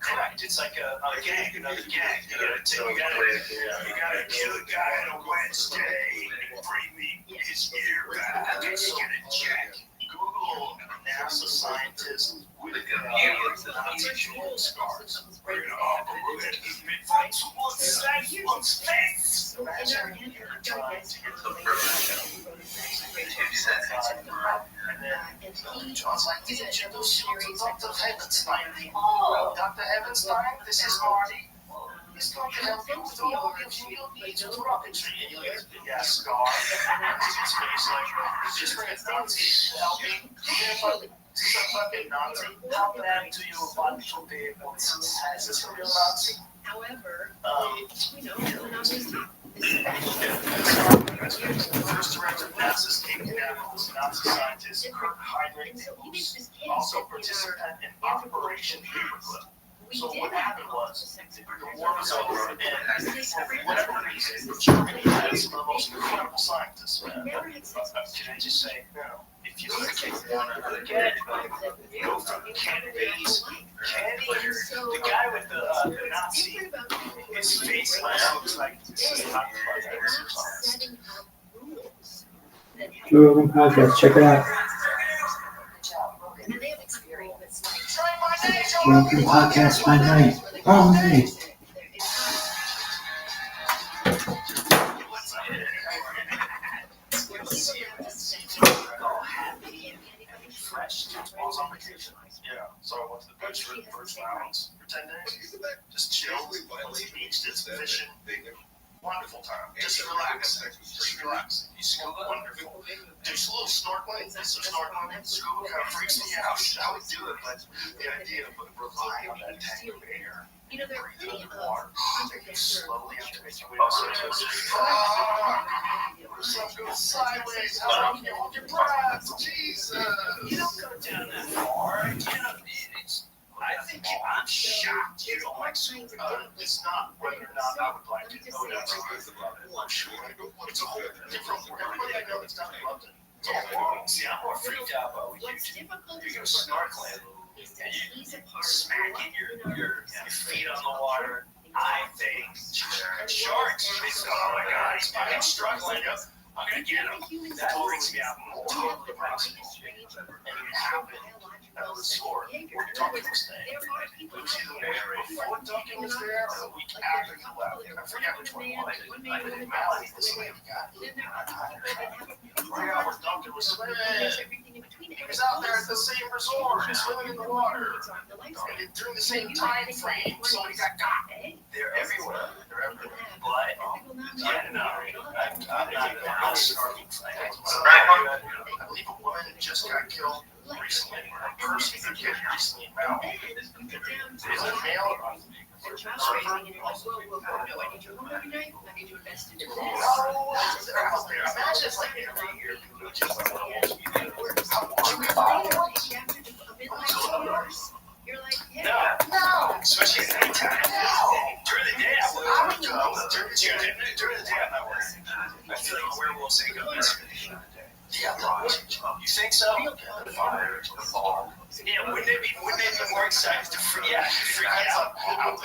Correct. It's like a gang, another gang. You gotta kill a guy on a Wednesday and bring me his ear back. So get a check. Google NASA scientists with Nazi shoulder scars. We're gonna admit one's face. Imagine you're trying to get the first. And then John's like, didn't you do something to Dr. Heavenstein? Oh, Dr. Heavenstein, this is Marty. He's going to help you with all your needs with rocketry. And you get a big ass scar. His face like, just bring a Nazi help me. This is a fucking Nazi. How bad do you want to be? Is this a real Nazi? However, the first director of NASA's Cape Canaveral was Nazi scientist Heinrich Nichols, also participant in Operation Paperclip. So what happened was, the war was over, and for whatever reason, Germany had some of the most incredible scientists. Can I just say, if you look at one again, go from Kennedy's, the guy with the Nazi, his face looks like Joe Rogan Podcast, check it out. Rogan Podcast by night. Oh, nice. Yeah, so I went to the beach for the first rounds for 10 days. Just chill, went to the beach, did some fishing. Wonderful time. Just relax. It's wonderful. Do a little snorkeling. Some snorkeling. Scuba kind of freaks me out. I would do it, but the idea of relying on that tank of air, breathing in the water, taking slowly up to make your way to the surface. Something goes sideways. How long can you hold your breath? Jesus. You don't go down that far. I think I'm shocked. You don't like it's not whether or not I would like it. Oh, that's I'm sure. It's a whole different world. Everybody I know that's not loved it. It's all wrong. See, I'm more freaked out by what you do. You go snorkeling and you smacking your feet on the water. I think sharks. Oh my God, he's fucking struggling. I'm gonna get him. That freaks me out more. Totally possible. And it happened. That was sore. We're talking this thing. It was either before Duncan was there or the week after he left. I forget which one it was. I didn't Valley. This way we got it. Right out where Duncan was swimming. He was out there at the same resort, swimming in the water. And during the same time frame, somebody got. They're everywhere. But, I'm not snarking thing. I believe a woman just got killed recently, or a person got killed recently in Maui. Is it a male or not? Imagine it's like every year. You're like, no, especially at night time. During the day, I would go. During the day, I'm not working. I feel like werewolves ain't going to yeah, right. You think so? The fire, the fall. Yeah, wouldn't it be more exciting to freak out?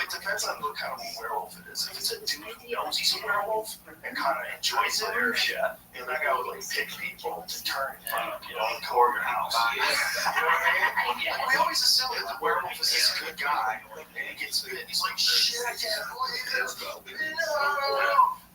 It depends on what kind of werewolf it is. If it's a dude who knows he's a werewolf and kind of enjoys it, or and that guy would like pick people to turn and core your house. You know what I mean? We always assume that the werewolf is this good guy, and he gets bit. He's like, shit, I can't believe this. No.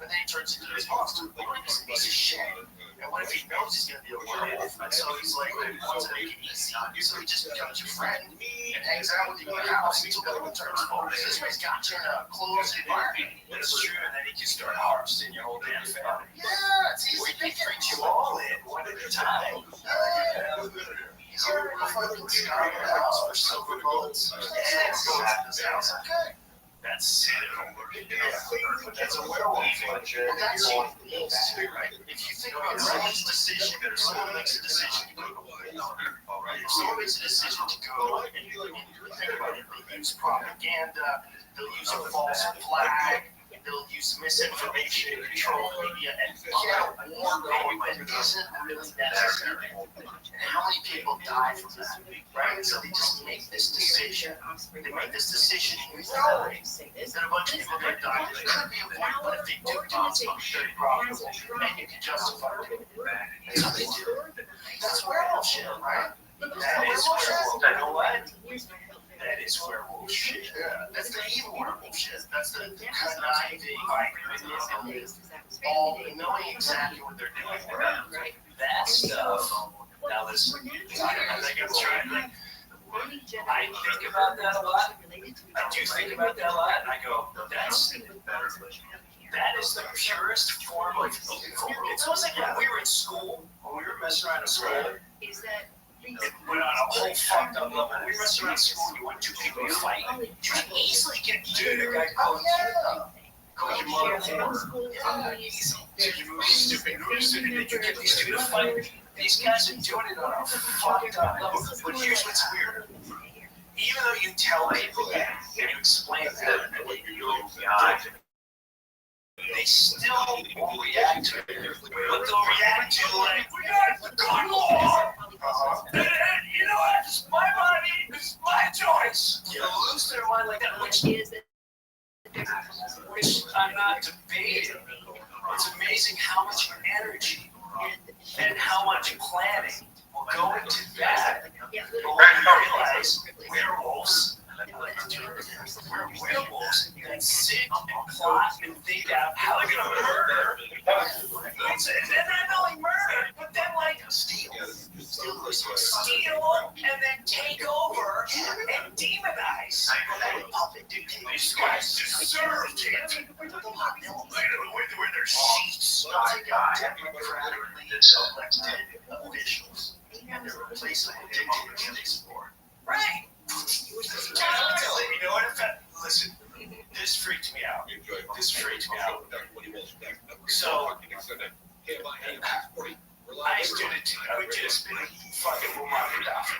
And then he turns into this monster. He's a piece of shit. And what if he knows he's going to be a werewolf? And so he's like, he wants to make it easy. So he just becomes your friend and hangs out with you in the house until the turns forward. This way he's got you in a closed environment. That's true. And then he can start harvesting your whole damn family. Yeah, it's easy. Or he can treat you all in one at a time. He's already fucking scar your house for silver bullets. Yeah, this house. Okay. That's that's a werewolf. That's right. If you think about someone's decision, or someone makes a decision to go to war, if someone makes a decision to go, and you think about it, they'll use propaganda, they'll use a false flag, they'll use misinformation, control media, and get a war going that isn't really necessary. And how many people die from that, right? So they just make this decision. They make this decision knowing that a bunch of people are going to die. It could be avoided, but if they do die, it's very profitable, and you can justify it. That's what they do. That's werewolf shit, right? That is werewolf. You know what? That is werewolf shit. That's the evil werewolf shit. That's the conniving, manipulative, all knowing exactly what they're doing. That stuff. Now listen, I think I'm trying. I think about that a lot. I do think about that a lot, and I go, that is the purest form of evil. It's almost like when we were in school, when we were messing around in school. It went on a whole fucked up level. We were messing around in school, you want two people to fight. You can easily get the guy called your mother whore. Easy. So you move stupid moves, and then you get these two to fight. These guys are doing it on a fucked up level. But here's what's weird. Even though you tell people that, and you explain that, and what you're doing, they still won't react to it. But they'll react to like, we got the gun law. And you know what? It's my body. It's my choice. They'll lose their mind like that, which I'm not debating. It's amazing how much energy and how much planning will go into that. But when you realize werewolves, we're werewolves that sit and plot and think out how they're gonna murder. And then not only murder, but then like steal, and then take over and demonize. These guys deserve it. Look at the way they wear their sheets. Democratically elected officials, and they're replacing the dictators they support. Right. You know what? Listen, this freaked me out. So, I would just been fucking Muammar Gaddafi.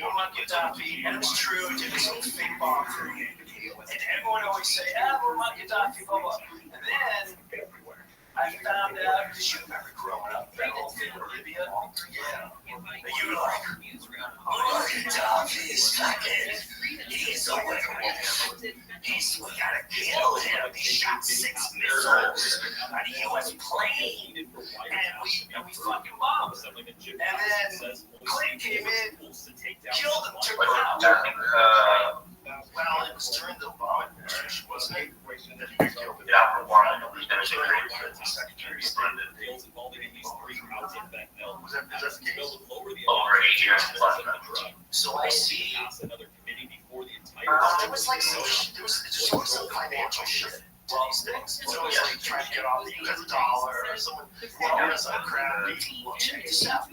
Muammar Gaddafi, and it's true, did this whole fake bomb thing. And everyone always say, Muammar Gaddafi, blah, blah. And then I found out, because you remember growing up, that whole thing in Libya? Yeah. And you were like, Muammar Gaddafi is fucking, he's a werewolf. We gotta kill him. He shot 6 missiles on a U.S. plane, and we fucking bombed him. And then Clinton came in, killed him, took him out. Well, it was during the Obama administration, wasn't it? Yeah, the Secretary of State. Was that the case? Over 8 years plus. So I see. There was like some financial shit to these things. So yeah, like trying to get off the US dollar or someone was like crap. Well, check this out.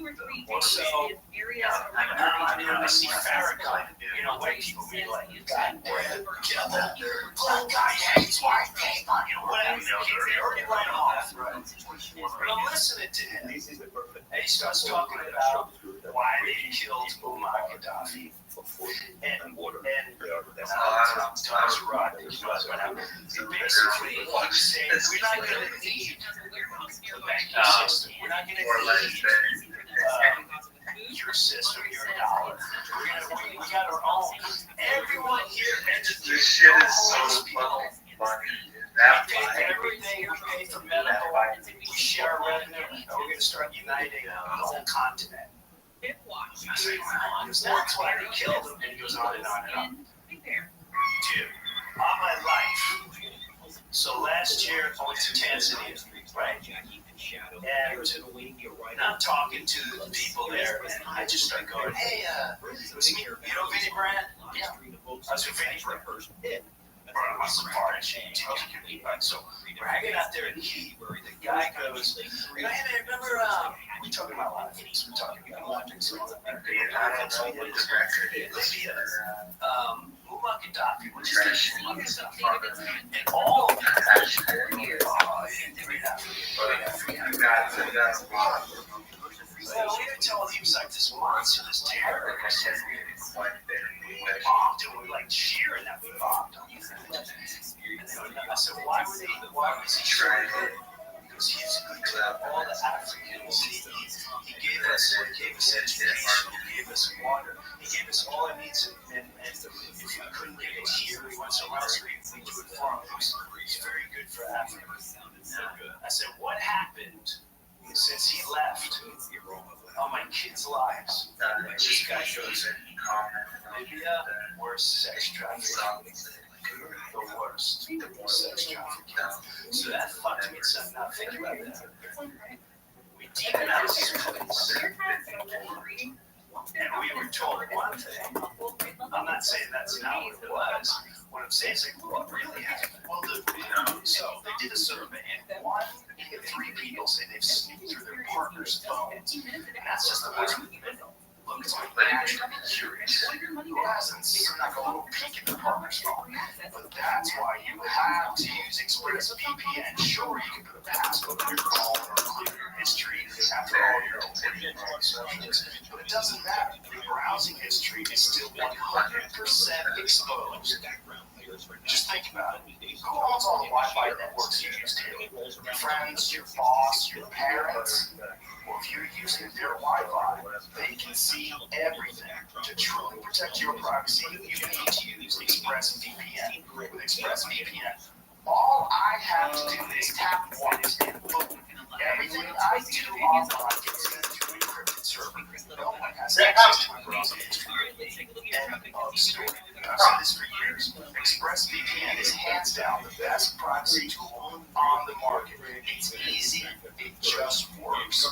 So I see Farrakhan, white people be like, God damn, kill that black guy hates white people, whatever. They already went off. But I'm listening to him, and he starts talking about why they killed Muammar Gaddafi. And Thomas Rod, basically saying we're not going to need the banking system. We're not going to need your system, your dollar. We got our own. Everyone here enters this shit is so people. We pay for everything. We pay for medical. We share our revenue. And we're going to start uniting the whole continent. That's why they killed him, and he goes on and on and on. Dude, all my life. So last year, I went to Tanzania, right? And I'm talking to the people there, and I just start going, hey, you know Vinny Brand? Yeah. I was with Vinny Brand. I was a part of change. So we're hanging out there in the heat, where the guy goes, hey, man, remember, we're talking about a lot of things. We're talking about electric sales in Libya, Muammar Gaddafi, which is Muammar Gaddafi, and all of that. Well, we didn't tell him he was like this monster, this terrorist. We bombed him, we like cheering that we bombed him. And then I said, why was he trying to? Because he's all the Africans. He gave us education. He gave us water. He gave us all our needs. And if we couldn't get it here, we went somewhere else. We do it for him. He's very good for Africa. I said, what happened since he left on my kids' lives? This guy goes in Libya, worst sex trafficking. The worst sex trafficking. So that fucked me up. Now think about that. We demonized his place. And we were told one thing. I'm not saying that's not what it was. What I'm saying is, like, what really happened? Well, so they did a survey, and 1 in 3 people say they've sneaked through their partner's phones. And that's just the most look, it's like naturally curious. Who hasn't snuck a little peek at their partner's phone? But that's why you have to use ExpressVPN. Sure, you can put a passcode on your phone or clear your history after all your sessions, but it doesn't matter. Your browsing history is still 100% exposed. Just think about it. Who owns all the Wi-Fi networks you use daily? Your friends, your boss, your parents? Well, if you're using their Wi-Fi, they can see everything. To truly protect your privacy, you need to use ExpressVPN. With ExpressVPN, all I have to do is tap once and boom. Everything I do online gets sent to an encrypted server. No one has access to my browsing history. End of story. I've said this for years. ExpressVPN is hands down the best privacy tool on the market. It's easy. It just works.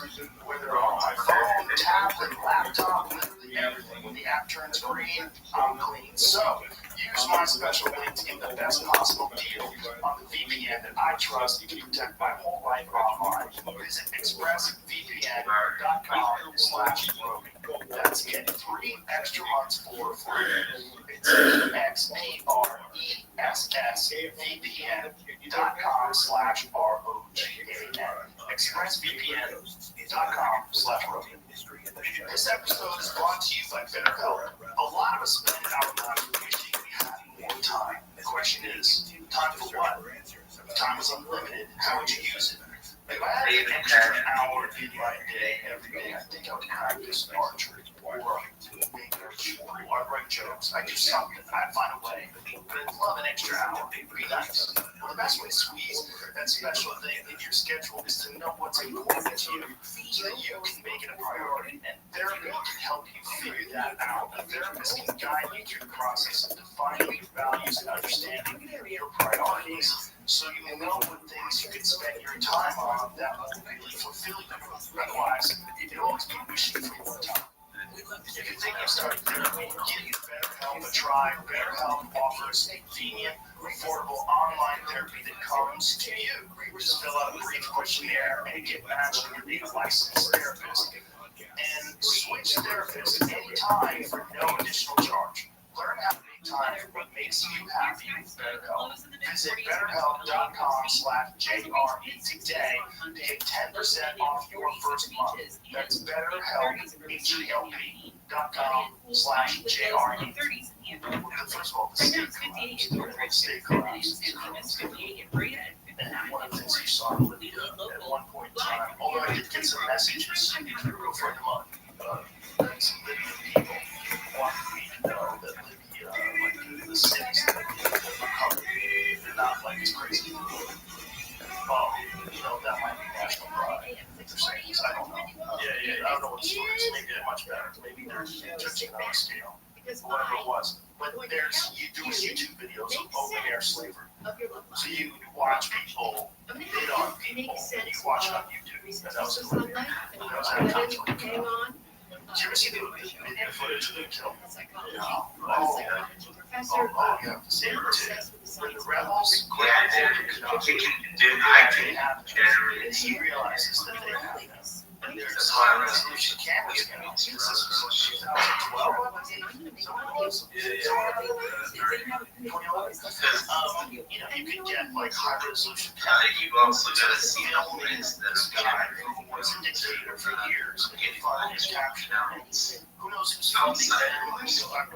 Whether on my phone, tablet, laptop, literally everything. When the app turns green, I'm clean. So, use my special link to get the best possible deal on the VPN that I trust to protect my whole life online. Visit expressvpn.com/Rogan. That's get 3 extra months for free. It's expressvpn.com/ROGAN. expressvpn.com/Rogan. This episode is brought to you by BetterHelp. A lot of us spend our lives wishing we had more time. The question is, time for what? If time was unlimited, how would you use it? If I had an extra hour in my day every day, I think I would practice archery or make merch or write jokes. I'd do something. I'd find a way. But I'd love an extra hour. It'd be nice. Well, the best way to squeeze that special thing in your schedule is to know what's important to you so that you can make it a priority. And therapy can help you figure that out. A therapist can guide you through the process of defining your values and understanding your priorities, so you know what things you can spend your time on that will really fulfill you. Otherwise, you'll always be wishing for more time. If you think of starting therapy, give BetterHelp a try. BetterHelp offers convenient, affordable online therapy that comes to you. Just fill out a brief questionnaire and get matched with a licensed therapist. And switch therapists anytime for no additional charge. Learn how to make time for what makes you happy with BetterHelp. Visit BetterHelp.com/JRE today to get 10% off your first month. That's BetterHelp, HELP.com/JRE. First of all, the state collapse. And one of the things you saw in Libya at one point in time, although I did get some messages through a friend of mine, some Libyan people wanted me to know that Libya, like the cities that they're not like as crazy. Well, that might be national pride. I don't know. Yeah, I don't know what the story is. Maybe they're much better. Maybe they're judging on a scale. Whatever it was. But you do YouTube videos of open air slavery. So you watch people hit on people and you watch it on YouTube. And that was Libya. That was how time to Did you ever see the video footage of the kill? Oh, yeah. See it too. When the rebels grabbed him, and he realizes that they have him. And there's high resolution cameras now. This was 2012. You can get like high resolution cameras. You also got to see this guy who was a dictator for years. And he finally was captured. Who Who knows who's funding them?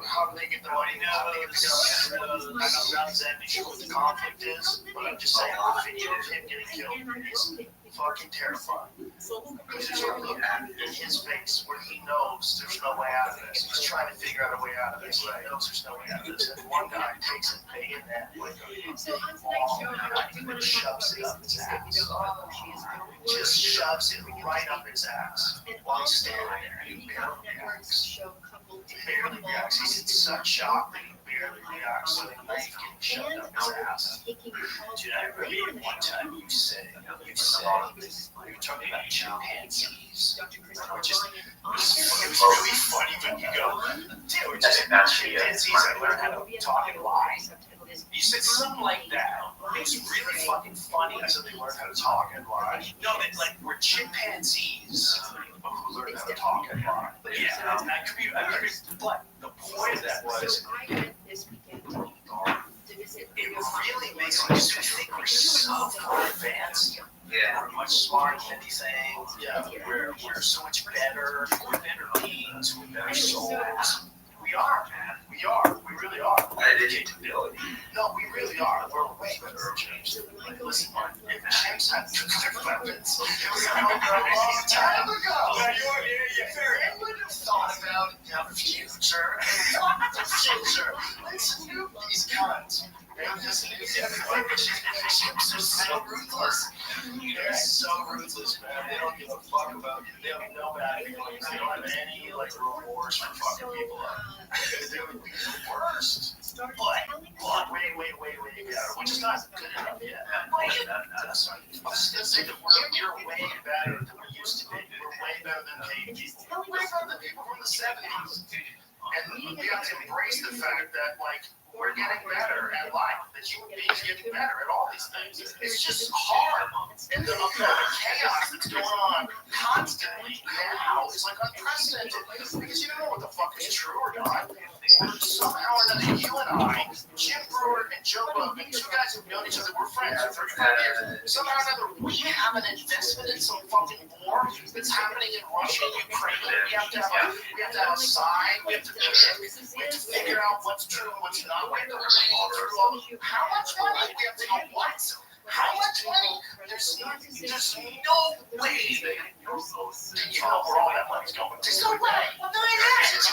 How do they get the money? How do they get the guns? I'm not exactly sure what the conflict is, but I'm just saying the video of him getting killed is fucking terrifying. Because there's a look in his face where he knows there's no way out of this. He's trying to figure out a way out of this. He knows there's no way out of this. And one guy takes a bayonet like a and shoves it up his ass. Just shoves it right up his ass while he's standing there. He barely reacts. He barely reacts. He's in such shock that he barely reacts to the knife getting shoved up his ass. Dude, I remember one time you said you were talking about chimpanzees, which is it was really funny when you go, dude, we're just chimpanzees that learn how to talk and lie. You said something like that. It was really fucking funny. I said they learned how to talk and lie. No, they like were chimpanzees who learned how to talk and lie. Yeah, and I agree. But the point of that was, it really makes me think we're so far advanced. Yeah, we're much smarter than anything. Yeah, we're so much better. We're better beings. We're better souls. We are, man. We are. We really are. Capability. No, we really are. We're way better at chimps. Like, listen, man, if chimps had nuclear weapons, it was a long time ago. Yeah, fair. They would have thought about the future. The future. Let's nuke these cunts. They would just nuke everybody. Chimps are so ruthless. They're so ruthless, man. They don't give a fuck about you. They have no bad feelings. They don't have any, like, remorse for fucking people up. They would be the worst. But wait, which is not good enough yet. I was just gonna say that we're way better than we used to be. We're way better than cave people. We're better than people from the 70s. And we have to embrace the fact that, like, we're getting better at life. The human beings getting better at all these things. It's just hard. And the chaos that's going on constantly now is like unprecedented. Because you don't know what the fuck is true or not. Somehow or another, you and I, Jim Brewer and Joe Rogan, two guys who've known each other, we're friends for 35 years. Somehow or another, we have an investment in some fucking war that's happening in Russia and Ukraine. We have to have a side. We have to figure out what's true and what's not. We have to all through how much money? We have to know what? How much money? There's no way that you know where all that money's going. There's no way. Well, no, it is.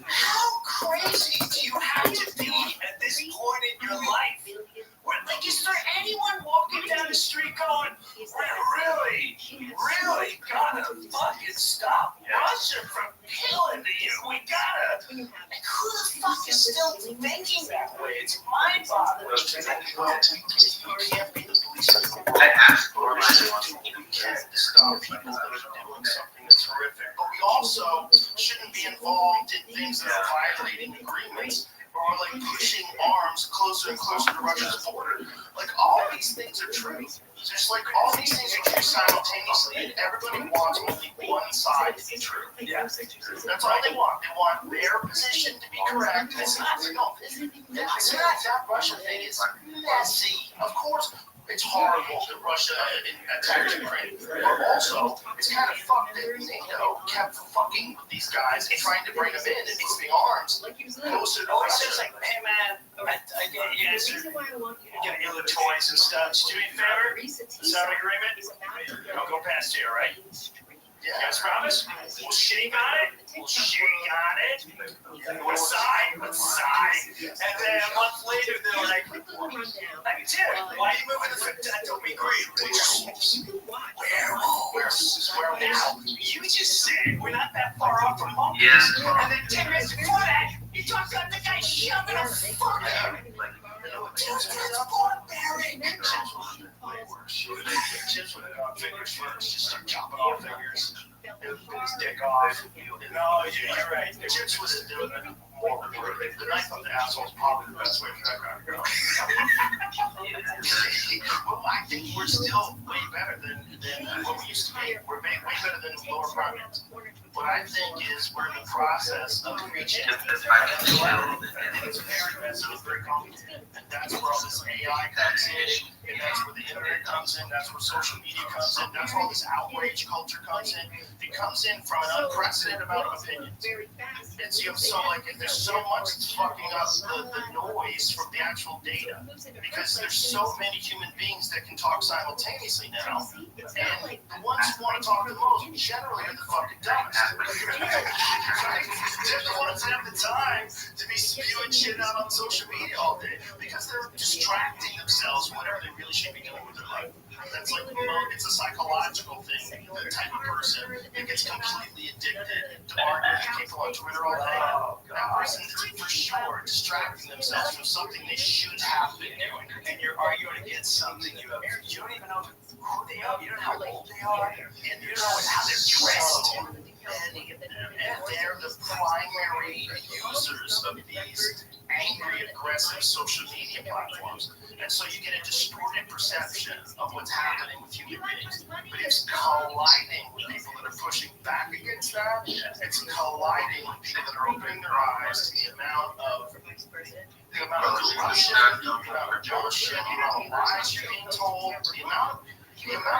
How crazy do you have to be at this point in your life? Like, is there anyone walking down the street going, we're really gotta fucking stop Russia from killing you? We gotta. Like, who the fuck is still thinking that way? It's mind-boggling. You can't be the police. I asked for we can't stop people that are doing something that's horrific. But we also shouldn't be involved in things that are violating agreements. Or like pushing arms closer and closer to Russia's border. Like, all these things are true. Just like all these things are true simultaneously, and everybody wants only one side to be true. Yeah, that's all they want. They want their position to be correct. It's not. That Russia thing is messy. Of course, it's horrible that Russia attacked Ukraine. But also, it's kind of fucked that NATO kept fucking with these guys and trying to bring them in and moving arms closer to Russia. It's like, hey man, I get you guys are getting your little toys and stuff. Just do me a favor. Sound agreement? Don't go past here, right? Yeah. You guys promise? We'll shake on it. What side? And then a month later, they're like, Tim, why are you moving the foot? That don't be great. Where now? You just said we're not that far off from monkeys. Yeah. And then 10 minutes before that, you talked about the guy shoving a fucking Tim's barbaric. Tim's would have got fingers first. Just start chopping off fingers. His dick off. No, you're right. Chips was doing it more. The knife on the asshole is probably the best way for that guy to go. Well, I think we're still way better than what we used to be. We're way better than lower primates. What I think is we're in the process of reaching the level, and it's very messy, it's very complicated. And that's where all this AI comes in, and that's where the internet comes in, that's where social media comes in, that's where all this outrage culture comes in. it comes in from an unprecedented amount of opinions. It's so like there's so much that's fucking up the noise from the actual data because there's so many human beings that can talk simultaneously now, and the ones who want to talk the most generally are the fucking dumbest. Right? They're the ones that have the time to be spewing shit out on social media all day because they're distracting themselves from whatever they really should be doing with their life. That's like, it's a psychological thing. The type of person that gets completely addicted to arguing with people on Twitter all day. That person is for sure distracting themselves from something they should have been doing. And you're arguing against something you don't even know who they are. You don't know how old they are. And you don't know how they're dressed. And they're the primary users of these angry, aggressive social media platforms. And so you get a distorted perception of what's happening with human beings. But it's colliding with people that are pushing back against that. It's colliding with people that are opening their eyes to the amount of corruption, the amount of bullshit, the amount of lies you're being told, the amount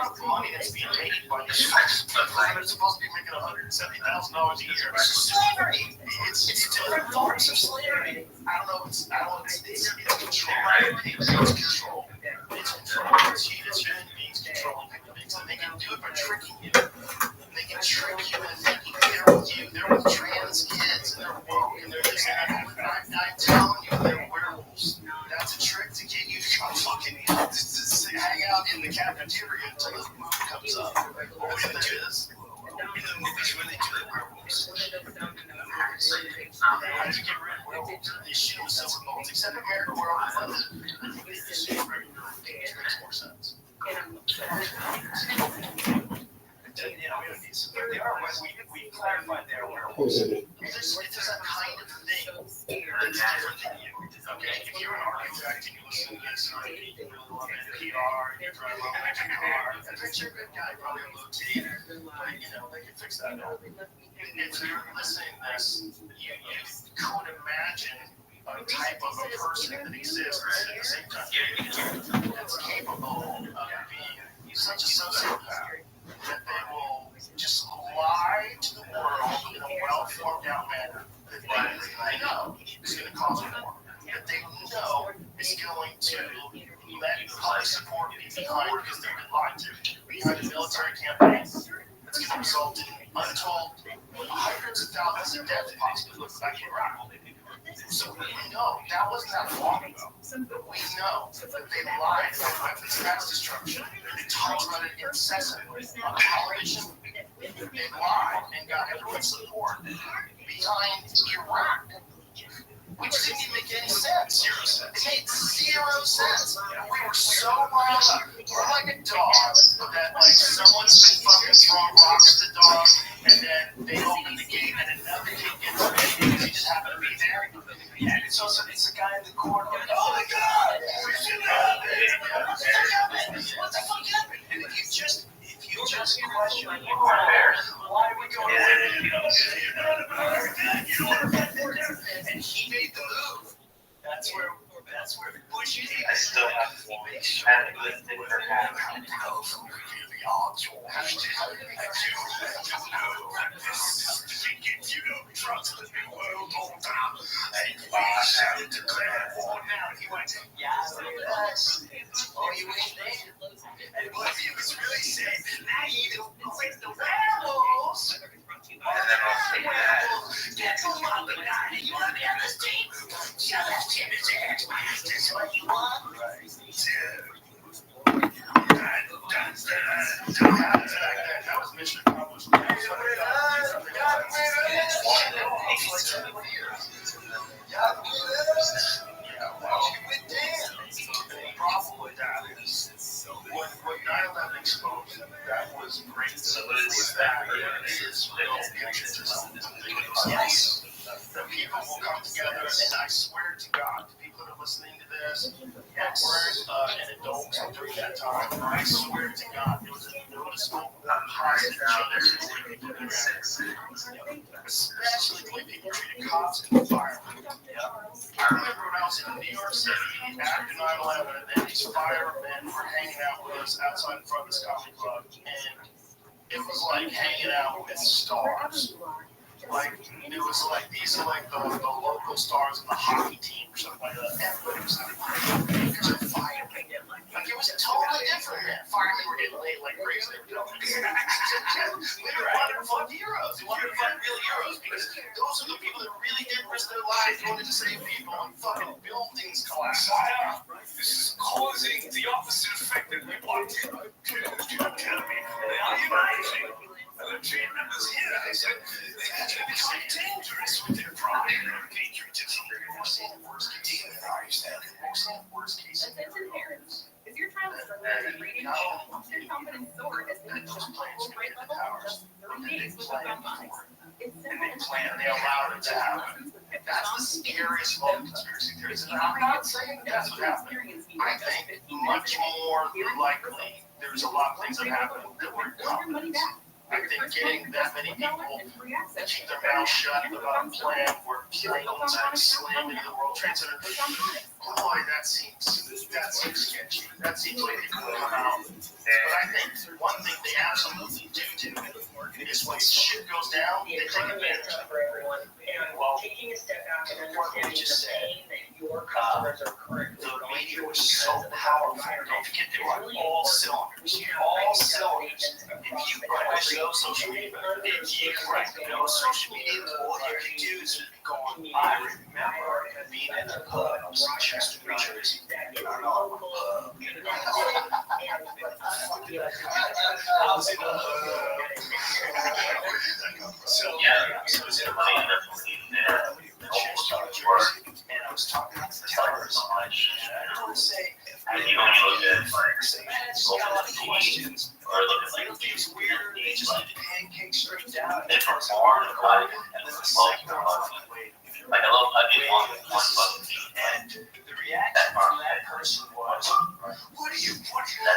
of money that's being made by these folks that are supposed to be making $170,000 a year. Slavery. It's different forms of slavery. I don't know. It's control. It's control. It's control. It's human beings controlling human beings, and they can do it by tricking you. They can trick you and thinking they're with you. They're with trans kids, and they're woke, and they're this. I'm telling you, they're werewolves. That's a trick to get you to come fucking hang out in the cafeteria until the moon comes up. Or when they do this, in the movies when they do the werewolves. How do you get rid of werewolves? They shoot them silver bullets, except America, where all the fun. I think they just shoot regular things. Makes more sense. They are, we clarified they are werewolves. It's a kind of thing that's different than you. Okay, if you're an architect and you listen to this, you really love NPR, and you drive around in your car, that's your good guy, probably a low T, but they can fix that now. If you're listening to this, you could imagine a type of a person that exists at the same time that's capable of being such a sociopath that they will just lie to the world in a well-formed out manner that they know is going to cause war, that they know is going to let public support be behind because they've been lied to, behind a military campaign that's going to result in untold hundreds of thousands of deaths possibly looking back in Iraq. So we know that wasn't that long ago. We know that they lied about weapons of mass destruction. They talked about it incessantly on television. They lied and got everyone's support behind Iraq, which didn't even make any sense. It made zero sense. We were so wound up. We're like a dog that someone's been fucking throwing rocks at the dog, and then they open the gate and another kid gets ready because he just happened to be there. And it's a guy in the corner like, oh my god, what the fuck happened? And if you just question why are we going and he made the move. That's where Bush is. I still have one panic lifted her hat. How powerful the odds are. You know, Trump's the new world order. And we should declare war now. And he went, yeah, oh, you ain't there. And what he was really saying, now you do with the werewolves. And then I'll say that. Come on, the guy. You want to be on this team? Shut up, Tim. Is this what you want? Right. That was mission accomplished. Probably that is what 9/11 exposed. That was great. So was that it is real. Yes. The people will come together, and I swear to God, the people that are listening to this, that were an adult during that time, I swear to God, there was a noticeable positive change, especially the way people treated cops and firemen. I remember when I was in New York City after 9/11, and these firemen were hanging out with us outside in front of this comedy club, and it was like hanging out with stars. Like, it was like, these are like the local stars of the hockey team or something like that. Everybody was having fun because of fire. Like, it was totally different, man. Firemen were getting laid like crazy. We were wanting to find heroes. We wanted to find real heroes because those are the people that really did risk their lives going to save people and fucking buildings collapse. This is causing the opposite effect that we want. You don't tell me. Are you amazing? The team members here, I said, they actually become dangerous with their pride and patriotism. We're seeing worst case scenario. We're seeing worst case That's inherent. If your child is struggling with reading, their confidence soar as they reach the full grade level in just 30 days with the phonics. It's simple They allowed it to happen. That's the scariest of conspiracy theories. And I'm not saying that's what happened. I think much more likely there's a lot of things that happened that were your money back. I think getting that many people to keep their mouths shut about a plan where planes had slammed into the World Trade Center. Boy, that seems sketchy. That seems like it could come out. But I think one thing they absolutely do is when shit goes down, they take advantage of it. For everyone, and while taking a step back and understanding the pain that your customers are currently The going media through was so powerful. Don't forget they were on all cylinders. All cylinders. If you question no social media, no social media, all you can do is go on. I remember being in a pub in Chester, New Jersey. I was in a so I was in a Chester, New Jersey, and I was talking to the tellers. I don't say, And you only look at like it's got a lot of questions. or look at like It's weird. They just pancake straight down. different form of like and then the smoke like a little onion on one And the reaction from that person was, what are you fucking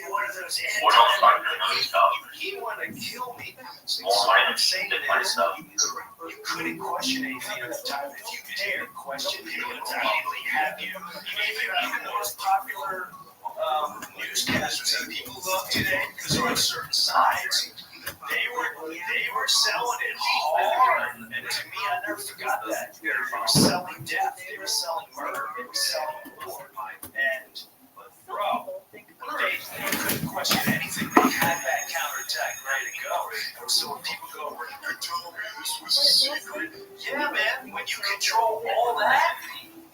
one of those or don't start doing other stuff. He wanted to kill me. So More I'm items saying to to play him, stuff. you couldn't question anything at the time. If you dare question, he would immediately have you. Even the most popular newscasters that people love today, because they're on certain sides, they were selling it hard. And to me, I never forgot that. They were selling death. They were selling murder. They were selling war. And, bro, they couldn't question anything. They had that counterattack ready to go. So when people go, well, you could tell me this was a secret. Yeah, man, when you control all that,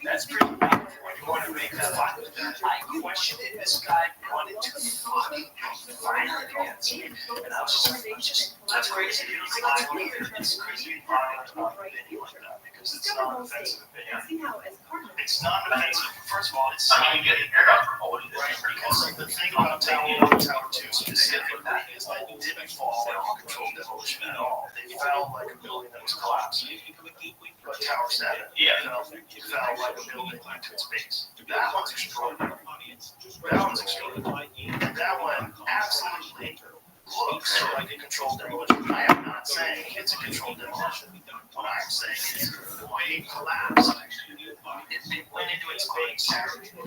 that's pretty powerful when you want to make that fight. I questioned it. This guy wanted to fucking fight against me. And I was just, that's crazy. It's not either. It's crazy to lie about an opinion like that because it's not an offensive opinion. See how as Cardinal. It's not an offensive. First of all, it's I mean, you get aired out for holding this. right because the thing about Tower 2 specifically is that it didn't fall under controlled demolition at all. They fell like a building that was collapsing. But Tower 7, Yeah. it fell like a building into its base. That one's extraordinary. That one's extraordinary. That one absolutely looks like a controlled demolition. I am not saying it's a controlled demolition. What I'm saying is the way it collapsed, it went into its base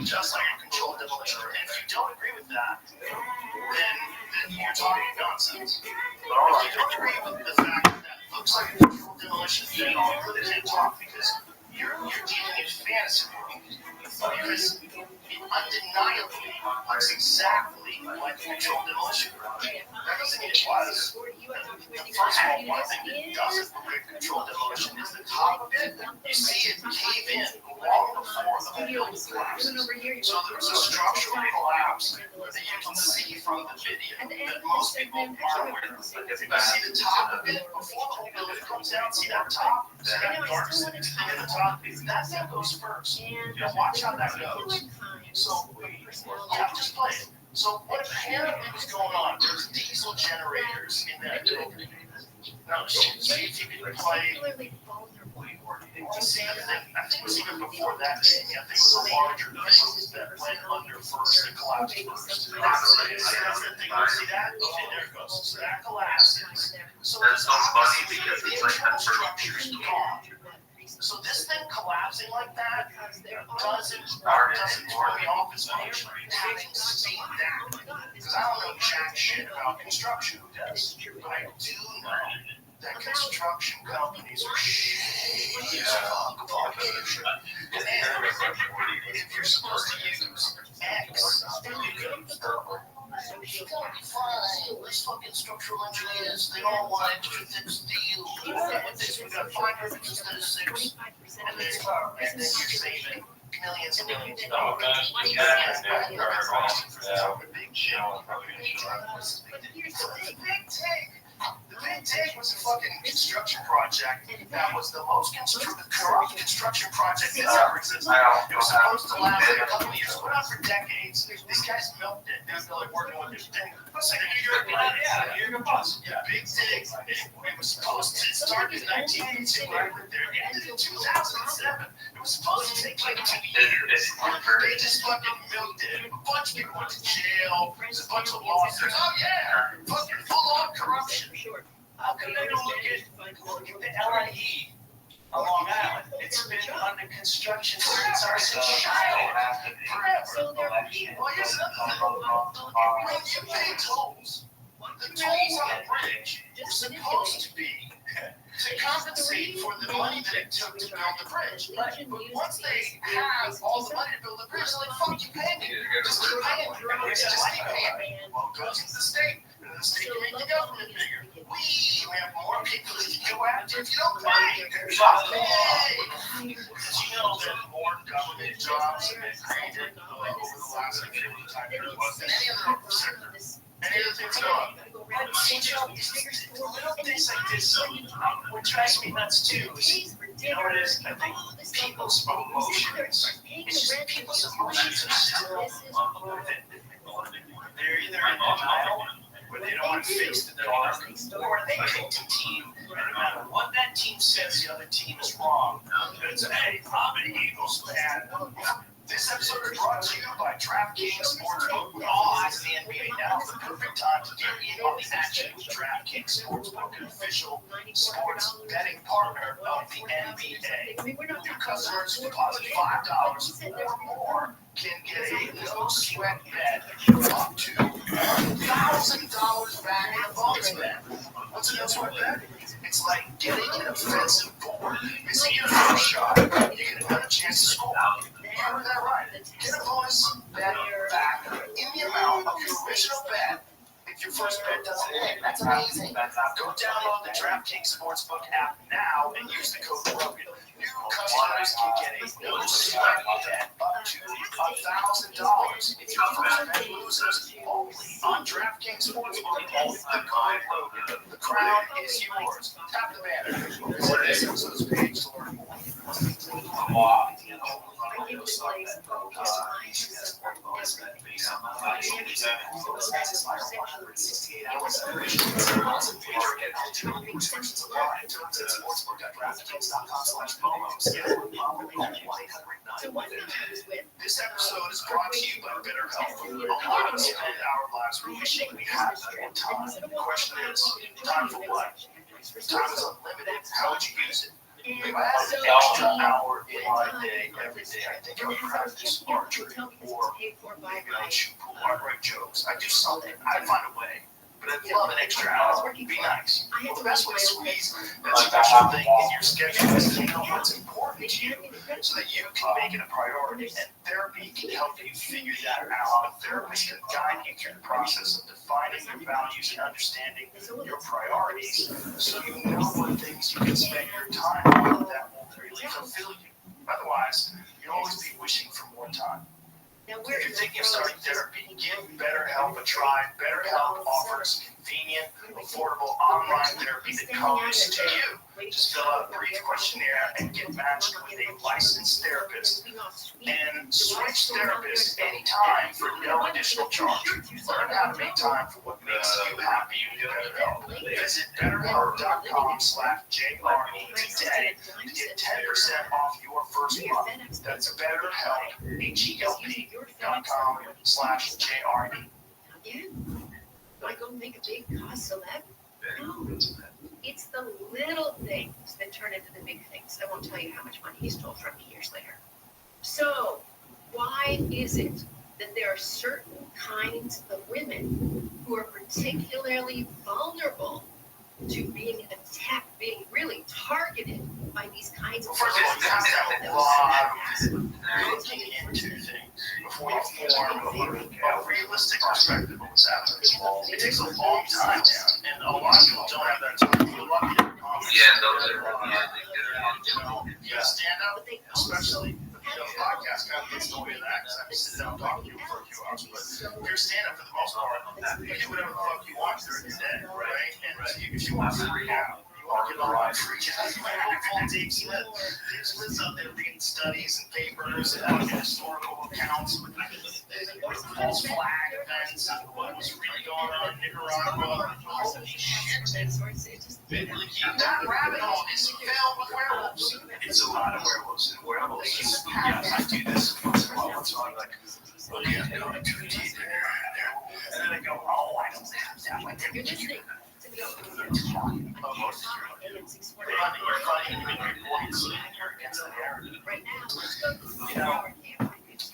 just like a controlled demolition. And if you don't agree with that, then you're talking nonsense. But if you don't agree with the fact that that looks like a controlled demolition, then you really can't talk because you're dealing in fantasy movies. Because it undeniably looks exactly like a controlled demolition. That doesn't mean it was. First of all, one thing that doesn't look like controlled demolition is the top of it. You see it cave in long before the building collapses. So there's a structural collapse that you can see from the video that most people aren't aware of. If you see the top of it before the whole building comes down, see that top? See that dark thing at the top? That thing goes first. Now watch how that goes. So, yeah, just play it. So what apparently was going on, there's diesel generators in that building. Now, see if you can play. You see, I think it was even before that thing. I think it was a larger thing that went under first and collapsed first. See that? Okay, there it goes. So that collapses. So That's so funny because the it's like internal that structure's gone. So this thing collapsing like that doesn't throw me off as much having seen that. Because I don't know jack shit about construction, does. But I do know that construction companies are shitty as fuck about leadership. And then, if you're supposed to use X, then you use purple. It's gonna be fine. These fucking structural engineers, they don't want extra thick steel. With this, we got 5 rivets instead of 6. And then you're saving millions and millions of dollars. The Big Take was a fucking construction project that was the most corrupt construction project that's ever existed. It was supposed to last like a couple of years, went on for decades. These guys milked it. They were like working with this thing. It's like a New York bus. Yeah, Big Take. It was supposed to start in 1982. I lived there. It ended in 2007. It was supposed to take like 2 years. They just fucking milked it. A bunch of people went to jail. There's a bunch of lawsuits. Oh yeah, fucking full on corruption. How come they don't look at the LIE on Long Island? It's been under construction since our child. Forever. Well, here's another thing. You pay tolls. The tolls on the bridge were supposed to be to compensate for the money that it took to build the bridge. But once they have all the money to build the bridge, they're like, fuck, you pay me. Just keep paying me. Just keep paying me. Well, it goes to the state. And the state can make the government bigger. We have more people that can go after if you don't pay. Hey! Did you know that more government jobs have been created over the last 50 years than any other sector? Any other things at all? Little things like this, what drives me nuts too is, you know what it is? I think people's emotions, it's just people's emotions are still, they're either in denial, where they don't want to face the dark, or they pick a team, and no matter what that team says, the other team is wrong. It's, hey, I'm an Eagles fan. This episode is brought to you by DraftKings Sportsbook. With all eyes in the NBA, now is the perfect time to get in on the action with DraftKings Sportsbook, an official sports betting partner of the NBA. New customers who deposit $5 or more can get a no-sweat bet up to $1,000 back in a bonus bet. What's a no-sweat bet? It's like getting an offensive board. Missing your first shot, you get another chance to score. You heard that right. Get a bonus bet back in the amount of your original bet if your first bet doesn't hit. That's amazing. Go download the DraftKings Sportsbook app now and use the code BROKEN. New customers can get a no-sweat bet up to $1,000 if your first bet loses. Only on DraftKings Sportsbook with the code BROKEN. The crown is yours. Tap the banner. Visit this episode's page to learn more. This episode is brought to you by BetterHelp. A lot of us spend our lives wishing we had more time. The question is, time for what? Time is unlimited. How would you use it? If I had an extra hour in my day every day, I think I would practice archery or maybe I'd shoot pool. I'd write jokes. I'd do something. I'd find a way. But I'd love an extra hour. It'd be nice. Well, the best way to squeeze that special thing in your schedule is to know what's important to you so that you can make it a priority. And therapy can help you figure that out. A therapist can guide you through the process of defining your values and understanding your priorities so you know what things you can spend your time on that will really fulfill you. Otherwise, you'll always be wishing for more time. If you're thinking of starting therapy, give BetterHelp a try. BetterHelp offers convenient, affordable online therapy that comes to you. Just fill out a brief questionnaire and get matched with a licensed therapist. And switch therapists anytime for no additional charge. Learn how to make time for what makes you happy with BetterHelp. Visit BetterHelp.com/JRE today to get 10% off your first month. That's BetterHelp, HELP.com/JRE. Again, do I go make a big cost celeb? No. It's the little things that turn into the big things. I won't tell you how much money he stole from me years later. So, why is it that there are certain kinds of women who are particularly vulnerable to being attacked, being really targeted by these kinds of First of all, you have to have a lot of looking into things before you form a realistic perspective of what's happening. It takes a long time, and a lot of people don't have that time. You're lucky to you gotta stand up, especially the podcast kind of gets in the way of that because I have to sit down and talk to you for a few hours. But if you're stand up for the most part, you do whatever the fuck you want during the day, right? And if you want to freak out, you want to get on and freak out, you might go call Dave Smith. Dave Smith's out there reading studies and papers and historical accounts of false flag events and what was really going on in Nicaragua. Holy shit. That rabbit hole is filled with werewolves. It's a lot of werewolves and werewolves. Yes, I do this once in a while. So I'm like, oh yeah, I'm going too deep in there. And then I go, oh, I don't have that. Like, You're listening to the you're fighting in your points. You're against the narrative. right now. Let's go to the You know,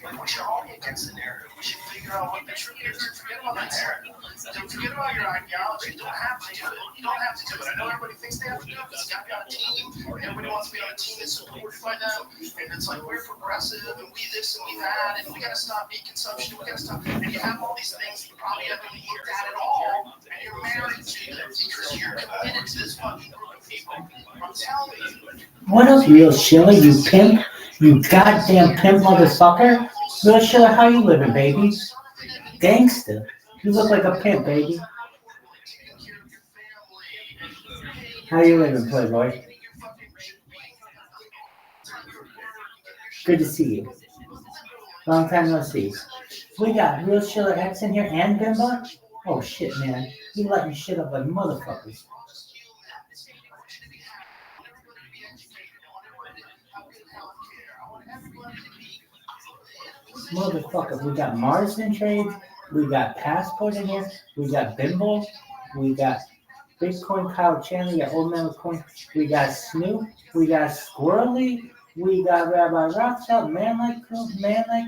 like, we should all be against the narrative. We should figure out what the truth is. Forget about the narrative. Don't forget about your ideology. You don't have to do it. You don't have to do it. I know everybody thinks they have to do it because you got to be on a team. Everybody wants to be on a team that's supported by them. And it's like, we're progressive and we this and we that. And we got to stop meat consumption. We got to stop. And you have all these things that you probably haven't looked at all. And you're married to them because you're committed to this fucking group of people. I'm telling you. What up, real Shiller, you pimp? You goddamn pimp motherfucker. Real Shiller, how you living, baby? Gangster. You look like a pimp, baby. How you living, Playboy? Good to see you. Long time no see. We got Real Shiller X in here and Bimba? Oh shit, man. You letting shit up like motherfuckers. Motherfucker, we got Marsden trades, we got Passport in here, we got Bimbo, we got Bitcoin Kyle Chandler, we got Old Man with Coin, we got Snoop, we got Squirrely, we got Rabbi Rothschild, Man Like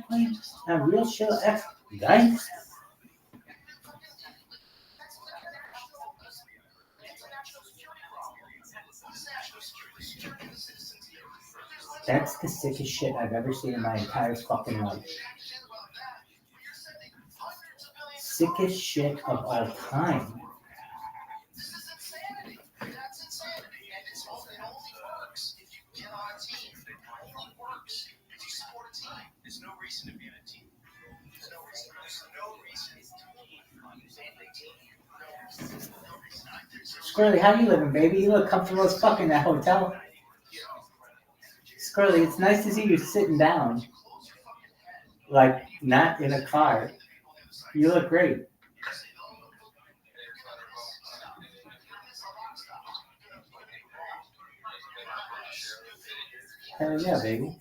Queen, and Real Shiller X, guys. That's the sickest shit I've ever seen in my entire fucking life. Sickest shit of all time. There's no reason to be in a team. There's no reason. Squirrely, how you living, baby? You look comfortable as fuck in that hotel. Squirrely, it's nice to see you sitting down. Like, not in a car. You look great. Hell yeah, baby.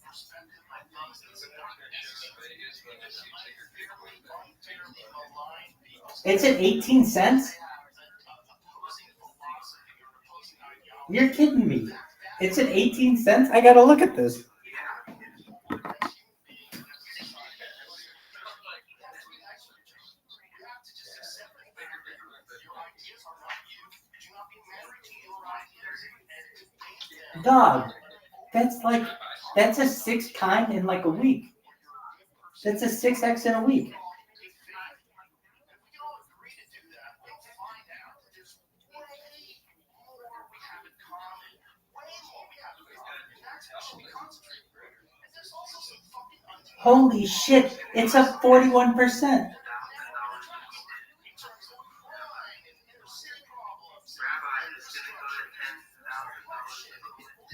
It's at 18 cents? You're kidding me. It's at 18 cents? I gotta look at this. Dog, that's a 6 time in like a week. That's a 6x in a week. Holy shit, it's up 41%.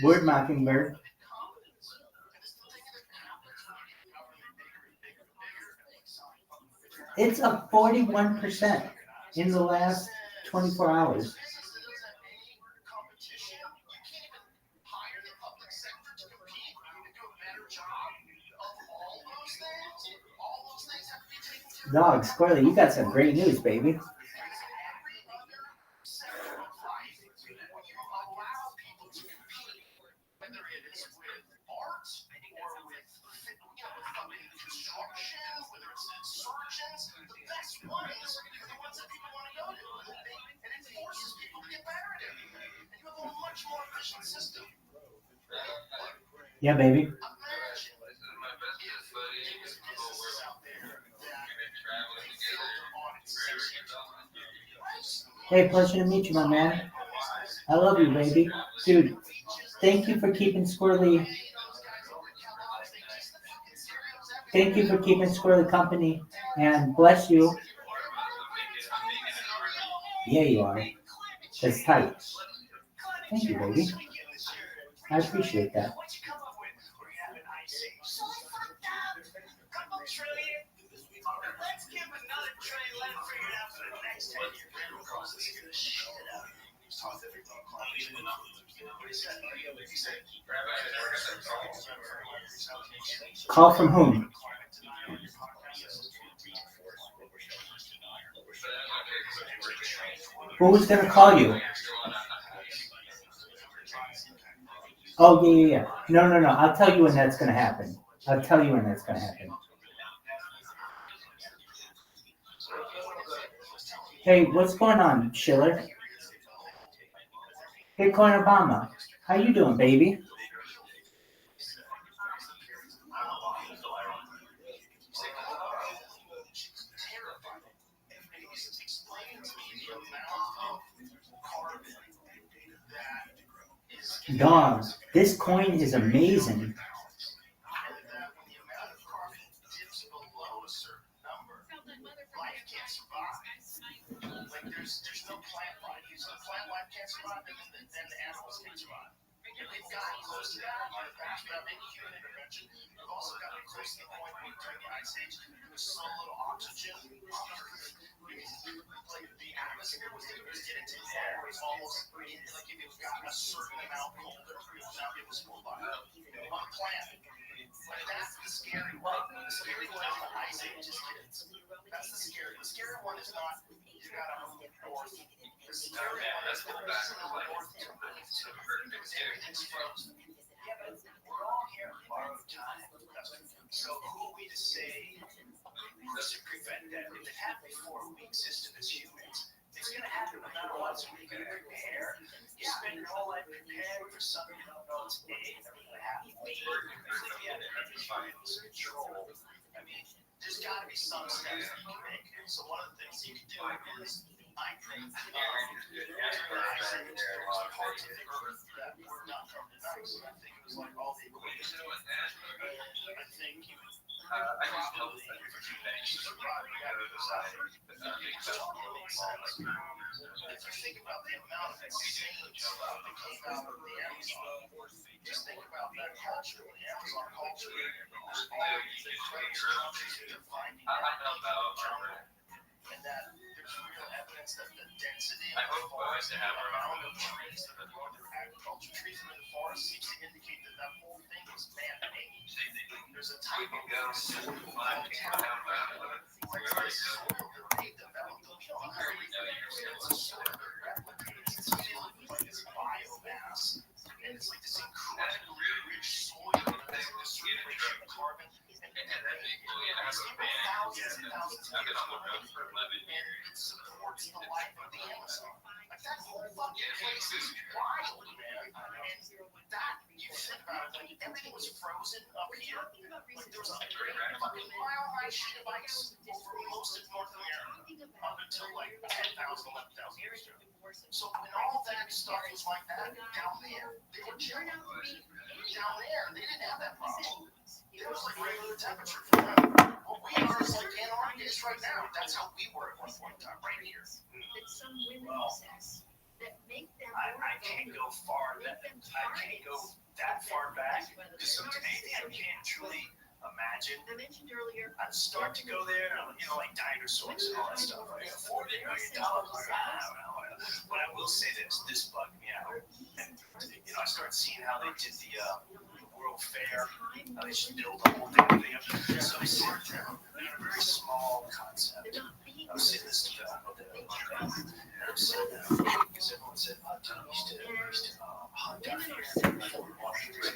Word Mockingbird. It's up 41% in the last 24 hours. Dog, Squirrely, you got some great news, baby. construction, whether it's surgeons, the best ones are the ones that people want to go to. And it forces people to get better at everything. And you have a much more efficient system. Yeah, baby. Imagine This is my bestest buddy. there's businesses out there that Traveling fail together. their audit 6 years ago. Hey, pleasure to meet you, my man. I love you, baby. Dude, thank you for keeping Squirrely. Thank you for keeping Squirrely company, and bless you. Yeah, you are. That's tight. Thank you, baby. I appreciate that. What'd you come up with? We're having ice age. So fucked up. Couple trillion. Let's give another trillion. Let it figure it out for the next 10 years. Randall Cross is going to shit out. He's talking to everything. What he said? He said, Call from whom? Who was going to call you? Oh, yeah. No. I'll tell you when that's going to happen. Hey, what's going on, Schiller? Bitcoin Obama. How you doing, baby? Dog, this coin is amazing. There's no plant life. So the plant life can't survive, and then the animals can survive. And they've gotten close to that in the past without any human intervention. They've also gotten close to the point where during the ice age, there was so little oxygen on Earth. Like the atmosphere was getting to the air. It was almost like if it was gotten a certain amount colder, it was full on the planet. But that's the scary one. So here we go into the ice age. That's the scary. The scary one is not you gotta move north. The scary one is north to everything's frozen. Yeah, but we're all here on borrowed time. So who are we to say to prevent that? If it happened before we existed as humans, it's gonna happen no matter what. So we're gonna prepare. You spend your whole life preparing for something you don't know it's never gonna happen. Yeah, there's control. I mean, there's got to be some steps that you can make. So one of the things you can do is I think parts of the earth that were not from the nice. I think it was like all the equations. I think you would probably for two things. Probably have to decide. Totally makes sense. If you think about the amount of insane stuff that came out of the Amazon, just think about that culture, the Amazon culture. There's all these incredible structures that they're finding and that there's real evidence that the density of the forest and the amount of trees that are growing through agriculture, trees in the forest seems to indicate that that whole thing was man-made. There's a type of soil like soil that they developed. We don't know it's a soil that replicates. It's like this biomass, and it's like this incredibly rich soil that has this really rich carbon. Thousands and thousands of years and it supports the life of the Amazon. Like that whole fucking place is wild, man. And that, you think about it, like everything was frozen up here. Like there was a fucking mile-high sheet of ice over most of North America up until like 10,000, 11,000 years ago. So when all that stuff was like that down there, they were chilling. Down there, they didn't have that problem. It was like regular temperature for them. What we are is like Antarctica right now. That's how we were at one point in time, right here. Well, I can't go far. I can't go that far back. Because anything I can't truly imagine. I mentioned earlier. I'd start to go there, like dinosaurs and all that stuff. Right? $40 million. I don't know. But I will say this bugged me out. And, I started seeing how they did the World Fair. How they just built the whole thing. So I sit down in a very small concept. I was sitting in this hotel, and I'm sitting down because everyone said, you used to hunt down here before Washington.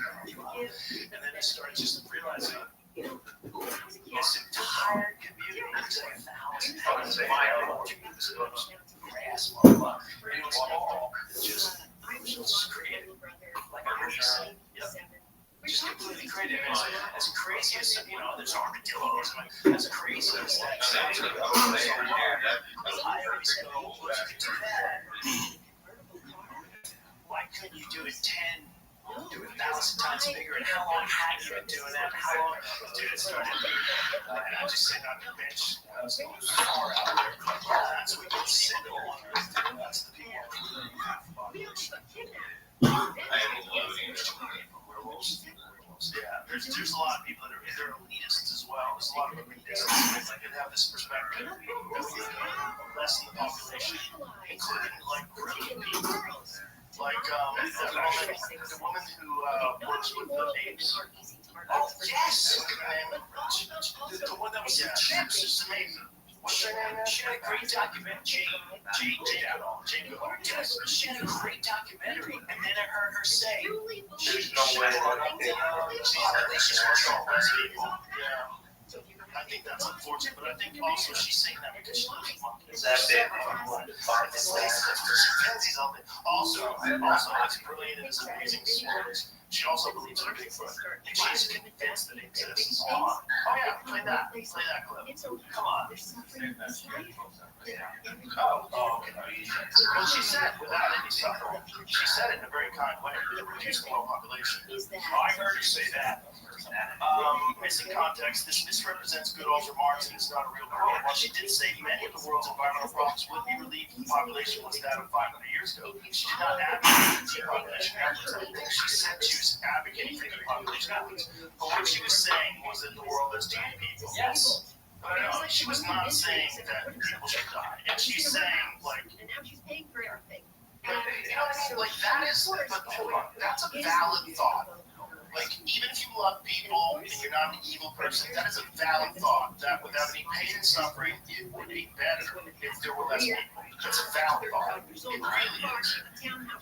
And then I started just realizing, That's crazy. It's like, I always go, well, if you could do that, why couldn't you do it 10, do it 1,000 times bigger? And how long had you been doing that? How long? Dude, it started. And I just sitting on the bench. I was going far out there. That's what we can sit on. That's the people. Yeah, there's a lot of people that are elitists as well. There's a lot of elitists that have this perspective that we lessen the population, including like brilliant people. Like the woman who works with the apes. Oh yes, the one that was in chips is amazing. What's her name? She had a great documentary. Yes, she had a great documentary, and then I heard her say, "There's no way." She's working with people. Yeah. I think that's unfortunate, but I think also she's saying that because she loves monkeys. That's it. Chimpanzees all day. Also, as brilliant and as amazing as she is, she also believes in Bigfoot. And she's convinced that it exists. Oh yeah, play that clip. Come on. Oh, okay. Well, she said without any suffering. She said it in a very kind way to reduce the world population. Oh, I heard her say that. Missing context, this misrepresents Goodall's remarks and is not a real quote. While she did say many of the world's environmental problems would be relieved if the population was that of 500 years ago, she did not advocate for population efforts. I think she said she was advocating for population efforts. But what she was saying was that the world has too many people. Yes. But no, she was not saying that people should die. And she's saying, like, And now she's paying for everything. you know what I mean? Like, that is, but hold on, that's a valid thought. Like, even if you love people and you're not an evil person, that is a valid thought. That without any pain and suffering, it would be better if there were less people. That's a valid thought. It really is.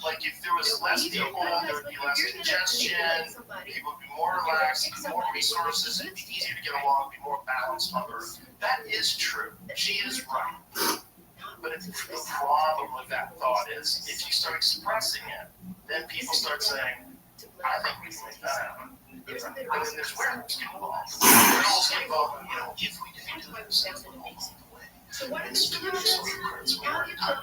Like, if there was less people, there would be less congestion, people would be more relaxed, more resources, it'd be easier to get along, be more balanced on Earth. That is true. She is right. But the problem with that thought is, if you start expressing it, then people start saying, I think we can make that happen. And then there's werewolves get involved. Werewolves get involved, if we didn't do this, that's the whole way. So what are the solutions? How do you prevent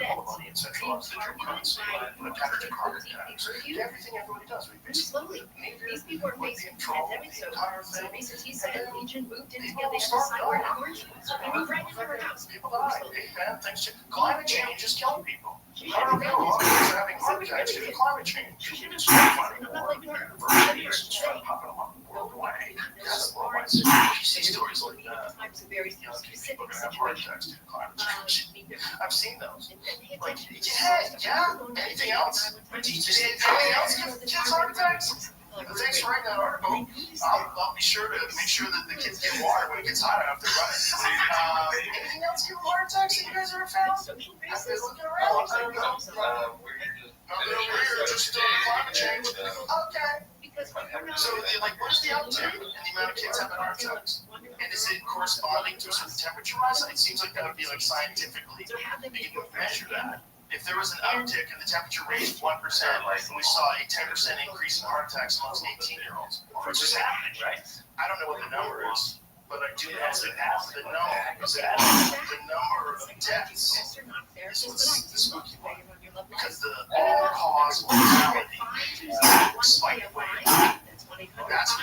everything everybody does. We slowly? These people are facing pandemics, so recent he said Legion moved in together to decide where to orange. They moved right into her house. People die. Man, climate change is killing people. I don't know. People are having heart attacks due to climate change. It's funny. Popping them up worldwide. That's worldwide. You see stories like that. People are having heart attacks due to climate change. I've seen those. Like, yeah. Anything else? Anything else gives heart attacks? Thanks for writing that article. I'll be sure to make sure that the kids get water when it gets hot enough to run it. Anything else give heart attacks that you guys ever found? I've been looking around. I don't know. Nothing over here, just climate change. Okay. So, like, what is the altitude and the amount of kids having heart attacks? And is it corresponding to a certain temperature rise? It seems like that would be, like, scientifically, you can measure that. If there was an uptick and the temperature raised 1%, and we saw a 10% increase in heart attacks amongst 18-year-olds, which is happening, right? I don't know what the number is, but I do know that the number of deaths is what's the spooky one. Because the all-cause mortality spike way. That's a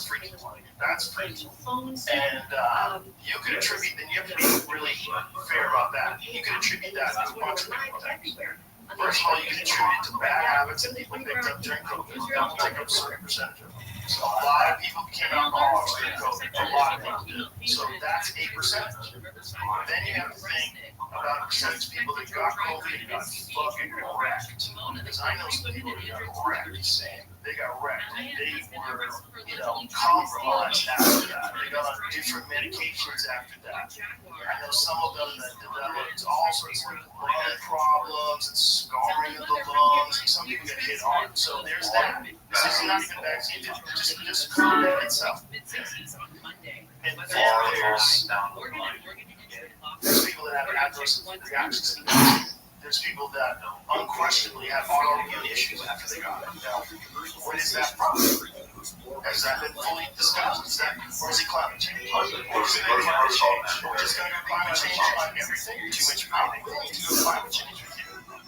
freaky one. That's freaky. And you could attribute, and you have to be really fair about that. You could attribute that to a bunch of different things. First of all, you can attribute it to bad habits that people picked up during COVID. That will take up a certain percentage of it. So a lot of people became alcoholics during COVID. A lot of people did. So that's a percentage. Then you have to think about a percentage of people that got COVID and got fucking wrecked. Because I know some people that got wrecked. They got wrecked. They were, compromised after that. They got on different medications after that. I know some of them that developed all sorts of lung problems and scarring of the lungs, and some people get hit hard. So there's that. This is not even vaccine, just COVID itself. And then there's people that have adverse reactions to vaccine. There's people that unquestionably have autoimmune issues after they got it. What is that from? Has that been fully discussed? Or is it climate change? We're just going to go climate change on everything. Too much power. We need to go climate change.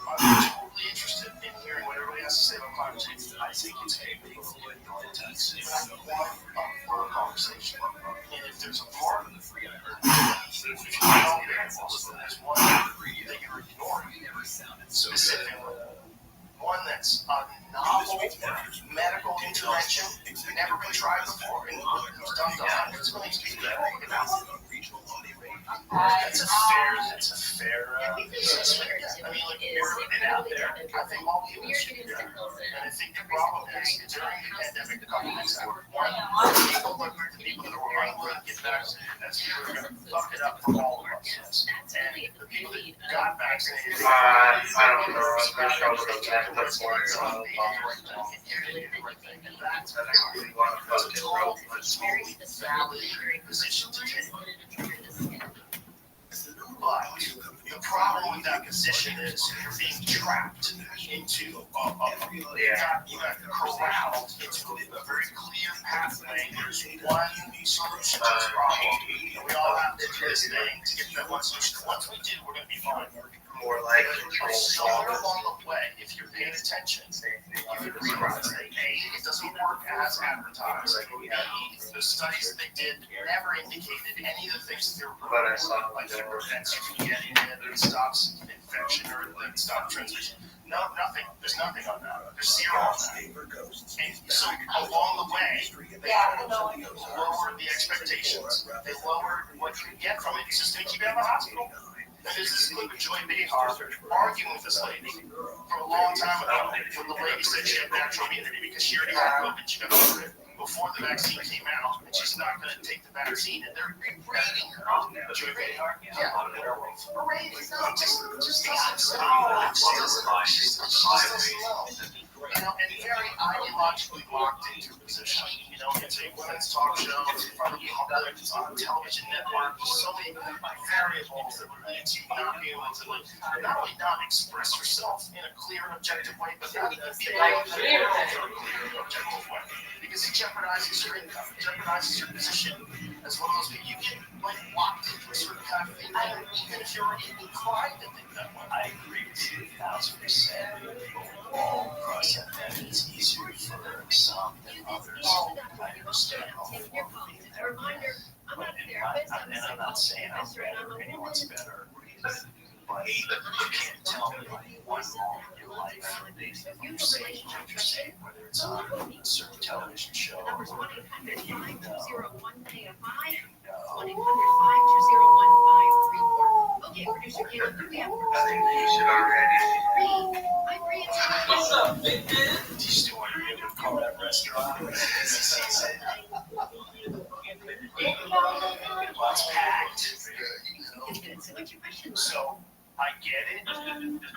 I'm totally interested in hearing what everybody has to say about climate change. I think it's a big intense for a conversation. And if there's a part of the free I heard, if you know there's one that you're ignoring, specifically, one that's a novel medical intervention, never been tried before, and was done to hundreds of millions of people. That's a fair assessment. I mean, like, we're putting it out there. I think all humans should do that. And I think the problem is, during the pandemic, the couple things that were one, people that were unwilling to get vaccinated, that's people who are going to fuck it up for all of us. And the people that got vaccinated, I don't know. I'm not sure what that's for. and that's a totally valid position to take. But the problem with that position is you're being trapped into you got corralled into a very clear pathway. There's one solution to this problem, and we all have to do this thing to get to that one solution. Once we do, we're going to be fine. More like Somewhere along the way, if you're paying attention, you can realize that A, it doesn't work as advertised. The studies that they did never indicated any of the things that they were promoting, like it prevents you from getting it, or it stops infection, or it stops transmission. No, nothing. There's nothing on that. There's zero on that. And so along the way, they lowered the expectations. They lowered what you get from it. It's just to keep you out of the hospital. And this is with Joy Behar arguing with this lady from a long time ago when the lady said she had natural immunity because she already had COVID. She got over it before the vaccine came out, and she's not going to take the vaccine. And they're berating her. Joy Behar? Yeah. Berating her. Just doesn't you know, and very ideologically locked into a position. You know, it's a women's talk show, it's in front of the public, it's on a television network. There's so many variables that would lead to not being able to, like, not only not express yourself in a clear and objective way, but not even be able to clear and objective way. Because it jeopardizes your income, it jeopardizes your position as one of those people. You get, like, locked into a certain kind of thing, even if you're inclined to think that way. I agree with you 1,000%. All across that, it's easier for some than others. I understand all the Reminder, I'm not a therapist. I'm not saying I'm better, anyone's better. But you can't tell me one moment in your life that you say what you're saying, whether it's on a certain television show or that you know. Okay, producer Caleb, who do we have I think you should already. What's up, big man? Do you still want to be able to call that restaurant? It's packed. So I get it.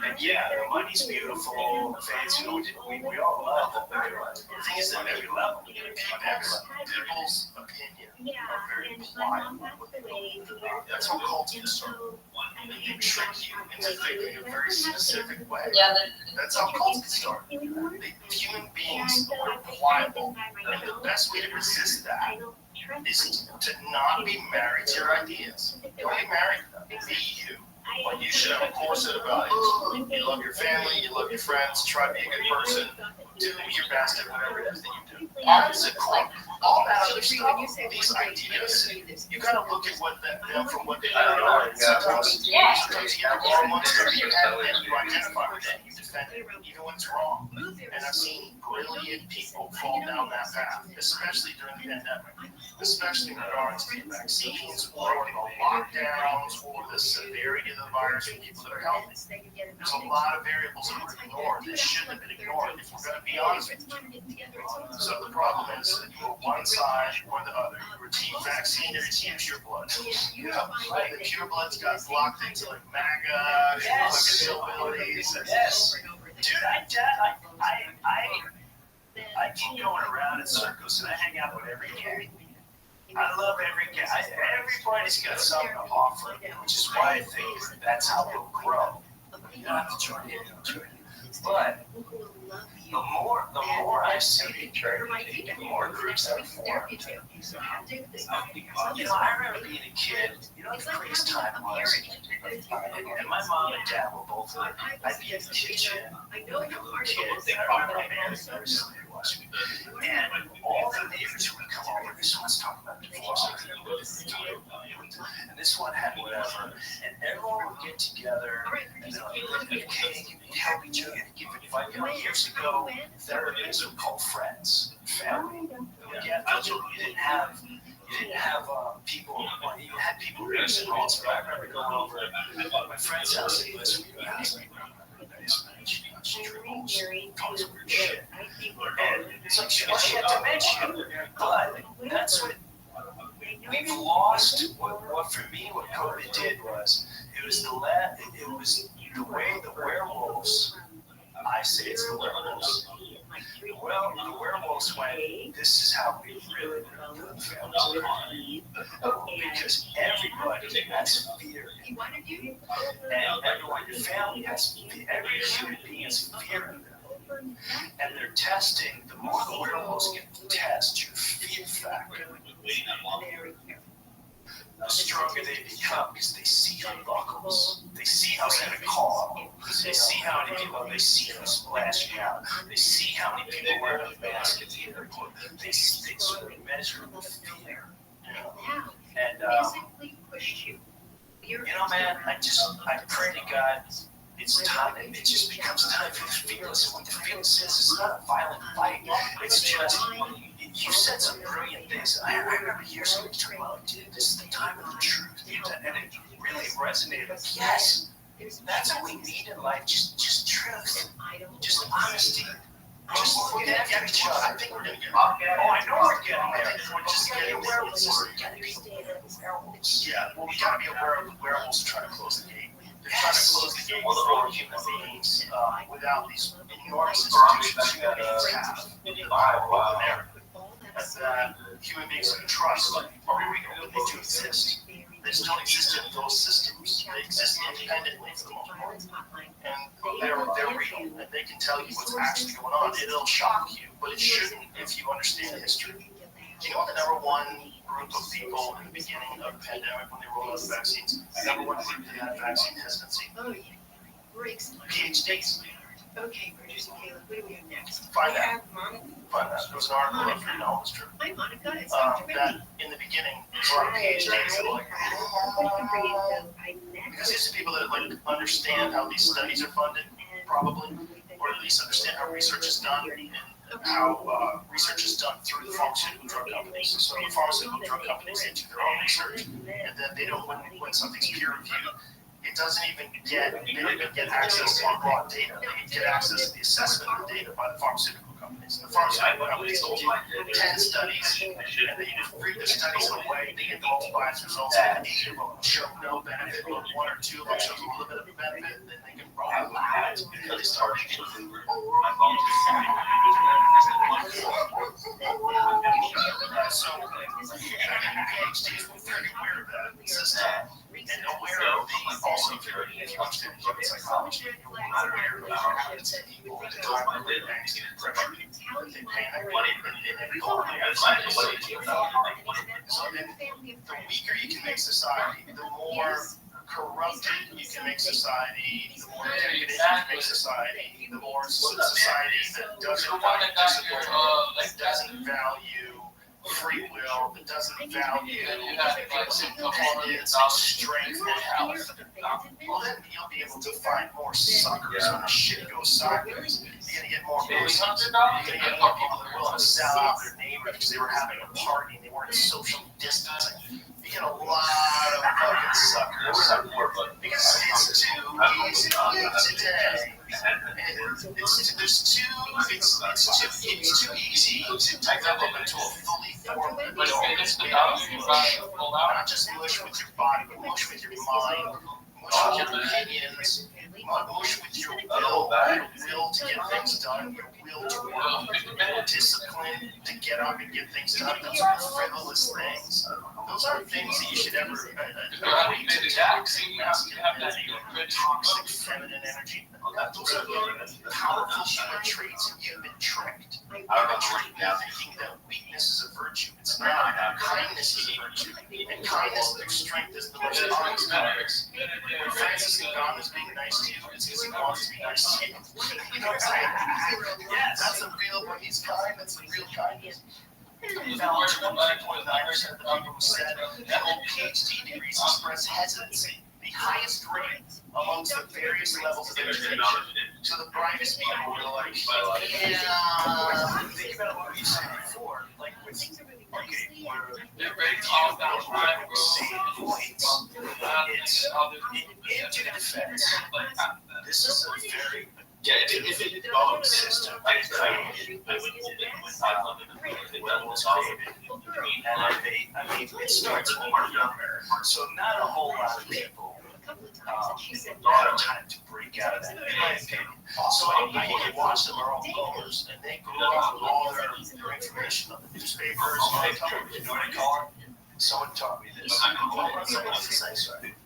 And yeah, the money's beautiful. Fans, you know, we all love it. The thing is that every level, people's opinion are very pliable. That's how cults get started. They trick you into thinking a very specific way. That's how cults get started. Human beings are pliable, and the best way to resist that is to not be married to your ideas. Don't be married to them. Be you. But you should have a core set of values. You love your family, you love your friends, try to be a good person, do your best at whatever it is that you do. Opposite coin. All that other stuff, these ideas, you gotta look at what them from what they are. Sometimes you have the wrong ones in your head, and you identify with it, you defend it, even when it's wrong. And I've seen brilliant people fall down that path, especially during the pandemic, especially in regards to the vaccines or the lockdowns or the severity of the virus for people that are healthy. There's a lot of variables that were ignored that shouldn't have been ignored if we're going to be honest with you. So the problem is that you were one side or the other. You were team vaccine or team pure blood. You know, the pure bloods got blocked into like MAGA, hillbillies. Yes. Dude, I keep going around in circles and I hang out with every gang. I love every guy. Everybody's got something to offer, which is why I think that's how we'll grow. You don't have to join in, but you. the more I see, There might be the more groups that are formed. you do. So have to do this. You know, I remember being a kid, you know what It's the like greatest having time a was? parent. And my mom and dad were both like, I I'd be in the kitchen, I know how hard kid, it is. I don't remember my neighbors, it was. And all the neighbors would come over, this one's talking about divorce, and this one had whatever, and everyone would get together, All right, and producer they're Kayla, like, okay, you help each other, give advice. You know, years ago, therapists were called friends, family. Yeah, you didn't have people. Well, you had people nursing homes. But I remember going over at my friend's house in West Virginia. She dribbles, talks weird shit, and it's like she had dementia. But that's what we've lost. What for me, what COVID did was it was the way the werewolves. I say it's the werewolves. Well, the werewolves went, this is how we really live the families apart. Because everybody has fear. And everyone in your family has fear. Every human being has fear in them. And they're testing, the more the werewolves get to test your fear factor, the stronger they become because they see your buckles. They see who's going to call. They see how many people, they see who's splashing out. They see how many people wear a mask at the airport. They sort of measure the fear. You know? And, you know, man, I pray to God, it's time, it just becomes time for the fearless. And what the fearless is, it's not a violent fight. It's just, you said some brilliant things. I remember years ago, you talking about, dude, this is the time of the truth. And it really resonated. Yes, that's what we need in life, just truth, just honesty. Just forget each other. I think we're going to get, I know we're getting there. We're just getting aware of this. Yeah, well, we got to be aware of the werewolves trying to close the gate. They're trying to close the gate for human beings without these enormous institutions human beings have in America. That human beings can trust are real, but they do exist. They just don't exist in those systems. They exist independently for the most part. And they're real, and they can tell you what's actually going on. It'll shock you, but it shouldn't if you understand history. Do you know what the number one group of people in the beginning of the pandemic when they rolled out the vaccines, the number one group that had vaccine hesitancy? Oh, yeah. PhDs. Okay, producer Caleb, what do we have next? Find out. There was an article up for all this true. Hi, Monica. It's Dr. That in the beginning, a lot of PhDs that like, because these are people that like understand how these studies are funded, probably, or at least understand how research is done and how research is done through the pharmaceutical drug companies. So the pharmaceutical drug companies, they do their own research, and then they don't, when something's peer reviewed, it doesn't even get, they don't even get access to our raw data. They get access to the assessment of the data by the pharmaceutical companies. The pharmaceutical companies will do 10 studies, and they just read the studies away. They get the multipliers results, and 8 of them show no benefit, but 1 or 2 of them shows a little bit of a benefit, and then they can roll out lies because they start making so, PhDs were very aware of that system. And aware of the, also if you understand human psychology, you're aware of how it's people at the time of their anxiety and pressure. They panic, and every whole thing is so then the weaker you can make society, the more corrupted you can make society, the more decadent you can make society, the more society that doesn't value discipline, that doesn't value free will, that doesn't value independence and strength and health. Well, then you'll be able to find more suckers when the shit goes sideways. You're gonna get more Muslims. You're gonna get more people that are willing to sell out their neighbors because they were having a party and they weren't social distancing. You get a lot of fucking suckers because it's too easy to live today. It's too easy to develop into a fully formed not just mush with your body, but mush with your mind, mush with your opinions, mush with your will to get things done, your will to work, discipline to get up and get things done. Those are frivolous things. those aren't things that you should ever You have that toxic feminine energy. Those are powerful human traits, and you've been tricked. You've been tricked now thinking that weakness is a virtue. It's not. Kindness is a virtue. And kindness through strength is the most honest virtue. When Francis and God is being nice to you, it's because he wants to be nice to you. You know what I'm saying? Yes, that's a real, when he's kind, that's a real kindness. Found 23.9% of the people who said that all PhD degrees express hesitancy, the highest rate amongst the various levels of education. So the brightest people were like, yeah, think about what you said before, like with, okay, they're very tall about same points, it's into defense. This is a very debunked system. I mean, it starts when we're younger, so not a whole lot of people have time to break out of that, in my opinion. So I watch them, are all boners, and they grow up with all their information on the newspapers. You know what I call it? Someone taught me this.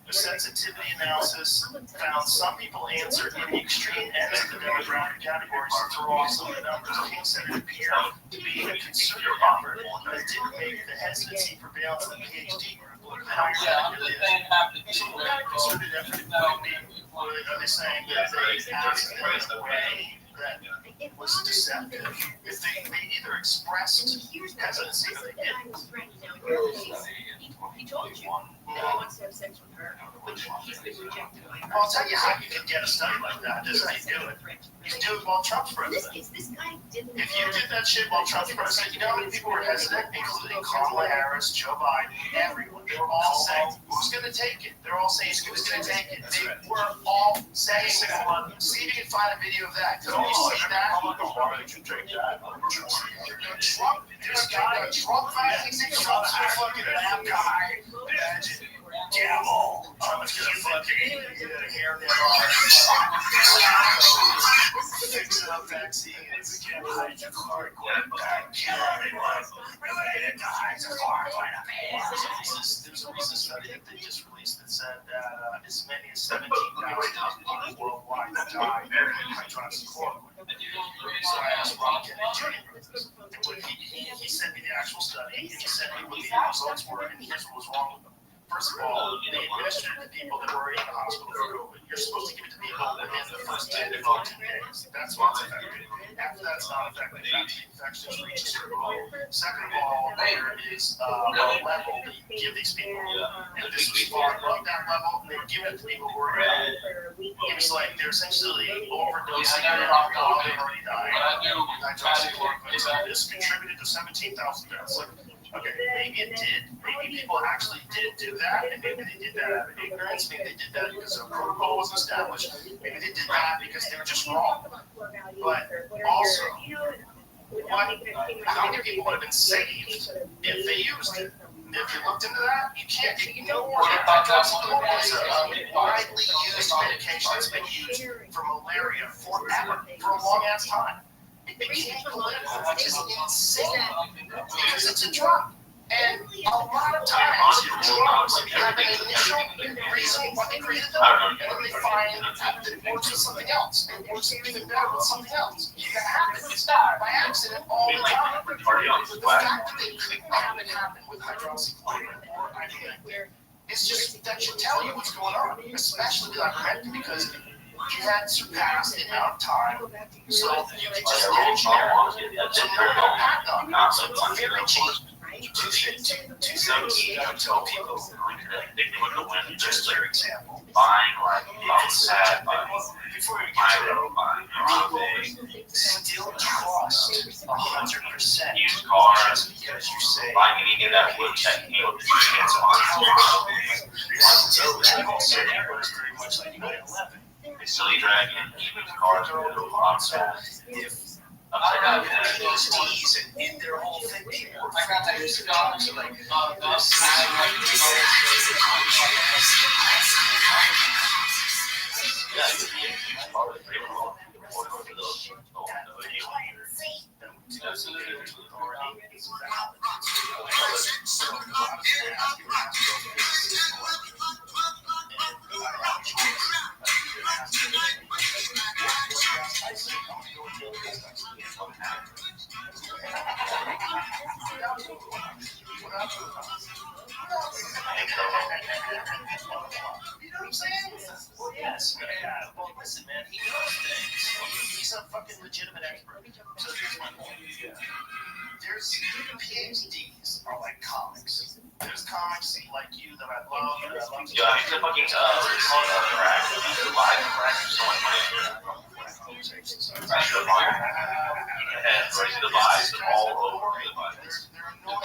The sensitivity analysis found some people answered in the extreme ends of the demographic categories to throw off some of the numbers. King said it appeared to be a concerted effort, but it didn't make the hesitancy prevail in the PhD group. So what kind of concerted effort would it be? Are they saying that they asked in a way that was deceptive? If they either expressed hesitancy or they didn't. He told you that he wants to have sex with her, but he's been rejected by her. I'll tell you how you can get a study like that. This is how you do it. You do it while Trump's In this president. case, this guy didn't. If you did that shit while Trump's president, you know how many people were hesitant, including Kamala Harris, Joe Biden, everyone. They were all saying, who's going to take it? They're all saying, who's going to take it? They were all saying that. See if you can find a video of that. Because when you see that, Trump, this guy, Trump, Trump's a fucking lab guy. Devil. Trump's gonna fucking hair net fix up vaccines, get hydrochloroquine back, related to hydrochloroquine. There's a recent study that they just released that said that as many as 17,000 people worldwide died of hydroxychloroquine. So I asked Ron Kennedy Jr. He sent me the actual study, and he sent me what the results were, and here's what was wrong with them. First of all, they administered it to people that were in the hospital for COVID. You're supposed to give it to people within the first 10 to 14 days. That's what's effective. After that's not effective, after the infection reaches a certain level. Second of all, there is a level that you give these people. And this was far above that level, and they were giving it to people who were in. It was like they're essentially overdosing on while they've already died. Hydroxychloroquine. So this contributed to 17,000 deaths. Okay, maybe it did. Maybe people actually did do that, and maybe they did that out of ignorance. Maybe they did that because a protocol was established. Maybe they did that because they were just wrong. But also, how many people would have been saved if they used it? If you looked into that, you can't ignore that hydroxychloroquine is a widely used medication that's been used for malaria forever, for a long ass time. It became political, which is insane because it's a drug. And a lot of times, drugs have an initial reason why they created them, and then they find that it works with something else, and it works even better with something else. It happens by accident all the time. The fact that they couldn't have it happen with hydroxychloroquine or ivermectin is just, that should tell you what's going on, especially with ivermectin, because you had surpassed the amount of time, so you could just engineer it. So there no patent on it, so it's very cheap. Two things I tell people, just for example, Buying like before we get to it, still trust 100% used cars, just because you say, buying anything that would check me with chance pretty much like 9/11. silly dragon, even the cars are a little console. If Upside down. PhDs and in their whole thing, I got that job, so like, You know what I'm saying? Well, yes. Yeah. Well, listen, man. He knows things. He's a fucking legitimate expert. So here's my point. There's PhDs are like comics. There's comics like you that I love. And I love to Yo, I mean, the fucking, what is it called? Crack. The live crack is so much money. I should have bought it. And right to the buys, all over the buys. They're annoying.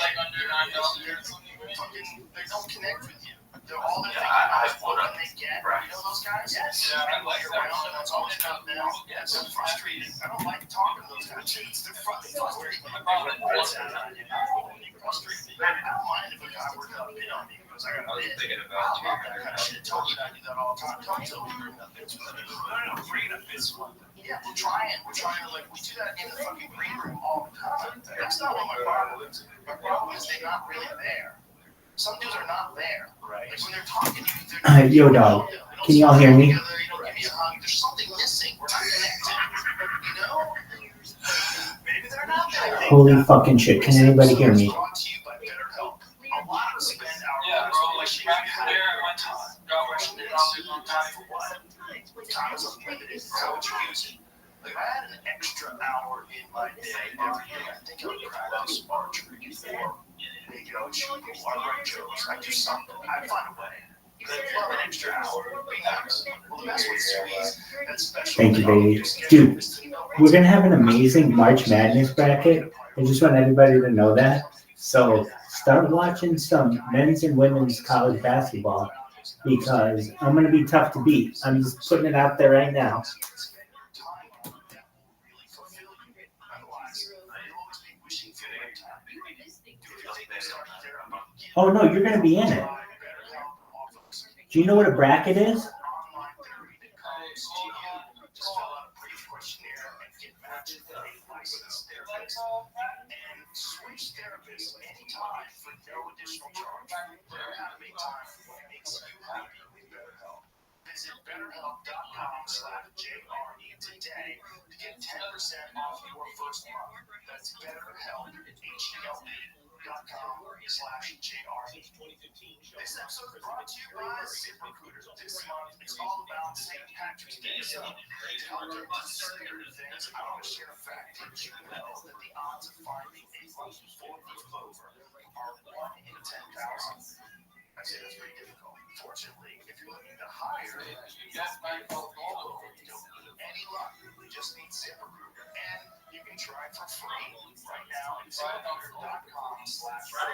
They don't connect with you. They're all the I things that they get. You know those guys? Yes. I like around and it's always about them. Yeah, it's so frustrating. I don't like talking to those guys. They're fucking frustrating. I don't mind if a guy were to bid on me because I got a bid. I'll love that kind of shit. Tell me I do that all the time. Tell me to bring up bids. No, bring up bids. Yeah, we're trying. We do that in the fucking green room all the time. That's not what my problem is. My problem is they're not really there. Some dudes are not there. Right. Like when they're talking to you, Yo, dog. Can y'all hear me? There's something missing. We're not connected. You know? Maybe they're not there. Holy fucking shit. Can anybody hear me? Brought to you by BetterHelp. A lot of us spend our lives wishing we had more time. The question is, time for what? Time is unlimited. How would you use it? Like, if I had an extra hour in my day every day, I think I would practice archery or make jokes or write jokes. I do something. I find a way. Love an extra hour would be nice. Well, the best way to squeeze that special. Thank you, baby. Dude, we're going to have an amazing March Madness bracket. I just want everybody to know that. So start watching some men's and women's college basketball because I'm going to be tough to beat. I'm just putting it out there right now. Oh, no, you're going to be in it. Do you know what a bracket is? Switch therapists anytime for no additional charge. Learn how to make time for what makes you happy with BetterHelp. Visit BetterHelp.com/JRE today to get 10% off your first month. That's BetterHelp, HELP.com/JRE. This episode is brought to you by ZipRecruiter. This month, it's all about St. Patrick's Day. So, to help them consider things, I want to share a fact. Did you know that the odds of finding a lucky four-leaf clover are 1 in 10,000? I say that's pretty difficult. Fortunately, if you're looking to hire, you don't need any luck. You just need ZipRecruiter. And you can try it for free right now at ZipRecruiter.com/recruiter.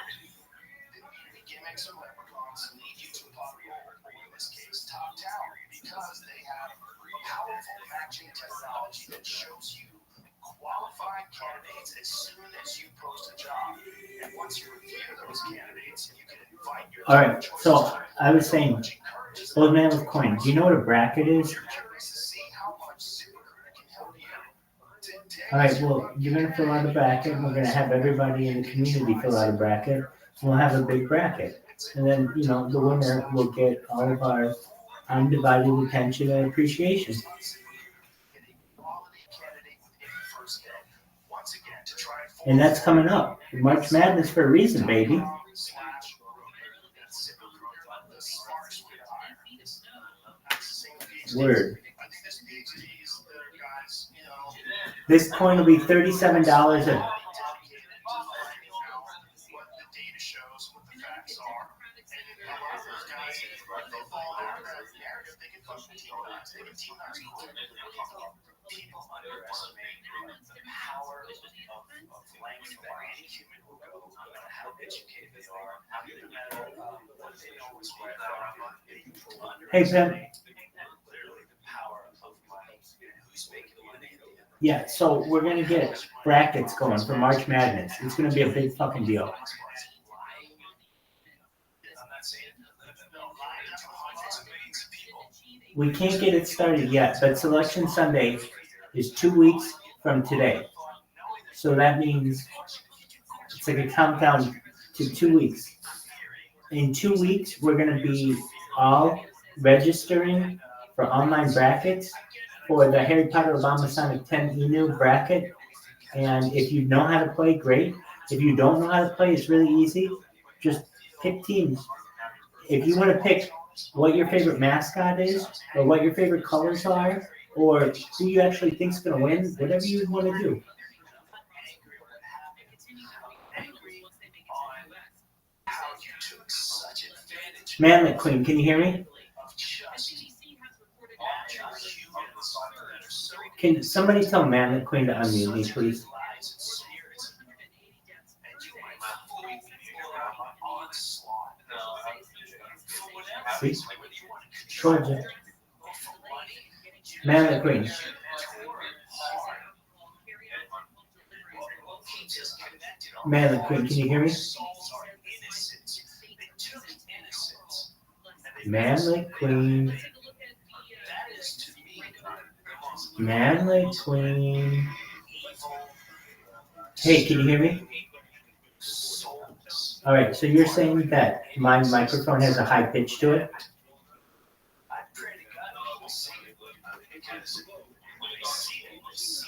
Gimmicks or leprechauns lead you to pot gold, or in this case, top talent, because they have a powerful matching technology that shows you qualified candidates as soon as you post a job. And once you review those candidates, you can invite your All right, so I was saying, old man with coin, do you know what a bracket is? All right, well, you're going to fill out a bracket. We're going to have everybody in the community fill out a bracket. We'll have a big bracket. And then, the winner will get all of our undivided attention and appreciation. And that's coming up. March Madness for a reason, baby. Word. This coin will be $37 a People underestimate the power of language that any human will go, no matter how educated they are, no matter what they know is right. Hey, Pim. Literally the power of money and who's making money. Yeah, so we're going to get brackets going for March Madness. It's going to be a big fucking deal. We can't get it started yet, but Selection Sunday is 2 weeks from today. So that means it's like a countdown to 2 weeks. In 2 weeks, we're going to be all registering for online brackets for the Harry Potter Obama Sonic 10 Inu bracket. And if you know how to play, great. If you don't know how to play, it's really easy. Just pick teams. If you want to pick what your favorite mascot is, or what your favorite colors are, or who you actually think is going to win, whatever you want to do. Manlet Queen, can you hear me? Can somebody tell Manlet Queen to unmute me, please? See? Georgia. Manlet Queen. Manlet Queen, can you hear me? Manlet Queen. Manlet Queen. Hey, can you hear me? All right, so you're saying that my microphone has a high pitch to it?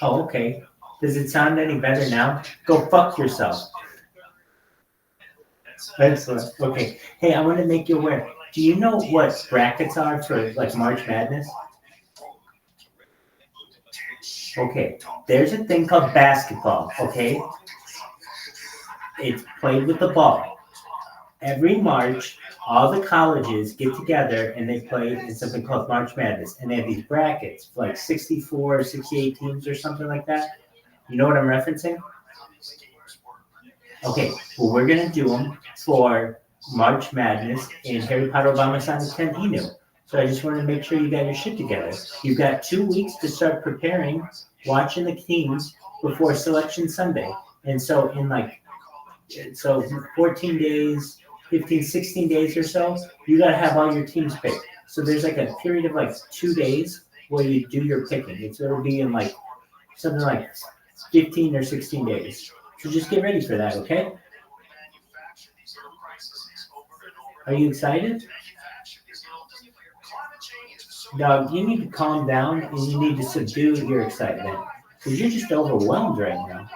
Oh, okay. Does it sound any better now? Go fuck yourself. Excellent. Okay. Hey, I want to make you aware. Do you know what brackets are for like March Madness? Okay. There's a thing called basketball, okay? It's played with the ball. Every March, all the colleges get together and they play in something called March Madness. And they have these brackets, like 64 or 68 teams or something like that. You know what I'm referencing? Okay, well, we're going to do them for March Madness in Harry Potter Obama Sonic 10 Inu. So I just wanted to make sure you got your shit together. You've got 2 weeks to start preparing, watching the teams before Selection Sunday. And so in 14 days, 15, 16 days or so, you got to have all your teams picked. So there's like a period of like 2 days where you do your picking. It'll be in like something like 15 or 16 days. So just get ready for that, okay? Are you excited? Dog, you need to calm down and you need to subdue your excitement. Because you're just overwhelmed right now.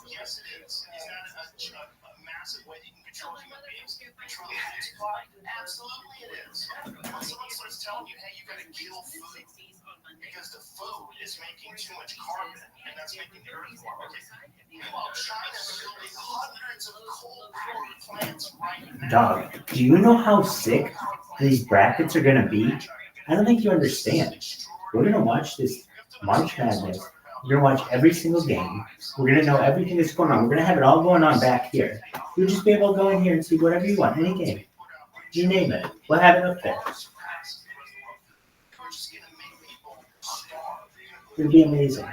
Yes, it is. Is that a massive way that you can control human beings? Control the food supply? Absolutely it is. When someone starts telling you, hey, you got to kill food because the food is making too much carbon and that's making the earth warm. Okay. Meanwhile, China's building hundreds of coal-powered plants right now. Dog, do you know how sick these brackets are going to be? I don't think you understand. We're going to watch this March Madness. We're going to watch every single game. We're going to know everything that's going on. We're going to have it all going on back here. You'll just be able to go in here and see whatever you want, any game. You name it. We'll have it up there. It'll be amazing.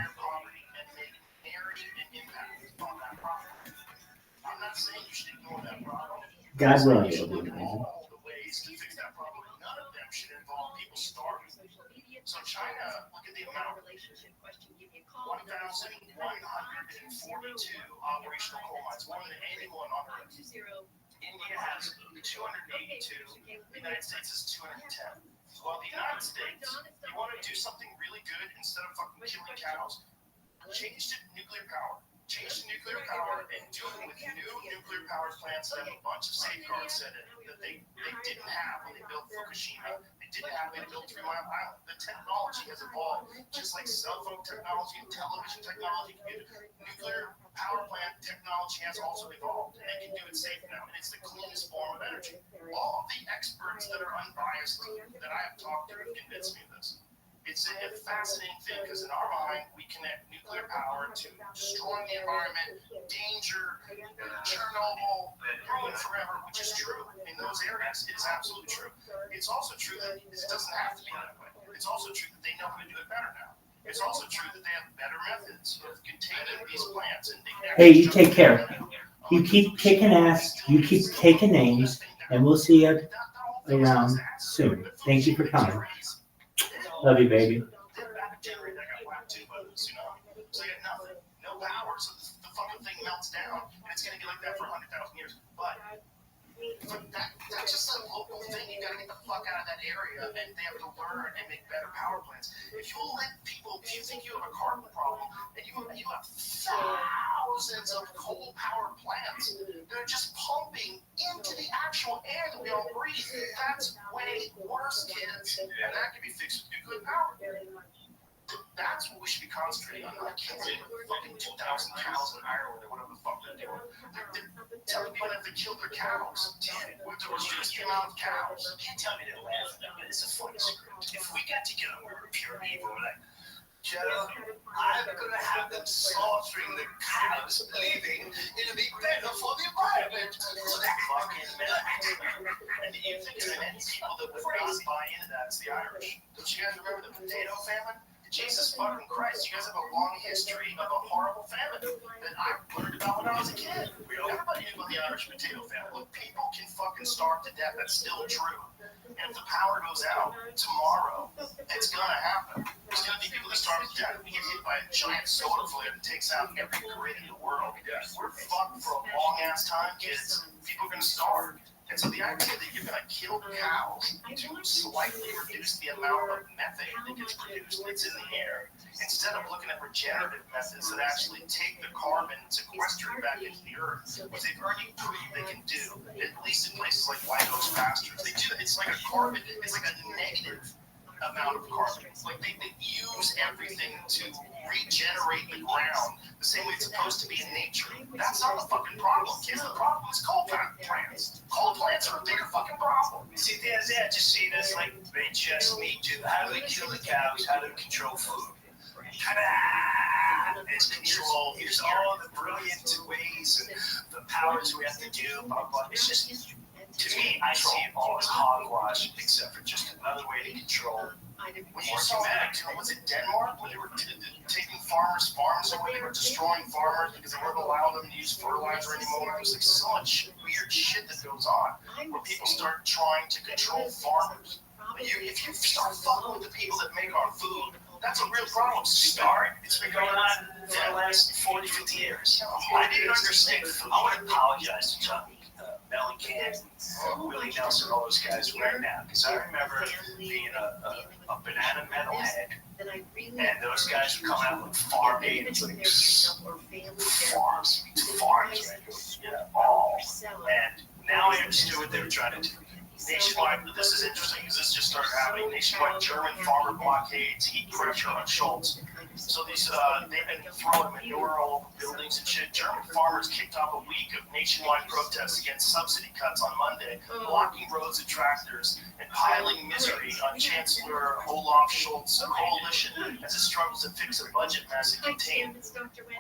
God willing, it'll be amazing. So China, look at the amount. 1,142 operational coal mines, more than anyone on Earth. India has 282. The United States has 210. Well, the United States, you want to do something really good instead of fucking killing cows? Change to nuclear power. Change to nuclear power and do it with new nuclear power plants that have a bunch of safeguards in it that they didn't have when they built Fukushima. They didn't have when they built 3 Mile Island. The technology has evolved, just like cell phone technology and television technology. Nuclear power plant technology has also evolved, and they can do it safe now, and it's the cleanest form of energy. All of the experts that are unbiased that I have talked to have convinced me of this. It's a fascinating thing because in our mind, we connect nuclear power to destroying the environment, danger, Chernobyl, ruin forever, which is true in those areas. It is absolutely true. It's also true that it doesn't have to be that way. It's also true that they know how to do it better now. It's also true that they have better methods of containing these plants. And they can Hey, you take care. You keep kicking ass. You keep taking names, and we'll see you around soon. Thank you for coming. Love you, baby. Generate, I got whacked too by the tsunami. So you got nothing, no power, so the fucking thing melts down, and it's gonna be like that for 100,000 years. But that's just a local thing. You gotta get the fuck out of that area, and they have to learn and make better power plants. If you let people, if you think you have a carbon problem, and you have thousands of coal power plants that are just pumping into the actual air that we all breathe, that's way worse, kids. And that can be fixed with good power. That's what we should be concentrating on. Not killing fucking 2,000 cows in Ireland or whatever the fuck they're doing. They're telling people that they killed their cows. Damn, we're reducing the amount of cows. You can't tell me they're laughing at me. It's a funny script. If we got together, we were pure evil. We're like, Joe, I'm gonna have them slaughtering the cows, believing it'll be better for the environment. So that fucking And you think of any people that would not buy into that, it's the Irish. Don't you guys remember the potato famine? Jesus fucking Christ, you guys have a long history of a horrible famine that I learned about when I was a kid. Everybody knew about the Irish potato famine. Look, people can fucking starve to death. That's still true. And if the power goes out tomorrow, it's gonna happen. There's gonna be people that starve to death. We get hit by a giant solar flare that takes out every grid in the world. We're fucked for a long ass time, kids. People are gonna starve. And so the idea that you're going to kill cows to slightly reduce the amount of methane that gets produced that's in the air, instead of looking at regenerative methods that actually take the carbon and sequester it back into the earth, which they've already proved they can do, at least in places like White Oak pastures. They do. It's like a carbon. It's like a negative amount of carbon. Like they use everything to regenerate the ground the same way it's supposed to be in nature. That's not the fucking problem, kids. The problem is coal plants. Coal plants are a bigger fucking problem. see, they're just seen as like they just need to. How do they kill the cows? How do they control food? Ta-da! It's control. Here's all the brilliant ways and the powers we have to do. Blah, blah. It's just, to me, I see it all as hogwash, except for just another way to control. When you saw that, was it Denmark when they were taking farmers' farms away? They were destroying farmers because they weren't allowing them to use fertilizer anymore. There's like so much weird shit that goes on where people start trying to control farmers. If you start fucking with the people that make our food, that's a real problem. It's been going on for the last 40, 50 years. I didn't understand. I want to apologize to Tommy Melon Can, Willie Nelson, all those guys right now, because I remember being a banana metalhead, and those guys would come out with farm aid, farms, right? Yeah, all. And now I understood what they were trying to do. Nationwide, this is interesting because this just started happening. Nationwide German farmer blockades, heat pressure on Schultz. So these, they've been throwing manure all over buildings and shit. German farmers kicked off a week of nationwide protests against subsidy cuts on Monday, blocking roads and tractors and piling misery on Chancellor Olaf Scholz's coalition as it struggles to fix a budget mess and contain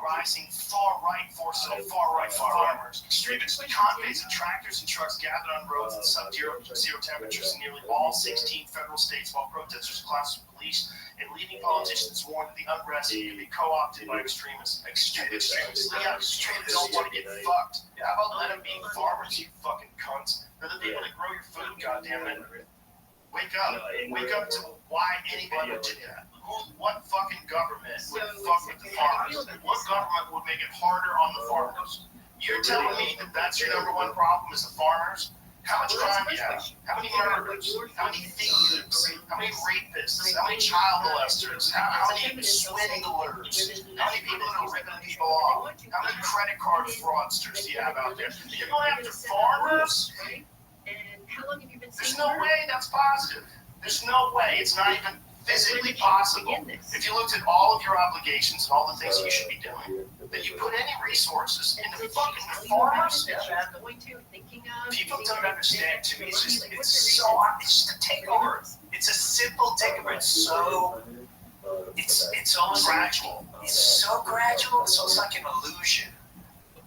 rising far-right forces of far-right farmers. Extremists, convoys of tractors and trucks gathered on roads in sub-zero temperatures in nearly all 16 federal states, while protesters clashed with police and leading politicians warned that the unrest could be co-opted by extremists. Extremists don't want to get fucked. How about let them be farmers, you fucking cunts? They're the people that grow your food, goddammit. Wake up. Wake up to why anybody would do that. What fucking government would fuck with the farmers? What government would make it harder on the farmers? You're telling me that that's your number one problem is the farmers? How much crime do you have? How many murders? How many thieves? How many rapists? How many child molesters? How many swindlers? How many people that are ripping people off? How many credit card fraudsters do you have out there? You're going after farmers? There's no way that's positive. There's no way. It's not even physically possible. If you looked at all of your obligations and all the things you should be doing, that you put any resources into fucking farmers, people don't understand. To me, it's just a takeover. It's a simple takeover. It's almost gradual. It's so gradual. So it's like an illusion.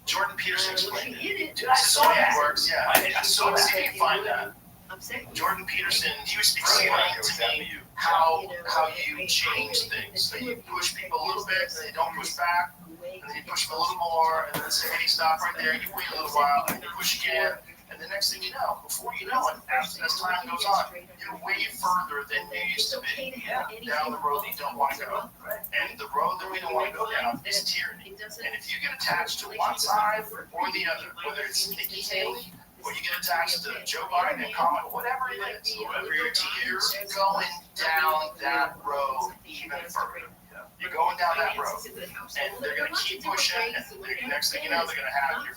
Jordan Peterson explained it. Dude, I saw it works. Yeah, I saw it. See if you can find that. Jordan Peterson, he was explaining to me how you change things. That you push people a little bit, and they don't push back, and then you push them a little more, and then say, hey, stop right there. You wait a little while, and you push again, And the next thing you know, before you know it, as time goes on, you're way further than you used to be. Down the road you don't want to go. And the road that we don't want to go down is tyranny. And if you get attached to one side or the other, whether it's Nikki Haley or you get attached to Joe Biden and Kamala, whatever it is, whoever you're going down that road even further. You're going down that road, and they're gonna keep pushing. And next thing you know, they're gonna have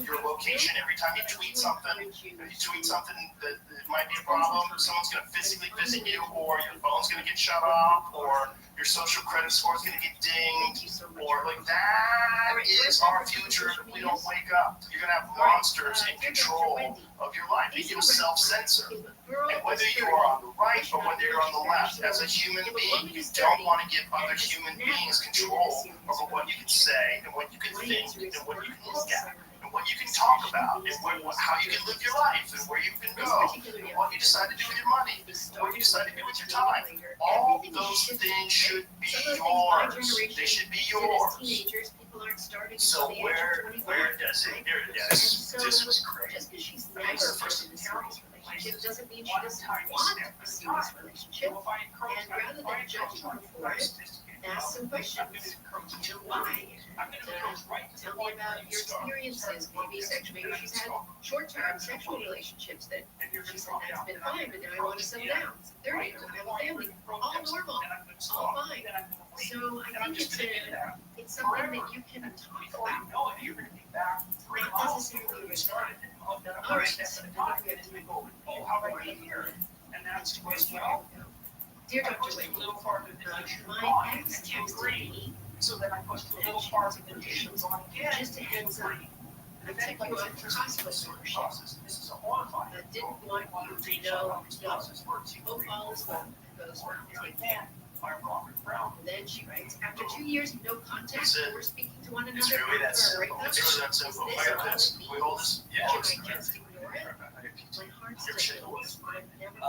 your location every time you tweet something. If you tweet something that might be a problem, someone's gonna physically visit you, or your phone's gonna get shut off, or your social credit score's gonna get dinged, or like that is our future if we don't wake up. You're gonna have monsters in control of your life. You can self-censor. And whether you are on the right or whether you're on the left, as a human being, you don't want to give other human beings control over what you can say and what you can think and what you can look at and what you can talk about and how you can live your life and where you can go and what you decide to do with your money and what you decide to do with your time. All those things should be yours. They should be yours. So where does it? Here it is. This was great. Just because she's never been in a serious relationship doesn't mean she doesn't want a serious relationship. And rather than judging her for it, ask some questions. Why? Tell me about your experiences, maybe sexually. Maybe she's had short-term sexual relationships that she said that's been fine, but then I want to settle down. 30, I have a family, all normal, all fine. So I think it's something that you can talk about. Not necessarily respond. All right, so I think we have to right here. Dear Dr. Whitney, my ex texted me just a heads up. I took you out for hospital membership. I didn't want you to know hope all is well. Goes take care. And then she writes, after 2 years of no contact, we're speaking to one another after a breakup. It's really that simple. Is Look this at this. We hold this. Yeah. I just ignore it. My heart's still close, but I've never been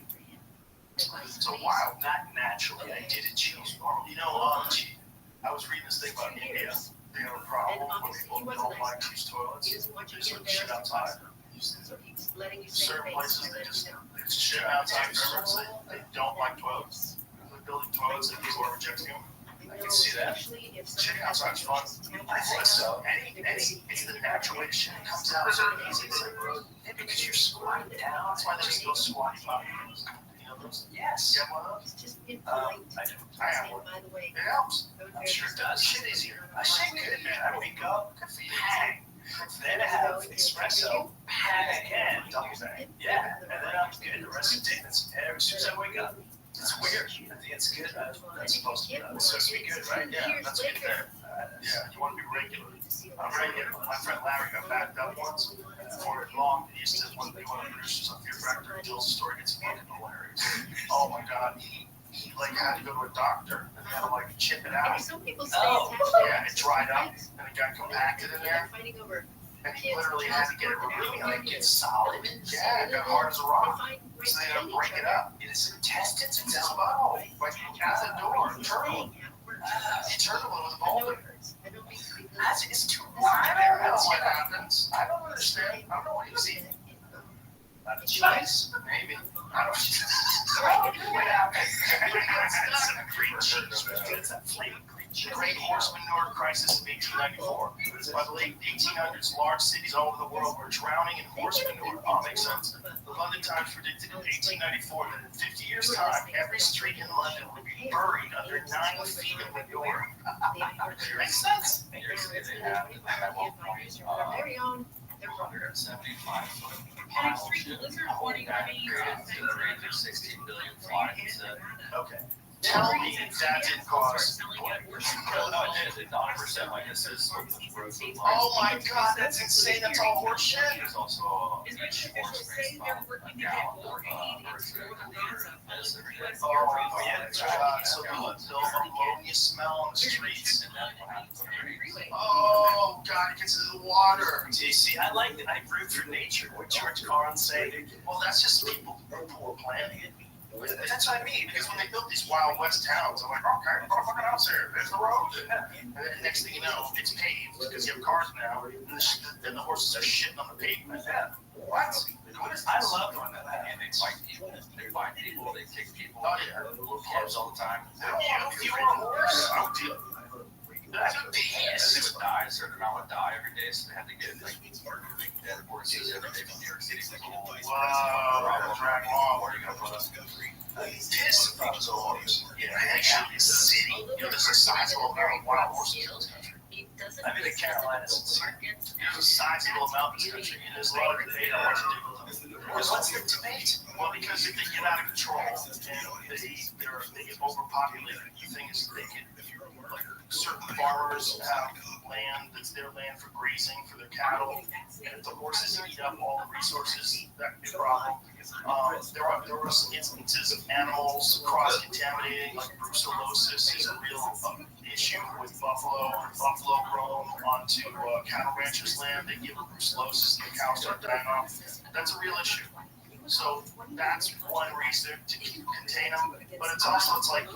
for him. It's a while. Not naturally. I didn't choose normal. You know, I was reading this thing about India. They have a problem when people don't like to use toilets. He doesn't want you They to just get shit outside. So he's letting you say Certain things places to they let just you know. shit outside. They don't like toilets. They're building toilets and people are rejecting them. I can see that. Shitting outside's fun. I think so. It's the natural way shit comes out so easy. It's like, because you're squatting down. That's why there's no squatting button. You know those? Yes. You have one of those? It's just been polite. I do. I have one. By the way, It helps. I'm sure it does. Shit easier. I say good, man. I wake up, bang. Then I have espresso, bang again, double bang. Yeah, and then I'm good. The rest of the day, that's as soon as I wake up. It's weird. I think it's good. That's supposed to be good, right? Yeah, that's good there. Yeah, you want to be regular. I'm regular. My friend Larry got backed up once for long. He used to, one of the producers on Fear Factor, he tells the story, it's fucking hilarious. Oh my God, he like had to go to a doctor and had to like chip it out. some people stay attached. Yeah, it dried up and it got compacted in there. Fighting over And he literally had to get it really like get solid. Yeah, it got hard as a rock. So they had to break it up. His intestines and his butthole, like out the door, internal. Internal with a ball. It's too hard. That's what happens. I don't understand. I don't know what he was eating. Nice, maybe. I don't know. What happened? That's some green cheese. It's a flaming green cheese. Great horse manure crisis of 1894. By the late 1800s, large cities all over the world were drowning in horse manure. Oh, makes sense. The London Times predicted in 1894 that in 50 years' time, every street in London would be buried under 9 feet of manure. Makes sense. Very own. 175-foot pile ship. 16 billion flights. Okay. Tell me that didn't cost. No, it did. 9%. Like this is. Oh my God, that's insane. That's all horse shit. There's also a horse race about a gallon of Oh yeah, so the ammonia smell on the streets. Oh God, it gets into the water. See, I root for nature. What George Carlin say? Well, that's just people who are poor planning. That's what I mean, because when they built these Wild West towns, I'm like, okay, put a fucking house there. There's the road. And then next thing you know, it's paved because you have cars now, and then the horses are shitting on the pavement. Yeah. What? I love when that happens. They fight people. They kick people. Oh, yeah. Little clubs all the time. If you were a horse, I would deal. That's a And they would die, a certain amount would die every day, so they had to get like dead horses every day from New York City. Wow, drag them on. Where are you gonna put us? Pissed about those horses. Yeah, actually, it's a city. You know, there's a sizable amount of wild horses in this country. I mean, the Carolinas, There's a sizable amount in this country, and there's a lot of debate on what to do with them. Because what's the debate? Well, because if they get out of control and they get overpopulated, the thing is they can, like, certain farmers have land that's their land for grazing for their cattle, and if the horses eat up all the resources, that could be a problem. There were some instances of animals cross-contaminating, like brucellosis is a real issue with buffalo. Buffalo roam onto cattle ranchers' land, they give brucellosis, and the cows start dying off. That's a real issue. So that's one reason to contain them, but it's also, it's like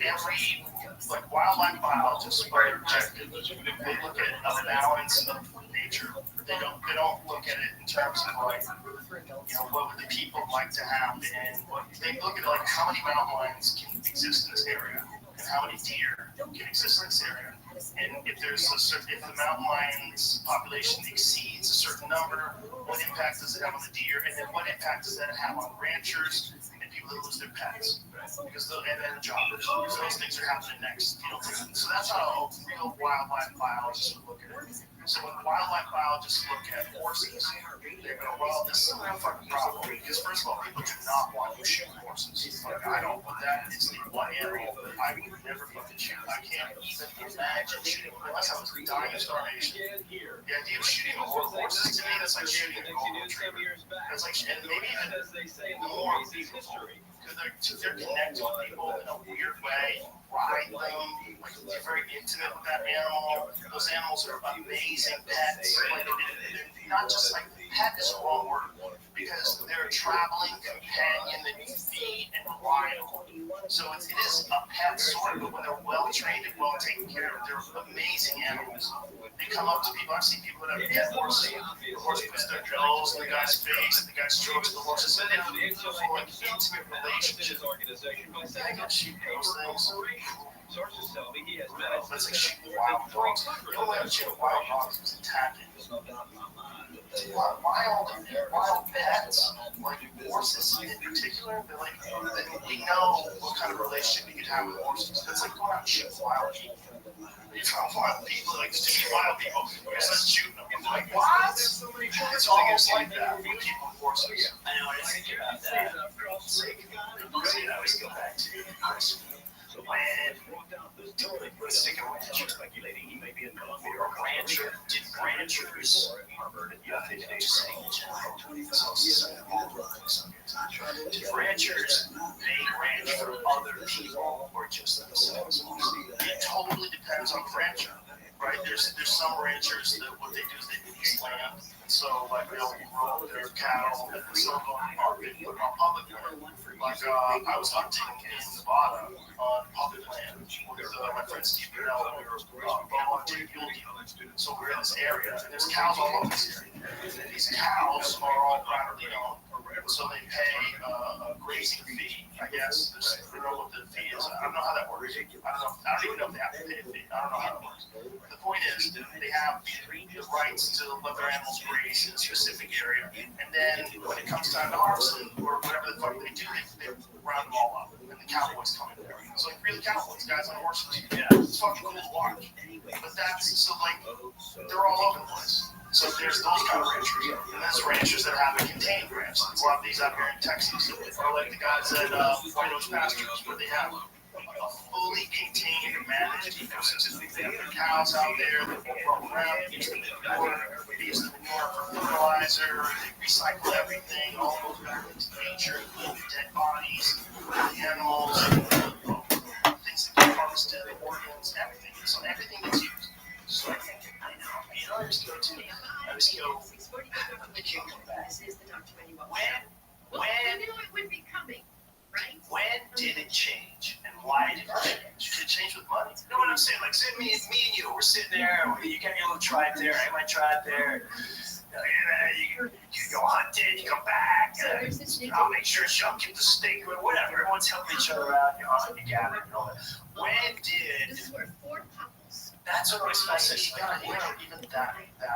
every, like wildlife biologists are objective. They look at a balance of nature. They don't look at it in terms of like, you know, what would the people like to have, and they look at like how many mountain lions can exist in this area, and how many deer can exist in this area. And if if the mountain lion's population exceeds a certain number, what impact does it have on the deer? And then what impact does that have on ranchers and people that lose their pets? Because and then the jobbers. Because those things are happening next. You know, so that's how real wildlife biologists would look at it. So when wildlife biologists look at horses, they go, well, this is a real fucking problem. Because first of all, people do not want to shoot horses. Like, I don't, but that is the one animal that I would never fucking shoot. I can't even imagine shooting unless I was dying of starvation. The idea of shooting a horse, to me, that's like shooting a golden retriever. That's like, and maybe even more people, because they're connected with people in a weird way. Ride them, like they're very intimate with that animal. Those animals are amazing pets. Like, they're not just like, pet is the wrong word, because they're a traveling companion that you feed and ride on. So it is a pet sort, but when they're well trained and well taken care of, they're amazing animals. They come up to people. I've seen people that have pet horses. The horse puts their nose in the guy's face, and the guy strokes the horses, and they have like intimate relationship. I got shoot those things. That's like shooting wild dogs. The only way I shoot wild dogs is attacking. Wild pets, like horses in particular, they're like, we know what kind of relationship you could have with horses. That's like going out and shooting wild people. You found wild people, like, to shoot wild people, you're just shooting them. You're like, what? It's almost like that with people with horses. I know, I think about that. I always go back to Chris. Let's take a rancher. Did ranchers they ranch for other people or just themselves? It totally depends on the rancher, right? There's some ranchers that what they do is they lease land. So like they'll grow their cattle and some of them are being put on public land. Like I was hunting in Nevada on public land with my friend Steve Burnell, and we were hunting mule deer. So we're in this area, and there's cows all over this area. And these cows are all privately owned, so they pay a grazing fee, I guess. I don't know what the fee is. I don't know how that works. I don't even know if they have to pay a fee. I don't know how it works. The point is, they have the rights to let their animals graze in a specific area, and then when it comes time to harvest them, or whatever the fuck they do, they round them all up, and the cowboys come in there. So like really cowboys, guys on horses. Yeah, it's fucking cool to watch. But that's, so like, they're all over the place. So there's those kind of ranchers, and there's ranchers that have a contained ranch. There's a lot of these out here in Texas, or like the guys at White Oaks Pastures, where they have a fully contained and managed ecosystem. They have their cows out there, they roam around, they use the manure, they use the manure for fertilizer, they recycle everything, all goes back into nature, dead bodies, animals, things that get harvested, organs, everything. So everything gets used. So I think, I just go to, when When it would be coming, right? When did it change, and why did it change? Did it change with money? You know what I'm saying? Like, say me and you, we're sitting there, you got your little tribe there, I got my tribe there. You go hunting, you come back, So there's this new I'll make sure Sean keep the steak, or whatever. Everyone's helping each other out, you hunt, you gather, and all that. When did, This is where 4 couples. that's what I said, she got it, even that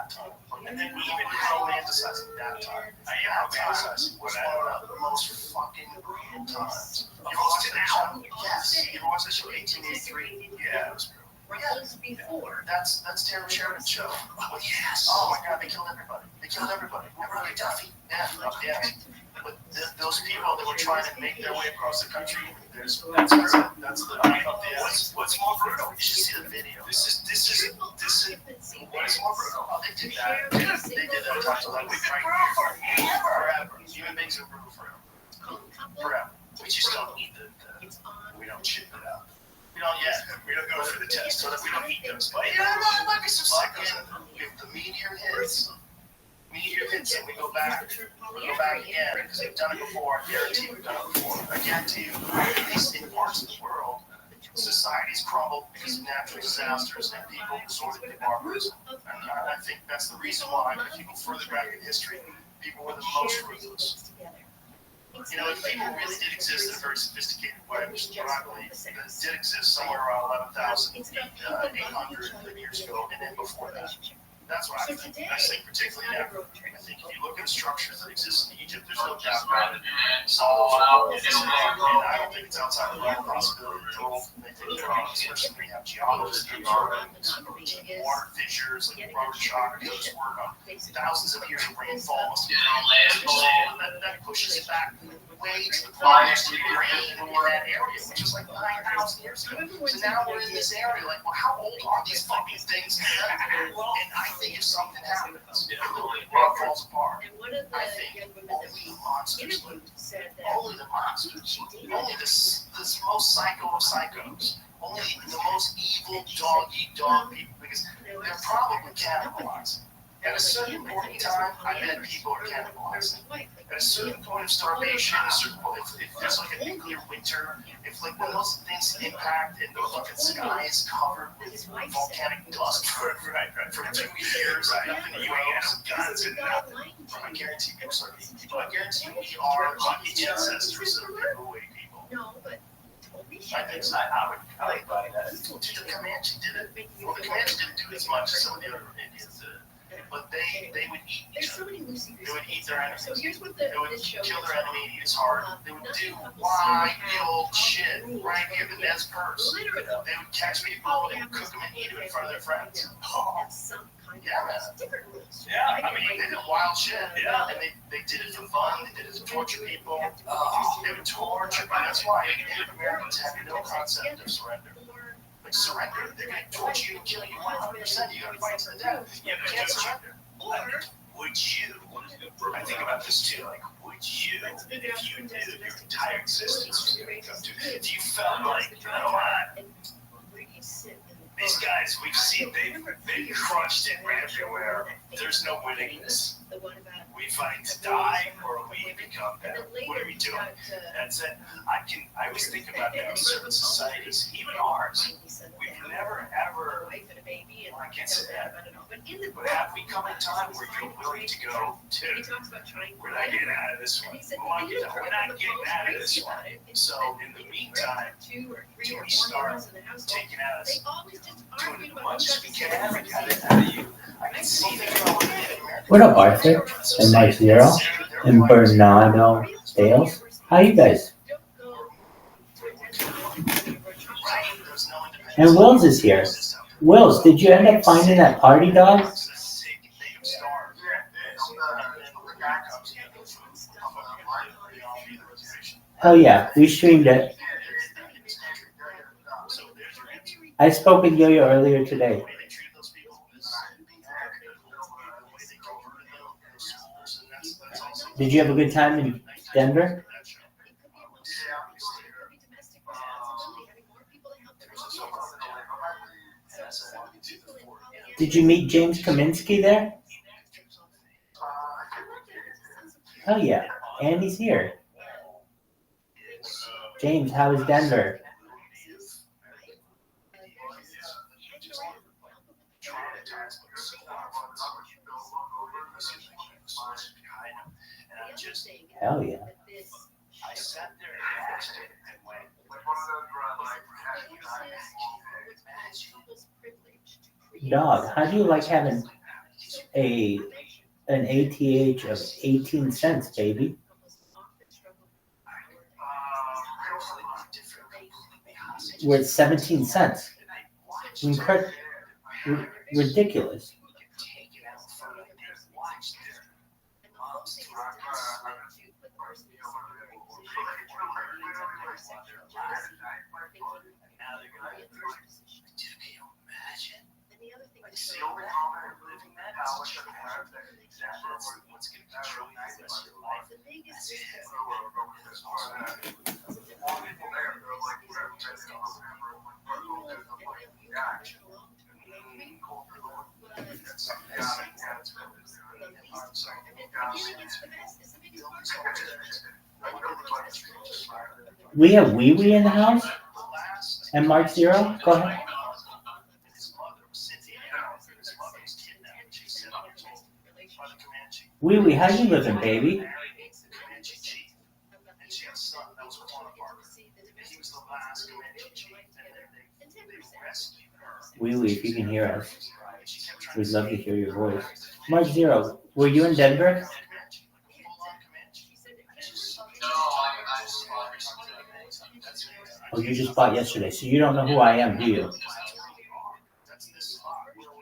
time. And then even romanticizing that time. I am romanticizing the most fucking brutal times. You watched it now? Yes. You watched the show 1883? Yeah, it was brutal. Ruffles before. That's Taylor Sheridan's show. Oh, yes. Oh, my God, they killed everybody. Remember Duffy? Yeah, yes. But those people that were trying to make their way across the country, that's the what's more brutal? You should see the video. This is what is more brutal? Oh, they did that. They did that time to like forever. Human beings are brutal forever. We just don't eat we don't ship it out. We don't go for the test, so that we don't eat those. But there might be some psychos. If the meteor hits, and we go back again, because we've done it before. I guarantee we've done it before. I guarantee you, at least in parts of the world, societies crumble because of natural disasters and people resorted to barbarism. And I think that's the reason why, if you go further back in history, people were the most ruthless. You know, if people really did exist in a very sophisticated way, which is what I believe, that did exist somewhere around 11,800 years ago, and then before that. That's what I think. I think particularly now. I think if you look at the structures that exist in Egypt, there's no doubt about it. And I don't think it's outside the realm of possibility at all. I think there are, especially when you have geologists that are deep water fissures, like Robert Shock, who does work on thousands of years of rainfall. That pushes it back way to the farthest rain in that area, which is like 9,000 years ago. So now we're in this area, like, well, how old are these fucking things? And I think if something happens, the world falls apart. And one of the I think young women that only we the monsters live. interviewed said that Only the monsters. Only this most psycho of psychos. Only the most evil dog people, because they're probably cannibalizing. At a certain point in time, I bet people are cannibalizing. At a certain point of starvation, if there's like a nuclear winter, if like one of those things impact and the fucking sky is covered with volcanic dust for 2 years, nothing grows, guns and nothing, I guarantee people start eating people. I guarantee we are the ancestors of the away people. no, but totally I think so. I would buy that. Dude, the Comanche did it. Well, the Comanche didn't do it as much as some of the other Indians did. But they would eat There's each so other. many loosey They would eat their enemies. So here's what They would this show kill is their about. enemy, eat his heart. They would do wild shit right here in the Ned's purse. They would catch people and cook them and eat them in front of their friends. Have some kind of Yeah, man. different rules. Yeah, I mean, they did wild shit. Yeah, and they did it for fun. They did it to torture people. They would torture. That's why Native Americans have no concept of surrender. Like surrender, they're gonna torture you and kill you 100%. You gotta fight to the death. You can't surrender. Or Would you? I think about this too. Like, would you, if you knew your entire existence was going to come to, if you felt like, you know what, where you sit in the these guys we've seen, they've crushed it everywhere. There's no winning this. the one about We fight to die, or we become better. What are we doing? That's it. I always think about that in certain societies, even ours. We've never ever. wife and a baby and I can't say that. I don't know. But in the But have we come a time where you're willing to go to? he talks about trying We're not getting out of this and one. he said We're not getting out of this one. about it. So in the meantime, 2 or 3 till or we 4 start girls in the household, taking out they as always just doing argued as about much who as we got can. the We got it out of you. I can see that. What up, Arthur? And Mike Zero? And Bernardo Dales? How you guys? And Wills is here. Wills, did you end up finding that party dog? Hell yeah, we streamed it. I spoke with Yo-Yo earlier today. Did you have a good time in Denver? Did you meet James Kaminsky there? Oh yeah, and he's here. James, how is Denver? Hell yeah. I sat there and watched it and went, Dog, how do you like having an ATH of 18 cents, baby? We're at 17 cents. Ridiculous. We have Wee Wee in the house? And Mark Zero? Go ahead. Wee Wee, how you living, baby? Wee Wee, if you can hear us, we'd love to hear your voice. Mark Zero, were you in Denver? Oh, you just bought yesterday, so you don't know who I am, do you?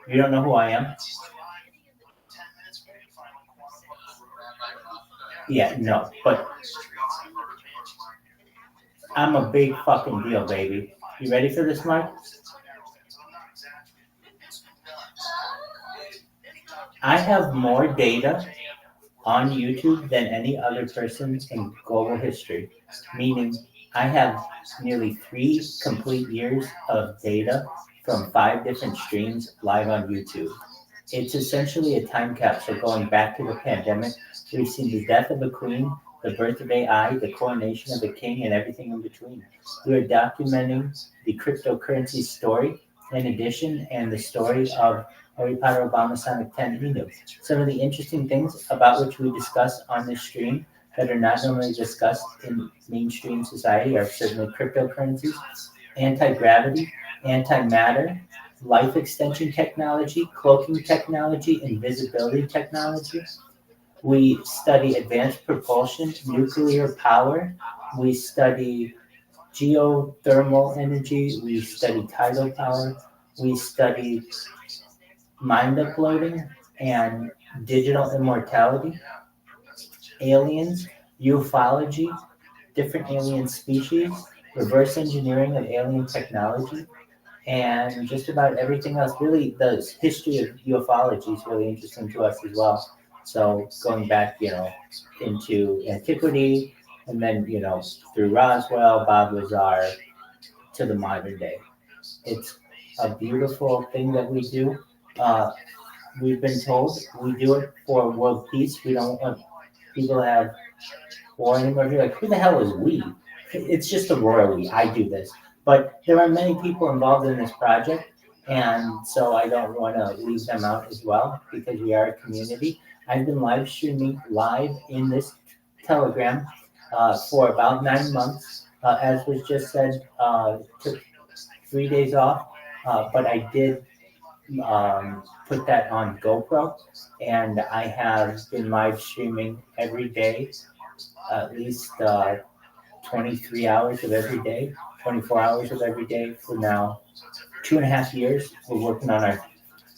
You don't know who I am? Yeah, no, but I'm a big fucking deal, baby. You ready for this, Mark? I have more data on YouTube than any other person in global history, meaning I have nearly 3 complete years of data from 5 different streams live on YouTube. It's essentially a time capsule going back to the pandemic. We've seen the death of a queen, the birth of AI, the coronation of a king, and everything in between. We are documenting the cryptocurrency story, in addition, and the story of Harry Potter, Obama, Sonic 10, Inu. Some of the interesting things about which we discuss on this stream that are not normally discussed in mainstream society are certainly cryptocurrencies, anti-gravity, antimatter, life extension technology, cloaking technology, invisibility technology. We study advanced propulsion, nuclear power. We study geothermal energy. We study tidal power. We study mind uploading and digital immortality, aliens, ufology, different alien species, reverse engineering of alien technology, and just about everything else. Really, the history of ufology is really interesting to us as well. So going back, into antiquity, and then, through Roswell, Bob Lazar, to the modern day. It's a beautiful thing that we do. We've been told we do it for world peace. We don't want people to have war anymore. You're like, who the hell is we? It's just a royal we. I do this. But there are many people involved in this project, and so I don't want to leave them out as well, because we are a community. I've been live streaming live in this Telegram for about 9 months. As was just said, took 3 days off, but I did put that on GoPro, and I have been live streaming every day, at least 23 hours of every day, 24 hours of every day for now 2.5 years. We're working on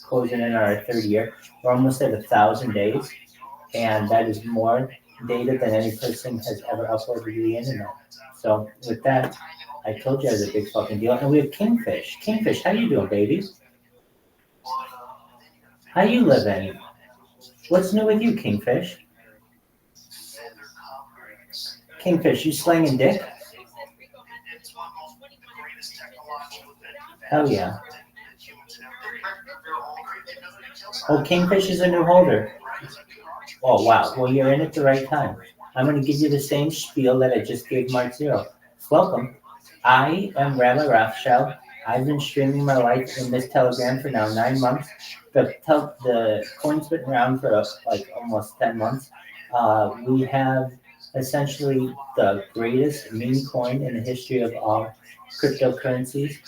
closing in our 3rd year. We're almost at 1,000 days, and that is more data than any person has ever uploaded to the internet. So with that, I told you I was a big fucking deal. And we have Kingfish. Kingfish, how you doing, baby? How you living? What's new with you, Kingfish? Kingfish, you slanging dick? Hell yeah. Oh, Kingfish is a new holder. Oh, wow. Well, you're in at the right time. I'm going to give you the same spiel that I just gave Mark Zero. Welcome. I am Rabbi Rothschild. I've been streaming my life in this Telegram for now 9 months. The coin's been around for like almost 10 months. We have essentially the greatest meme coin in the history of all cryptocurrencies.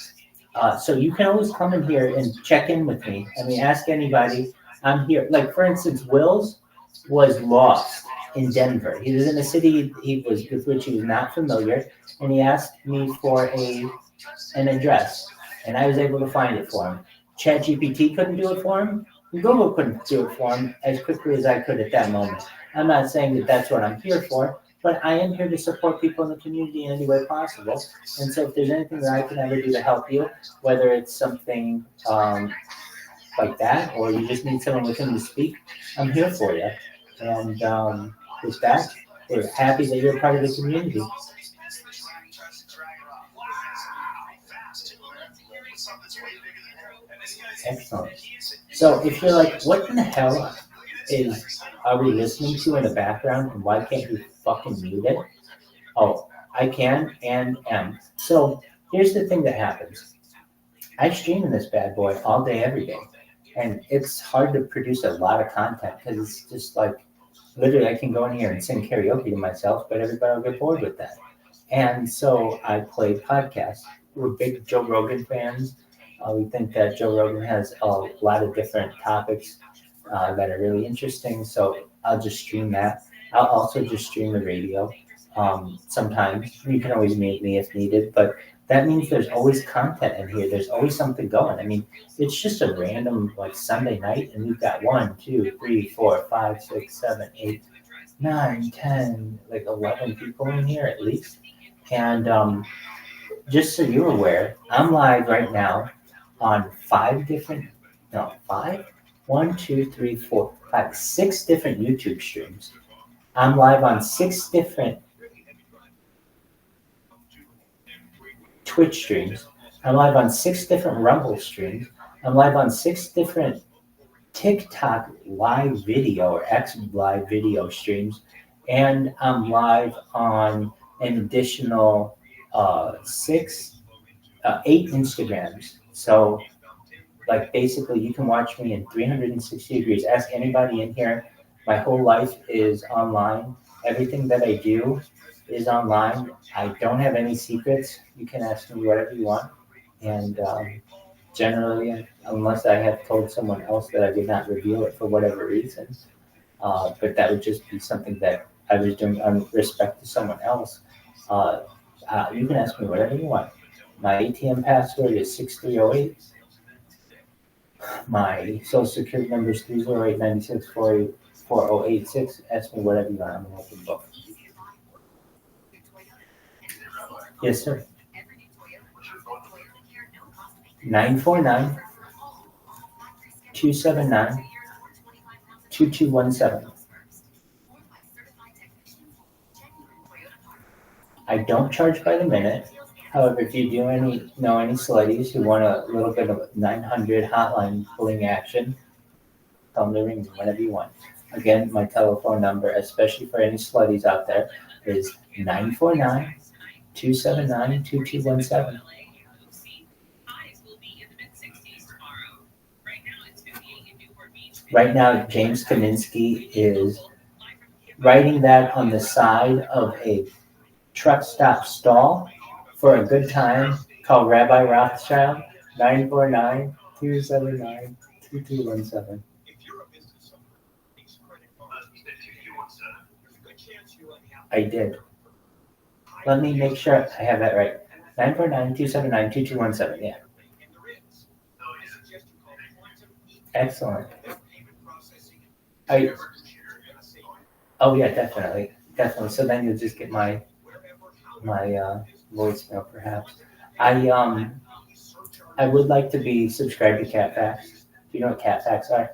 So you can always come in here and check in with me. I mean, ask anybody. I'm here. Like, for instance, Will's was lost in Denver. He was in a city with which he was not familiar, and he asked me for an address, and I was able to find it for him. ChatGPT couldn't do it for him. Google couldn't do it for him as quickly as I could at that moment. I'm not saying that that's what I'm here for, but I am here to support people in the community in any way possible. And so if there's anything that I can ever do to help you, whether it's something like that, or you just need someone with whom to speak, I'm here for you. And with that, we're happy that you're part of the community. Excellent. So if you're like, what in the hell are we listening to in the background, and why can't you fucking mute it? Oh, I can and am. So here's the thing that happens. I stream in this bad boy all day, every day. And it's hard to produce a lot of content because it's just like, literally I can go in here and sing karaoke to myself, but everybody will get bored with that. And so I play podcasts. We're big Joe Rogan fans. We think that Joe Rogan has a lot of different topics that are really interesting. So I'll just stream that. I'll also just stream the radio. Sometimes you can always meet me if needed, but that means there's always content in here. There's always something going. I mean, it's just a random like Sunday night, and we've got 1, 2, 3, 4, 5, 6, 7, 8, 9, 10, like 11 people in here at least. And just so you're aware, I'm live right now on 6 different YouTube streams. I'm live on 6 different Twitch streams. I'm live on 6 different Rumble streams. I'm live on 6 different TikTok live video or X live video streams. And I'm live on an additional 8 Instagrams. So like basically you can watch me in 360 degrees. Ask anybody in here. My whole life is online. Everything that I do is online. I don't have any secrets. You can ask me whatever you want. And generally, unless I have told someone else that I did not reveal it for whatever reason, but that would just be something that I was doing on respect to someone else. You can ask me whatever you want. My ATM password is 6308. My social security number is 308-964086. Ask me whatever you want. I'm an open book. Yes, sir. 949-279-2217. I don't charge by the minute. However, if you do know any slutties who want a little bit of 900 hotline pulling action, tell them to ring me whenever you want. Again, my telephone number, especially for any slutties out there, is 949-279-2217. Right now, James Kaminsky is writing that on the side of a truck stop stall for a good time called Rabbi Rothschild, 949-279-2217. I did. Let me make sure I have that right. 949-279-2217, yeah. Excellent. Oh yeah, definitely. So then you'll just get my voicemail, perhaps. I would like to be subscribed to Cat Facts. Do you know what Cat Facts are?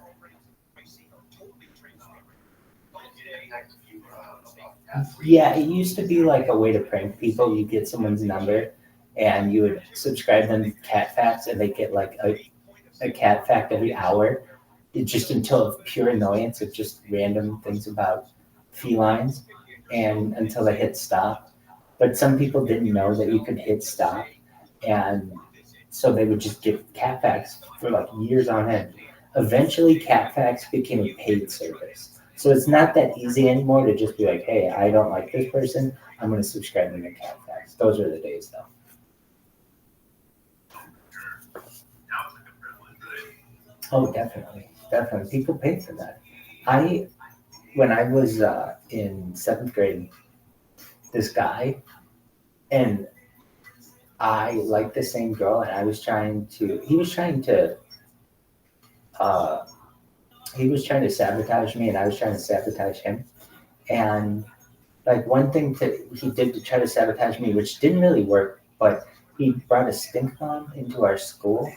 Yeah, it used to be like a way to prank people. You get someone's number, and you would subscribe them to Cat Facts, and they get like a cat fact every hour, just until pure annoyance of just random things about felines, and until they hit stop. But some people didn't know that you could hit stop, and so they would just get catfax for like years on end. Eventually, catfax became a paid service. So it's not that easy anymore to just be like, hey, I don't like this person. I'm going to subscribe them to catfax. Those are the days, though. Oh, definitely. Definitely. People pay for that. When I was in 7th grade, this guy, and I liked the same girl, and he was trying to sabotage me, and I was trying to sabotage him. And like one thing he did to try to sabotage me, which didn't really work, but he brought a stink bomb into our school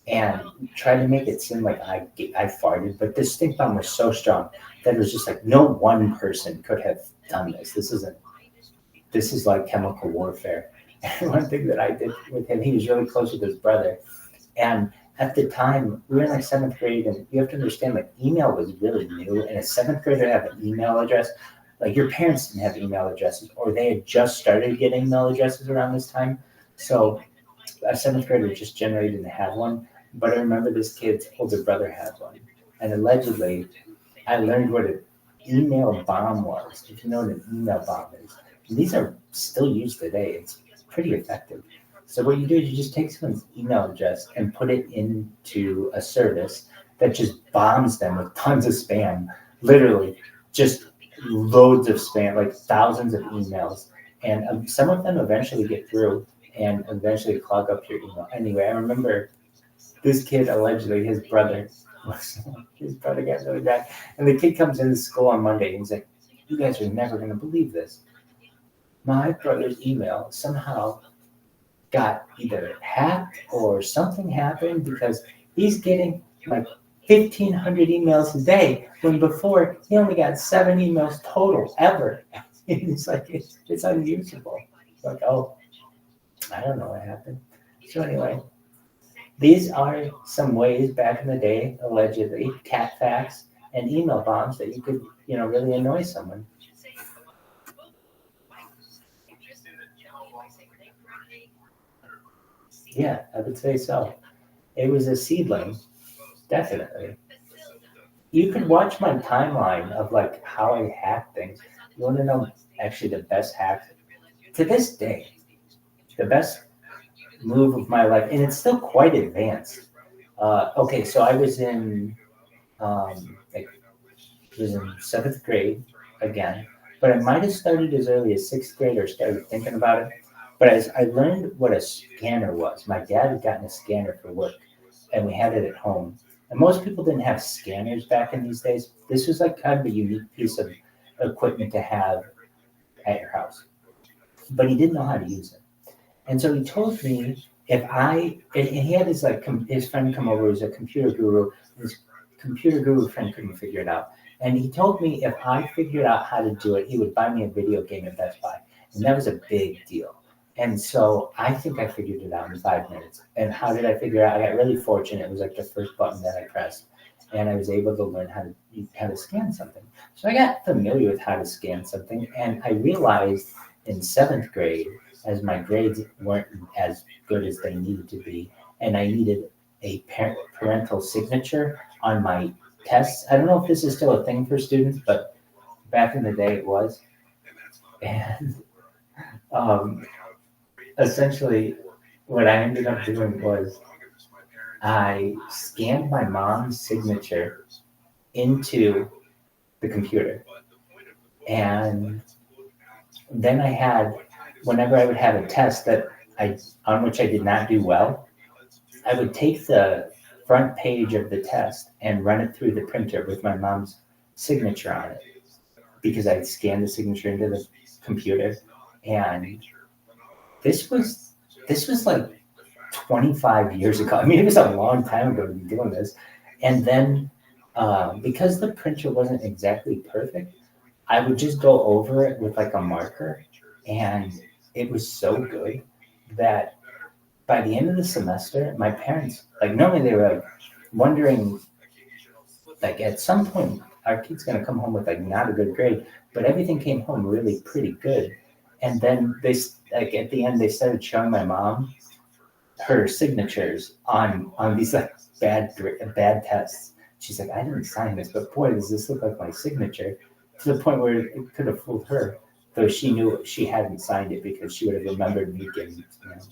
and tried to make it seem like I farted. But this stink bomb was so strong that it was just like no one person could have done this. This is like chemical warfare. And one thing that I did with him, he was really close with his brother. And at the time, we were in like 7th grade, and you have to understand, like, email was really new. And a 7th grader to have an email address, like your parents didn't have email addresses, or they had just started getting email addresses around this time. So a 7th grader just generally didn't have one. But I remember this kid's older brother had one. And allegedly, I learned what an email bomb was, if you know what an email bomb is. And these are still used today. It's pretty effective. So what you do is you just take someone's email address and put it into a service that just bombs them with tons of spam, literally just loads of spam, like thousands of emails. And some of them eventually get through and eventually clog up your email. Anyway, I remember this kid, allegedly, his brother got really bad. And the kid comes into school on Monday and he's like, you guys are never going to believe this. My brother's email somehow got either hacked or something happened because he's getting like 1,500 emails a day when before he only got 7 emails total ever. It's like, it's unusable. It's like, oh, I don't know what happened. So anyway, these are some ways back in the day, allegedly, catfax and email bombs that you could, really annoy someone. Yeah, I would say so. It was a seedling, definitely. You could watch my timeline of like how I hack things. You want to know actually the best hack to this day, the best move of my life, and it's still quite advanced. Okay, so I was in 7th grade again, but I might have started as early as 6th grade or started thinking about it. But as I learned what a scanner was, my dad had gotten a scanner for work, and we had it at home. And most people didn't have scanners back in these days. This was like kind of a unique piece of equipment to have at your house. But he didn't know how to use it. And so he told me and he had his friend come over who's a computer guru. His computer guru friend couldn't figure it out. And he told me if I figured out how to do it, he would buy me a video game at Best Buy. And that was a big deal. And so I think I figured it out in 5 minutes. And how did I figure it out? I got really fortunate. It was like the first button that I pressed. And I was able to learn how to scan something. So I got familiar with how to scan something. And I realized in 7th grade, as my grades weren't as good as they needed to be, and I needed a parental signature on my tests. I don't know if this is still a thing for students, but back in the day it was. And essentially what I ended up doing was I scanned my mom's signature into the computer. And then whenever I would have a test on which I did not do well, I would take the front page of the test and run it through the printer with my mom's signature on it, because I scanned the signature into the computer. And this was like 25 years ago. I mean, it was a long time ago to be doing this. And then because the printer wasn't exactly perfect, I would just go over it with like a marker, and it was so good that by the end of the semester, my parents, like, normally they were like wondering, like, at some point our kid's gonna come home with like not a good grade, but everything came home really pretty good. And then like at the end they started showing my mom her signatures on these like bad tests. She's like, I didn't sign this, but boy, does this look like my signature, to the point where it could have fooled her. Though she knew she hadn't signed it because she would have remembered me getting,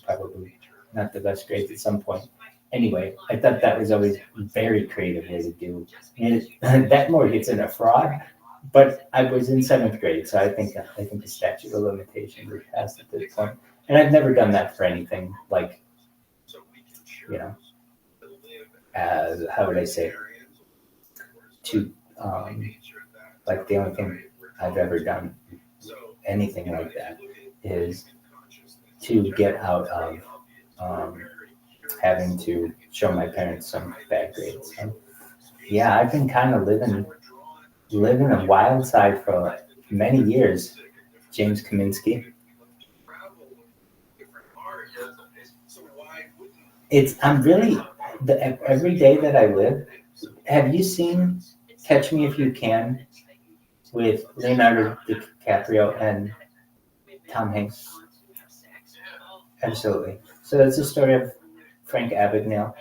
probably not the best grades at some point. Anyway, I thought that was always a very creative way to do. And that more gets in a fraud, but I was in 7th grade, so I think the statute of limitations was passed at this point. And I've never done that for anything like, how would I say, to like the only thing I've ever done anything like that is to get out of having to show my parents some bad grades. So, yeah, I've been kind of living a wild side for many years, James Kaminsky. I'm really, every day that I live, have you seen Catch Me If You Can with Leonardo DiCaprio and Tom Hanks? Absolutely. So it's the story of Frank Abagnale,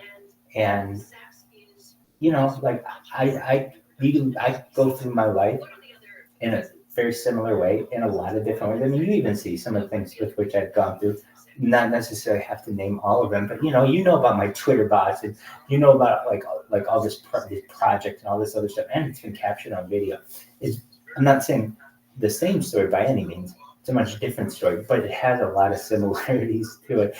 and like I go through my life in a very similar way in a lot of different ways. I mean, you even see some of the things with which I've gone through. Not necessarily have to name all of them, but you know about my Twitter bots, and about like all this project and all this other stuff, and it's been captured on video. I'm not saying the same story by any means. It's a much different story, but it has a lot of similarities to it.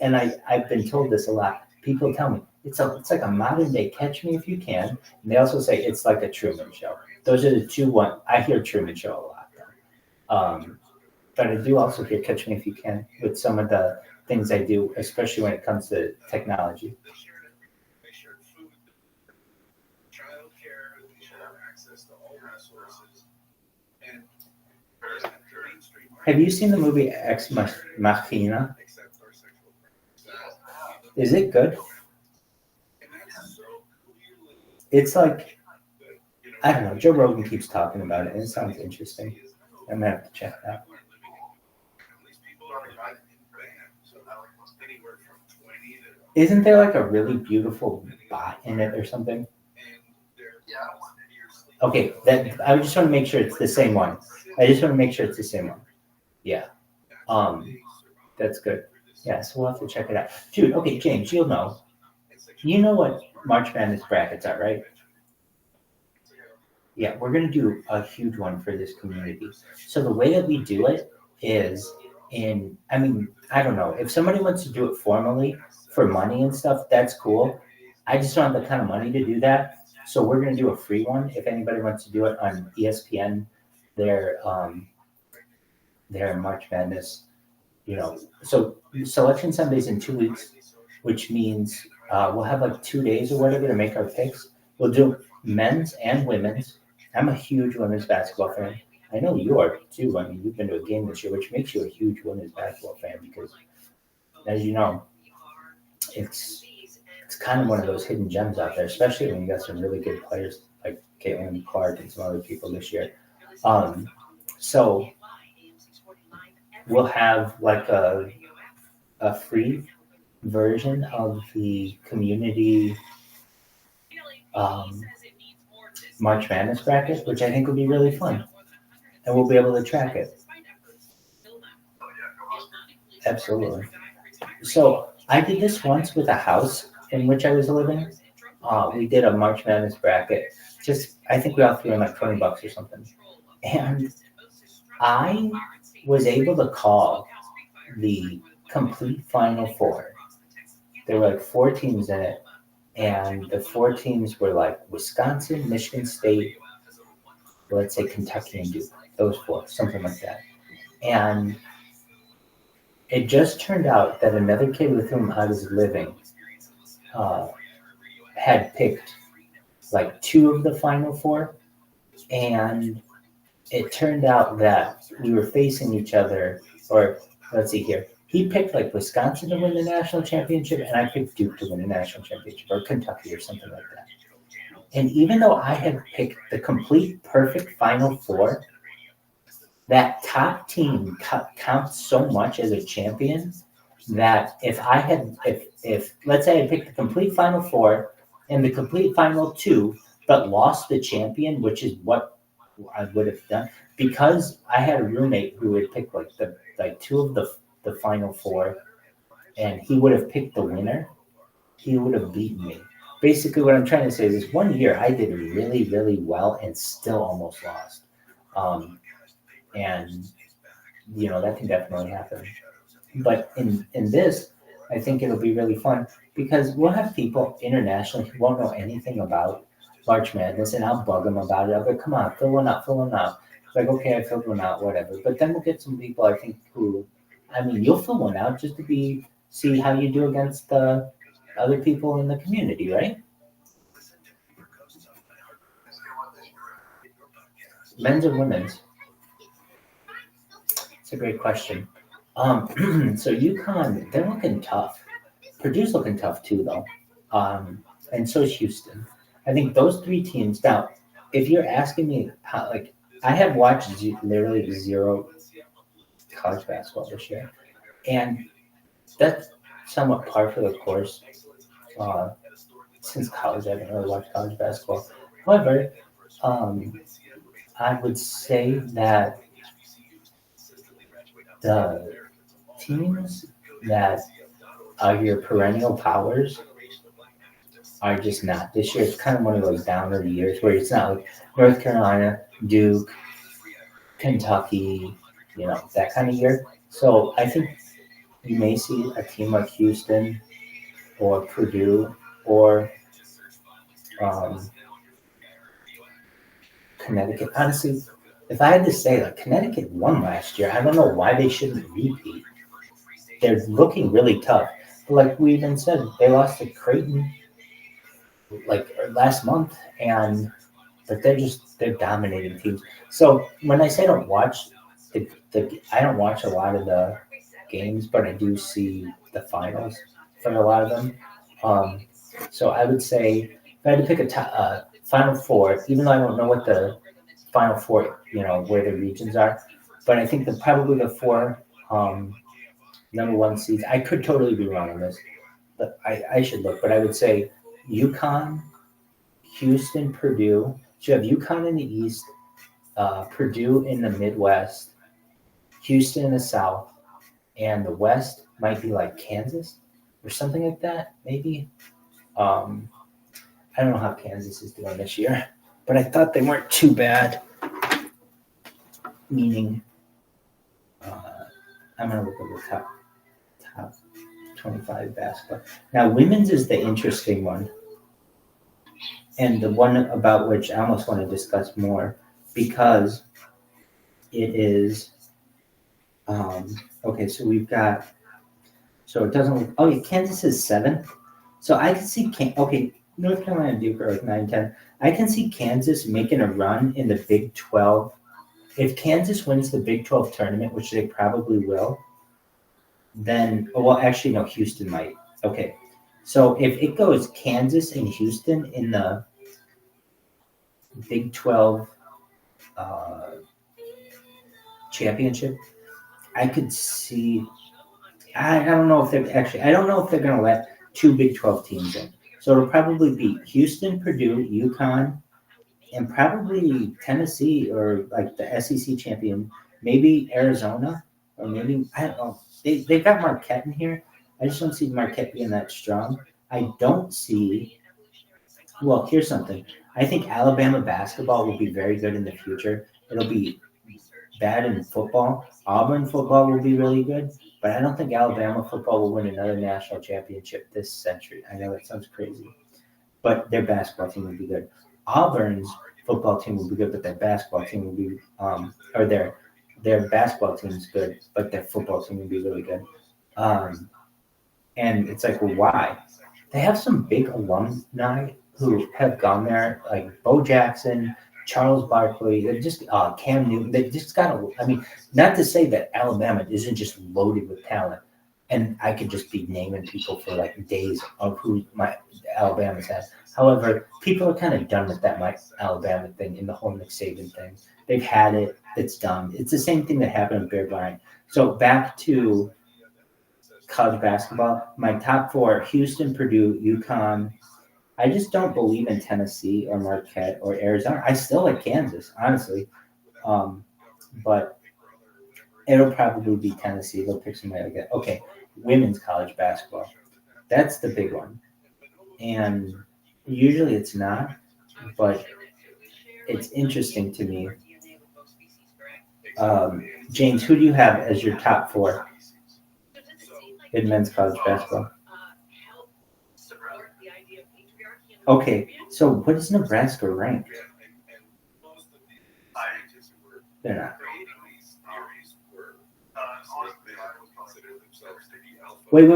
And I've been told this a lot. People tell me it's like a modern day Catch Me If You Can, and they also say it's like a Truman Show. Those are the two one. I hear Truman Show a lot, though. But I do also hear Catch Me If You Can with some of the things I do, especially when it comes to technology. Have you seen the movie Ex Machina? Is it good? It's like, I don't know, Joe Rogan keeps talking about it, and it sounds interesting. I'm going to have to check it out. Isn't there like a really beautiful bot in it or something? Okay, I just want to make sure it's the same one. Yeah. That's good. Yeah, so we'll have to check it out. Dude, okay, James, you'll know. You know what March Madness brackets are, right? Yeah, we're going to do a huge one for this community. So the way that we do it is I don't know. If somebody wants to do it formally for money and stuff, that's cool. I just don't have the kind of money to do that. So we're going to do a free one. If anybody wants to do it on ESPN, their March Madness, so Selection Sunday's in 2 weeks, which means we'll have like 2 days or whatever to make our picks. We'll do men's and women's. I'm a huge women's basketball fan. I know you are too. I mean, you've been to a game this year, which makes you a huge women's basketball fan because, as you know, it's kind of one of those hidden gems out there, especially when you got some really good players like Caitlin Clark and some other people this year. So we'll have like a free version of the community March Madness bracket, which I think will be really fun, and we'll be able to track it. Absolutely. So I did this once with a house in which I was living. We did a March Madness bracket. I think we all threw in like $20 or something, and I was able to call the complete Final Four. There were like 4 teams in it, and the 4 teams were like Wisconsin, Michigan State, let's say Kentucky and Duke. Those 4, something like that. And it just turned out that another kid with whom I was living had picked like 2 of the Final Four, and it turned out that we were facing each other, or let's see here. He picked like Wisconsin to win the national championship, and I picked Duke to win the national championship, or Kentucky or something like that. And even though I had picked the complete perfect Final Four, that top team counts so much as a champion that if let's say I picked the complete Final Four and the complete Final Two, but lost the champion, which is what I would have done, because I had a roommate who would pick like two of the Final Four, and he would have picked the winner. He would have beaten me. Basically, what I'm trying to say is, this one year I did really, really well and still almost lost. And that can definitely happen. But in this, I think it'll be really fun because we'll have people internationally who won't know anything about March Madness, and I'll bug them about it. I'll be like, come on, fill one out. It's like, okay, I filled one out, whatever. But then we'll get some people, I think, you'll fill one out just to see how you do against the other people in the community, right? Men's or women's? It's a great question. So UConn, they're looking tough. Purdue's looking tough too, though. And so is Houston. I think those three teams. Now, if you're asking me how, I have watched literally zero college basketball this year, and that's somewhat par for the course. Since college, I haven't really watched college basketball. However, I would say that the teams that are your perennial powers are just not this year. It's kind of one of those downer years where it's not like North Carolina, Duke, Kentucky, that kind of year. So I think you may see a team like Houston or Purdue or Connecticut. Honestly, if I had to say, Connecticut won last year, I don't know why they shouldn't repeat. They're looking really tough. But like we even said, they lost to Creighton last month, but they're dominating teams. So when I say I don't watch I don't watch a lot of the games, but I do see the finals for a lot of them. So I would say if I had to pick a Final Four, even though I don't know what the Final Four, where the regions are, but I think probably the four number one seeds. I could totally be wrong on this, but I should look. But I would say UConn, Houston, Purdue. So you have UConn in the East, Purdue in the Midwest, Houston in the South, and the West might be like Kansas or something like that, maybe. I don't know how Kansas is doing this year, but I thought they weren't too bad. Meaning, I'm going to look at the top 25 basketball. Now, women's is the interesting one, and the one about which I almost want to discuss more because it is okay. So we've got. So it doesn't look. Oh, yeah, Kansas is 7th. So I can see North Carolina and Duke are 9-10. I can see Kansas making a run in the Big 12. If Kansas wins the Big 12 tournament, which they probably will, then actually no, Houston might. Okay. So if it goes Kansas and Houston in the Big 12 championship, I could see. I don't know if I don't know if they're going to let two Big 12 teams in. So it'll probably be Houston, Purdue, UConn, and probably Tennessee or the SEC champion, maybe Arizona, or maybe, I don't know. They've got Marquette in here. I just don't see Marquette being that strong. I don't see. Well, here's something. I think Alabama basketball will be very good in the future. It'll be bad in football. Auburn football will be really good, but I don't think Alabama football will win another national championship this century. I know that sounds crazy, but their basketball team will be good. Auburn's football team will be good, but their basketball team will be, or their basketball team is good, but their football team will be really good. And it's like, well, why? They have some big alumni who have gone there, like Bo Jackson, Charles Barkley, they just Cam Newton. They just got not to say that Alabama isn't just loaded with talent. and I could just be naming people for like days of who my Alabama's had. However, people are kind of done with that my Alabama thing and the whole Nick Saban thing. They've had it. It's done. It's the same thing that happened with Bear Bryant. So back to college basketball. My top four: Houston, Purdue, UConn. I just don't believe in Tennessee or Marquette or Arizona. I still like Kansas, honestly. But it'll probably be Tennessee. They'll pick somebody like that. Okay, women's college basketball. That's the big one. And usually it's not, but it's interesting to me. James, who do you have as your top four in men's college basketball? Okay, so what is Nebraska ranked? They're not. Wait.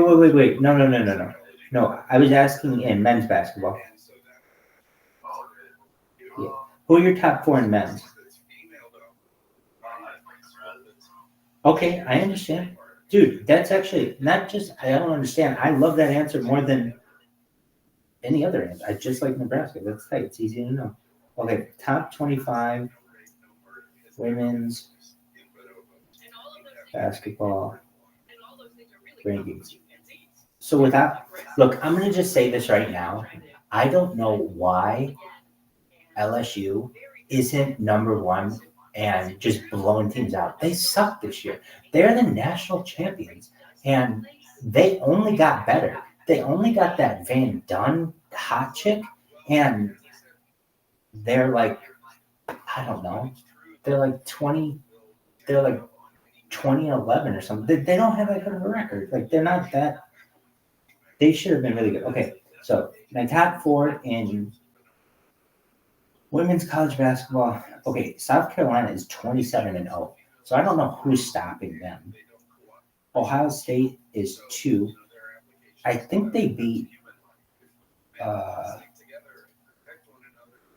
No, I was asking in men's basketball. Yeah. Who are your top four in men's? Okay, I understand. Dude, that's actually not just, I don't understand. I love that answer more than any other answer. I just like Nebraska. That's tight. It's easy to know. Okay, top 25 women's basketball rankings. So look, I'm going to just say this right now. I don't know why LSU isn't number one and just blowing teams out. They suck this year. They're the national champions, and they only got better. They only got that Van Dunn hot chick, and they're like, I don't know, they're like 20-11 or something. They don't have that good of a record. Like, they're not that. They should have been really good. Okay, so my top four in women's college basketball. Okay, South Carolina is 27-0. So I don't know who's stopping them. Ohio State is 2. I think they beat.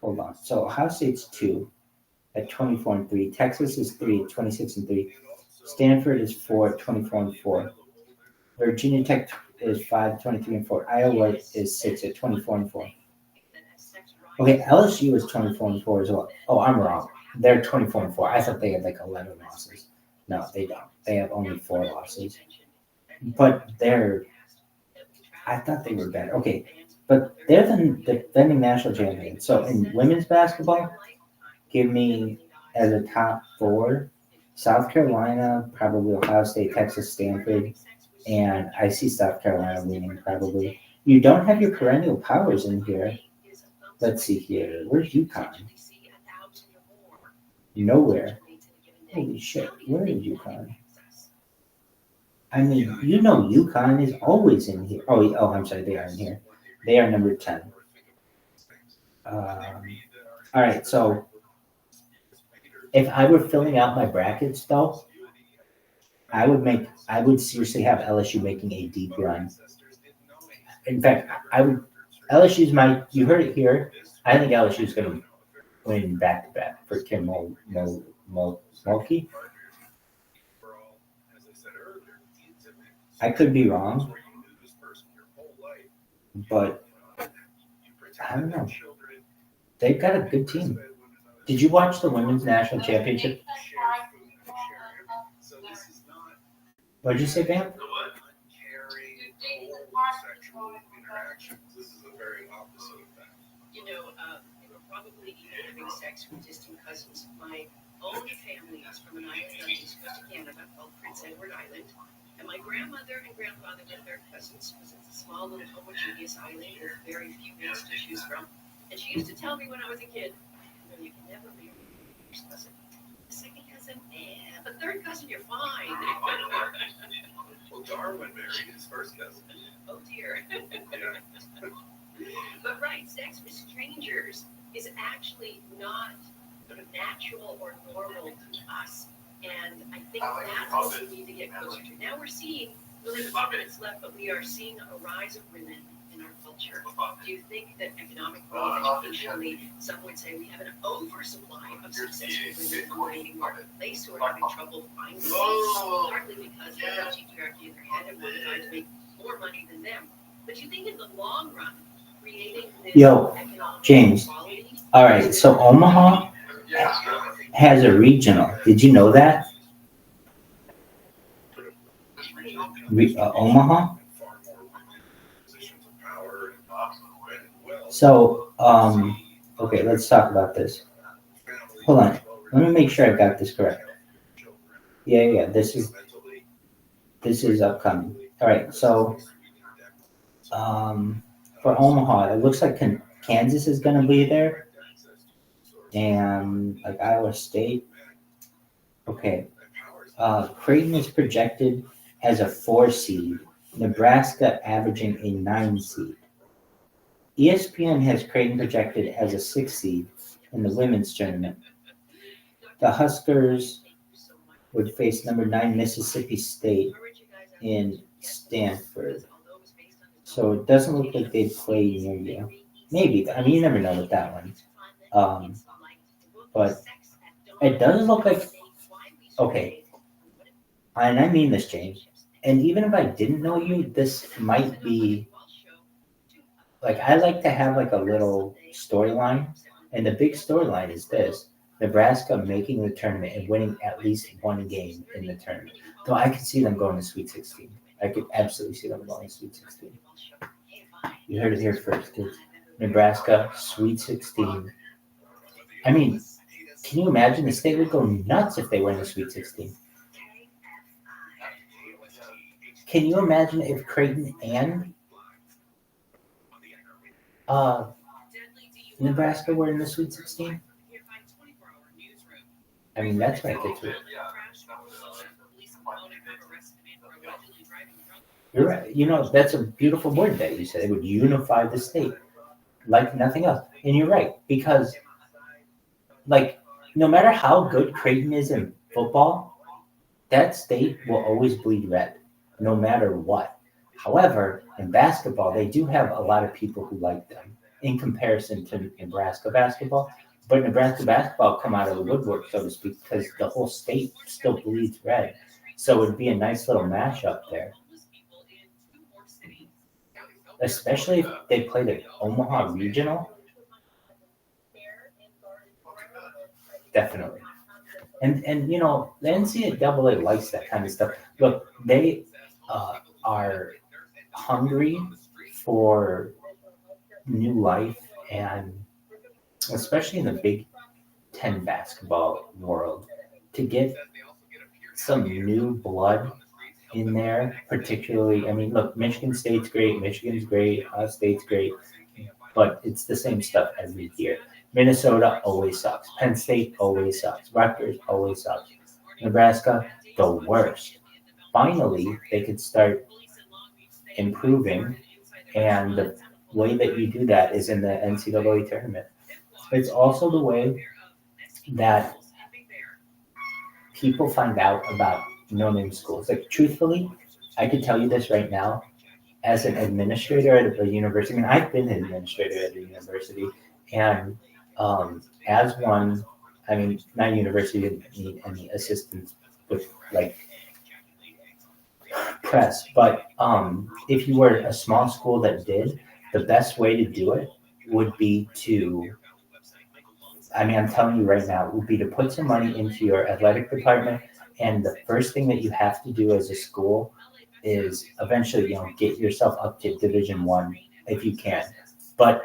Hold on. So Ohio State's 2 at 24-3. Texas is 3 at 26-3. Stanford is 4 at 24-4. Virginia Tech is 5 at 23-4. Iowa is 6 at 24-4. Okay, LSU is 24-4 as well. Oh, I'm wrong. They're 24-4. I thought they had like 11 losses. No, they don't. They have only 4 losses. But I thought they were better. Okay, but they're the defending national champions. So in women's basketball, give me as a top 4, South Carolina, probably Ohio State, Texas, Stanford, and I see South Carolina winning probably. You don't have your perennial powers in here. Let's see here. Where's UConn? Nowhere. Holy shit. Where is UConn? I mean, UConn is always in here. Oh, I'm sorry. They are in here. They are number 10. All right. So if I were filling out my brackets, though, I would seriously have LSU making a deep run. In fact, LSU's you heard it here. I think LSU's going to win back-to-back for Kim Mulkey. I could be wrong, but I don't know. They've got a good team. Did you watch the Women's National Championship? What did you say, Bam? Probably even having sex with distant cousins. My own family is from an island on the east coast of Canada called Prince Edward Island. And my grandmother and grandfather were third cousins because it's a small little homogeneous island with very few males to choose from. And she used to tell me when I was a kid, you can never be your first cousin. Second cousin, but third cousin, you're fine. Well, Darwin married his first cousin. Oh dear. But right, sex with strangers is actually not sort of natural or normal to us. And I think that's what we need to get closer to. Now we're seeing, we only have 5 minutes left, but we are seeing a rise of women in our culture. agriculture. Do you think that economically, educationally, some would say we have an oversupply of successful women on the dating marketplace who are having trouble finding mates, partly because they have patriarchy in their head and want a guy to make more money than them. But do you think in the long run, creating this economic James. equality? All right, so Omaha has a regional. Did you know that? Omaha? So, okay, let's talk about this. Hold on. Let me make sure I got this correct. Yeah, this is upcoming. All right, so, for Omaha, it looks like Kansas is going to be there, and like Iowa State. Okay, Creighton is projected as a 4 seed, Nebraska averaging a 9 seed. ESPN has Creighton projected as a 6 seed in the women's tournament. The Huskers would face number 9 Mississippi State in Stanford. So it doesn't look like they'd play near you. Maybe. I mean, you never know with that one. But it does look like, okay, and I mean this, James, and even if I didn't know you, this might be, like, I like to have like a little storyline, and the big storyline is this: Nebraska making the tournament and winning at least one game in the tournament. Though I could see them going to Sweet 16. I could absolutely see them going to Sweet 16. You heard it here first, kids. Nebraska, Sweet 16. I mean, can you imagine? The state would go nuts if they were in the Sweet 16. Can you imagine if Creighton and Nebraska were in the Sweet 16? I mean, that's right. You're right. You know, that's a beautiful word that you said. It would unify the state like nothing else. And you're right, because, like, no matter how good Creighton is in football, that state will always bleed red, no matter what. However, in basketball, they do have a lot of people who like them in comparison to Nebraska basketball. But Nebraska basketball come out of the woodwork, so to speak, because the whole state still bleeds red. So it'd be a nice little mashup there. Especially if they played at Omaha Regional. Definitely. And you know, the NCAA likes that kind of stuff. Look, they are hungry for new life, and especially in the Big Ten basketball world, to get some new blood in there, particularly, I mean, look, Michigan State's great, Michigan's great, State's great, but it's the same stuff every year. Minnesota always sucks. Penn State always sucks. Rutgers always sucks. Nebraska, the worst. Finally, they could start improving, and the way that you do that is in the NCAA tournament. It's also the way that people find out about no-name schools. Like, truthfully, I could tell you this right now, as an administrator at a university. I mean, I've been an administrator at a university, and as one, I mean, my university didn't need any assistance with, like, press, but if you were a small school that did, the best way to do it would be to, I mean, I'm telling you right now, would be to put some money into your athletic department, and the first thing that you have to do as a school is eventually, get yourself up to Division I if you can. But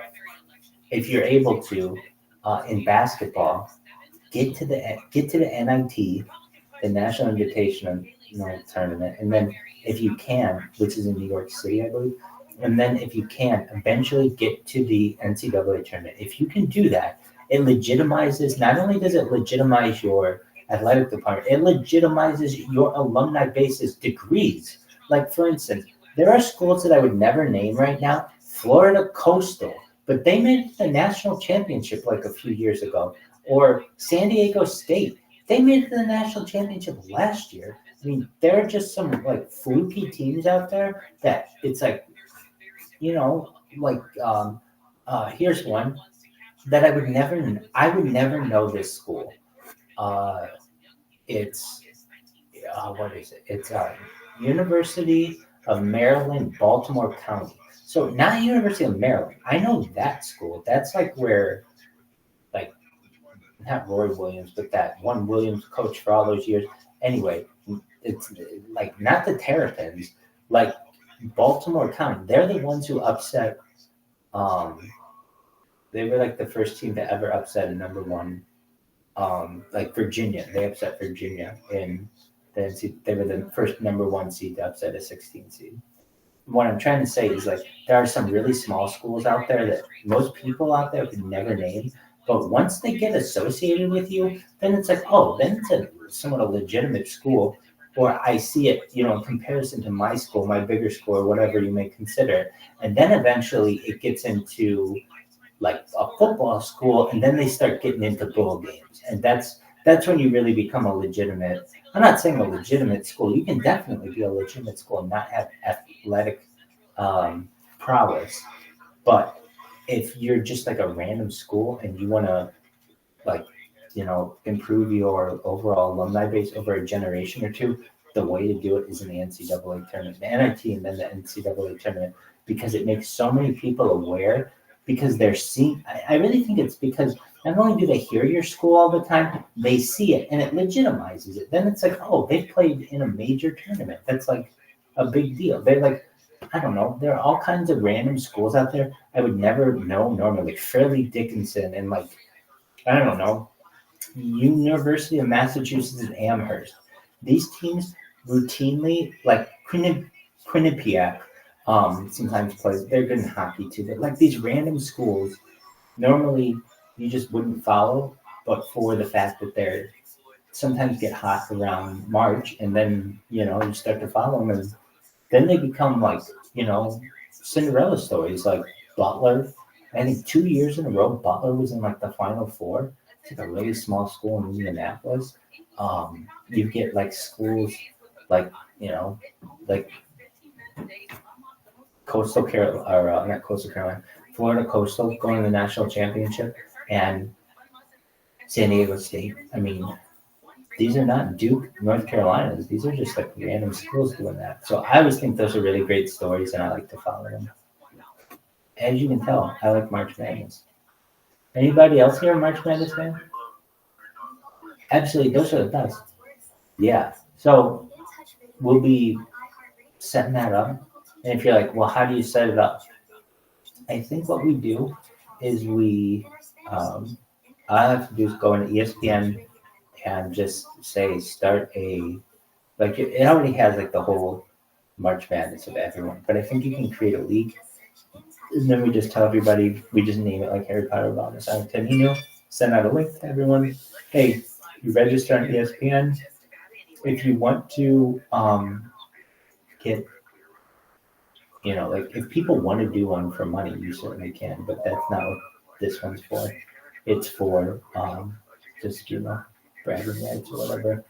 if you're able to, in basketball, get to the NIT, the National Invitational Tournament, and then if you can, which is in New York City, I believe, and then if you can, eventually get to the NCAA tournament. If you can do that, it legitimizes, not only does it legitimize your athletic department, it legitimizes your alumni base's degrees. Like, for instance, there are schools that I would never name right now, Florida Coastal, but they made it to the national championship like a few years ago, or San Diego State. They made it to the national championship last year. I mean, there are just some like fluky teams out there that it's like, here's one that I would never know this school. It's what is it? It's University of Maryland, Baltimore County. So not University of Maryland. I know that school. That's like where, like, not Roy Williams, but that one Williams coach for all those years. Anyway, it's like not the Terrapins, like Baltimore County. They're the ones who upset. They were like the first team to ever upset a number one. Like Virginia, they upset Virginia in they were the first number one seed to upset a 16 seed. What I'm trying to say is, like, there are some really small schools out there that most people out there could never name, but once they get associated with you, then it's like, oh, then it's a somewhat a legitimate school, or I see it, in comparison to my school, my bigger school, or whatever you may consider it. And then eventually it gets into like a football school, and then they start getting into bowl games, and that's when you really become a legitimate. I'm not saying a legitimate school. You can definitely be a legitimate school and not have athletic prowess, but if you're just like a random school and you want to, like, improve your overall alumni base over a generation or two, the way to do it is in the NCAA tournament, the NIT, and then the NCAA tournament, because it makes so many people aware. Because they're seeing, I really think it's because not only do they hear your school all the time, they see it and it legitimizes it. Then it's like, oh, they played in a major tournament. That's like a big deal. They're like, I don't know, there are all kinds of random schools out there I would never know normally, like Fairleigh Dickinson and, like, I don't know, University of Massachusetts and Amherst. These teams routinely, like Quinnipiac, sometimes plays. They're good in hockey too. But like these random schools, normally you just wouldn't follow, but for the fact that they're sometimes get hot around March, and then you start to follow them, and then they become like Cinderella stories. Like Butler, I think 2 years in a row, Butler was in like the Final Four. It's like a really small school in Indianapolis. You get like schools like like Coastal Carolina, or not Coastal Carolina, Florida Coastal going to the national championship, and San Diego State. I mean, these are not Duke, North Carolinas. These are just like random schools doing that. So I always think those are really great stories, and I like to follow them. As you can tell, I like March Madness. Anybody else here a March Madness fan? Absolutely, those are the best. Yeah. So we'll be setting that up. And if you're like, well, how do you set it up? I think what we do is all I have to do is go into ESPN and just say start like it already has like the whole March Madness of everyone, but I think you can create a league, and then we just tell everybody, we just name it like Harry Potter about this. Send out a link to everyone. Hey, you register on ESPN. If you want to get, like if people want to do one for money, you certainly can, but that's not what this one's for. It's for just bragging rights or whatever.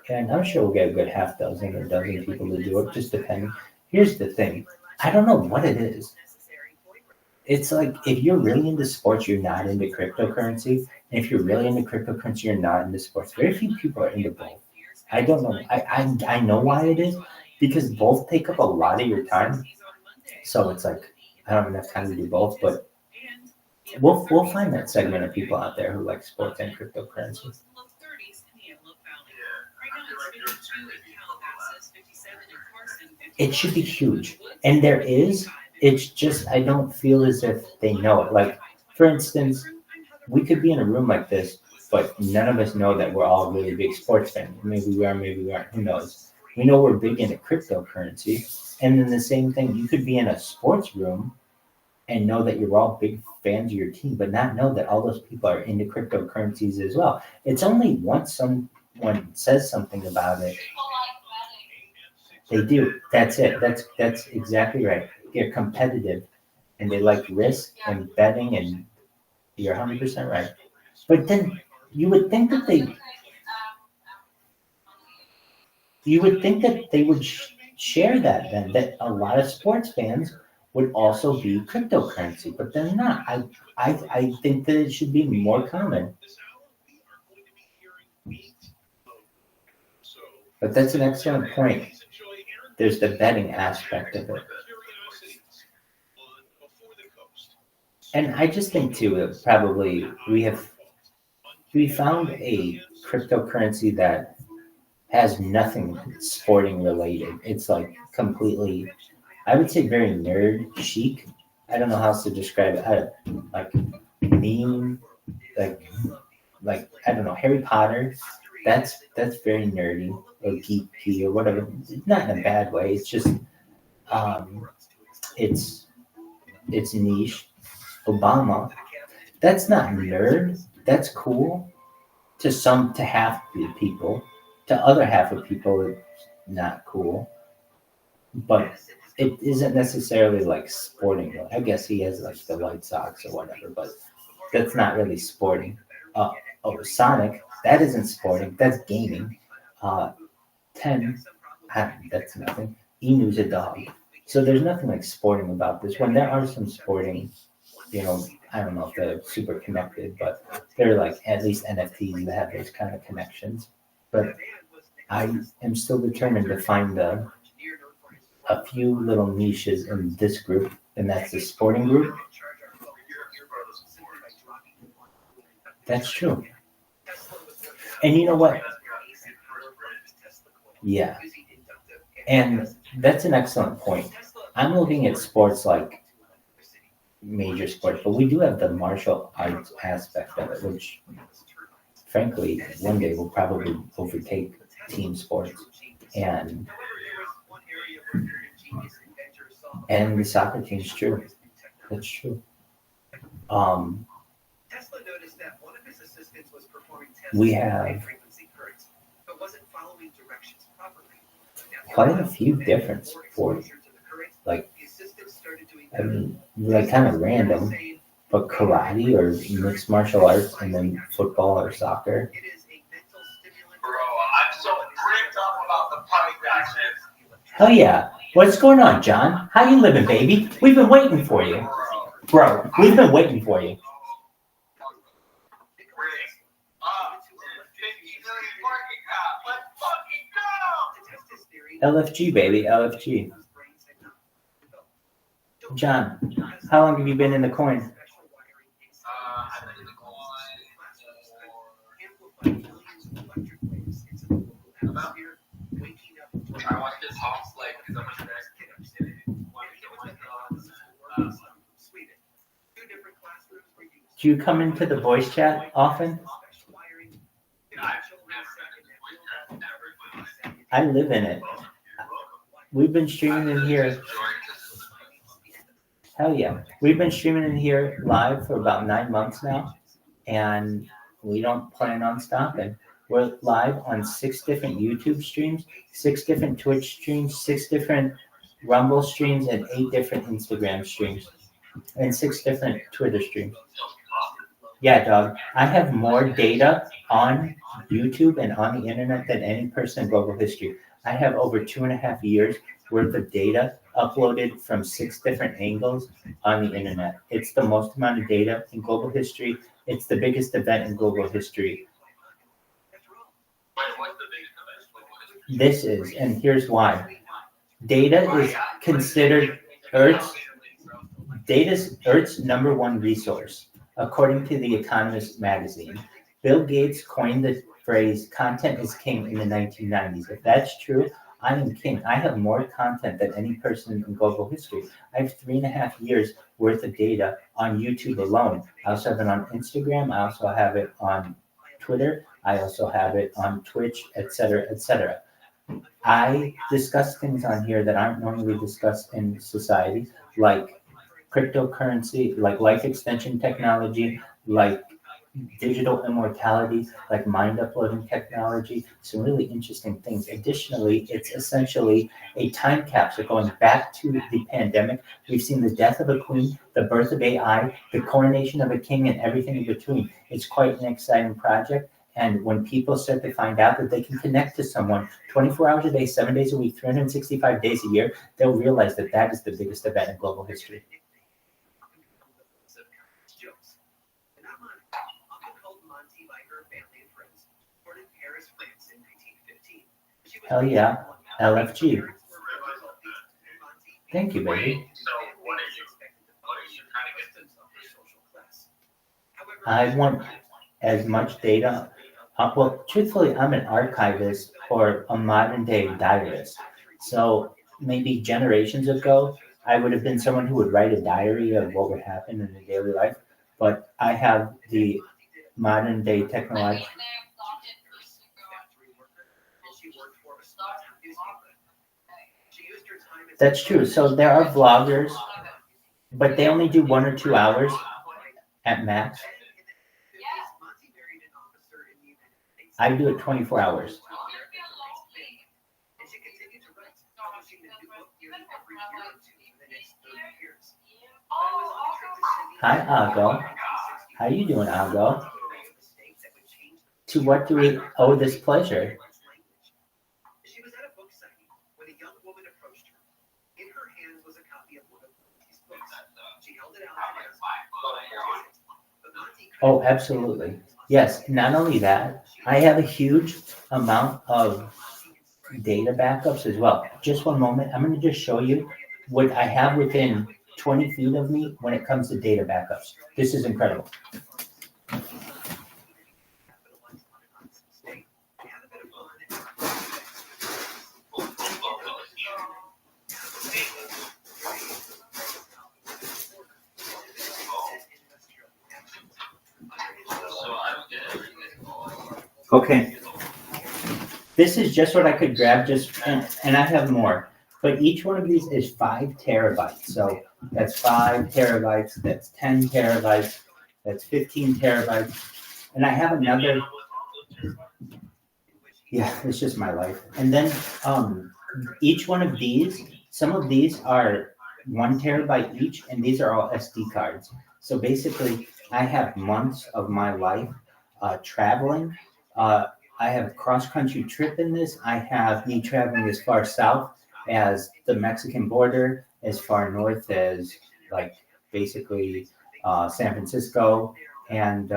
And I'm sure we'll get a good half dozen or dozen people to do it, just depending. Here's the thing. I don't know what it is. It's like if you're really into sports, you're not into cryptocurrency. And if you're really into cryptocurrency, you're not into sports. Very few people are into both. I don't know. I know why it is, because both take up a lot of your time. So it's like I don't have enough time to do both, but we'll find that segment of people out there who like sports and cryptocurrency. It should be huge, and there is. It's just I don't feel as if they know it. Like, for instance, we could be in a room like this, but none of us know that we're all really big sports fans. Maybe we are, maybe we aren't. Who knows? We know we're big into cryptocurrency, and then the same thing. You could be in a sports room and know that you're all big fans of your team, but not know that all those people are into cryptocurrencies as well. It's only once someone says something about it. They do. That's it. That's exactly right. They're competitive, and they like risk and betting, and you're 100% right. But then you would think that they would share that then, that a lot of sports fans would also be cryptocurrency, but they're not. I think that it should be more common. But that's an excellent point. There's the betting aspect of it. And I just think too that probably we found a cryptocurrency that has nothing sporting related. It's like completely, I would say, very nerd chic. I don't know how else to describe it. Like meme, like I don't know, Harry Potter. That's very nerdy or geeky or whatever. Not in a bad way. It's just it's niche. Obama. That's not nerd. That's cool to half the people. To other half of people, it's not cool. But it isn't necessarily like sporting. I guess he has like the White Sox or whatever, but that's not really sporting. Sonic, that isn't sporting. That's gaming. 10, that's nothing. Enu's a dog. So there's nothing like sporting about this one. There are some sporting, I don't know if they're super connected, but they're like at least NFTs that have those kind of connections. But I am still determined to find a few little niches in this group, and that's the sporting group. That's true. And you know what? Yeah. And that's an excellent point. I'm looking at sports like major sports, but we do have the martial arts aspect of it, which frankly, one day will probably overtake team sports and the soccer team's true. That's true. We have quite a few different sports, like kind of random, but karate or mixed martial arts, and then football or soccer. Bro, I'm so bricked up about the putting action. Hell yeah! What's going on, John? How you living, baby? We've been waiting for you, bro. We've been waiting for you. LFG, baby, LFG. John, how long have you been in the coin? I've been in the coin I want to get Tom's leg because I'm a Do you come into the voice chat often? I live in it. We've been streaming in here. Hell yeah. We've been streaming in here live for about 9 months now, and we don't plan on stopping. We're live on 6 different YouTube streams, 6 different Twitch streams, 6 different Rumble streams, and 8 different Instagram streams, and 6 different Twitter streams. Yeah, dog. I have more data on YouTube and on the internet than any person in global history. I have over 2.5 years worth of data uploaded from 6 different angles on the internet. It's the most amount of data in global history. It's the biggest event in global history. This is, and here's why. Data is considered Earth's number 1 resource, according to The Economist magazine. Bill Gates coined the phrase "content is king" in the 1990s. If that's true, I am king. I have more content than any person in global history. I have 3.5 years worth of data on YouTube alone. I also have it on Instagram. I also have it on Twitter. I also have it on Twitch, etc., etc. I discuss things on here that aren't normally discussed in society, like cryptocurrency, like life extension technology, like digital immortality, like mind uploading technology, some really interesting things. Additionally, it's essentially a time capsule going back to the pandemic. We've seen the death of a queen, the birth of AI, the coronation of a king, and everything in between. It's quite an exciting project, And when people start to find out that they can connect to someone 24 hours a day, 7 days a week, 365 days a year, they'll realize that that is the biggest event in global history. Hell yeah, LFG. Thank you, baby. So what are you trying to get to? I want as much data. Well, truthfully, I'm an archivist or a modern day diarist. So maybe generations ago, I would have been someone who would write a diary of what would happen in their daily life. But I have the modern day technology. That's true. So there are vloggers, but they only do 1 or 2 hours at max. I do it 24 hours. Hi, Ago. How you doing, Ago? To what do we owe this pleasure? She was at a book signing when a young woman approached her. In her hands was a copy of one of these books. She held it out and asked, Oh, absolutely. Yes, not only that, I have a huge amount of data backups as well. Just one moment. I'm going to just show you what I have within 20 feet of me when it comes to data backups. This is incredible. Okay. This is just what I could grab and I have more. But each one of these is 5 terabytes. So that's 5 terabytes, that's 10 terabytes, that's 15 terabytes. And I have another. Yeah, it's just my life. And then each one of these, some of these are 1 terabyte each, and these are all SD cards. So basically, I have months of my life traveling. I have a cross-country trip in this. I have me traveling as far south as the Mexican border, as far north as like basically San Francisco, and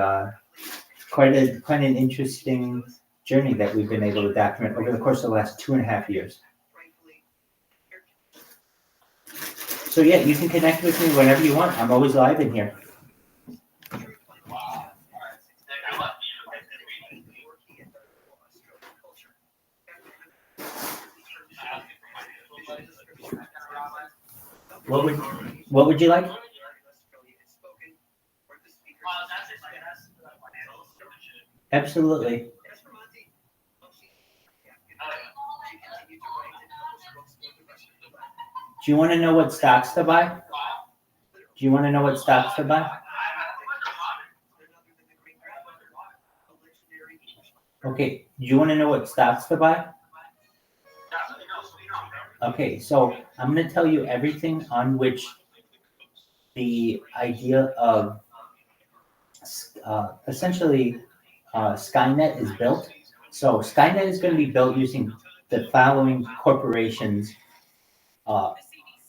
quite an interesting journey that we've been able to document over the course of the last 2.5 years. So yeah, you can connect with me whenever you want. I'm always live in here. What would you like? Absolutely. Do you want to know what stocks to buy? Do you want to know what stocks to buy? Okay, do you want to know what stocks to buy? Okay, so I'm going to tell you everything on which the idea of essentially Skynet is built. So Skynet is going to be built using the following corporations,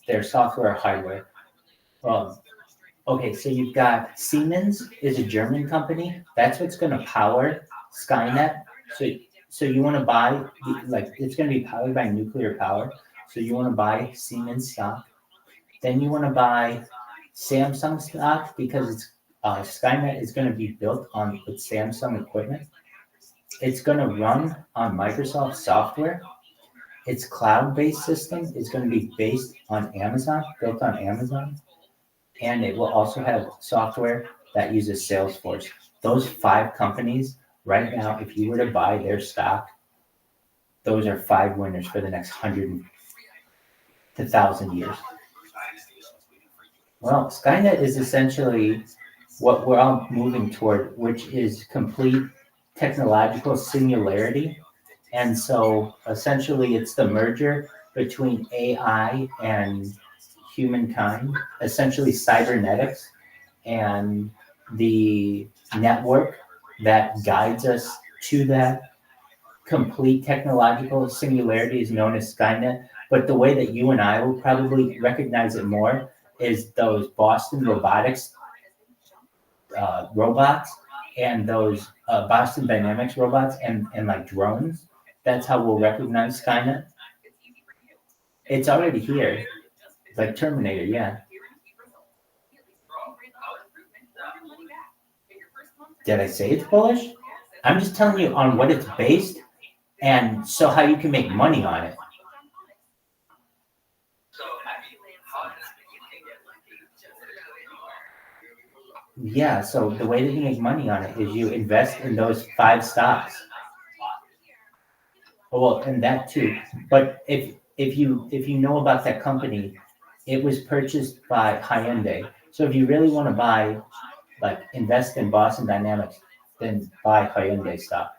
their software hardware. Okay, so you've got Siemens is a German company. That's what's going to power Skynet. So you want to buy, it's going to be powered by nuclear power. So you want to buy Siemens stock. Then you want to buy Samsung stock because it's Skynet is going to be built with Samsung equipment. It's going to run on Microsoft software. Its cloud-based system is going to be based on Amazon, built on Amazon. And it will also have software that uses Salesforce. Those 5 companies, right now, if you were to buy their stock, those are 5 winners for the next 100 to 1,000 years. Well, Skynet is essentially what we're all moving toward, which is complete technological singularity. And so essentially it's the merger between AI and humankind, essentially cybernetics, and the network that guides us to that complete technological singularity is known as Skynet. But the way that you and I will probably recognize it more is those Boston Robotics robots and those Boston Dynamics robots and like drones. That's how we'll recognize Skynet. It's already here. It's like Terminator, yeah. Did I say it's bullish? I'm just telling you on what it's based and so how you can make money on it. Yeah, so the way that you make money on it is you invest in those 5 stocks. Well, and that too. But if you know about that company, it was purchased by Hyundai. So if you really want to buy, like invest in Boston Dynamics, then buy Hyundai stock.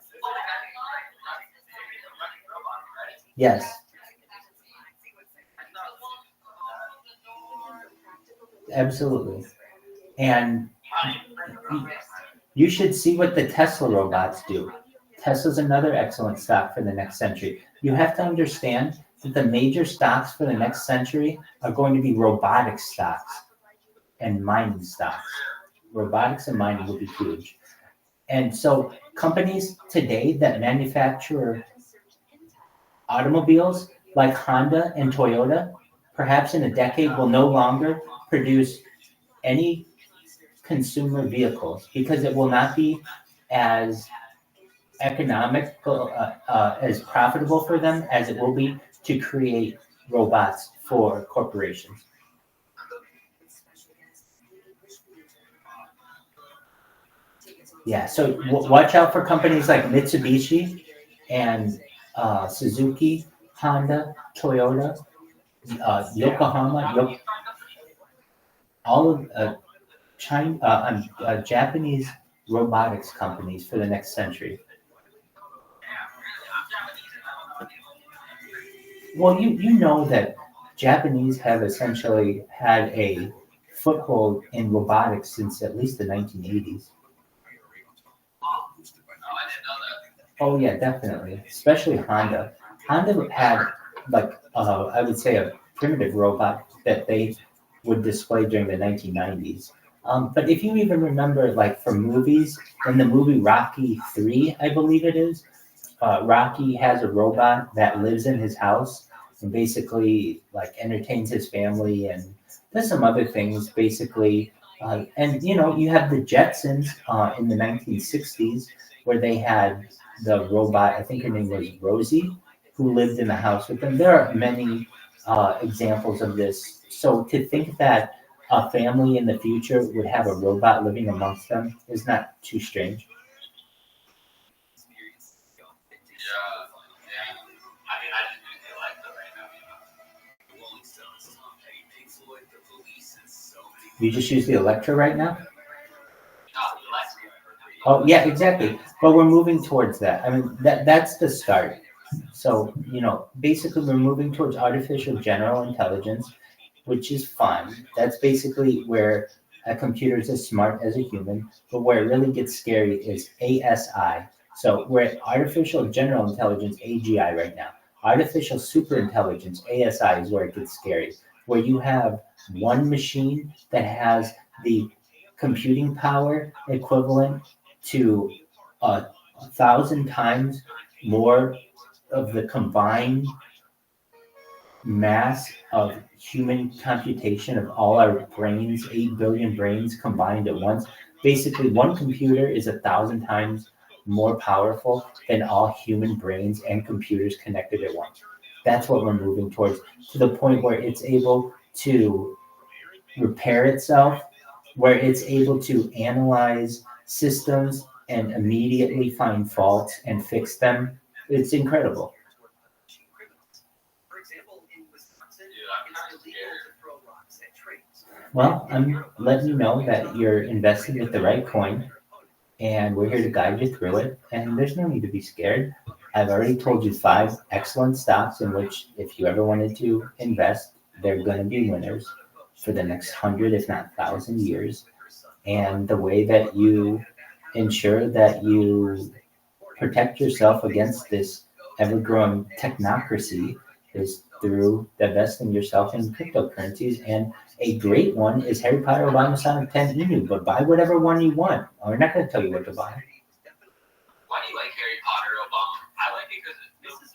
Yes. Absolutely. And you should see what the Tesla robots do. Tesla's another excellent stock for the next century. You have to understand that the major stocks for the next century are going to be robotic stocks and mining stocks. Robotics and mining will be huge. And so companies today that manufacture automobiles like Honda and Toyota, perhaps in a decade will no longer produce any consumer vehicles because it will not be as economical, as profitable for them as it will be to create robots for corporations. Yeah, so watch out for companies like Mitsubishi and Suzuki, Honda, Toyota, Yokohama, all of Japanese robotics companies for the next century. Well, you know that Japanese have essentially had a foothold in robotics since at least the 1980s. Oh yeah, definitely. Especially Honda. Honda had like I would say a primitive robot that they would display during the 1990s. But if you even remember, like from movies, in the movie Rocky 3, I believe it is, Rocky has a robot that lives in his house and basically like entertains his family and does some other things basically. And you know, you have the Jetsons in the 1960s where they had the robot, I think her name was Rosie, who lived in the house with them. There are many examples of this. So to think that a family in the future would have a robot living amongst them is not too strange. You just use the Electra right now? Oh yeah, exactly. But we're moving towards that. I mean, that's the start. So, you know, basically we're moving towards artificial general intelligence, which is fun. That's basically where a computer is as smart as a human, but where it really gets scary is ASI. So we're at artificial general intelligence, AGI right now. Artificial superintelligence, ASI, is where it gets scary, where you have one machine that has the computing power equivalent to 1,000 times more of the combined mass of human computation of all our brains, 8 billion brains combined at once. Basically, one computer is 1,000 times more powerful than all human brains and computers connected at once. That's what we're moving towards, to the point where it's able to repair itself, where it's able to analyze systems and immediately find faults and fix them. It's incredible. Well, I'm letting you know that you're invested with the right coin, and we're here to guide you through it. And there's no need to be scared. I've already told you 5 excellent stocks in which, if you ever wanted to invest, they're going to be winners for the next 100, if not 1,000 years. And the way that you ensure that you protect yourself against this ever-growing technocracy is through divesting yourself in cryptocurrencies. And a great one is Harry Potter, Obama, Sonic 10 Inu. But buy whatever one you want. We're not going to tell you what to buy. Why do you like Harry Potter, Obama? I like it because it's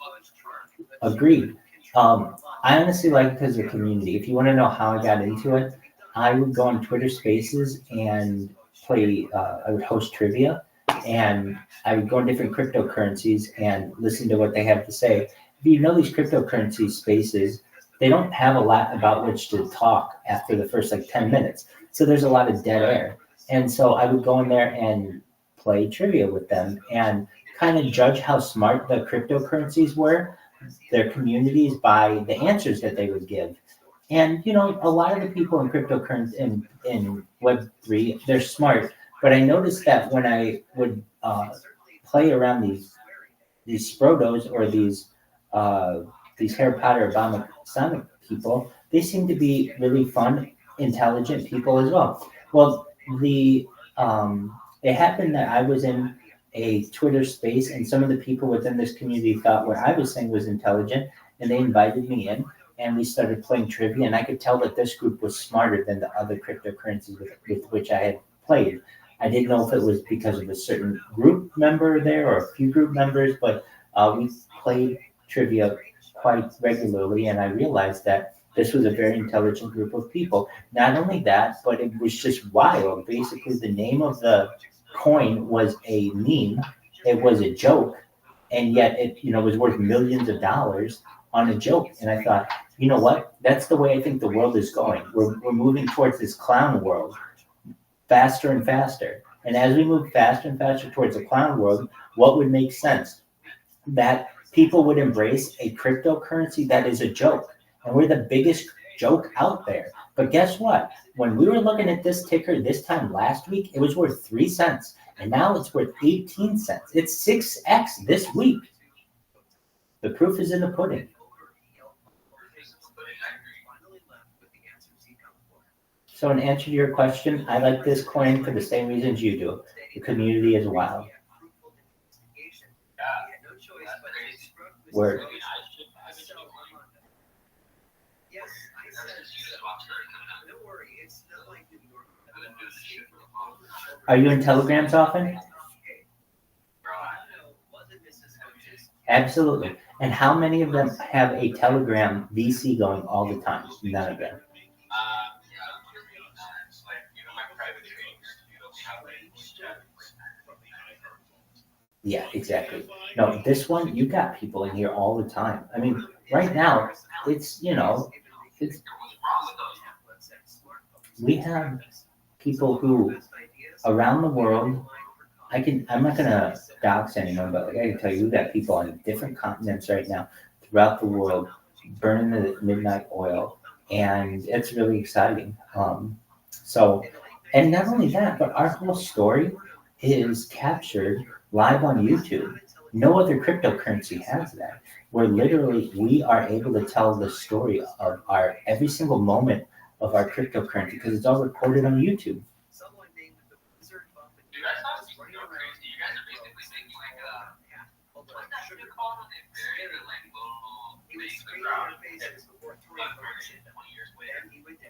Agreed. I honestly like it because of the community. If you want to know how I got into it, I would go on Twitter Spaces and play. I would host trivia, and I would go on different cryptocurrencies and listen to what they have to say. If you know these cryptocurrency spaces, they don't have a lot about which to talk after the first 10 minutes. So there's a lot of dead air. And so I would go in there and play trivia with them and kind of judge how smart the cryptocurrencies were, their communities, by the answers that they would give. And a lot of the people in cryptocurrency in Web3, they're smart. But I noticed that when I would play around these Sprotos or these Harry Potter, Obama, Sonic people, they seem to be really fun, intelligent people as well. Well, it happened that I was in a Twitter space, and some of the people within this community thought what I was saying was intelligent, and they invited me in, and we started playing trivia, and I could tell that this group was smarter than the other cryptocurrencies with which I had played. I didn't know if it was because of a certain group member there or a few group members, but we played trivia quite regularly, and I realized that this was a very intelligent group of people. Not only that, but it was just wild. Basically, the name of the coin was a meme. It was a joke, and yet it was worth millions of dollars on a joke. And I thought, you know what? That's the way I think the world is going. We're moving towards this clown world, faster and faster. And as we move faster and faster towards the clown world, what would make sense? That people would embrace a cryptocurrency that is a joke. And we're the biggest joke out there. But guess what? When we were looking at this ticker this time last week, it was worth 3 cents. And now it's worth 18 cents. It's 6x this week. The proof is in the pudding. So in answer to your question, I like this coin for the same reasons you do. The community is wild. Word. Are you in Telegrams often? Absolutely. And how many of them have a Telegram VC going all the time? None of them. Yeah, exactly. No, this one, you got people in here all the time. I mean, right now, it's we have people who around the world, I'm not gonna dox anyone, but I can tell you, we got people on different continents right now throughout the world burning the midnight oil, and it's really exciting. And not only that, but our whole story is captured live on YouTube. No other cryptocurrency has that. Where literally we are able to tell the story of our every single moment of our cryptocurrency because it's all recorded on YouTube.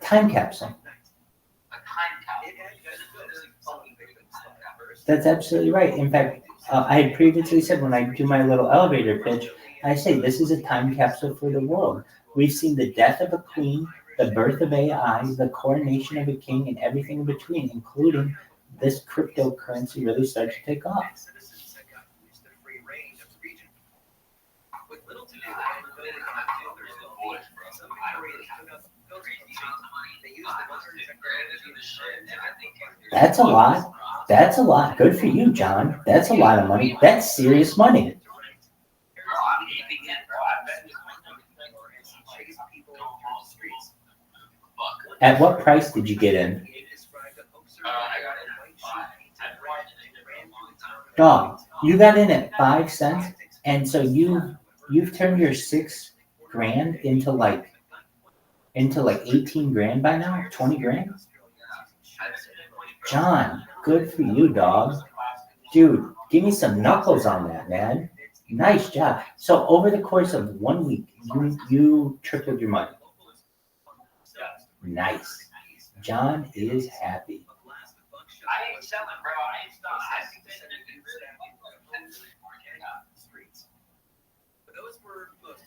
Time capsule. That's absolutely right. In fact, I had previously said when I do my little elevator pitch, I say this is a time capsule for the world. We've seen the death of a queen, the birth of AI, the coronation of a king, and everything in between, including this cryptocurrency really start to take off. That's a lot. That's a lot. Good for you, John. That's a lot of money. That's serious money. At what price did you get in? Dog, you got in at 5 cents, and so you've turned your $6,000 into like 18 grand by now, 20 grand. John, good for you, dog. Dude, give me some knuckles on that, man. Nice job. So over the course of 1 week, you tripled your money. Nice. John is happy. I ain't selling, bro. I ain't selling. I think they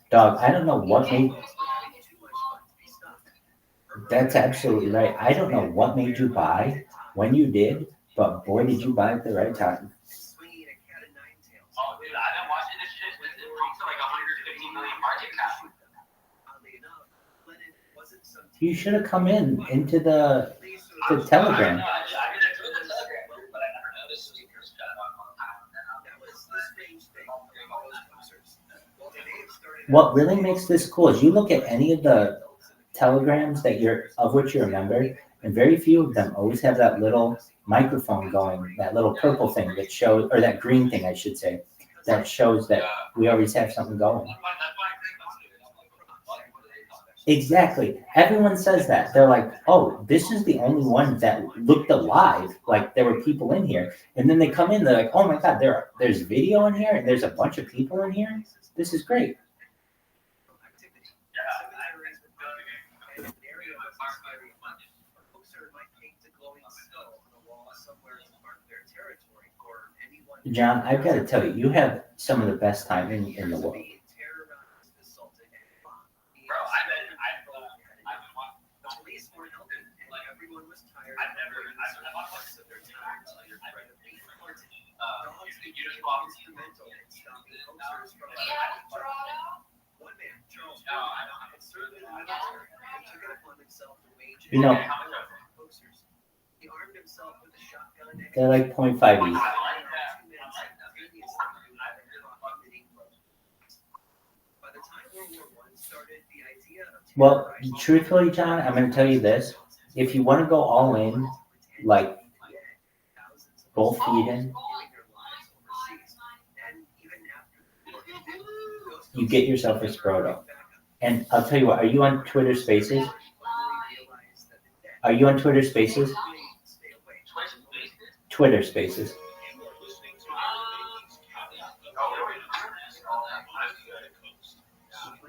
Dog, I don't know what made. That's absolutely right. I don't know what made you buy when you did, but boy, did you buy at the right time. Oh, dude, I've been watching this shit. It's up to like 150 million market cap. You should have come into the Telegram. I mean, I drew the Telegram, but I never noticed speakers. What really makes this cool is you look at any of the telegrams of which you're a member, and very few of them always have that little microphone going, that little purple thing that shows, or that green thing, I should say, that shows that we always have something going. Exactly. Everyone says that. They're like, oh, this is the only one that looked alive, like there were people in here. And then they come in, they're like, oh my God, there's video in here, and there's a bunch of people in here. This is great. John, I've got to tell you, you have some of the best timing in the world. Bro, I've been watching the police were helping, and like everyone was tired. I've watched their time. You just walk instrumental in stopping hoaxers from one man, Charles. I don't have a certain military and took it upon himself to wage hoaxers. He armed himself with a shotgun. They're like 0.5 each. Well, truthfully, John, I'm going to tell you this. If you want to go all in, like both feet in, you get yourself a Sproto. And I'll tell you what, are you on Twitter Spaces? Are you on Twitter Spaces? Twitter Spaces.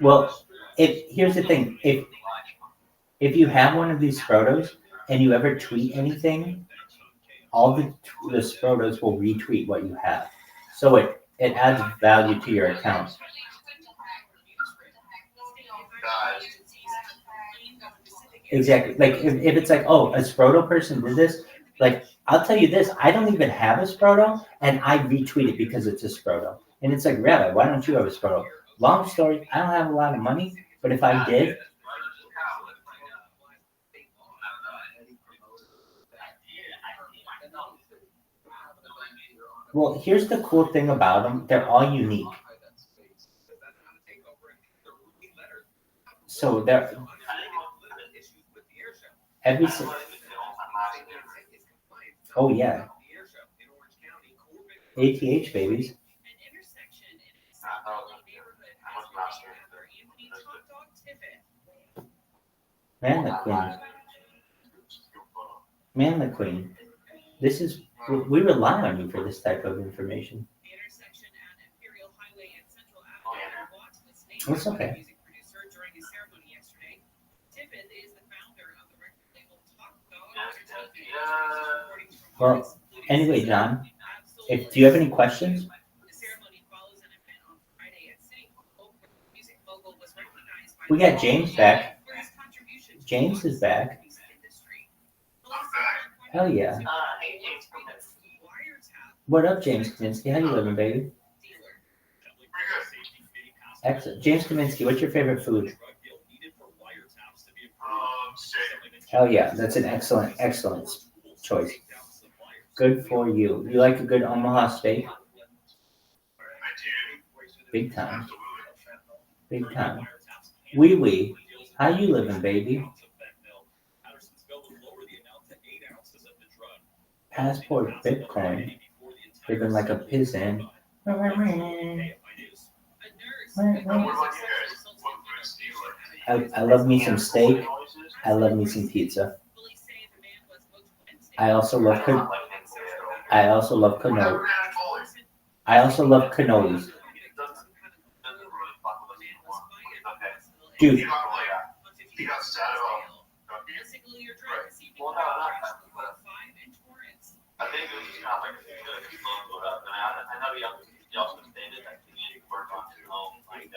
Well, here's the thing. If you have one of these Sprotos and you ever tweet anything, all the Sprotos will retweet what you have. So it adds value to your account. Exactly. Like if it's like, oh, a Sproto person did this, like I'll tell you this, I don't even have a Sproto and I retweet it because it's a Sproto. And it's like, Rabbi, why don't you have a Sproto? Long story, I don't have a lot of money, but if I did, well, here's the cool thing about them. They're all unique. So they're oh yeah. ATH babies. Man the Queen. This is, we rely on you for this type of information. It's okay. Well, anyway, John, do you have any questions? We got James back. James is back. Hell yeah. What up, James Kaminsky? How you living, baby? Excellent. James Kaminsky, what's your favorite food? Hell yeah, that's an excellent choice. Good for you. You like a good Omaha steak? Big time. Big time. Wee, how you living, baby? Passport Bitcoin. Living like a peasant. I love me some steak. I love me some pizza. I also love cannoli. I also love cannolis. Dude, He got sad about Well, no, not I think it was just kind of like a slow build up. And I know he also stated that he needed to work on his own, like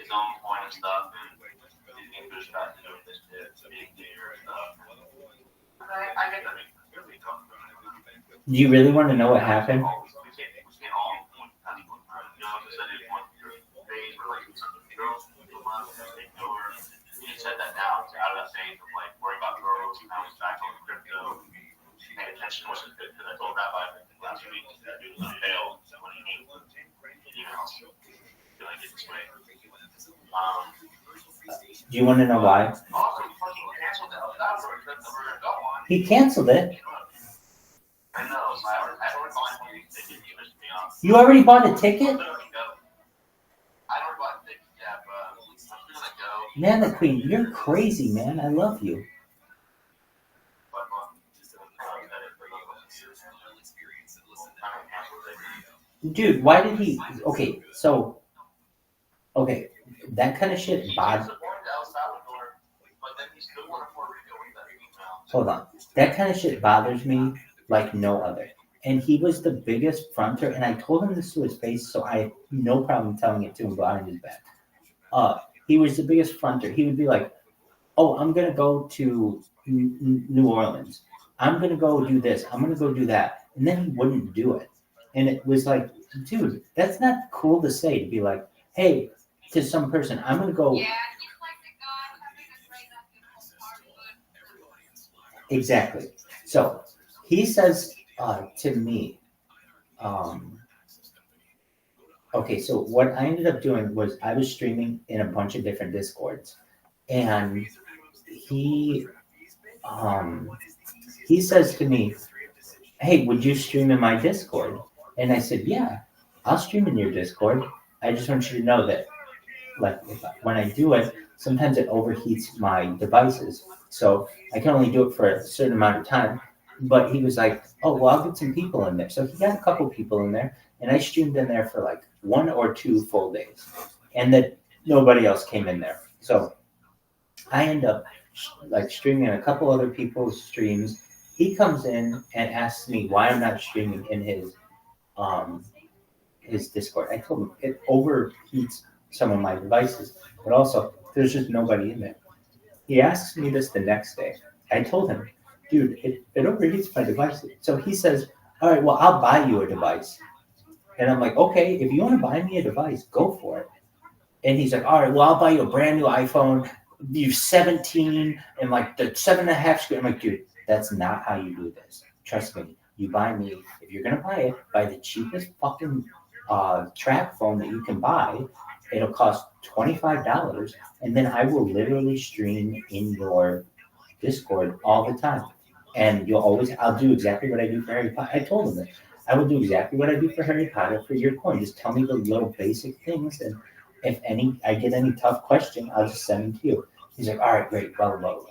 his own point and stuff, and he's getting pushed back to do this being there and stuff. I get that. Really tough. do you really want to know what happened? We can't all kind of, you know, just said it one phase where like some girls taking over. You just said that now, it's out of that phase of like worrying about girls, now it's back on crypto. Pay attention to what's good, because I told Rabbi last week that dude was gonna fail when he came to emails. Feel like it's this way. Do you want to know why? Also, he fucking canceled that algorithm that we're gonna go on. He canceled it. I know, so I already bought one ticket, even to be honest. You already bought a ticket? I already bought a ticket, yeah, but I'm gonna go. Nana Queen, you're crazy, man. I love you. Dude, why did he? Okay, so, okay, that kind of shit bothers. Hold on, that kind of shit bothers me like no other. And he was the biggest fronter, and I told him this to his face, so I have no problem telling it to him behind his back. He was the biggest fronter. He would be like, "Oh, I'm gonna go to New Orleans. I'm gonna go do this. I'm gonna go do that," and then he wouldn't do it. And it was like, dude, that's not cool to say, to be like, hey, to some person, I'm going to go. Yeah, he's like the guy having a great hardwood. Exactly. So he says to me, okay, so what I ended up doing was I was streaming in a bunch of different Discords. And he says to me, hey, would you stream in my Discord? And I said, yeah, I'll stream in your Discord. I just want you to know that, like, when I do it, sometimes it overheats my devices. So I can only do it for a certain amount of time. But he was like, oh, well, I'll get some people in there. So he got a couple people in there, and I streamed in there for like 1 or 2 full days. And then nobody else came in there. So I end up like streaming a couple other people's streams. He comes in and asks me why I'm not streaming in his Discord. I told him it overheats some of my devices, but also there's just nobody in there. He asks me this the next day. I told him, dude, it overheats my devices. So he says, all right, well, I'll buy you a device. And I'm like, okay, if you want to buy me a device, go for it. And he's like, all right, well, I'll buy you a brand new iPhone. You're 17 and like the 7.5 screen. I'm like, dude, that's not how you do this. Trust me. You buy me, if you're going to buy it, buy the cheapest fucking track phone that you can buy. It'll cost $25, and then I will literally stream in your Discord all the time. And I'll do exactly what I do for Harry Potter. I told him that. I will do exactly what I do for Harry Potter for your coin. Just tell me the little basic things, and if I get any tough question, I'll just send them to you. He's like, all right, great, blah, blah, blah, blah.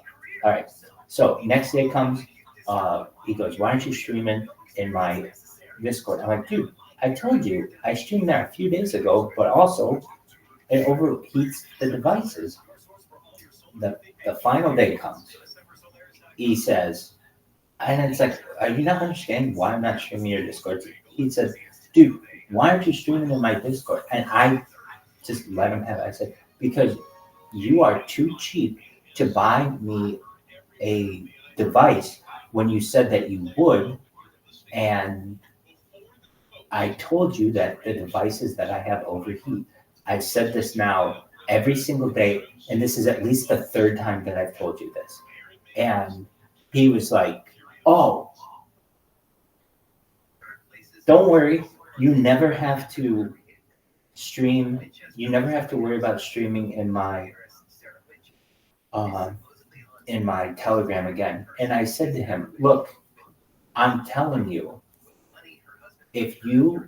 All right. So next day comes, he goes, why aren't you streaming in my Discord? I'm like, dude, I told you, I streamed there a few days ago, but also it overheats the devices. The final day comes. He says, and it's like, are you not understanding why I'm not streaming your Discord? He says, dude, why aren't you streaming in my Discord? And I just let him have it. I said, because you are too cheap to buy me a device when you said that you would, and I told you that the devices that I have overheat. I've said this now every single day, and this is at least the 3rd time that I've told you this. And he was like, oh, don't worry, you never have to stream, you never have to worry about streaming in my Telegram again. And I said to him, look, I'm telling you, if you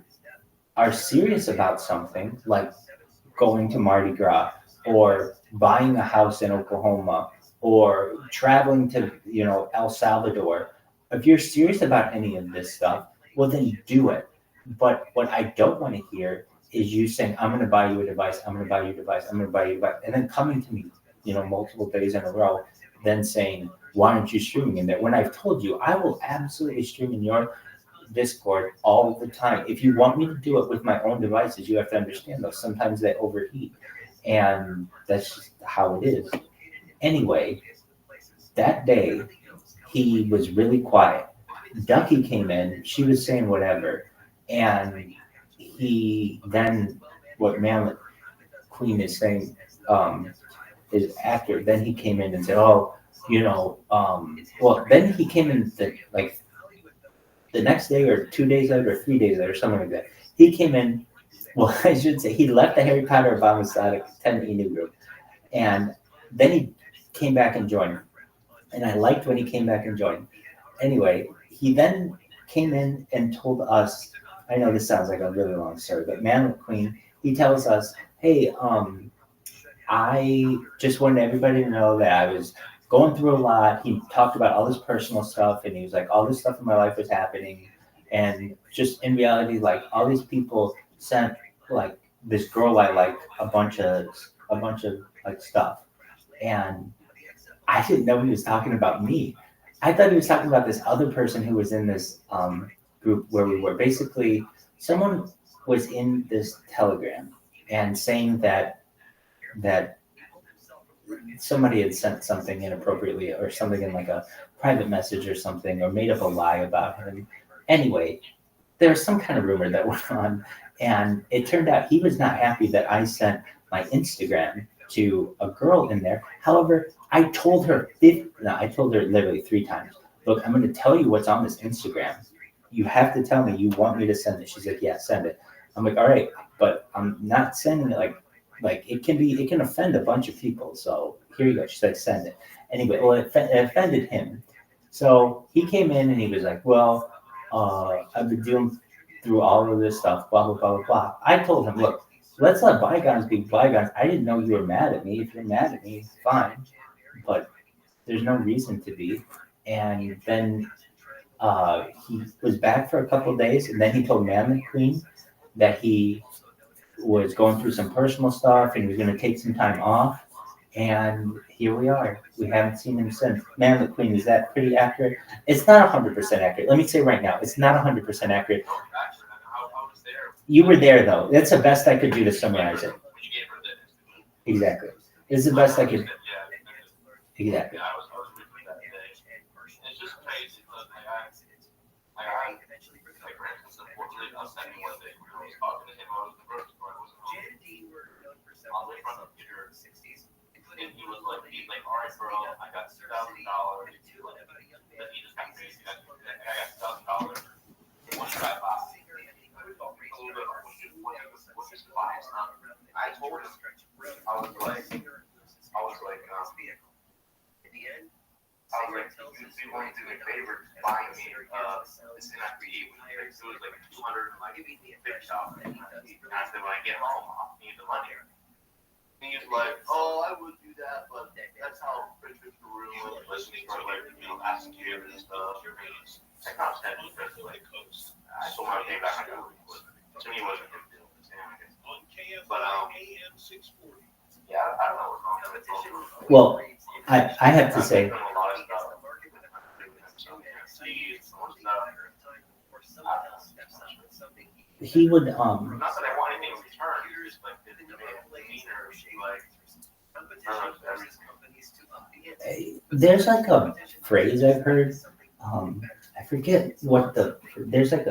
are serious about something like going to Mardi Gras or buying a house in Oklahoma or traveling to, El Salvador, if you're serious about any of this stuff, well, then do it. But what I don't want to hear is you saying, I'm going to buy you a device, I'm going to buy you a device, I'm going to buy you a device, and then coming to me, multiple days in a row, then saying, why aren't you streaming in there? When I've told you, I will absolutely stream in your Discord all the time. If you want me to do it with my own devices, you have to understand those. Sometimes they overheat, and that's just how it is. Anyway, that day, he was really quiet. Ducky came in, she was saying whatever, and he then, what Man Queen is saying, is accurate. Then he came in and said, "Oh, well." Then he came in like the next day or 2 days later or 3 days later, something like that. He came in. Well, I should say he left the Harry Potter Obama 10 Enu group, and then he came back and joined. And I liked when he came back and joined. Anyway, he then came in and told us. I know this sounds like a really long story, but Man Queen, he tells us, "Hey, I just wanted everybody to know that I was going through a lot." He talked about all this personal stuff, and he was like, all this stuff in my life was happening. And just in reality, like all these people sent like this girl I like a bunch of like stuff. And I didn't know he was talking about me. I thought he was talking about this other person who was in this group where we were. Basically, someone was in this Telegram and saying that somebody had sent something inappropriately or something in like a private message or something, or made up a lie about him. Anyway, there was some kind of rumor that went on, and it turned out he was not happy that I sent my Instagram to a girl in there. However, I told her literally 3 times, "Look, I'm going to tell you what's on this Instagram. You have to tell me you want me to send it." She's like, "Yeah, send it." I'm like, "All right, but I'm not sending it like it can offend a bunch of people. So here you go." She's like, "Send it." Anyway, well, it offended him. So he came in and he was like, "Well, I've been dealing through all of this stuff, blah, blah, blah, blah, blah." I told him, "Look, let's let bygones be bygones. I didn't know you were mad at me. If you're mad at me, fine. But there's no reason to be." And then he was back for a couple of days, and then he told Man Queen that he was going through some personal stuff and he was going to take some time off. And here we are. We haven't seen him since. Man Queen, is that pretty accurate? It's not 100% accurate. Let me say right now, it's not 100% accurate. You were there, though. That's the best I could do to summarize it. Exactly. It's the best I could. Exactly. And he was like, all right, bro, I got $2,000. Then he just got crazy. I got $2,000. What should I buy? What is buy? I told him, I was like, if you want to do me a favor, buy me this NFT. It was like $250. And I said, when I get home, I'll need the money. And he's like, "Oh, I would do that, but that's how Richard Peru was listening to asking you and stuff." I kind of said, like, I told my name back. To me, it wasn't a big deal. But yeah, I don't know what's wrong. Well, I have to say, he would not that I want anything in return. Just like the demeanor, there's like a phrase I've heard. I forget what there's like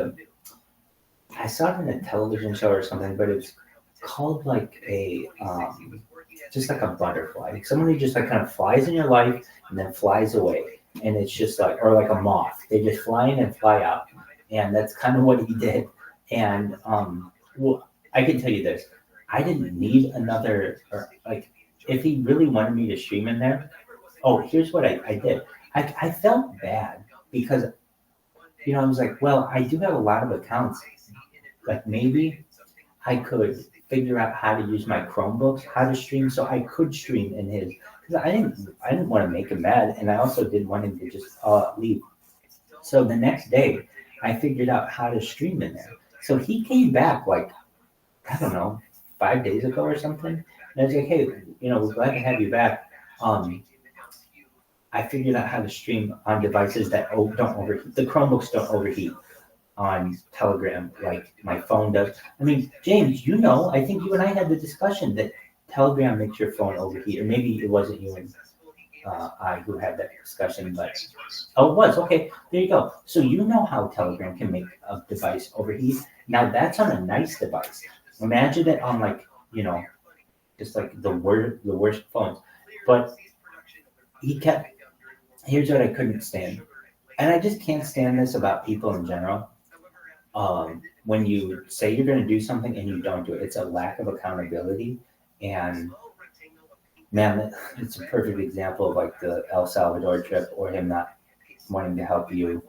I saw it in a television show or something, but it's called like a just like a butterfly. Someone who just like kind of flies in your life and then flies away. And it's just like, or like a moth. They just fly in and fly out. And that's kind of what he did. And well, I can tell you this. I didn't need another, or like, if he really wanted me to stream in there, here's what I did. I felt bad because, I was like, well, I do have a lot of accounts. Like maybe I could figure out how to use my Chromebooks, how to stream, so I could stream in his. Because I didn't want to make him mad, and I also didn't want him to just leave. So the next day, I figured out how to stream in there. So he came back like, I don't know, 5 days ago or something. And I was like, hey, we're glad to have you back. I figured out how to stream on devices that don't overheat. The Chromebooks don't overheat on Telegram like my phone does. I mean, James, I think you and I had the discussion that Telegram makes your phone overheat, or maybe it wasn't you and I who had that discussion, but it was. Okay, there you go. So how Telegram can make a device overheat. Now that's on a nice device. Imagine it on just like the worst phones. But here's what I couldn't stand. And I just can't stand this about people in general. When you say you're going to do something and you don't do it, it's a lack of accountability. And man, it's a perfect example of like the El Salvador trip or him not wanting to help you.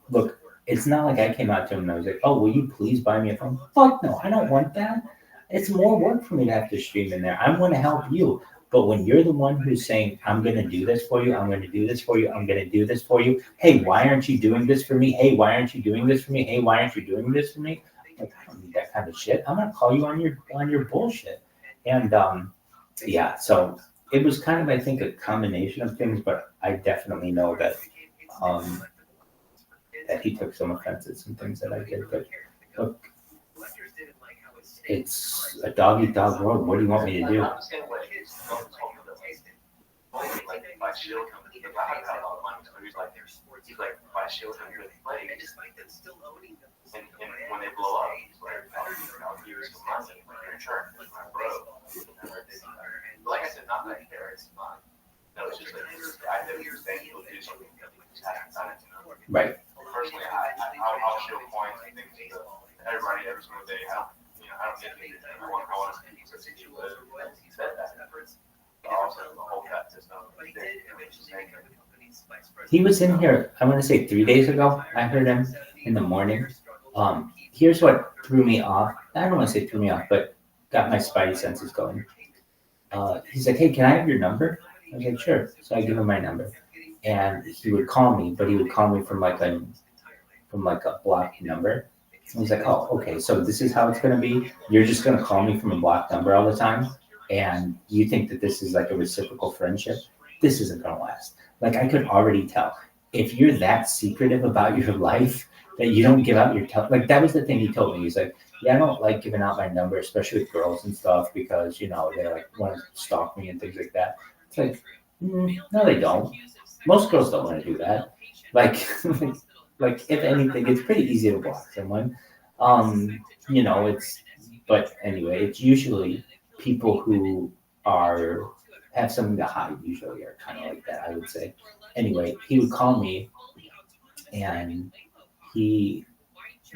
Look, it's not like I came out to him and I was like, oh, will you please buy me a phone? Fuck no, I don't want that. It's more work for me to have to stream in there. I want to help you. But when you're the one who's saying, I'm going to do this for you, I'm going to do this for you, I'm going to do this for you. Hey, why aren't you doing this for me? Hey, why aren't you doing this for me? Hey, why aren't you doing this for me? Like, I don't need that kind of shit. I'm going to call you on your bullshit. And yeah, so it was kind of, I think, a combination of things, but I definitely know that that he took some offense at some things that I did. But look, it's a dog-eat-dog world. What do you want me to do? He's like, if I show him really play, and when they blow up, he's like, I'll give you some money in return, my bro. Like I said, not that I care, it's fine. No, it's just like, I know you're saying you'll do something, just haven't done it. Right. Personally, I'll show points and things to everybody every single day. I don't get it. I want to see you live. He said that. Also, the whole cut system. He was in here, I want to say 3 days ago. I heard him in the morning. Here's what threw me off. I don't want to say threw me off, but got my spidey senses going. He's like, hey, can I have your number? I was like, sure. So I give him my number. And he would call me, but he would call me from like a blocked number. And he's like, oh, okay, so this is how it's going to be. You're just going to call me from a blocked number all the time. And you think that this is like a reciprocal friendship? This isn't going to last. Like, I could already tell. If you're that secretive about your life that you don't give out your like, that was the thing he told me. He's like, yeah, I don't like giving out my number, especially with girls and stuff, because, they like want to stalk me and things like that. It's like, no, they don't. Most girls don't want to do that. Like, like if anything, it's pretty easy to block someone. But anyway, it's usually people who have something to hide, usually are kind of like that, I would say. Anyway, he would call me and he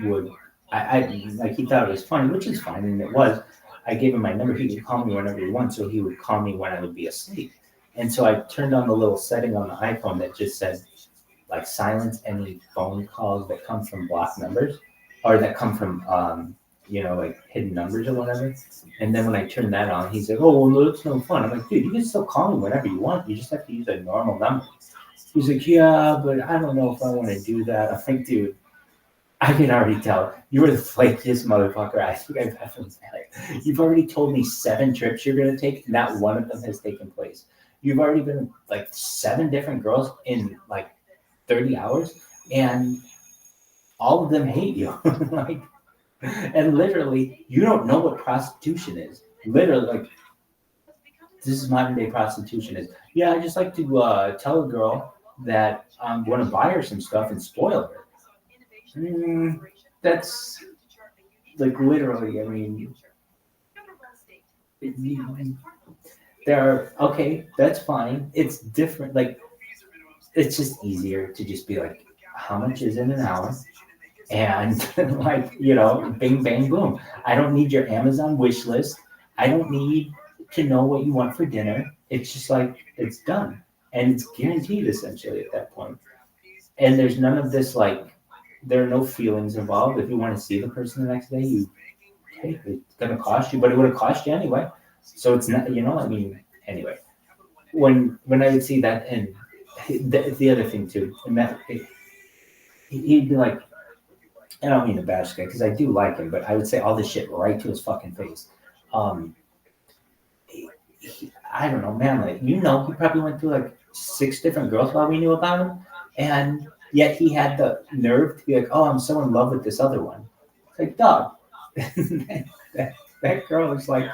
would, he thought it was funny, which is fine, and it was. I gave him my number. He could call me whenever he wants, so he would call me when I would be asleep. And so I turned on the little setting on the iPhone that just said, like, silence any phone calls that come from blocked numbers or that come from, like hidden numbers or whatever. And then when I turned that on, he's like, oh, well, it's no fun. I'm like, dude, you can still call me whenever you want. You just have to use a normal number. He's like, yeah, but I don't know if I want to do that. I'm like, dude, I can already tell. You were the flakiest motherfucker I think I've ever met. You've already told me 7 trips you're going to take. Not one of them has taken place. You've already been like 7 different girls in like 30 hours, and all of them hate you. Like, and literally, you don't know what prostitution is. Literally, like, this is modern day prostitution is. Yeah, I just like to tell a girl that I'm going to buy her some stuff and spoil her. That's like literally. I mean, okay, that's fine. It's different. Like, it's just easier to just be like, how much is in an hour? And like, bing, bang, boom. I don't need your Amazon wish list. I don't need to know what you want for dinner. It's just like, it's done. And it's guaranteed essentially at that point. And there's none of this, like, there are no feelings involved. If you want to see the person the next day, it's going to cost you, but it would have cost you anyway. So it's not, anyway, when I would see that, and the other thing too, and that he'd be like, I don't mean to bash guy because I do like him, but I would say all this shit right to his fucking face. I don't know, man. Like, you know, he probably went through like 6 different girls while we knew about him, and yet he had the nerve to be like, "Oh, I'm so in love with this other one." It's like, dog, that girl is like,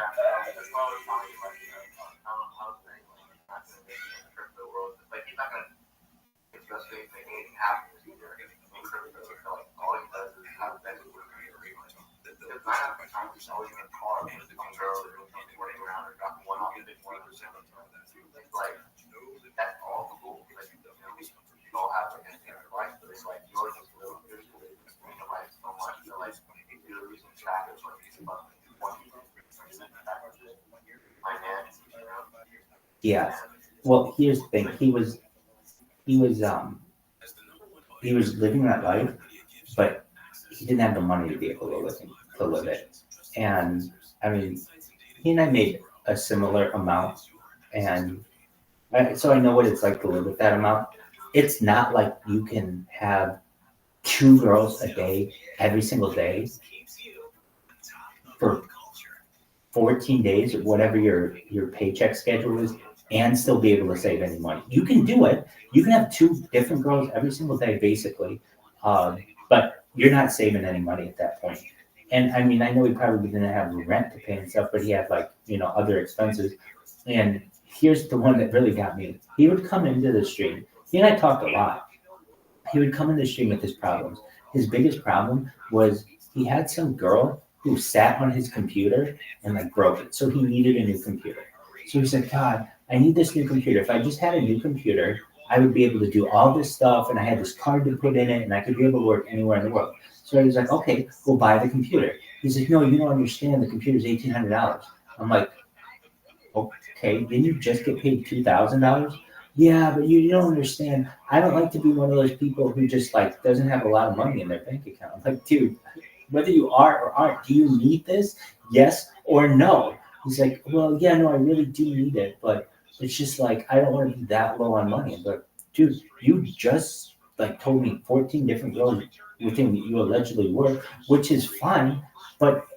yeah. Well, here's the thing. He was living that life, but he didn't have the money to be able to live it. And I mean, he and I made a similar amount, and so I know what it's like to live with that amount. It's not like you can have 2 girls a day every single day for 14 days or whatever your paycheck schedule is, and still be able to save any money. You can do it. You can have 2 different girls every single day, basically, but you're not saving any money at that point. And I mean, I know he probably didn't have rent to pay and stuff, but he had like, you know, other expenses. And here's the one that really got me. He would come into the stream. He and I talked a lot. He would come in the stream with his problems. His biggest problem was he had some girl who sat on his computer and like broke it. So he needed a new computer. So he said, God, I need this new computer. If I just had a new computer, I would be able to do all this stuff, and I had this card to put in it, and I could be able to work anywhere in the world. So he was like, okay, we'll buy the computer. He's like, no, you don't understand. The computer's $1,800. I'm like, okay, didn't you just get paid $2,000? Yeah, but you don't understand. I don't like to be one of those people who just like doesn't have a lot of money in their bank account. I'm like, dude, whether you are or aren't, do you need this? Yes or no? He's like, well, yeah, no, I really do need it, but it's just like I don't want to be that low on money. But dude, you just like told me 14 different girls with whom you allegedly were, which is fine, but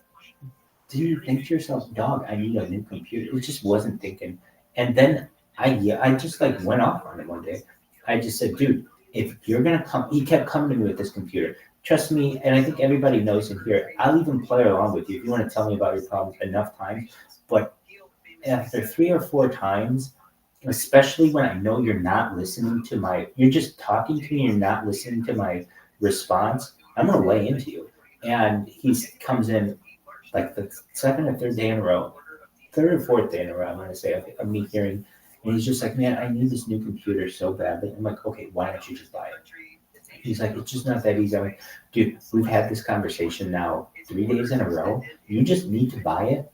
do you think to yourself, dog, I need a new computer? It just wasn't thinking. And then I just like went off on it one day. I just said, dude, if you're gonna come, he kept coming to me with this computer. Trust me, and I think everybody knows in here. I'll even play along with you if you want to tell me about your problems enough times. But after 3 or 4 times, especially when I know you're not listening to you're just talking to me, you're not listening to my response, I'm gonna lay into you. And he comes in like the 2nd or 3rd day in a row, 3rd or 4th day in a row, I'm gonna say, of me hearing, and he's just like, man, I need this new computer so badly. I'm like, okay, why don't you just buy it? He's like, it's just not that easy. I'm like, dude, we've had this conversation now 3 days in a row. You just need to buy it,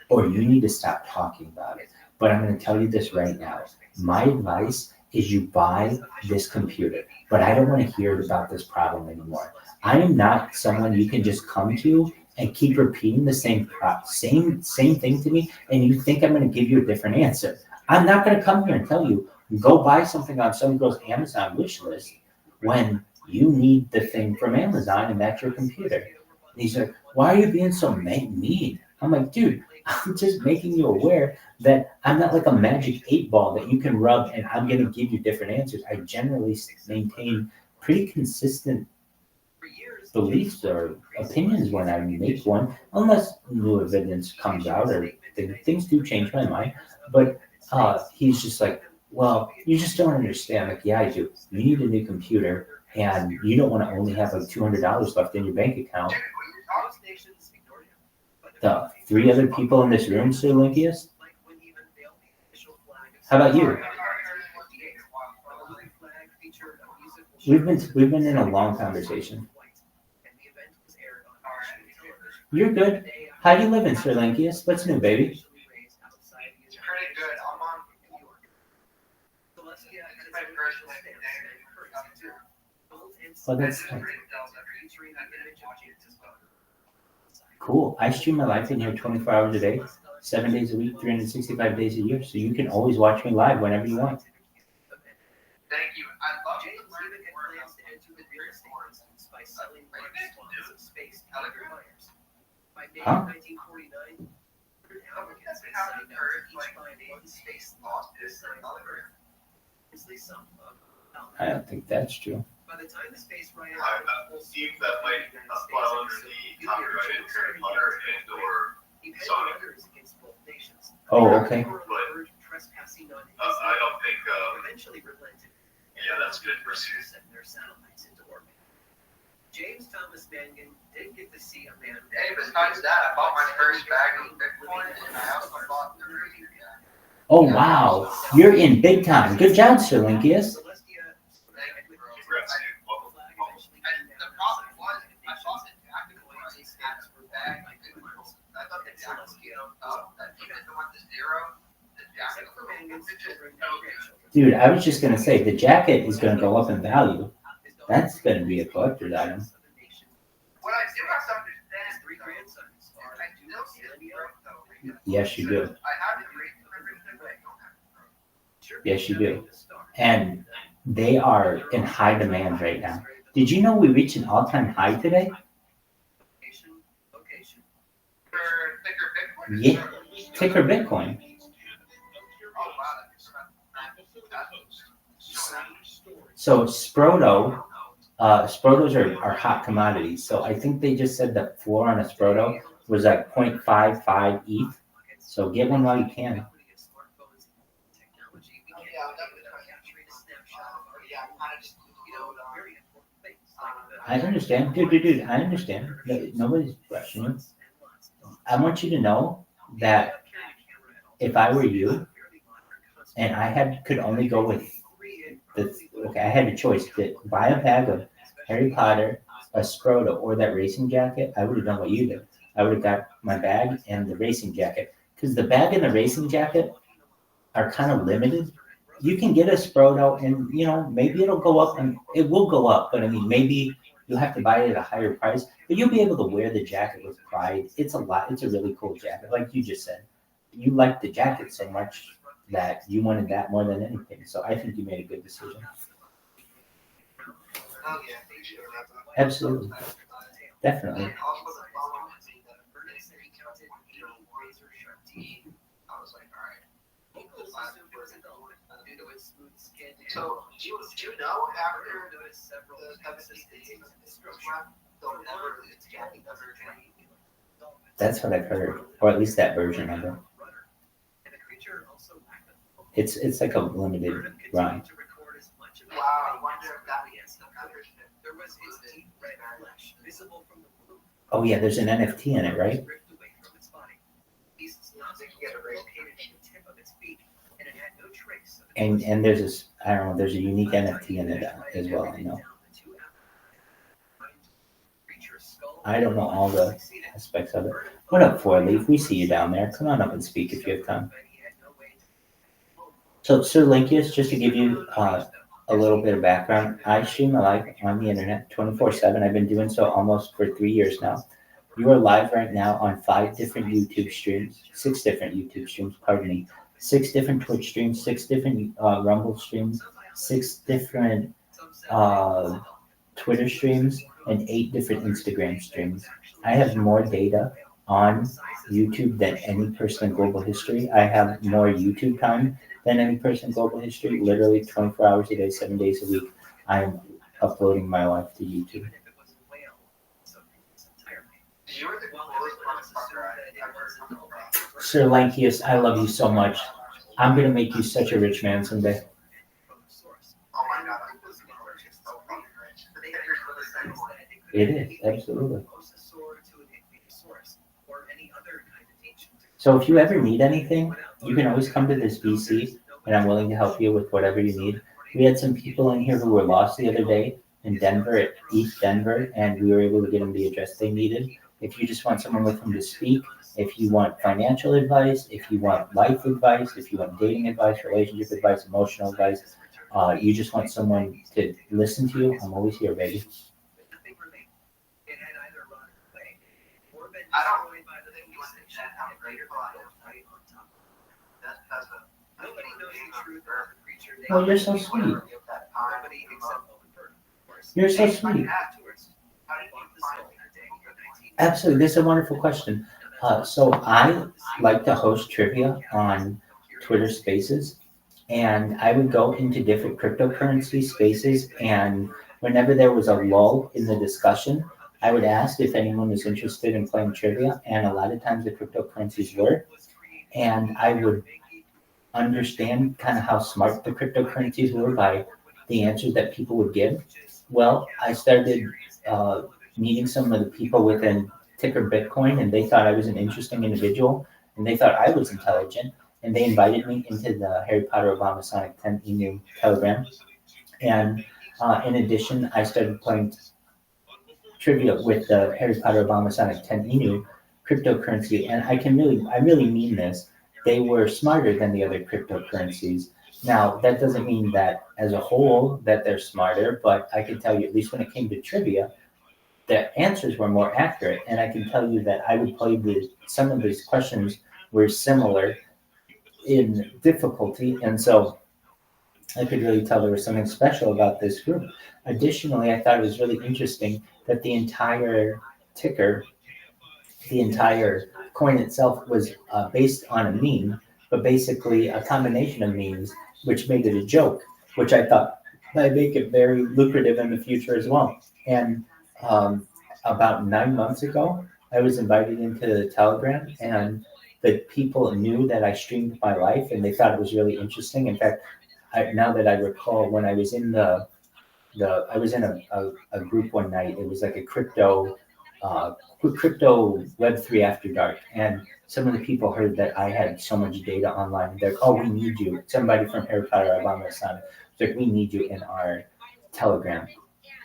or you need to stop talking about it. But I'm going to tell you this right now. My advice is you buy this computer, but I don't want to hear about this problem anymore. I am not someone you can just come to and keep repeating the same thing to me, and you think I'm going to give you a different answer. I'm not going to come here and tell you, go buy something on some girl's Amazon wish list when you need the thing from Amazon and that's your computer. And he's like, why are you being so mean? I'm like, dude, I'm just making you aware that I'm not like a magic 8-ball that you can rub and I'm going to give you different answers. I generally maintain pretty consistent beliefs or opinions when I make one, unless new evidence comes out or things do change my mind. But he's just like, well, you just don't understand. Like, yeah, I do. You need a new computer, and you don't want to only have like $200 left in your bank account. The 3 other people in this room, Sir Linkius? How about you? We've been in a long conversation. You're good. How you living, Sir Linkius? What's new, baby? It's pretty good. I'm on. Oh, that's cool. I stream my life in here 24 hours a day, 7 days a week, 365 days a year. So you can always watch me live whenever you want. Thank you. I love to learn more about by selling large swaths of space to other buyers. By May Huh? 1949, applicants had signed up to each buy one space lot this size of Earth. Sum of I don't think that's true. by the time the space riot Steve, that might fall under the copyrighted Harry Potter and or Sonic. against both nations. Oh, okay. Trespassing on I don't think, eventually relented. yeah, that's good for you. Send their satellites into orbit. James Thomas Mangan did get to see a man. Hey, besides that, I bought my first bag of Bitcoin and I also bought the reading guy. Oh, wow. You're in big time. Good job, Sir Linkius. The problem was, I thought the tactical stats were bad. I thought the tactical that even if it went to zero, the jacket Dude, I was just going to say, the jacket is going to go up in value. That's going to be a collector's item. What I do have to understand is three grandsons. I do see the growth though. Yes, you do. I haven't read Yes, you do. And they are in high demand right now. Did you know we reached an all-time high today? Yeah, ticker Bitcoin. So Sproto, Sprotos are hot commodities. So I think they just said the floor on a Sproto was like 0.55 ETH. So get one while you can. I understand. Dude, I understand. Nobody's questioning. I want you to know that if I were you and I could only go with I had a choice to buy a bag of Harry Potter, a Sproto, or that racing jacket, I would have done what you did. I would have got my bag and the racing jacket. Because the bag and the racing jacket are kind of limited. You can get a Sproto and, maybe it'll go up, and it will go up, but I mean, maybe you'll have to buy it at a higher price, but you'll be able to wear the jacket with pride. It's a really cool jacket. Like you just said, you liked the jacket so much that you wanted that more than anything. So I think you made a good decision. Absolutely. Definitely. So, do you know after the devastating destruction, they'll never That's what I've heard, or at least that version of it. It's like a limited run. Wow, I wonder if that is the coverage. There was his deep red flesh visible from the blue. Oh yeah, there's an NFT in it, right? And there's there's a unique NFT in it as well. I know. I don't know all the aspects of it. What up, Four Leaf? We see you down there. Come on up and speak if you have time. So, Sir Linkius, just to give you a little bit of background, I stream live on the internet 24/7. I've been doing so almost for 3 years now. You are live right now on 5 different YouTube streams, 6 different YouTube streams, pardon me, 6 different Twitch streams, 6 different Rumble streams, 6 different Twitter streams, and 8 different Instagram streams. I have more data on YouTube than any person in global history. I have more YouTube time than any person in global history. Literally 24 hours a day, 7 days a week, I am uploading my life to YouTube. Sir Lankius, I love you so much. I'm going to make you such a rich man someday. It is, absolutely. So if you ever need anything, you can always come to this VC, and I'm willing to help you with whatever you need. We had some people in here who were lost the other day in Denver, at East Denver, and we were able to get them the address they needed. If you just want someone with whom to speak, if you want financial advice, if you want life advice, if you want dating advice, relationship advice, emotional advice, you just want someone to listen to you, I'm always here, baby. I don't really think you understand how great your body is. Nobody knows the truth of the creature. Oh, you're so sweet. You're so sweet. Absolutely, this is a wonderful question. So I like to host trivia on Twitter Spaces, and I would go into different cryptocurrency spaces, and whenever there was a lull in the discussion, I would ask if anyone was interested in playing trivia, and a lot of times the cryptocurrencies were, and I would understand kind of how smart the cryptocurrencies were by the answers that people would give. Well, I started meeting some of the people within ticker Bitcoin, and they thought I was an interesting individual, and they thought I was intelligent, and they invited me into the Harry Potter Obama Sonic 10 email telegram. And in addition, I started playing trivia with the Harry Potter Obama Sonic 10 Inu cryptocurrency, and I really mean this. They were smarter than the other cryptocurrencies. Now, that doesn't mean that as a whole that they're smarter, but I can tell you, at least when it came to trivia, the answers were more accurate, and I can tell you that I would play some of these questions were similar in difficulty, and so I could really tell there was something special about this group. Additionally, I thought it was really interesting that the entire ticker, the entire coin itself was based on a meme, but basically a combination of memes, which made it a joke, which I thought might make it very lucrative in the future as well. And about 9 months ago, I was invited into the Telegram, and the people knew that I streamed my life, and they thought it was really interesting. In fact, now that I recall, when I was in I was in a group one night. It was like a crypto Web3 after dark, and some of the people heard that I had so much data online. They're like, "Oh, we need you." Somebody from Harry Potter, Obama Son, like, "We need you in our Telegram.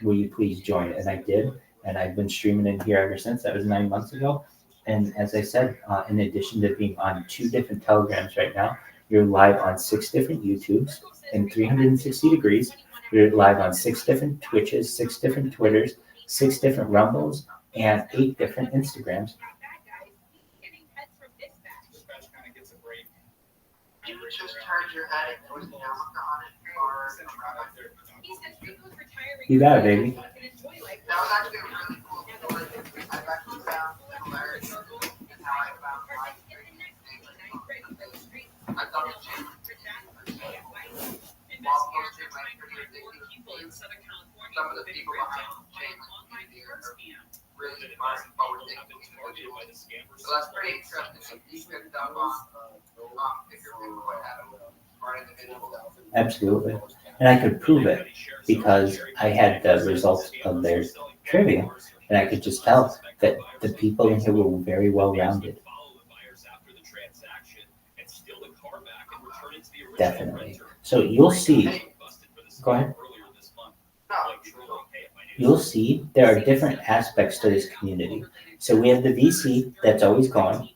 Will you please join?" And I did, and I've been streaming in here ever since. That was 9 months ago. And as I said, in addition to being on 2 different Telegrams right now, you're live on 6 different YouTubes in 360 degrees. You're live on 6 different Twitches, 6 different Twitters, 6 different Rumbles, and 8 different Instagrams. You just charge your head with the yarmulke on it, or You got it, baby. that was actually a really cool story. I've actually found similarities in how I found my I thought it was while posting like pretty ridiculous things, some of the people behind the chain are really smart and forward thinking individuals. So that's pretty interesting. You picked up on if you're Bitcoin having smart individuals. Absolutely. And I could prove it because I had the results of their trivia, and I could just tell that the people in here were very well rounded. Definitely. So you'll see. Go ahead. You'll see there are different aspects to this community. So we have the VC that's always gone,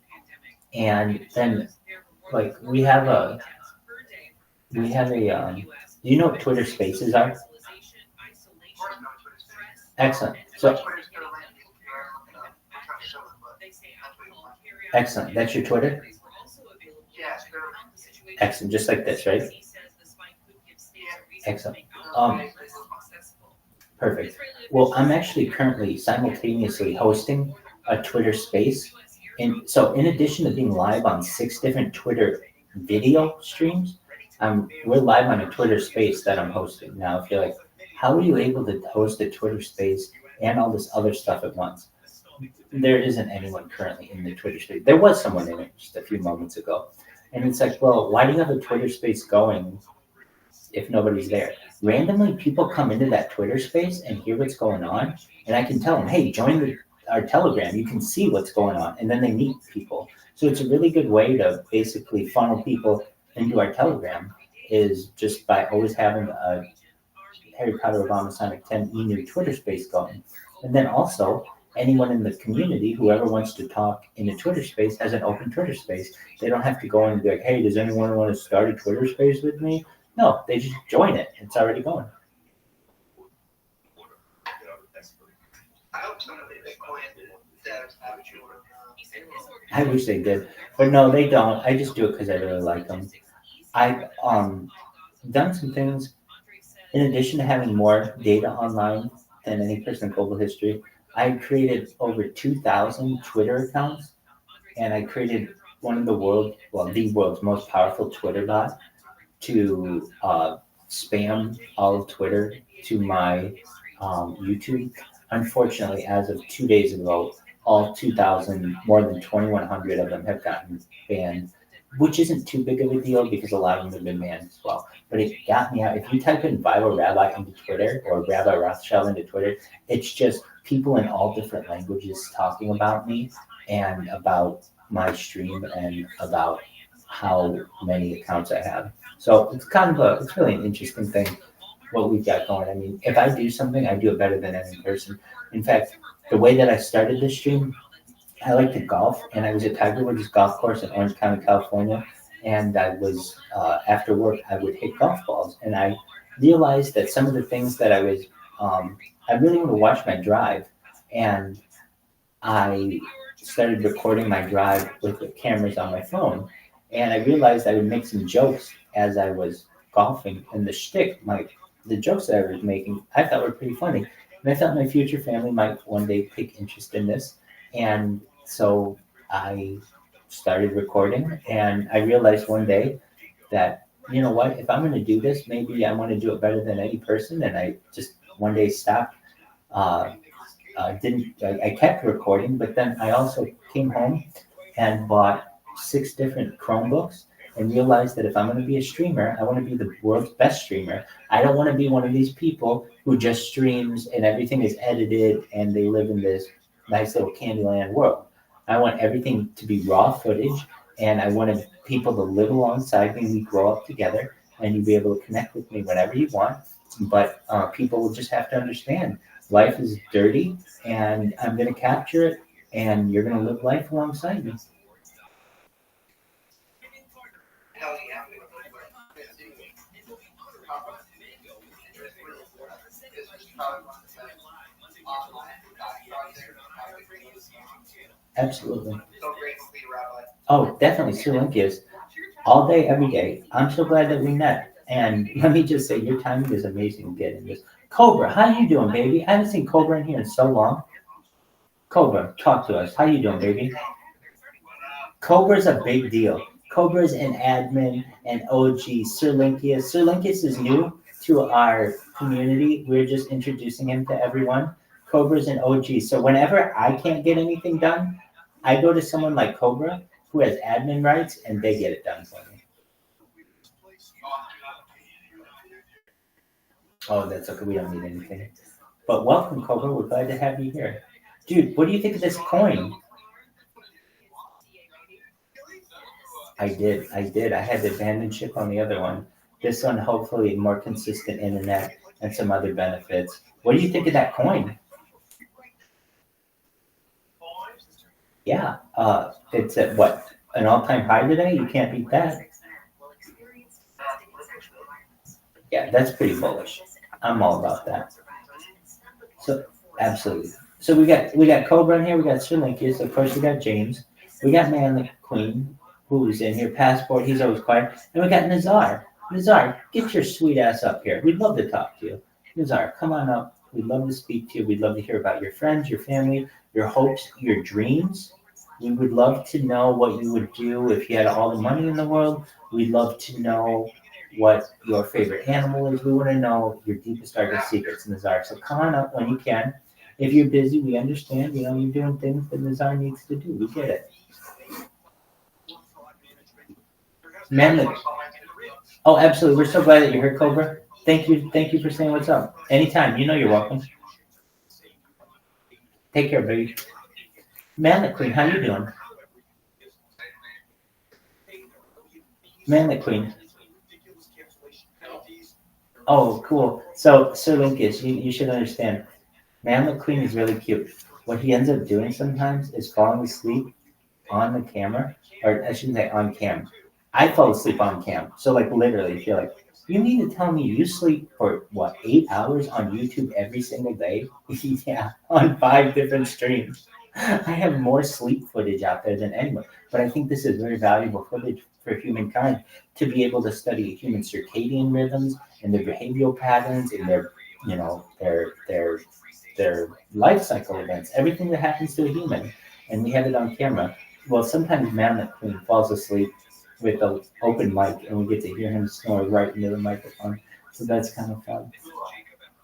and then like we have a do you know what Twitter Spaces are? Excellent. So excellent. That's your Twitter? Excellent. Just like this, right? Excellent. Perfect. Well, I'm actually currently simultaneously hosting a Twitter space. And so in addition to being live on 6 different Twitter video streams, we're live on a Twitter space that I'm hosting. Now, if you're like, how are you able to host a Twitter space and all this other stuff at once? There isn't anyone currently in the Twitter space. There was someone in it just a few moments ago. And it's like, well, why do you have a Twitter space going if nobody's there? Randomly, people come into that Twitter space and hear what's going on, and I can tell them, hey, join our Telegram. You can see what's going on, and then they meet people. So it's a really good way to basically funnel people into our Telegram is just by always having a Harry Potter Obama Sonic 10 Enu Twitter space going. And then also, anyone in the community, whoever wants to talk in a Twitter space, has an open Twitter space. They don't have to go in and be like, hey, does anyone want to start a Twitter space with me? No, they just join it. It's already going. I hope some of the Bitcoin devs have you. I wish they did, but no, they don't. I just do it because I really like them. I've done some things in addition to having more data online than any person in global history. I created over 2,000 Twitter accounts, and I created one of the world's most powerful Twitter bot to spam all of Twitter to my YouTube. Unfortunately, as of 2 days ago, all 2,000, more than 2,100 of them have gotten banned, which isn't too big of a deal because a lot of them have been banned as well. But it got me out. If you type in Bible Rabbi into Twitter or Rabbi Rothschild into Twitter, it's just people in all different languages talking about me and about my stream and about how many accounts I have. So it's really an interesting thing what we've got going. I mean, if I do something, I do it better than any person. In fact, the way that I started this stream, I like to golf, and I was at Tiger Woods golf course in Orange County, California, and I was after work I would hit golf balls, and I realized that some of the things that I really want to watch my drive, and I started recording my drive with the cameras on my phone, and I realized I would make some jokes as I was golfing, and the jokes that I was making, I thought were pretty funny, and I thought my future family might one day take interest in this, and so I started recording, and I realized one day that you know what, if I'm going to do this, maybe I want to do it better than any person, and I just one day stopped. Uh, didn't I kept recording, but then I also came home and bought 6 different Chromebooks and realized that if I'm going to be a streamer, I want to be the world's best streamer. I don't want to be one of these people who just streams and everything is edited and they live in this nice little Candyland world. I want everything to be raw footage, and I wanted people to live alongside me. We grow up together, and you be able to connect with me whenever you want. But people will just have to understand life is dirty, and I'm going to capture it, and you're going to live life alongside me. Absolutely. Oh, definitely. Sri Lanka is all day, every day. I'm so glad that we met. And let me just say, your timing is amazing getting this. Cobra, how you doing, baby? I haven't seen Cobra in here in so long. Cobra, talk to us. How you doing, baby? Cobra's a big deal. Cobra's an admin and OG. Sir Linkius. Sir Linkius is new to our community. We're just introducing him to everyone. Cobra's an OG. So whenever I can't get anything done, I go to someone like Cobra who has admin rights, and they get it done for me. Oh, that's okay. We don't need anything. But welcome, Cobra. We're glad to have you here. Dude, what do you think of this coin? I did. I had the abandoned ship on the other one. This one, hopefully, more consistent internet and some other benefits. What do you think of that coin? Yeah. It's at what? An all-time high today? You can't beat that. Yeah, that's pretty bullish. I'm all about that. So absolutely. So we got Cobra in here. We got Sri Lankius. Of course, we got James. We got Man the Queen, who's in here. Passport. He's always quiet. And we got Nazar. Nazar, get your sweet ass up here. We'd love to talk to you. Nazar, come on up. We'd love to speak to you. We'd love to hear about your friends, your family, your hopes, your dreams. We would love to know what you would do if you had all the money in the world. We'd love to know what your favorite animal is. We want to know your deepest, darkest secrets, Nazar. So come on up when you can. If you're busy, we understand. You know, you're doing things that Nazar needs to do. We get it. Man, oh, absolutely. We're so glad that you're here, Cobra. Thank you for saying what's up. Anytime. You know you're welcome. Take care, baby. Man, Queen, how you doing? Man, Queen. Oh, cool. So, Sir Linkus, you should understand. Man, Queen is really cute. What he ends up doing sometimes is falling asleep on the camera, or I shouldn't say on cam. I fall asleep on cam. So, like, literally, if you're like, you mean to tell me you sleep for, what, 8 hours on YouTube every single day? Yeah, on 5 different streams. I have more sleep footage out there than anyone. But I think this is very valuable footage for humankind to be able to study human circadian rhythms and their behavioral patterns and their their life cycle events, everything that happens to a human, and we have it on camera. Well, sometimes Man the Queen falls asleep with an open mic, and we get to hear him snore right into the microphone. So that's kind of fun.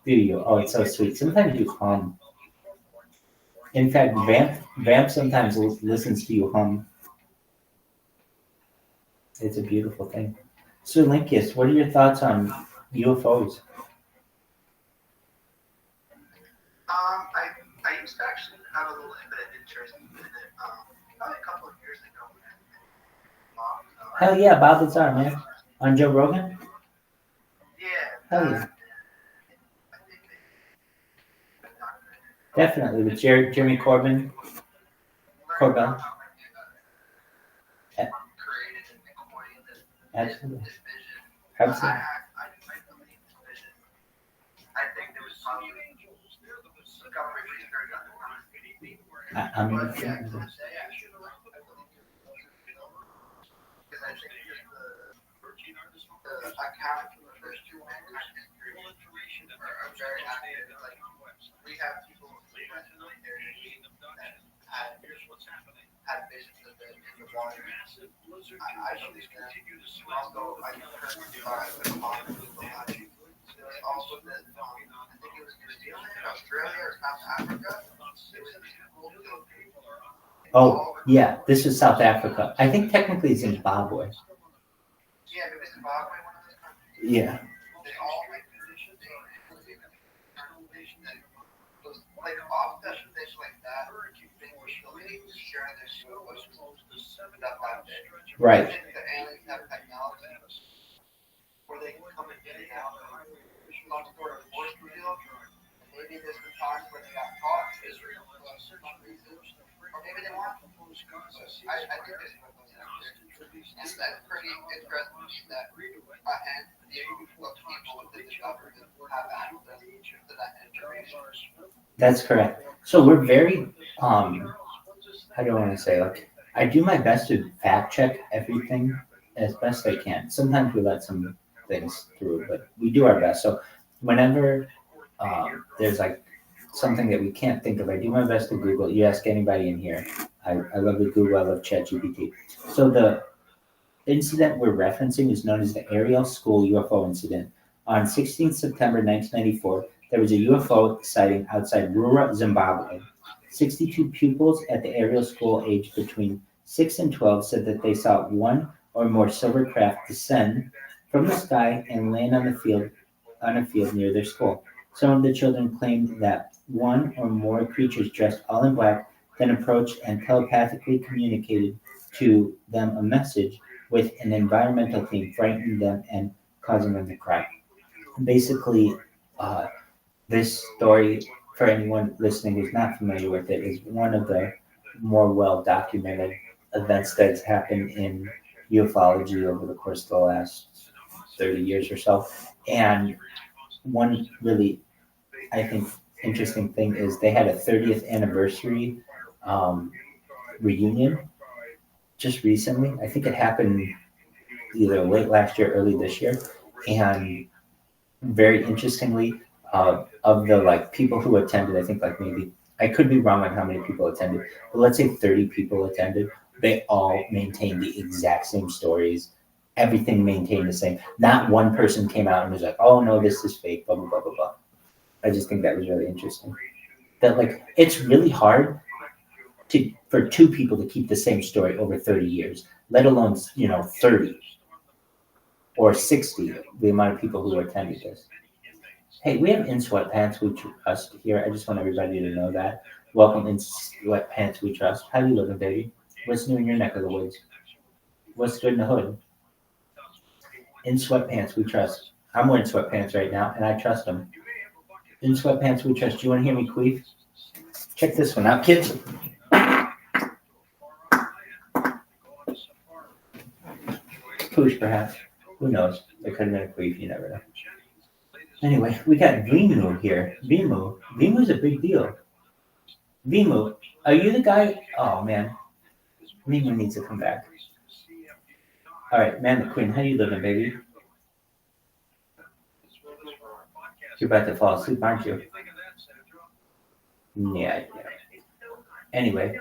Do you? Oh, it's so sweet. Sometimes you hum. In fact, Vamp sometimes listens to you hum. It's a beautiful thing. Sir Linkus, what are your thoughts on UFOs? I used to actually have a little bit of interest in it. Probably a couple of years ago. Hell yeah, Bob Lazar, man. On Joe Rogan? Yeah. Hell yeah. Definitely, with Jeremy Corbyn. Corbell. Absolutely. Absolutely. I think there was probably government research on the I'm But gonna yeah, say that. because I think the account for the first 2 years are very accurate. Like, we have people that had visions of the water. I believe that. Also, I heard the modern people had. There was also the, I think it was New Zealand, Australia, or South Africa. It was Oh, yeah, this was South Africa. I think technically it's Zimbabwe. yeah, it was Zimbabwe, one of those countries. Yeah. They all like off definition like that, they were still sharing their UFOs without that day. Right. I think the aliens have technology where they can come and get it out and some sort of force reveal. And maybe there's been times where they got caught for some reason, or maybe they weren't. I think there's UFOs out there. And that's pretty interesting that a handful of people within the government have access to that information. That's correct. So we're very, how do I want to say, like, I do my best to fact check everything as best I can. Sometimes we let some things through, but we do our best. So whenever there's like something that we can't think of, I do my best to Google. You ask anybody in here. I love the Google. I love ChatGPT. So the incident we're referencing is known as the Ariel School UFO incident. On 16th September 1994, there was a UFO sighting outside Rura, Zimbabwe. 62 pupils at the Ariel School aged between 6 and 12 said that they saw one or more silver craft descend from the sky and land on a field near their school. Some of the children claimed that one or more creatures dressed all in black then approached and telepathically communicated to them a message with an environmental theme, frightening them and causing them to cry. Basically, this story, for anyone listening who's not familiar with it, is one of the more well-documented events that's happened in ufology over the course of the last 30 years or so. And one really, I think, interesting thing is they had a 30th anniversary reunion just recently. I think it happened either late last year, early this year. And very interestingly, of the like people who attended, I think like maybe I could be wrong on how many people attended, but let's say 30 people attended. They all maintained the exact same stories. Everything maintained the same. Not one person came out and was like, "Oh no, this is fake." Blah blah blah blah blah. I just think that was really interesting. That like it's really hard for two people to keep the same story over 30 years, let alone 30 or 60. The amount of people who attended this. Hey, we have In Sweatpants We Trust here. I just want everybody to know that. Welcome In Sweatpants We Trust. How you living, baby? What's new in your neck of the woods? What's good in the hood? In Sweatpants We Trust. I'm wearing sweatpants right now, and I trust them. In Sweatpants We Trust. Do you want to hear me queef? Check this one out, kids. Poosh, perhaps. Who knows? It could have been a queef. You never know. Anyway, we got Vimu here. Vimu's a big deal. Vimu, are you the guy? Oh, man. Vimu needs to come back. All right, Man the Queen, how you living, baby? You're about to fall asleep, aren't you? Yeah. Anyway,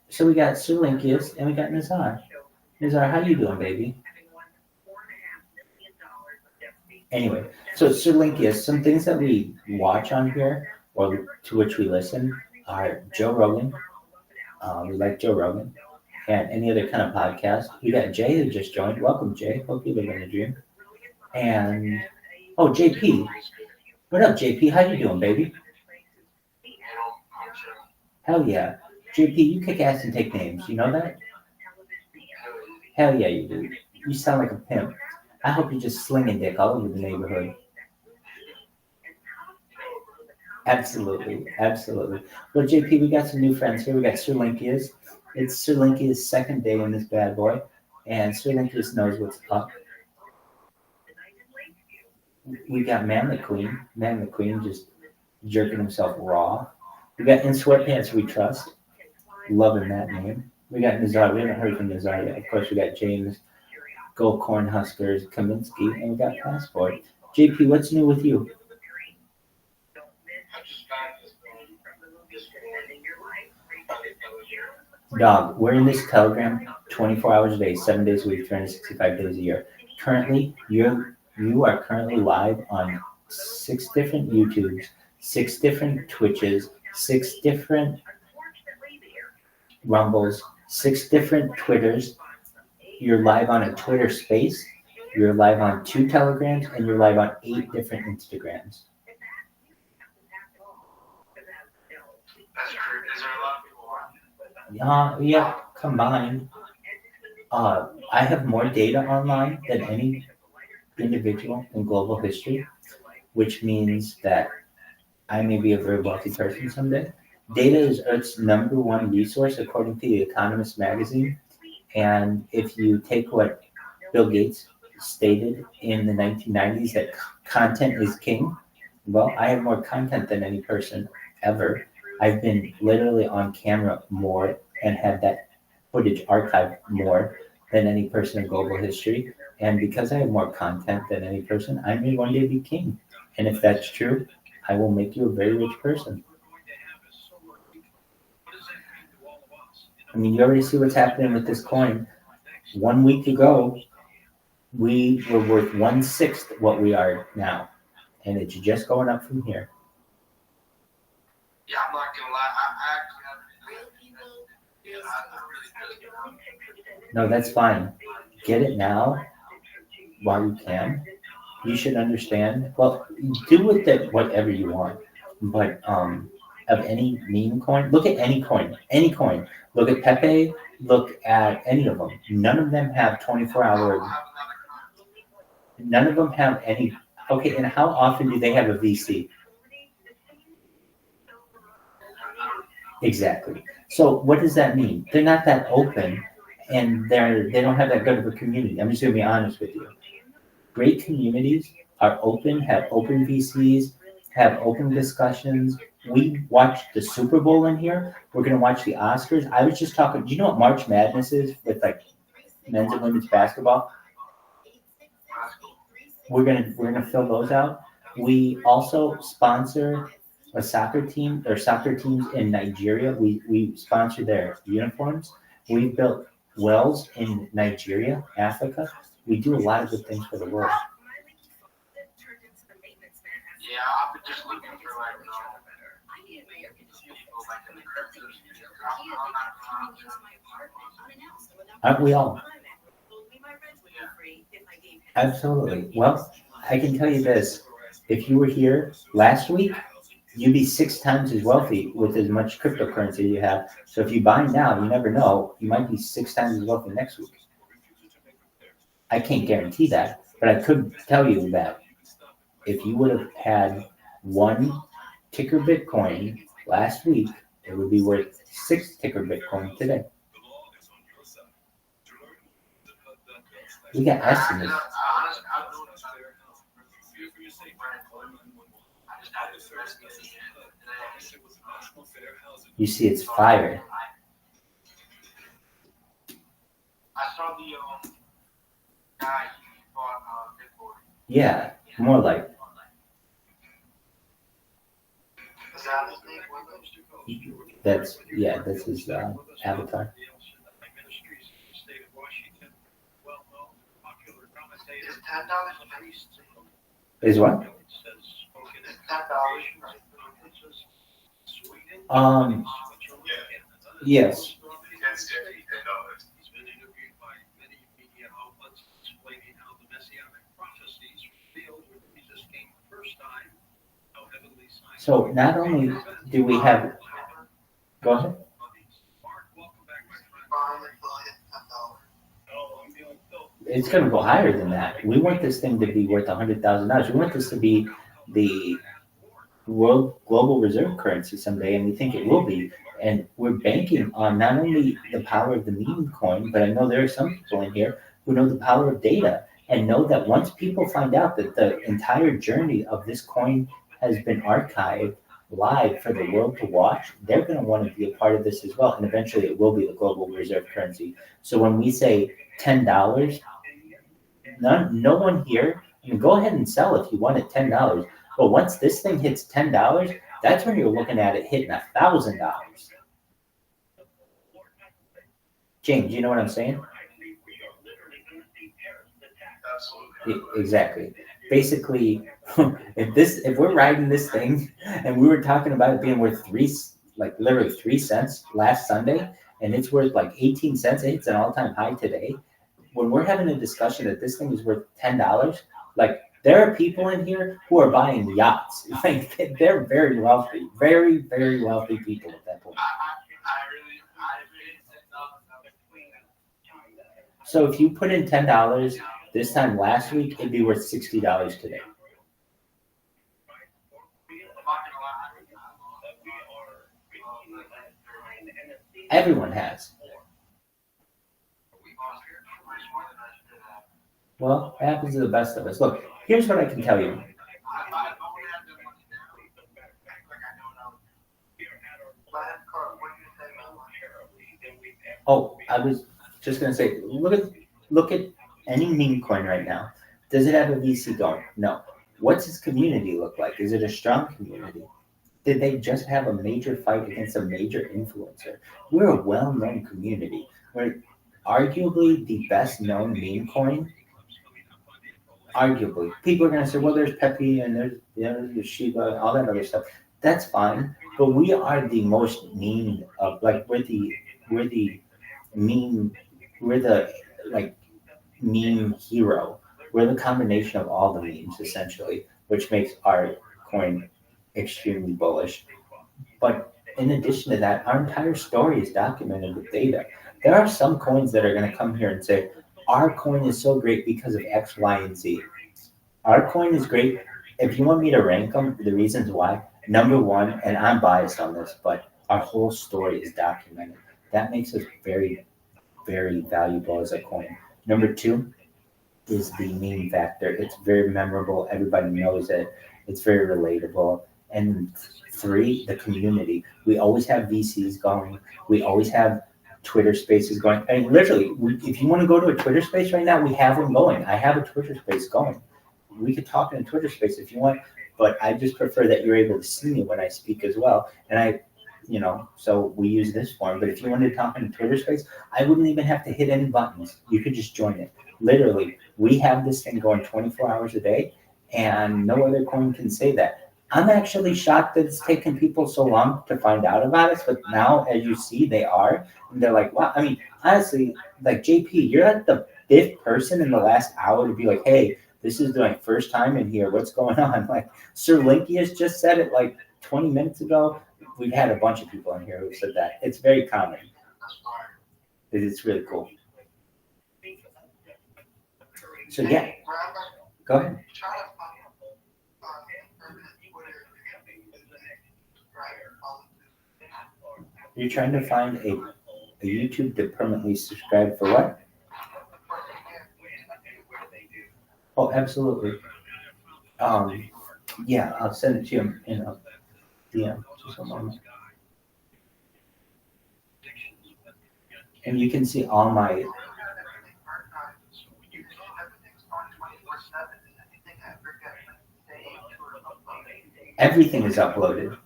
so we got Sir Linkius and we got Nazar. Nazar, how you doing, baby? Anyway, so Sir Linkius, some things that we watch on here or to which we listen are Joe Rogan. We like Joe Rogan and any other kind of podcast. We got Jay who just joined. Welcome, Jay. Hope you live in a dream. And oh, JP. What up, JP? How you doing, baby? Hell yeah. JP, you kick ass and take names. You know that? Hell yeah, you do. You sound like a pimp. I hope you're just slinging dick all over the neighborhood. Absolutely, absolutely. Well, JP, we got some new friends here. We got Sir Linkius. It's Sir Linkius' second day in this bad boy, and Sir Linkius knows what's up. We got Man the Queen. Man the Queen just jerking himself raw. We got In Sweatpants We Trust. Loving that name. We got Nazar. We haven't heard from Nazar yet. Of course, we got James, Go Cornhuskers, Kaminsky, and we got Passport. JP, what's new with you? Dog, we're in this Telegram 24 hours a day, 7 days a week, 365 days a year. Currently, you are currently live on 6 different YouTubes, 6 different Twitches, 6 different Rumbles, 6 different Twitters. You're live on a Twitter space, you're live on 2 Telegrams, and you're live on 8 different Instagrams. That's true. Is there a lot of people watching? Yeah, combined. I have more data online than any individual in global history, which means that I may be a very wealthy person someday. Data is Earth's #1 resource according to The Economist magazine. And if you take what Bill Gates stated in the 1990s that content is king, well, I have more content than any person ever. I've been literally on camera more and had that footage archived more than any person in global history. And because I have more content than any person, I may one day be king. And if that's true, I will make you a very rich person. I mean, you already see what's happening with this coin. 1 week ago, we were worth 1/6 what we are now. And it's just going up from here. Yeah, I'm not gonna lie. I actually haven't. No, that's fine. Get it now while you can. You should understand. Well, do with it whatever you want. But of any meme coin, look at any coin. Any coin. Look at Pepe. Look at any of them. None of them have 24-hour. None of them have any. Okay, and how often do they have a VC? Exactly. So what does that mean? They're not that open, and they don't have that good of a community. I'm just gonna be honest with you. Great communities are open, have open VCs, have open discussions. We watched the Super Bowl in here. We're gonna watch the Oscars. I was just talking. Do you know what March Madness is with like men's and women's basketball? We're gonna fill those out. We also sponsor a soccer team. There are soccer teams in Nigeria. We sponsor their uniforms. We built wells in Nigeria, Africa. We do a lot of good things for the world. Yeah, I've been just looking for like Aren't we all? Absolutely. Well, I can tell you this. If you were here last week, you'd be 6 times as wealthy with as much cryptocurrency you have. So if you buy now, you never know. You might be 6 times as wealthy next week. I can't guarantee that, but I could tell you that if you would have had 1 ticker Bitcoin last week, it would be worth 6 ticker Bitcoin today. We got estimates. You see, it's fire. I saw the guy who bought Bitcoin. Yeah, more like. Is that his name? That's his avatar. Is $10 Is what? $10. Yes. That's $10. He's been interviewed by many media outlets explaining how the messianic prophecies revealed when Jesus came the first time, how heavenly signs. So not only do we have, go ahead. Mark, welcome back, my friend. Oh, I'm feeling so. It's going to go higher than that. We want this thing to be worth $100,000. We want this to be the world global reserve currency someday, and we think it will be. And we're banking on not only the power of the meme coin, but I know there are some people in here who know the power of data and know that once people find out that the entire journey of this coin has been archived live for the world to watch, they're going to want to be a part of this as well. And eventually it will be the global reserve currency. So when we say $10, no one here, I mean, go ahead and sell if you want it $10. But once this thing hits $10, that's when you're looking at it hitting $1,000. James, you know what I'm saying? Exactly. Basically, if we're riding this thing, and we were talking about it being worth literally 3 cents last Sunday, and it's worth like 18 cents, it's an all-time high today. When we're having a discussion that this thing is worth $10, like there are people in here who are buying yachts. Like they're very wealthy, very, very wealthy people at that point. So if you put in $10 this time last week, it'd be worth $60 today. Everyone has. Well, it happens to the best of us. Look, here's what I can tell you. Oh, I was just gonna say, look at any meme coin right now. Does it have a VC going? No. What's its community look like? Is it a strong community? Did they just have a major fight against a major influencer? We're a well-known community. We're arguably the best-known meme coin. Arguably, people are gonna say, well, there's Pepe and there's Shiba, all that other stuff. That's fine, but we are the most meme of we're the meme, we're the meme hero. We're the combination of all the memes essentially, which makes our coin extremely bullish. But in addition to that, our entire story is documented with data. There are some coins that are going to come here and say, our coin is so great because of X, Y, and Z. Our coin is great. If you want me to rank them, the reasons why, number one, and I'm biased on this, but our whole story is documented. That makes us very, very valuable as a coin. Number two is the meme factor. It's very memorable. Everybody knows it. It's very relatable. And three, the community. We always have VCs going. We always have Twitter spaces going. I mean, literally, if you want to go to a Twitter space right now, we have them going. I have a Twitter space going. We could talk in a Twitter space if you want, but I just prefer that you're able to see me when I speak as well. And so we use this form. But if you wanted to talk in a Twitter space, I wouldn't even have to hit any buttons. You could just join it. Literally, we have this thing going 24 hours a day, and no other coin can say that. I'm actually shocked that it's taken people so long to find out about us, but now, as you see, they are. And they're like, wow. I mean, honestly, like JP, you're like the fifth person in the last hour to be like, hey, this is my first time in here. What's going on? Like, Sir Linkius just said it like 20 minutes ago. We've had a bunch of people in here who said that. It's very common. It's really cool. So, yeah. Go ahead. You're trying to find a YouTube to permanently subscribe for what? Oh, absolutely. Yeah, I'll send it to you in a DM. Just a moment. And you can see all my. Everything is uploaded.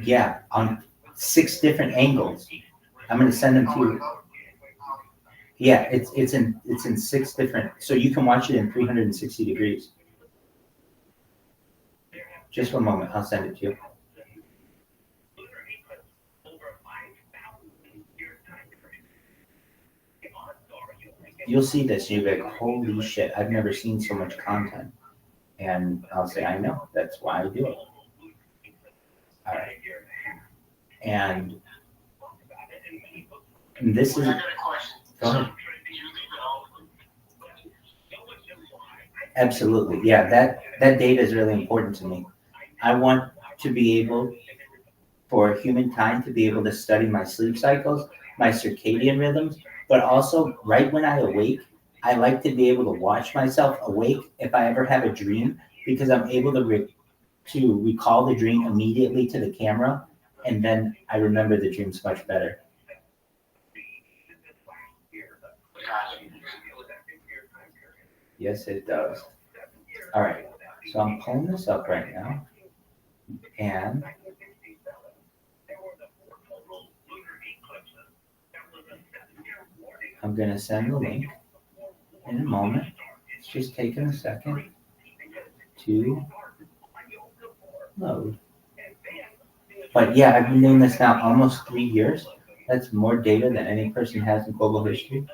Yeah, on 6 different angles. I'm gonna send them to you. Yeah, it's in 6 different, so you can watch it in 360 degrees. Just one moment, I'll send it to you. You'll see this, and you'll be like, holy shit, I've never seen so much content. And I'll say, I know, that's why I do it. All right. And this is, go ahead. Absolutely, yeah, that data is really important to me. I want to be able, for humankind to be able to study my sleep cycles, my circadian rhythms, but also right when I awake, I like to be able to watch myself awake if I ever have a dream, because I'm able to recall the dream immediately to the camera, and then I remember the dreams much better. Yes, it does. All right, so I'm pulling this up right now, and I'm gonna send the link in a moment. It's just taking a second to load. But yeah, I've been doing this now almost 3 years. That's more data than any person has in global history.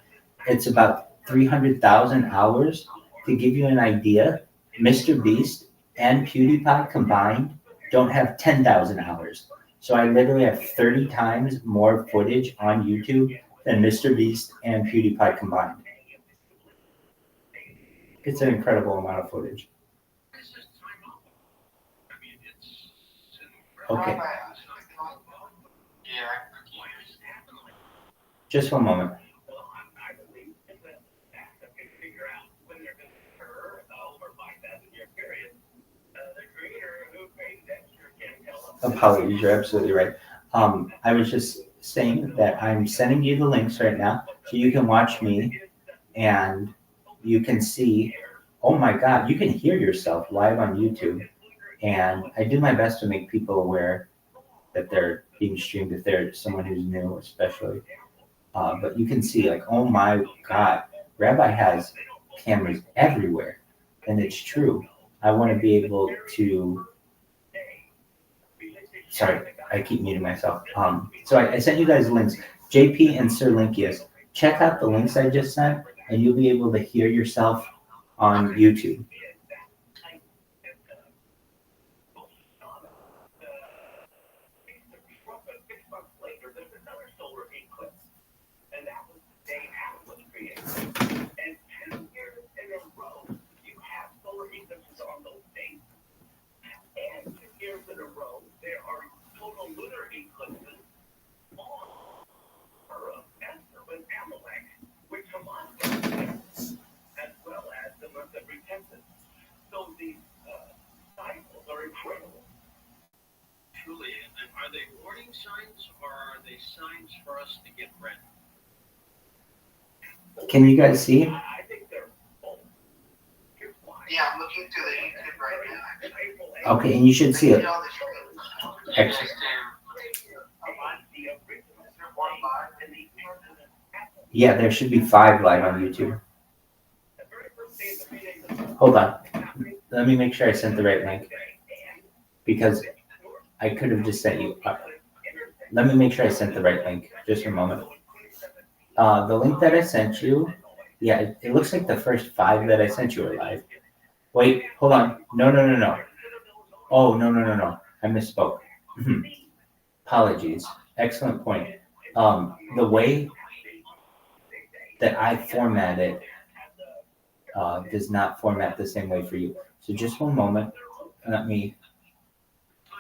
It's about 300,000 hours. To give you an idea, Mr. Beast and PewDiePie combined don't have 10,000 hours. So I literally have 30 times more footage on YouTube than Mr. Beast and PewDiePie combined. It's an incredible amount of footage. Okay. Just one moment. Apologies, you're absolutely right. I was just saying that I'm sending you the links right now so you can watch me and you can see, oh my God, you can hear yourself live on YouTube. And I do my best to make people aware that they're being streamed if they're someone who's new, especially. But you can see, like, oh my God, Rabbi has cameras everywhere. And it's true. I want to be able to. Sorry, I keep muting myself. So I sent you guys links. JP and Sir Linkius. Check out the links I just sent, and you'll be able to hear yourself on YouTube. Truly, and are they warning signs or are they signs for us to get ready? Can you guys see? I think they're both. Yeah, I'm looking through the YouTube right now. Okay, and you should see it. Excellent. Yeah, there should be 5 live on YouTube. Hold on. Let me make sure I sent the right link. Because I could have just sent you. Let me make sure I sent the right link. Just a moment. The link that I sent you, yeah, it looks like the first 5 that I sent you are live. Wait, hold on. No. Oh, no. I misspoke. Apologies. Excellent point. The way that I format it does not format the same way for you. So just one moment. Let me.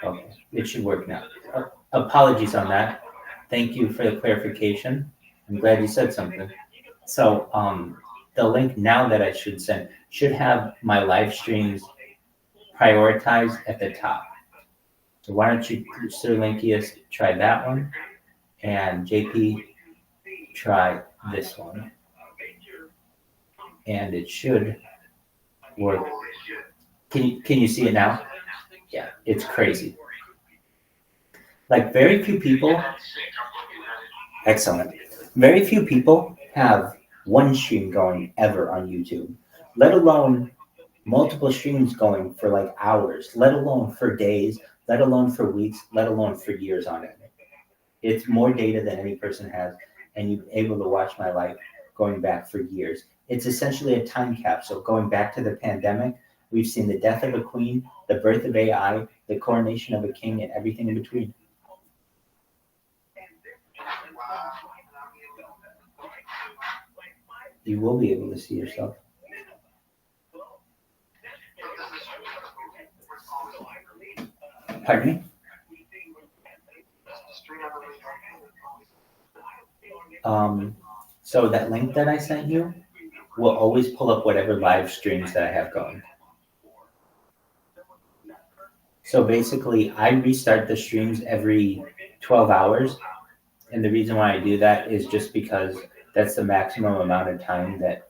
Okay, it should work now. Apologies on that. Thank you for the clarification. I'm glad you said something. So the link now that I should send should have my live streams prioritized at the top. So why don't you, Sir Linkius, try that one, and JP, try this one. And it should work. Can you see it now? Yeah, it's crazy. Like very few people. Excellent. Very few people have one stream going ever on YouTube, let alone multiple streams going for like hours, let alone for days, let alone for weeks, let alone for years on it. It's more data than any person has, and you're able to watch my life going back for years. It's essentially a time capsule going back to the pandemic. We've seen the death of a queen, the birth of AI, the coronation of a king, and everything in between. You will be able to see yourself. Pardon me? So that link that I sent you will always pull up whatever live streams that I have going. So basically, I restart the streams every 12 hours. And the reason why I do that is just because that's the maximum amount of time that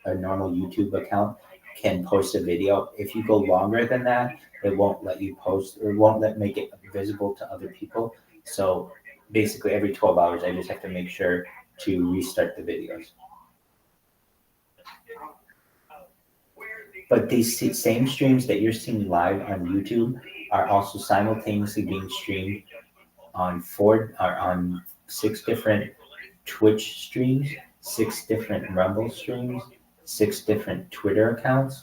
a normal YouTube account can post a video. If you go longer than that, it won't let you post or won't make it visible to other people. So basically, every 12 hours, I just have to make sure to restart the videos. But these same streams that you're seeing live on YouTube are also simultaneously being streamed on 6 different Twitch streams, 6 different Rumble streams, 6 different Twitter accounts,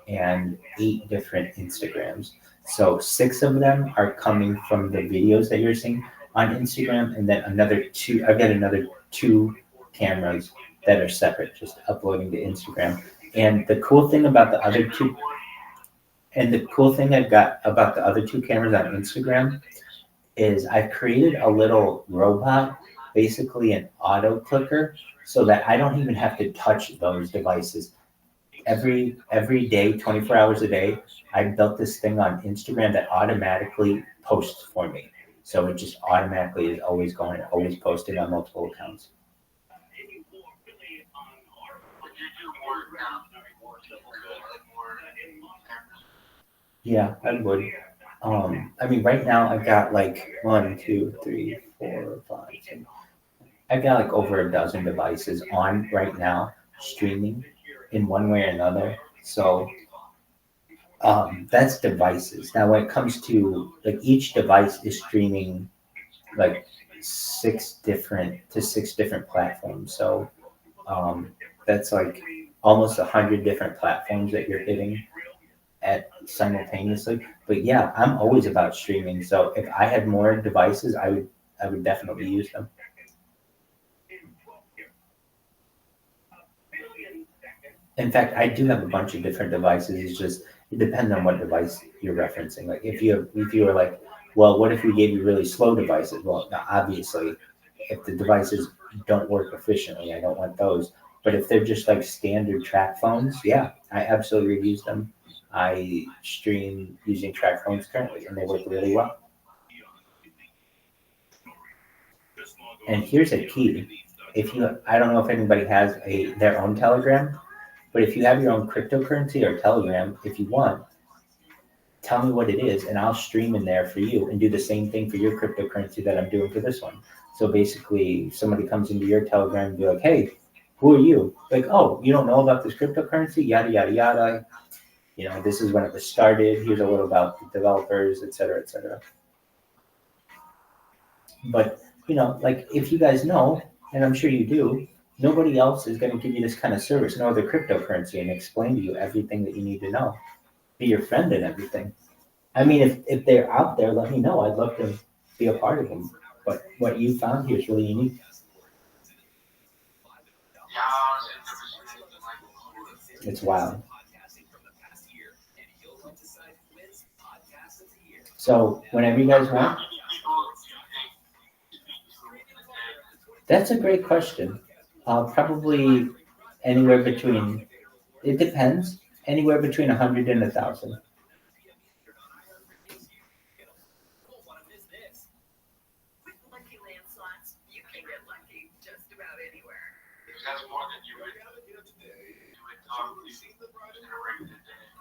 and 8 different Instagrams. So 6 of them are coming from the videos that you're seeing on Instagram, and then another 2. I've got another 2 cameras that are separate, just uploading to Instagram. And the cool thing about the other 2, and the cool thing I've got about the other 2 cameras on Instagram is I've created a little robot, basically an auto clicker, so that I don't even have to touch those devices. Every day, 24 hours a day, I built this thing on Instagram that automatically posts for me. So it just automatically is always going, always posting on multiple accounts. Yeah, I would. I mean, right now I've got like 1, 2, 3, 4, 5, 6. I've got like over a dozen devices on right now streaming in one way or another. So that's devices. Now, when it comes to like each device is streaming like 6 different platforms. So that's like almost 100 different platforms that you're hitting at simultaneously. But yeah, I'm always about streaming. So if I had more devices, I would definitely use them. In fact, I do have a bunch of different devices. It's just it depends on what device you're referencing. Like if you were like, well, what if we gave you really slow devices? Well, now, obviously, if the devices don't work efficiently, I don't want those. But if they're just like standard track phones, yeah, I absolutely use them. I stream using track phones currently, and they work really well. And here's a key: I don't know if anybody has their own Telegram, but if you have your own cryptocurrency or Telegram, if you want, tell me what it is, and I'll stream in there for you and do the same thing for your cryptocurrency that I'm doing for this one. So basically, somebody comes into your Telegram and be like, "Hey, who are you?" Like, "Oh, you don't know about this cryptocurrency? Yada yada yada. You know, this is when it was started. Here's a little about the developers, etc., etc." But you know, like if you guys know, and I'm sure you do, nobody else is going to give you this kind of service, no other cryptocurrency, and explain to you everything that you need to know. Be your friend and everything. I mean, if they're out there, let me know. I'd love to be a part of them. But what you found here is really unique. It's wild. So whenever you guys want. That's a great question. Probably anywhere between, it depends, anywhere between 100 and 1,000.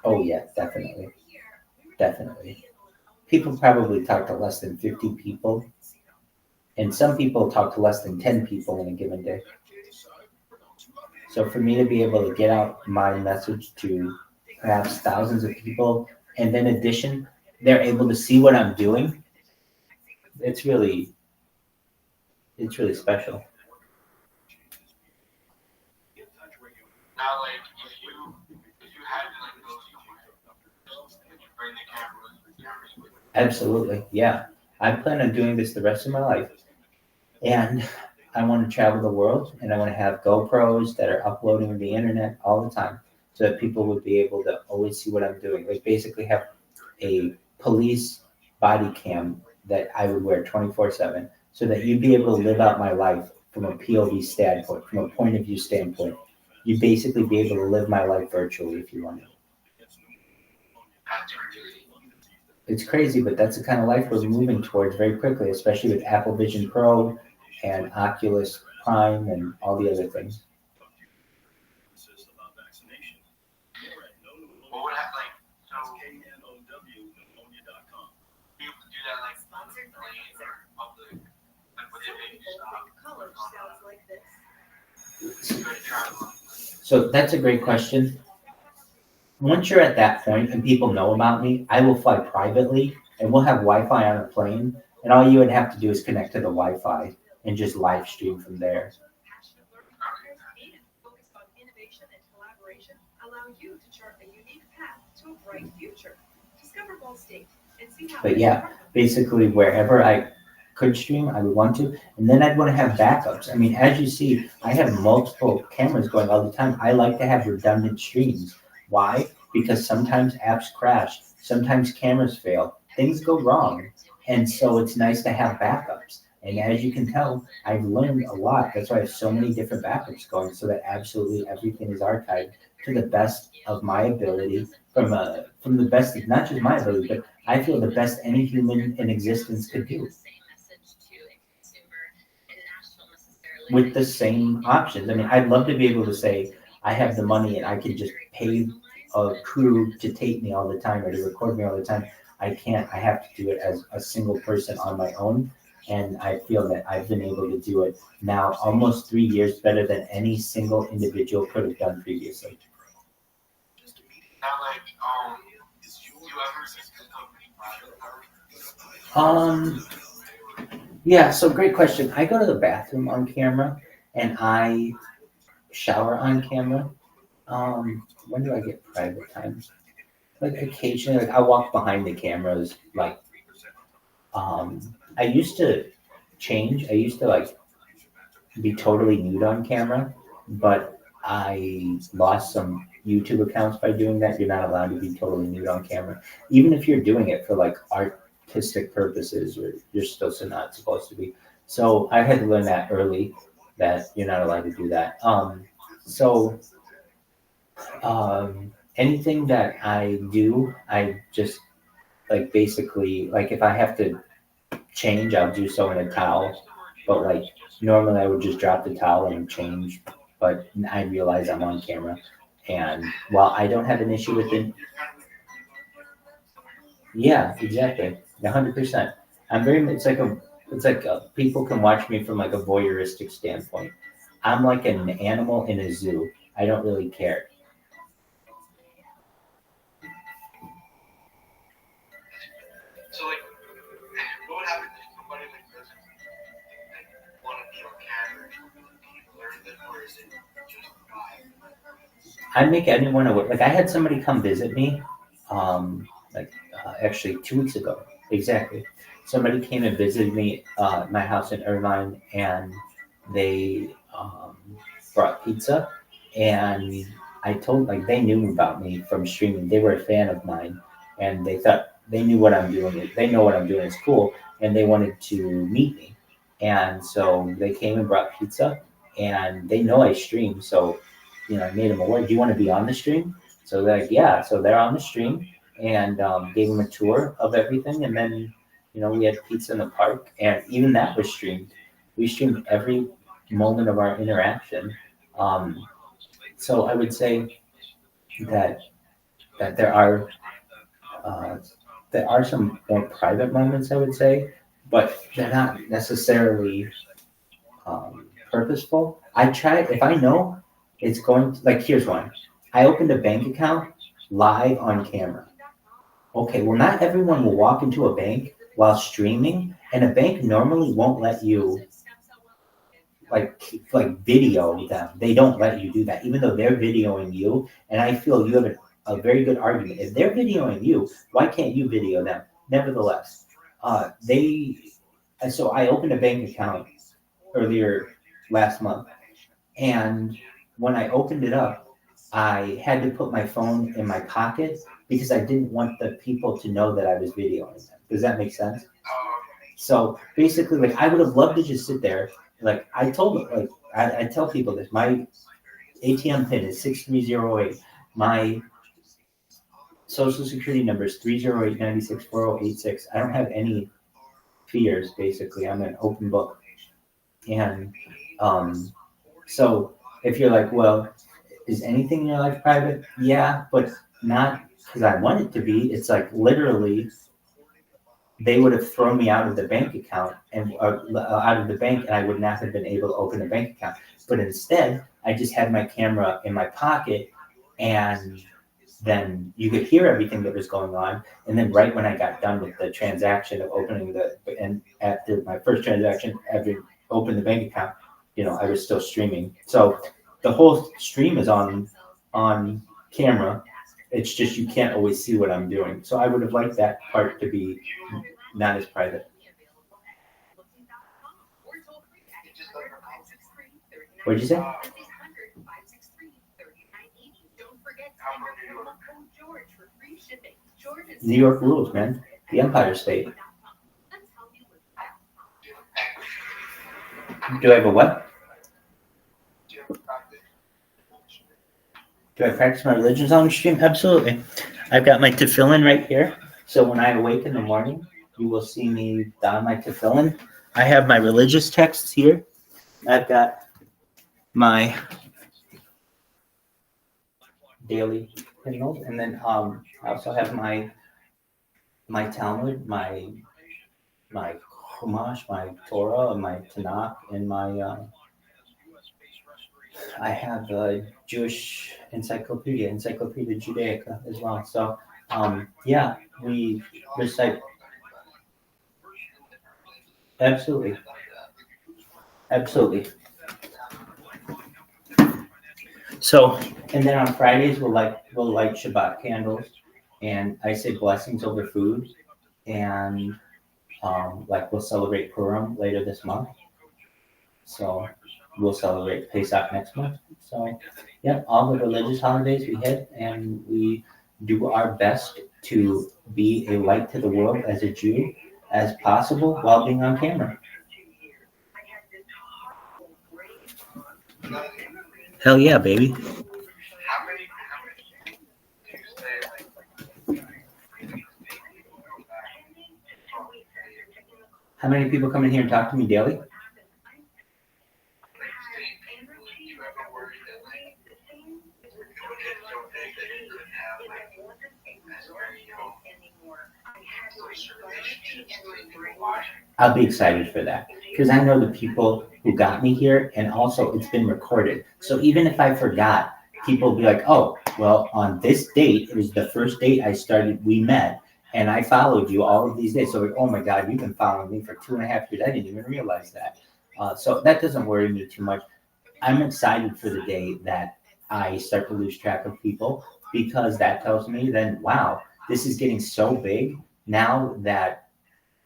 Oh yeah, definitely. definitely. People probably talk to less than 50 people, and some people talk to less than 10 people in a given day. So for me to be able to get out my message to perhaps thousands of people, and then in addition, they're able to see what I'm doing, it's really special. Now, like, if you had to like go somewhere, would you bring the cameras with you? Absolutely, yeah. I plan on doing this the rest of my life, and I want to travel the world, and I want to have GoPros that are uploading to the internet all the time, so that people would be able to always see what I'm doing. Like basically have a police body cam that I would wear 24/7, so that you'd be able to live out my life from a POV standpoint, from a point of view standpoint. You'd basically be able to live my life virtually if you wanted. It's crazy, but that's the kind of life we're moving towards very quickly, especially with Apple Vision Pro and Oculus Prime and all the other things. What would have like so people do that like Sponsored by plane or public like what they make stop college sounds like this. go to travel. So that's a great question. Once you're at that point and people know about me, I will fly privately and we'll have Wi-Fi on a plane, and all you would have to do is connect to the Wi-Fi and just live stream from there. Passionate learning partners and focused on innovation and collaboration allow you to chart a unique path to a bright future. Discover Ball State and see how. But yeah, basically wherever I could stream, I would want to, and then I'd want to have backups. I mean, as you see, I have multiple cameras going all the time. I like to have redundant streams. Why? Because sometimes apps crash, sometimes cameras fail, things go wrong, and so it's nice to have backups. And as you can tell, I've learned a lot. That's why I have so many different backups going, so that absolutely everything is archived to the best of my ability, from the best of not just my ability, but I feel the best any human in existence could do, with the same options. I mean, I'd love to be able to say I have the money and I can just pay a crew to tape me all the time or to record me all the time. I can't. I have to do it as a single person on my own. And I feel that I've been able to do it now almost 3 years better than any single individual could have done previously. Now like you ever see the company Yeah, so great question. I go to the bathroom on camera and I shower on camera. When do I get private time? Like occasionally, like I walk behind the cameras. Like, I used to change. I used to like be totally nude on camera, but I lost some YouTube accounts by doing that. You're not allowed to be totally nude on camera, even if you're doing it for like artistic purposes, or you're still not supposed to be. So I had to learn that early, that you're not allowed to do that. So anything that I do, I just like basically like if I have to change, I'll do so in a towel. But like normally I would just drop the towel and change. But I realize I'm on camera, and while I don't have an issue with it, yeah, exactly, 100%. I'm very. It's like people can watch me from like a voyeuristic standpoint. I'm like an animal in a zoo. I don't really care. So like what would happen if somebody like doesn't like want to be on camera? Learn that, or is it just vibe? I make anyone aware. Like I had somebody come visit me, actually 2 weeks ago, exactly. Somebody came and visited me at my house in Irvine, and they brought pizza, and I told like they knew about me from streaming. They were a fan of mine, and they thought they knew what I'm doing. They know what I'm doing is cool, and they wanted to meet me, and so they came and brought pizza, and they know I stream, so I made them aware. Do you want to be on the stream? So they're like, yeah. So they're on the stream, and gave them a tour of everything, and then we had pizza in the park, and even that was streamed. We streamed every moment of our interaction. So I would say that there are there are some more private moments, I would say, but they're not necessarily purposeful. I try, if I know it's going to, like, here's one. I opened a bank account live on camera. Okay, well, not everyone will walk into a bank while streaming, and a bank normally won't let you like video them. They don't let you do that, even though they're videoing you. And I feel you have a very good argument. If they're videoing you, why can't you video them? Nevertheless, so I opened a bank account earlier last month, and when I opened it up, I had to put my phone in my pocket because I didn't want the people to know that I was videoing them. Does that make sense? So basically, like, I would have loved to just sit there. Like, I told them, like, I tell people this. My ATM PIN is 6308. My social security number is 308-964086. I don't have any fears, basically. I'm an open book. And so if you're like, well, is anything in your life private? Yeah, but not because I want it to be. It's like literally they would have thrown me out of the bank account and out of the bank, and I would not have been able to open a bank account. But instead, I just had my camera in my pocket, and then you could hear everything that was going on. And then right when I got done with the transaction of opening and after my first transaction, after opened the bank account, I was still streaming. So the whole stream is on camera. It's just you can't always see what I'm doing. So I would have liked that part to be not as private. What did you say? New York rules, man. The Empire State. Do I have a what? Do I practice my religion on the stream? Absolutely. I've got my tefillin right here. So when I awake in the morning, you will see me don my tefillin. I have my religious texts here. I've got my daily hymnals, and then I also have my Talmud, my Chumash, my Torah, my Tanakh, and my I have a Jewish Encyclopedia Judaica as well. So yeah, we recite. Absolutely. So, and then on Fridays we'll light Shabbat candles, and I say blessings over food, and we'll celebrate Purim later this month. So we'll celebrate Pesach next month. So yeah, all the religious holidays we hit, and we do our best to be a light to the world as a Jew as possible while being on camera. Hell yeah, baby. How many people come in here and talk to me daily? I'll be excited for that because I know the people who got me here, and also it's been recorded. So even if I forgot, people will be like, oh, well, on this date, it was the first date we met, and I followed you all of these days. So, oh my God, you've been following me for 2.5 years. I didn't even realize that. So that doesn't worry me too much. I'm excited for the day that I start to lose track of people, because that tells me then, wow, this is getting so big now that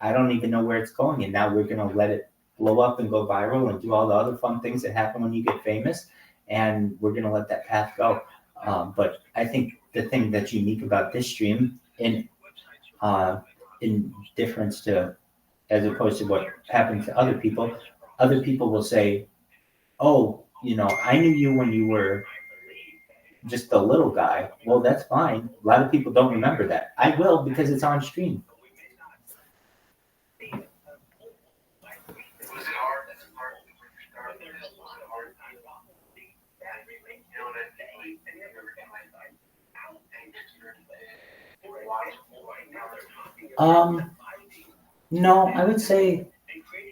I don't even know where it's going. And now we're going to let it blow up and go viral and do all the other fun things that happen when you get famous. And we're going to let that path go. But I think the thing that's unique about this stream, in difference to, as opposed to what happened to other people will say, oh, I knew you when you were just a little guy. Well, that's fine. A lot of people don't remember that. I will, because it's on stream. No, I would say,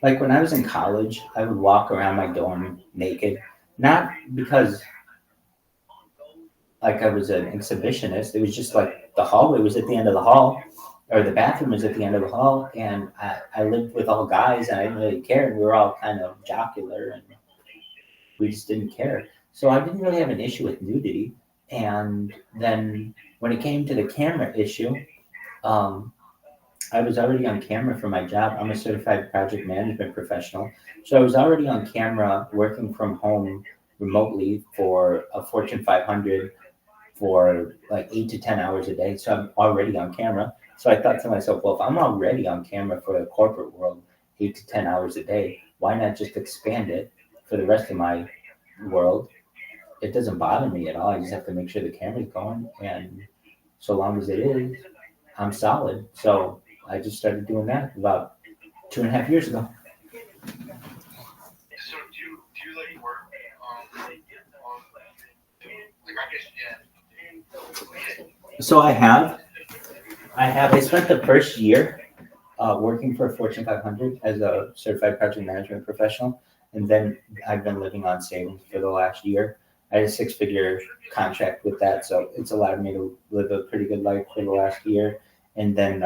like when I was in college, I would walk around my dorm naked, not because like I was an exhibitionist. It was just like the hallway was at the end of the hall, or the bathroom was at the end of the hall, and I lived with all guys, and I didn't really care, and we were all kind of jocular, and we just didn't care. So I didn't really have an issue with nudity. And then when it came to the camera issue, um, I was already on camera for my job. I'm a certified project management professional. So I was already on camera working from home remotely for a Fortune 500 for like 8 to 10 hours a day. So I'm already on camera. So I thought to myself, well, if I'm already on camera for the corporate world 8 to 10 hours a day, why not just expand it for the rest of my world? It doesn't bother me at all. I just have to make sure the camera's going. And so long as it is, I'm solid. So I just started doing that about 2.5 years ago. So do you like work on like I guess So I have. I spent the first year working for Fortune 500 as a certified project management professional, and then I've been living on savings for the last year. I had a 6-figure contract with that, so it's allowed me to live a pretty good life for the last year. And then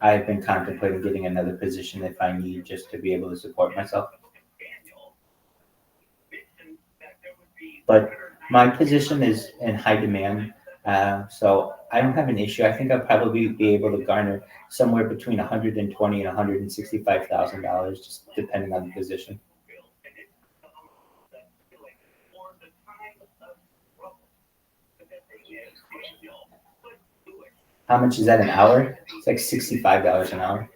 I've been contemplating getting another position if I need, just to be able to support myself. But my position is in high demand, so I don't have an issue. I think I'll probably be able to garner somewhere between $120,000 and $165,000, just depending on the position. How much is that an hour? It's like $65 an hour.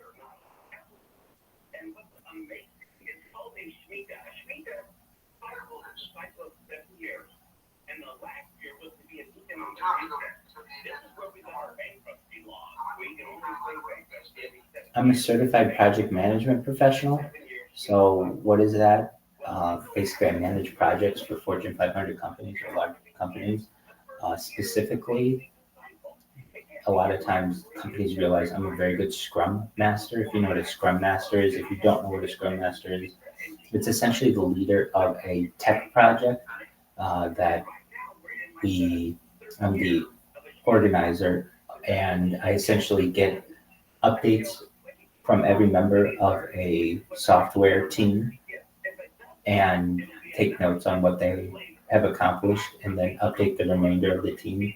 I'm a certified project management professional. So what is that? Basically, I manage projects for Fortune 500 companies or large companies. Specifically, a lot of times companies realize I'm a very good Scrum Master. If you know what a Scrum Master is, if you don't know what a Scrum Master is, it's essentially the leader of a tech project that I'm the organizer, and I essentially get updates from every member of a software team and take notes on what they have accomplished, and then update the remainder of the team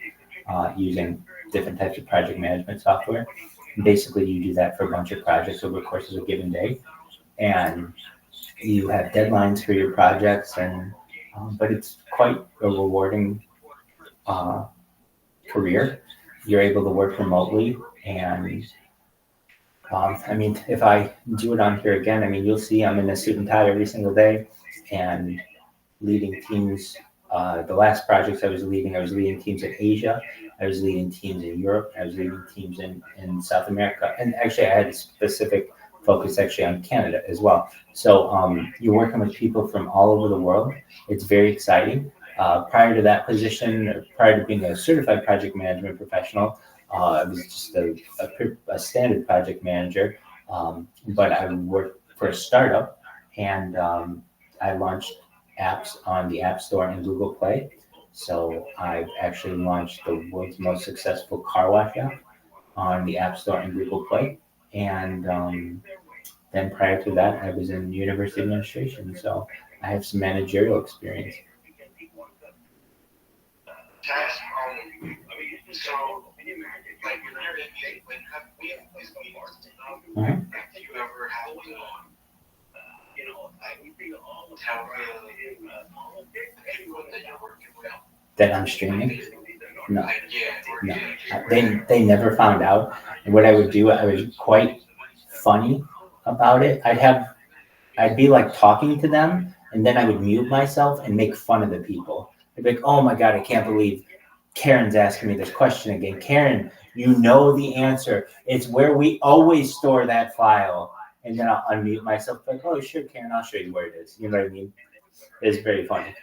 using different types of project management software. And basically, you do that for a bunch of projects over the course of a given day, and you have deadlines for your projects, and but it's quite a rewarding career. You're able to work remotely, and I mean, if I do it on here again, I mean, you'll see I'm in a suit and tie every single day, and leading teams. The last projects I was leading teams in Asia, I was leading teams in Europe, I was leading teams in South America, and actually I had a specific focus actually on Canada as well. So you're working with people from all over the world. It's very exciting. Prior to that position, prior to being a certified project management professional, I was just a standard project manager, but I worked for a startup, and I launched apps on the App Store and Google Play. So I've actually launched the world's most successful car wash app on the App Store and Google Play. And then prior to that, I was in university administration. So I have some managerial experience. So, like, when you're in, when we have these meetings, do you ever have to, tell the people that you're working with that I'm streaming? No, yeah, no. They never found out. And what I would do, I was quite funny about it. I'd be like talking to them, and then I would mute myself and make fun of the people. I'd be like, oh my God, I can't believe Karen's asking me this question again. Karen, you know the answer. It's where we always store that file. And then I'll unmute myself, like, oh, sure, Karen, I'll show you where it is. You know what I mean? It's very funny.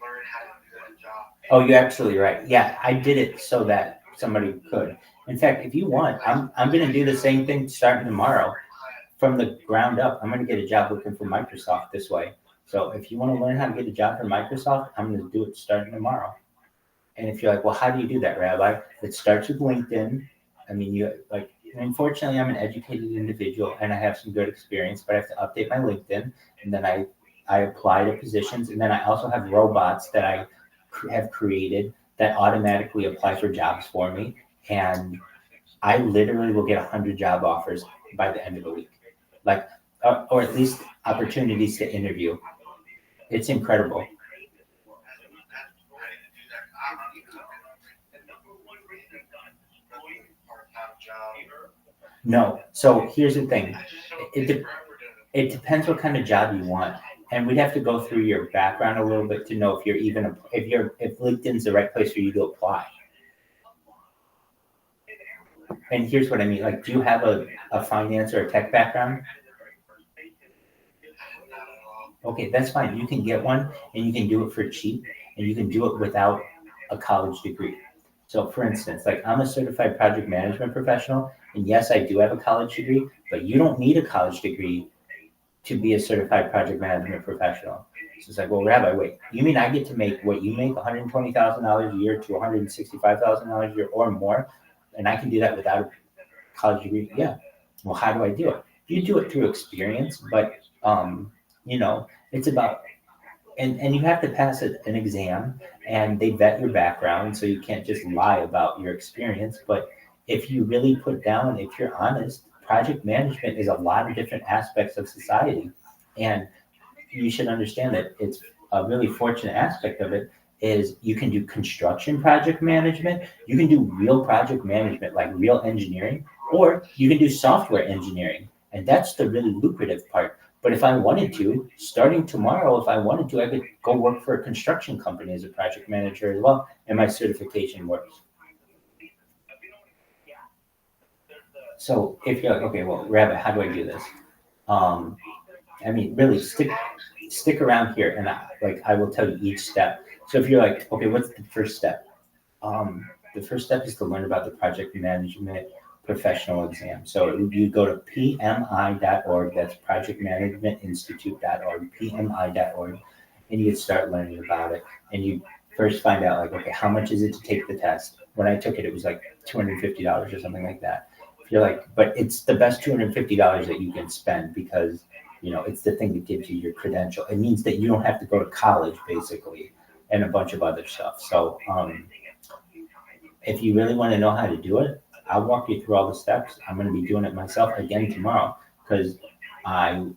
learn how to do that job. Oh, you're absolutely right. Yeah, I did it so that somebody could. In fact, if you want, I'm going to do the same thing starting tomorrow. From the ground up, I'm going to get a job working for Microsoft this way. So if you want to learn how to get a job for Microsoft, I'm going to do it starting tomorrow. And if you're like, well, how do you do that, Rabbi? It starts with LinkedIn. I mean, unfortunately, I'm an educated individual and I have some good experience, but I have to update my LinkedIn. And then I apply to positions. And then I also have robots that I have created that automatically apply for jobs for me. And I literally will get 100 job offers by the end of the week. Or at least opportunities to interview. It's incredible. No. So here's the thing. It depends what kind of job you want. And we'd have to go through your background a little bit to know if LinkedIn's the right place for you to apply. And here's what I mean. Like, do you have a finance or a tech background? Okay, that's fine. You can get one and you can do it for cheap and you can do it without a college degree. So for instance, like I'm a certified project management professional, and yes, I do have a college degree, but you don't need a college degree to be a certified project management professional. So it's like, well, Rabbi, wait, you mean I get to make what you make, $120,000 a year to $165,000 a year or more, and I can do that without a college degree? Yeah. Well, how do I do it? You do it through experience, but it's about, and you have to pass an exam, and they vet your background, so you can't just lie about your experience. But if you really put down, if you're honest, project management is a lot of different aspects of society, and you should understand that it's a really fortunate aspect of it is you can do construction project management, you can do real project management, like real engineering, or you can do software engineering, and that's the really lucrative part. But if I wanted to, starting tomorrow, if I wanted to, I could go work for a construction company as a project manager as well, and my certification works. So if you're like, okay, well, Rabbi, how do I do this? Really stick around here, and I will tell you each step. So if you're like, okay, what's the first step? The first step is to learn about the project management professional exam. So you go to pmi.org, that's projectmanagementinstitute.org, pmi.org, and you start learning about it. And you first find out, like, okay, how much is it to take the test? When I took it, it was like $250 or something like that. You're like, but it's the best $250 that you can spend because, it's the thing that gives you your credential. It means that you don't have to go to college, basically, and a bunch of other stuff. So if you really want to know how to do it, I'll walk you through all the steps. I'm going to be doing it myself again tomorrow because I've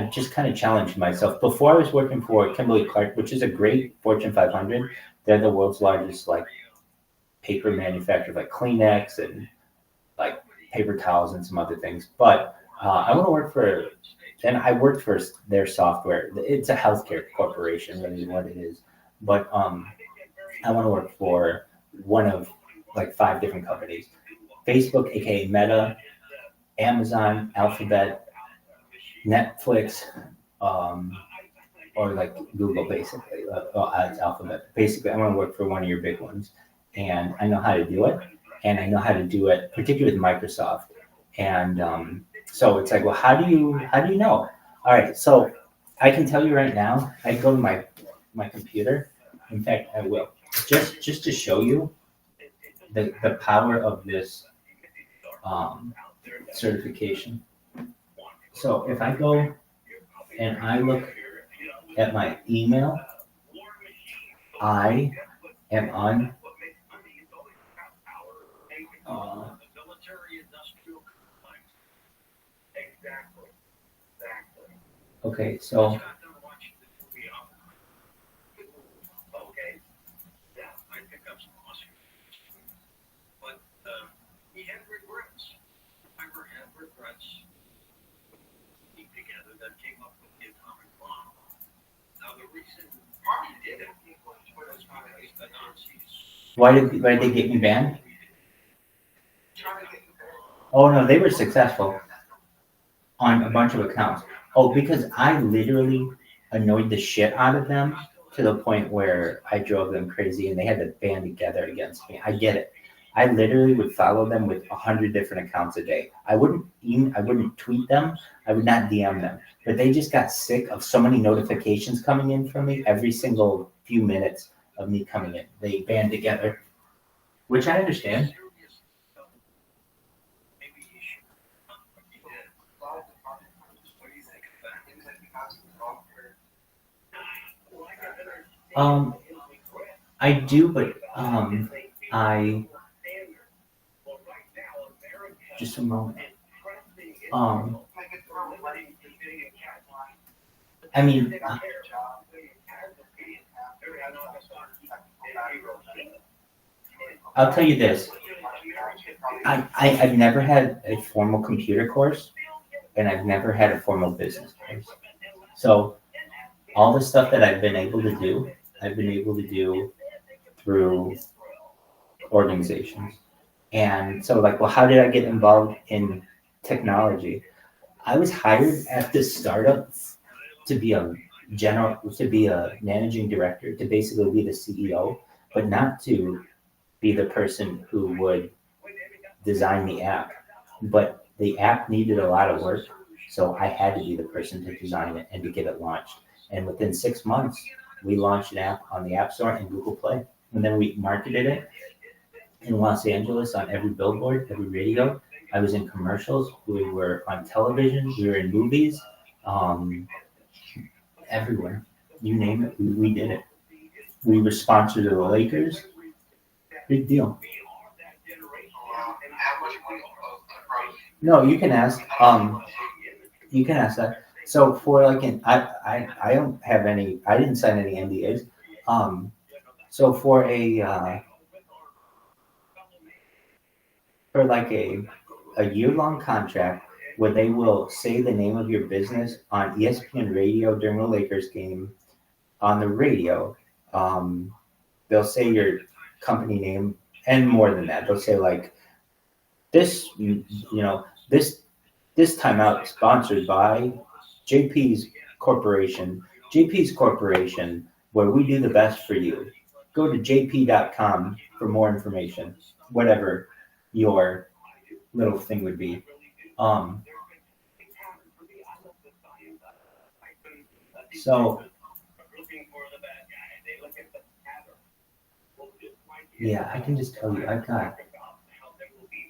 just kind of challenged myself. Before I was working for Kimberly-Clark, which is a great Fortune 500. They're the world's largest paper manufacturer, like Kleenex and like paper towels and some other things. But I want to work I worked for their software. It's a healthcare corporation, really, what it is. But I want to work for one of 5 different companies: Facebook, aka Meta, Amazon, Alphabet, Netflix, or Google, basically. It's Alphabet. Basically, I want to work for one of your big ones, and I know how to do it, and I know how to do it, particularly with Microsoft. And so it's like, well, how do you know? All right, so I can tell you right now. I go to my computer. In fact, I will just to show you the power of this certification. So if I go and I look at my email, I am on okay, so why did they get me banned? Oh no, they were successful on a bunch of accounts. Oh, because I literally annoyed the shit out of them to the point where I drove them crazy and they had to band together against me. I get it. I literally would follow them with 100 different accounts a day. I wouldn't tweet them. I would not DM them. But they just got sick of so many notifications coming in from me every single few minutes of me coming in. They band together, which I understand. I do, but I just a moment. I mean, I'll tell you this. I've never had a formal computer course, and I've never had a formal business course. So all the stuff that I've been able to do, I've been able to do through organizations. And so like, well, how did I get involved in technology? I was hired at this startup to be a managing director, to basically be the CEO, but not to be the person who would design the app. But the app needed a lot of work, so I had to be the person to design it and to get it launched. And within 6 months, we launched an app on the App Store and Google Play. And then we marketed it in Los Angeles on every billboard, every radio. I was in commercials. We were on television. We were in movies. Everywhere. You name it, we did it. We were sponsored to the Lakers. Big deal. No, you can ask. You can ask that. So for like I don't have any. I didn't sign any NDAs. So for like a year-long contract where they will say the name of your business on ESPN radio during a Lakers game on the radio. They'll say your company name and more than that. They'll say like this timeout is sponsored by JP's Corporation. JP's Corporation, where we do the best for you. Go to jp.com for more information, whatever your little thing would be. So yeah, I can just tell you, I've got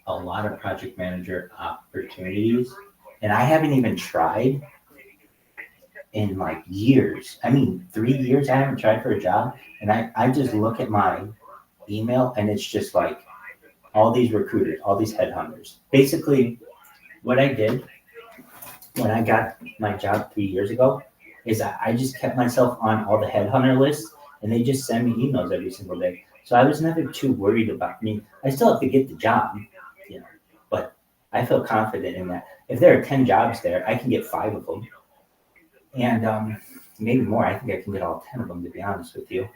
a lot of project manager opportunities, and I haven't even tried in like years. I mean, 3 years I haven't tried for a job, and I just look at my email and it's just like all these recruiters, all these headhunters. Basically, what I did when I got my job 3 years ago is I just kept myself on all the headhunter lists, and they just send me emails every single day. So I was never too worried about. I mean, I still have to get the job, but I feel confident in that. If there are 10 jobs there, I can get 5 of them, and maybe more. I think I can get all 10 of them, to be honest with you,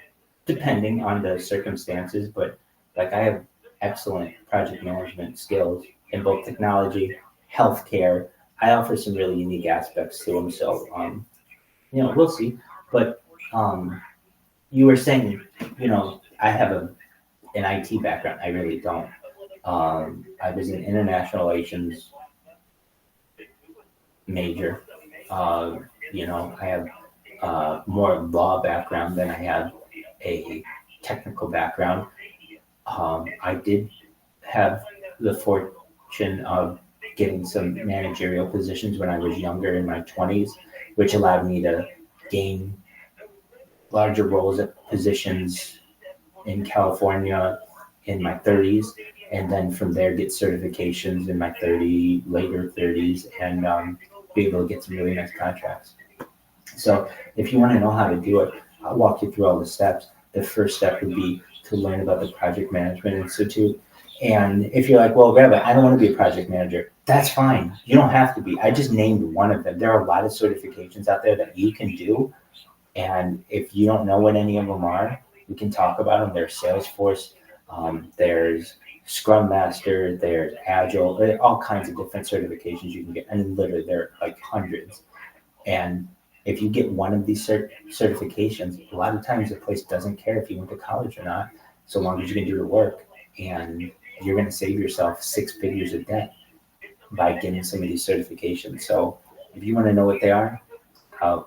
depending on the circumstances. But like, I have excellent project management skills in both technology, healthcare. I offer some really unique aspects to them. So, we'll see. But you were saying, I have an IT background. I really don't. I was an international relations major. I have more law background than I have a technical background. I did have the fortune of getting some managerial positions when I was younger, in my 20s, which allowed me to gain larger roles at positions in California in my 30s, and then from there get certifications in my later 30s, and be able to get some really nice contracts. So if you want to know how to do it, I'll walk you through all the steps. The first step would be to learn about the Project Management Institute. And if you're like, well, Rabbi, I don't want to be a project manager, that's fine. You don't have to be. I just named one of them. There are a lot of certifications out there that you can do. And if you don't know what any of them are, we can talk about them. There's Salesforce, there's Scrum Master, there's Agile, there are all kinds of different certifications you can get. And literally, there are like hundreds. And If you get one of these certifications, a lot of times the place doesn't care if you went to college or not, so long as you can do the work, and you're going to save yourself 6 figures of debt by getting some of these certifications. So if you want to know what they are,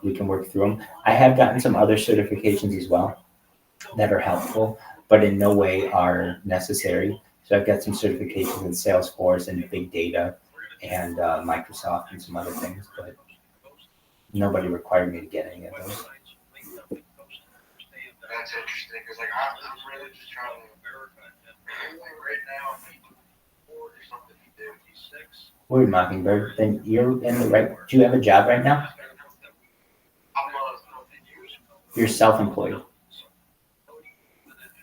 we can work through them. I have gotten some other certifications as well that are helpful, but in no way are necessary. So I've got some certifications in Salesforce and big data and Microsoft and some other things, but nobody required me to get any of those. That's interesting because like I'm really just trying to right now. Or something to do. He's 6. Word, Mockingbird. Then you're in the right. Do you have a job right now? I'm You're self-employed,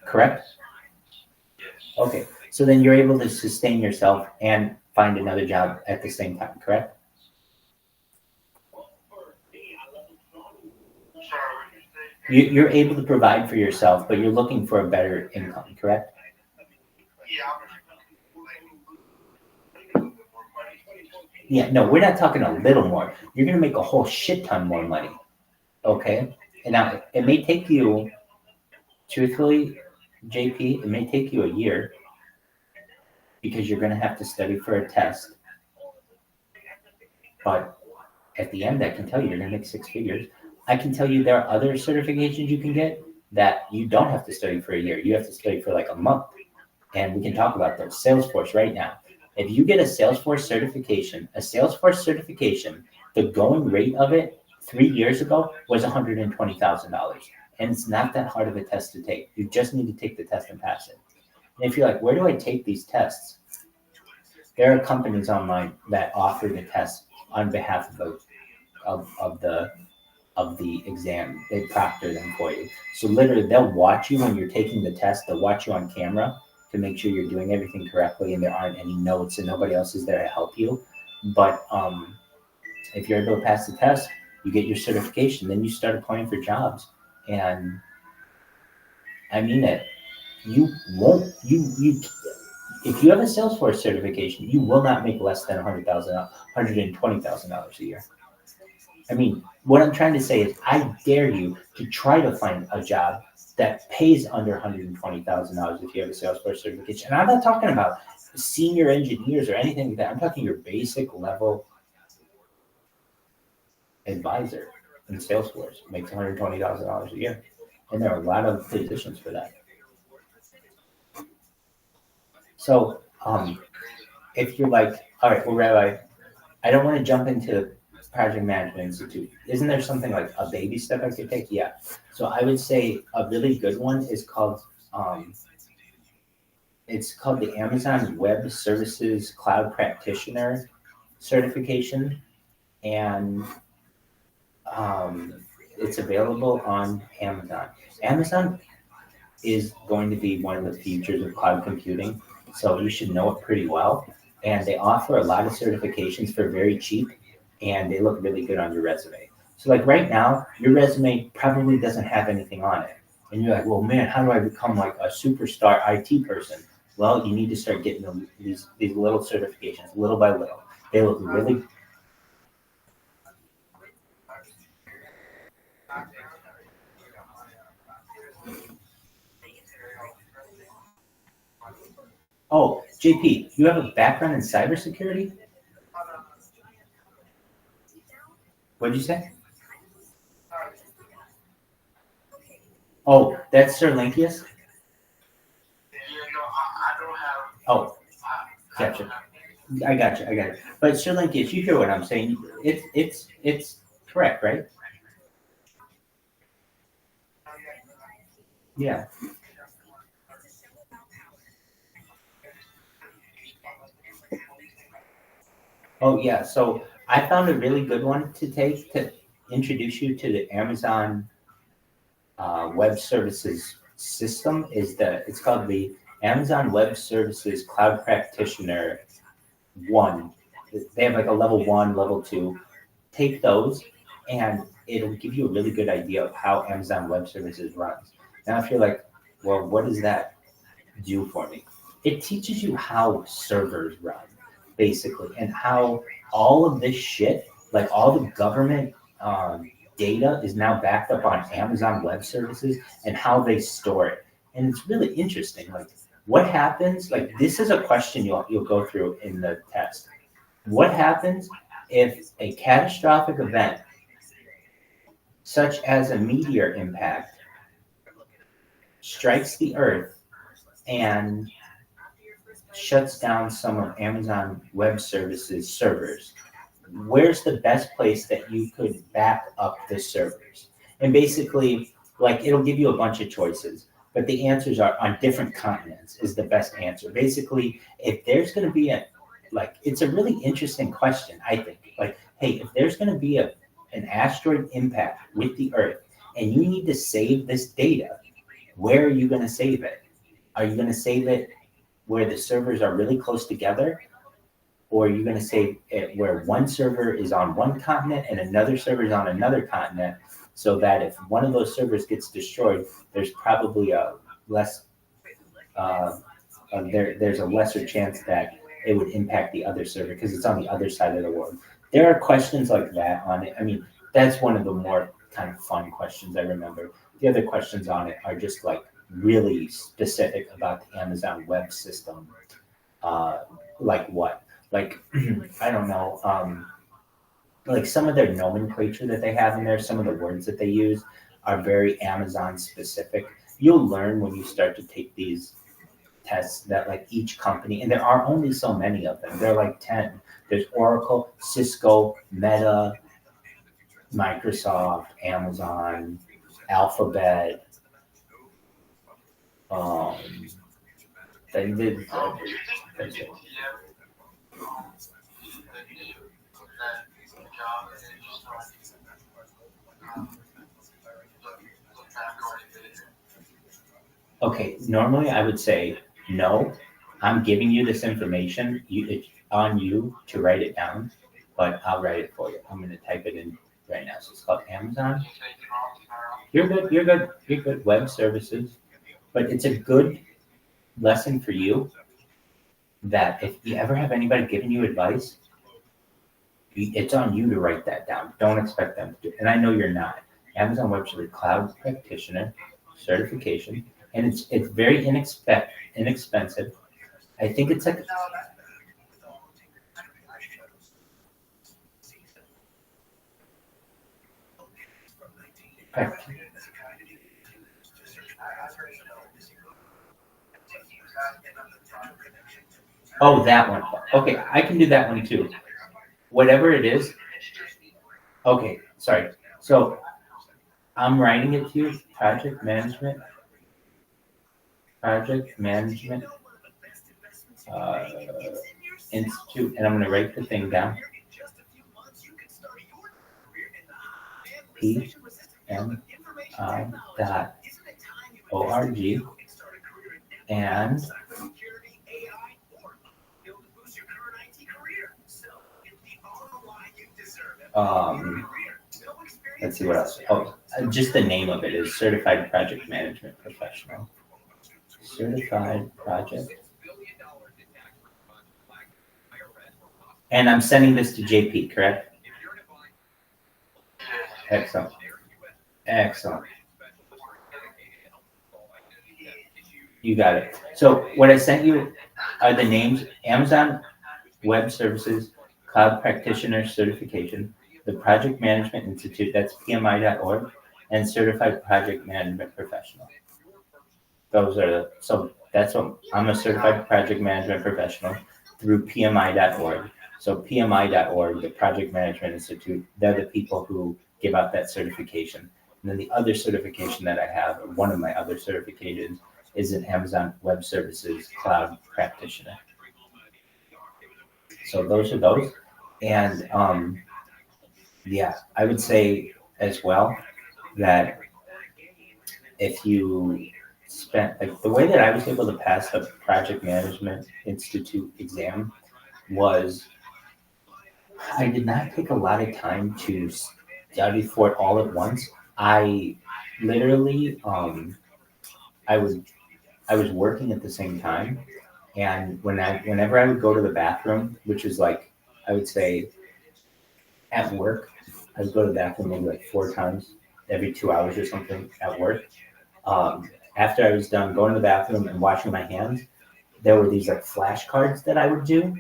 correct? Okay, so then you're able to sustain yourself and find another job at the same time, correct? You're able to provide for yourself, but you're looking for a better income, correct? Yeah, no, we're not talking a little more. You're going to make a whole shit ton more money, okay? And now, it may take you, truthfully, JP, it may take you a year because you're going to have to study for a test. But at the end, I can tell you, you're going to make 6 figures. I can tell you there are other certifications you can get that you don't have to study for a year. You have to study for like a month. And we can talk about those. Salesforce right now. If you get a Salesforce certification, the going rate of it 3 years ago was $120,000. And it's not that hard of a test to take. You just need to take the test and pass it. And if you're like, where do I take these tests? There are companies online that offer the test on behalf of the exam. They proctor them for you. So literally they'll watch you when you're taking the test. They'll watch you on camera to make sure you're doing everything correctly and there aren't any notes and nobody else is there to help you. But if you're able to pass the test, you get your certification, then you start applying for jobs. And I mean it. You won't, if you have a Salesforce certification, you will not make less than $120,000 a year. I mean, what I'm trying to say is I dare you to try to find a job that pays under $120,000 if you have a Salesforce certification. And I'm not talking about senior engineers or anything like that. I'm talking your basic level advisor in Salesforce makes $120,000 a year. And there are a lot of positions for that. So if you're like, all right, well, Rabbi, I don't want to jump into Project Management Institute. Isn't there something like a baby step I could take? Yeah. So I would say a really good one is called the Amazon Web Services Cloud Practitioner certification, and it's available on Amazon. Amazon is going to be one of the futures of cloud computing, so you should know it pretty well. And they offer a lot of certifications for very cheap, and they look really good on your resume. So like right now, your resume probably doesn't have anything on it. And you're like, well, man, how do I become like a superstar IT person? Well, you need to start getting these little certifications, little by little. They look really. Oh, JP, you have a background in cybersecurity? What did you say? Oh, that's Sir Linkius? Oh, gotcha. I got you. But Sir Linkius, you hear what I'm saying? It's correct, right? Yeah. Oh yeah. So I found a really good one to take to introduce you to the Amazon Web Services system. It's called the Amazon Web Services Cloud Practitioner 1. They have like a level 1, level 2. Take those, and it'll give you a really good idea of how Amazon Web Services runs. Now, if you're like, well, what does that do for me? It teaches you how servers run, basically, and how all of this shit, like all the government data is now backed up on Amazon Web Services and how they store it. And it's really interesting. Like, what happens? Like, this is a question you'll go through in the test. What happens if a catastrophic event, such as a meteor impact, strikes the Earth and shuts down some of Amazon Web Services servers? Where's the best place that you could back up the servers? And basically, like, it'll give you a bunch of choices, but the answers are on different continents is the best answer. Basically, if there's going to be it's a really interesting question, I think. Like, hey, if there's going to be an asteroid impact with the Earth and you need to save this data, where are you going to save it? Are you going to save it where the servers are really close together? Or are you going to save it where one server is on one continent and another server is on another continent, so that if one of those servers gets destroyed, there's probably there's a lesser chance that it would impact the other server because it's on the other side of the world. There are questions like that on it. I mean, that's one of the more kind of fun questions I remember. The other questions on it are just like really specific about the Amazon web system. Like what? Like, I don't know, like some of their nomenclature that they have in there, some of the words that they use are very Amazon specific. You'll learn when you start to take these tests that like each company, and there are only so many of them. There are like 10. There's Oracle, Cisco, Meta, Microsoft, Amazon, Alphabet. They did. Okay, normally I would say, no, I'm giving you this information. It's on you to write it down, but I'll write it for you. I'm going to type it in right now. So it's called Amazon. You're good. Web services. But it's a good lesson for you that if you ever have anybody giving you advice, it's on you to write that down. Don't expect them to do it. And I know you're not. Amazon Web Services Cloud Practitioner certification. And it's very inexpensive. I think it's like oh, that one. Okay, I can do that one too. Whatever it is. Okay, sorry. So I'm writing it to you. Project Management Institute, and I'm going to write the thing down. PMI.org, and let's see what else. Oh, just the name of it is Certified Project Management Professional. Certified Project. And I'm sending this to JP, correct? Excellent. You got it. So what I sent you are the names: Amazon Web Services Cloud Practitioner Certification, the Project Management Institute, that's PMI.org, and Certified Project Management Professional. That's what I'm a certified project management professional through PMI.org. So PMI.org, the Project Management Institute, they're the people who give out that certification. And then the other certification that I have, or one of my other certifications, is an Amazon Web Services Cloud Practitioner. So those are those. And yeah, I would say as well that if you spent, like, the way that I was able to pass the Project Management Institute exam was I did not take a lot of time to study for it all at once. I literally, I was working at the same time, and whenever I would go to the bathroom, which is like, I would say at work, I would go to the bathroom maybe like 4 times every 2 hours or something at work. After I was done going to the bathroom and washing my hands, there were these like flashcards that I would do,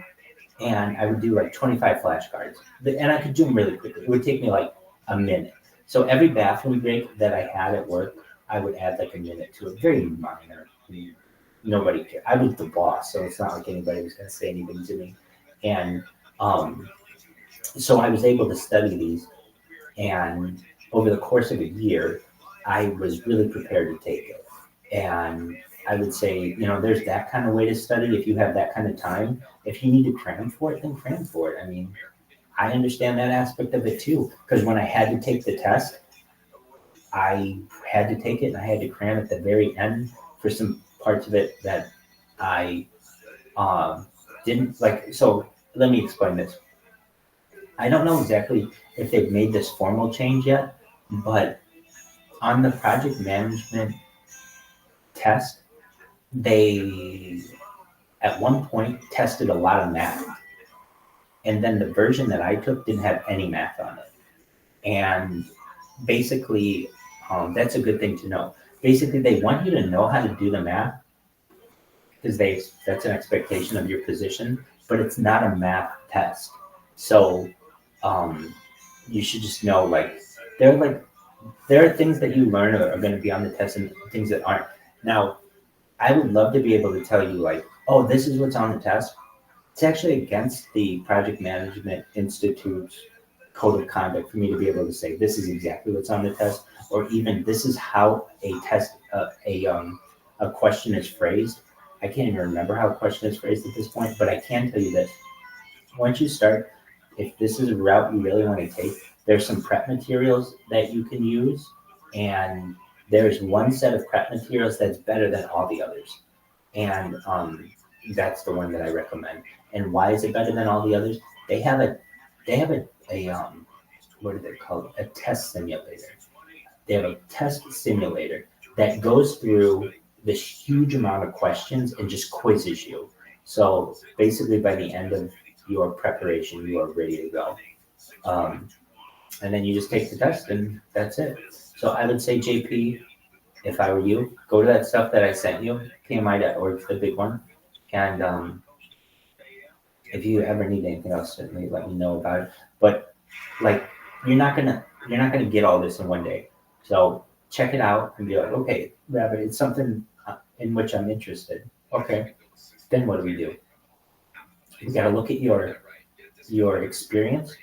and I would do like 25 flashcards, and I could do them really quickly. It would take me like a minute. So every bathroom break that I had at work, I would add like a minute to it, very minor. Nobody cared. I was the boss, so it's not like anybody was going to say anything to me. And so I was able to study these, and over the course of a year, I was really prepared to take it. And I would say, there's that kind of way to study if you have that kind of time. If you need to cram for it, then cram for it. I mean, I understand that aspect of it too, because when I had to take the test, I had to take it and I had to cram at the very end for some parts of it that I didn't like. So let me explain this. I don't know exactly if they've made this formal change yet, but on the project management test, they at one point tested a lot of math. And then the version that I took didn't have any math on it. And basically, that's a good thing to know. Basically, they want you to know how to do the math because that's an expectation of your position, but it's not a math test. So you should just know, there are things that you learn are going to be on the test and things that aren't. Now, I would love to be able to tell you, oh, this is what's on the test. It's actually against the Project Management Institute's code of conduct for me to be able to say this is exactly what's on the test, or even this is how a test, a question is phrased. I can't even remember how a question is phrased at this point, but I can tell you this. Once you start, if this is a route you really want to take, there's some prep materials that you can use, and there's one set of prep materials that's better than all the others. And that's the one that I recommend. And why is it better than all the others? They have a what do they call it? A test simulator. They have a test simulator that goes through this huge amount of questions and just quizzes you. So basically, by the end of your preparation, you are ready to go. And then you just take the test, and that's it. So I would say, JP, if I were you, go to that stuff that I sent you, PMI.org, the big one. And if you ever need anything else, certainly let me know about it. But you're not gonna get all this in one day. So check it out and be like, okay, Rabbi, it's something in which I'm interested. Okay, then what do? We got to look at your experience,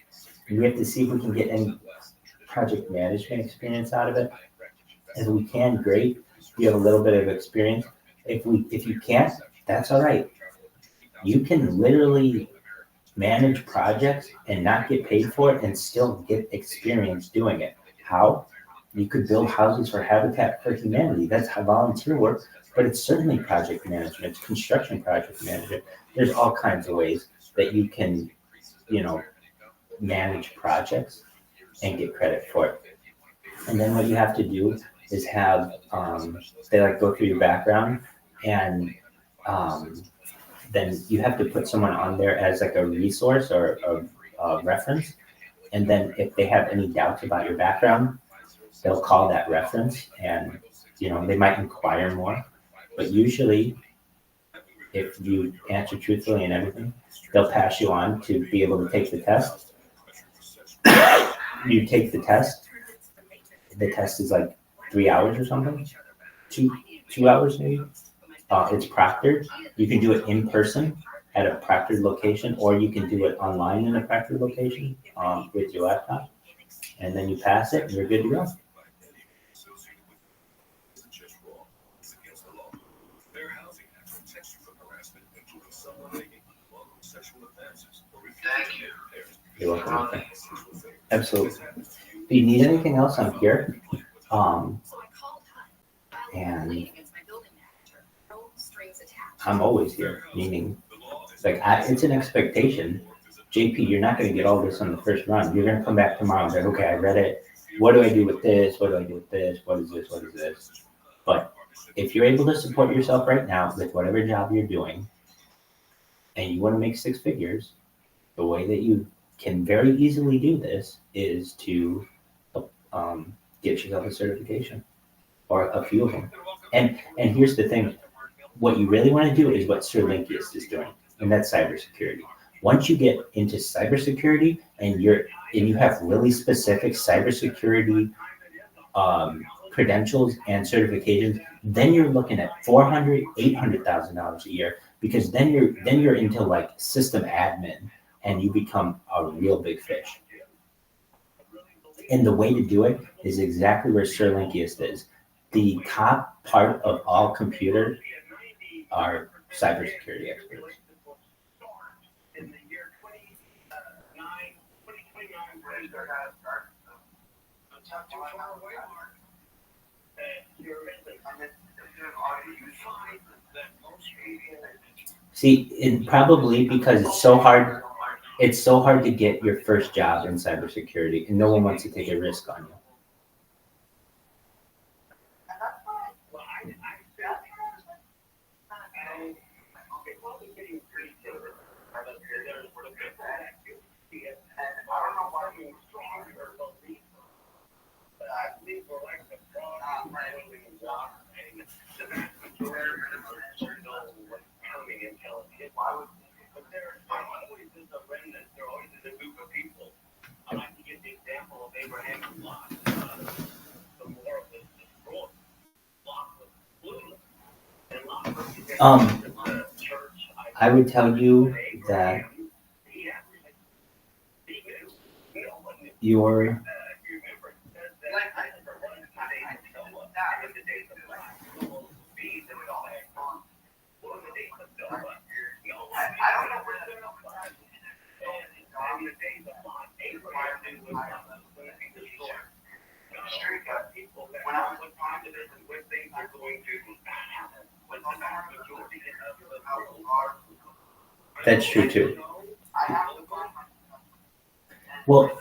and we have to see if we can get any project management experience out of it. If we can, great. You have a little bit of experience. If you can't, that's all right. You can literally manage projects and not get paid for it and still get experience doing it. How? You could build houses for Habitat for Humanity. That's how volunteer work, but it's certainly project management. It's construction project management. There's all kinds of ways that you can, manage projects and get credit for it. And then what you have to do is have, they go through your background, and then you have to put someone on there as a resource or a reference. And then if they have any doubts about your background, they'll call that reference, and they might inquire more. But usually, if you answer truthfully and everything, they'll pass you on to be able to take the test. You take the test. The test is 3 hours or something, 2 hours maybe. It's proctored. You can do it in person at a proctored location, or you can do it online in a proctored location with your laptop, and then you pass it and you're good to go. Thank you. You're welcome. Absolutely. If you need anything else, I'm here. And I'm always here, meaning it's an expectation. JP, you're not going to get all this on the first run. You're going to come back tomorrow and say, okay, I read it. What do I do with this? What do I do with this? What is this? What is this? But if you're able to support yourself right now with whatever job you're doing, and you want to make 6 figures, the way that you can very easily do this is to get yourself a certification or a few of them. And here's the thing. What you really want to do is what Sir Linkius is doing, and that's cybersecurity. Once you get into cybersecurity and you have really specific cybersecurity credentials and certifications, then you're looking at $400,000, $800,000 a year, because then you're into like system admin and you become a real big fish. And the way to do it is exactly where Sir Linkius is. The top part of all computer are cybersecurity experts. See, and probably because it's so hard to get your first job in cybersecurity, and no one wants to take a risk on you. I would tell you that your That's true too. Well,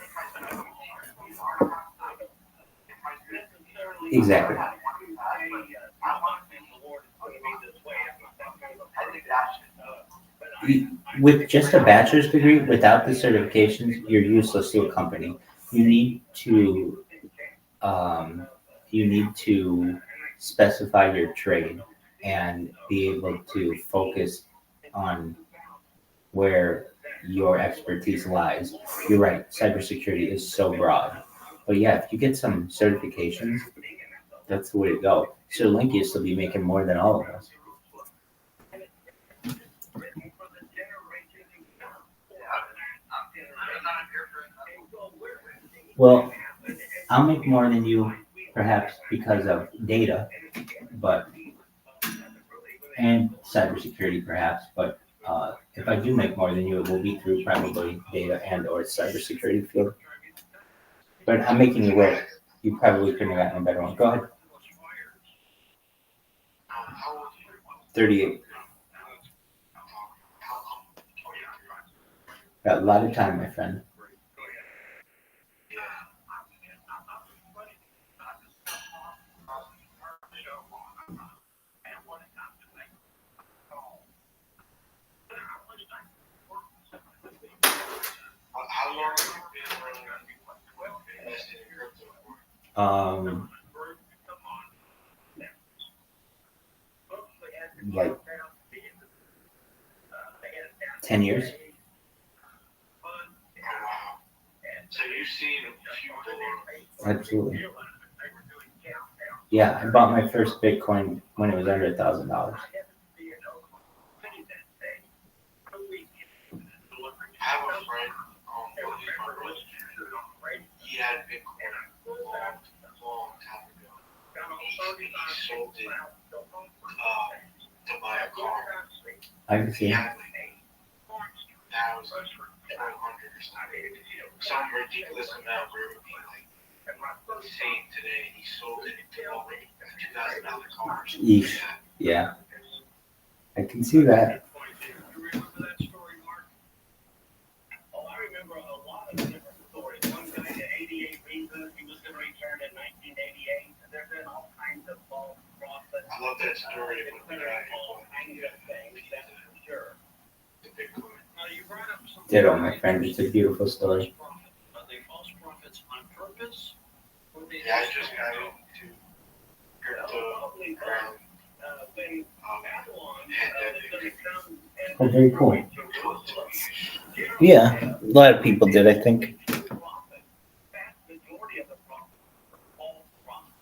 exactly. With just a bachelor's degree, without the certifications, you're useless to a company. You need to specify your trade and be able to focus on where your expertise lies. You're right, cybersecurity is so broad. But yeah, if you get some certifications, that's the way to go. So Linkius will be making more than all of us. Well, I'll make more than you, perhaps because of data, and cybersecurity, perhaps. But if I do make more than you, it will be through probably data and or cybersecurity field. But I'm making you work. You probably couldn't have gotten a better one. Go ahead. 38. Got a lot of time, my friend. Like 10 years. So you've seen Absolutely. Yeah, I bought my first Bitcoin when it was under $1,000. I have a friend, he had Bitcoin a long time ago. He sold it to buy a car. I can see. He had like 1,500 or something. Some ridiculous amount where it would be like insane today. He sold it to $2,000 cars. Eesh. Yeah. I can see that. I love that story of the guy who bought the Bitcoin. You brought up some Ditto, my friend. It's a beautiful story. Are they false prophets on purpose? Or they Yeah, I just got into crypto. when Babylon Oh, very cool. Yeah, a lot of people did, I think. vast majority of the prophets were false prophets.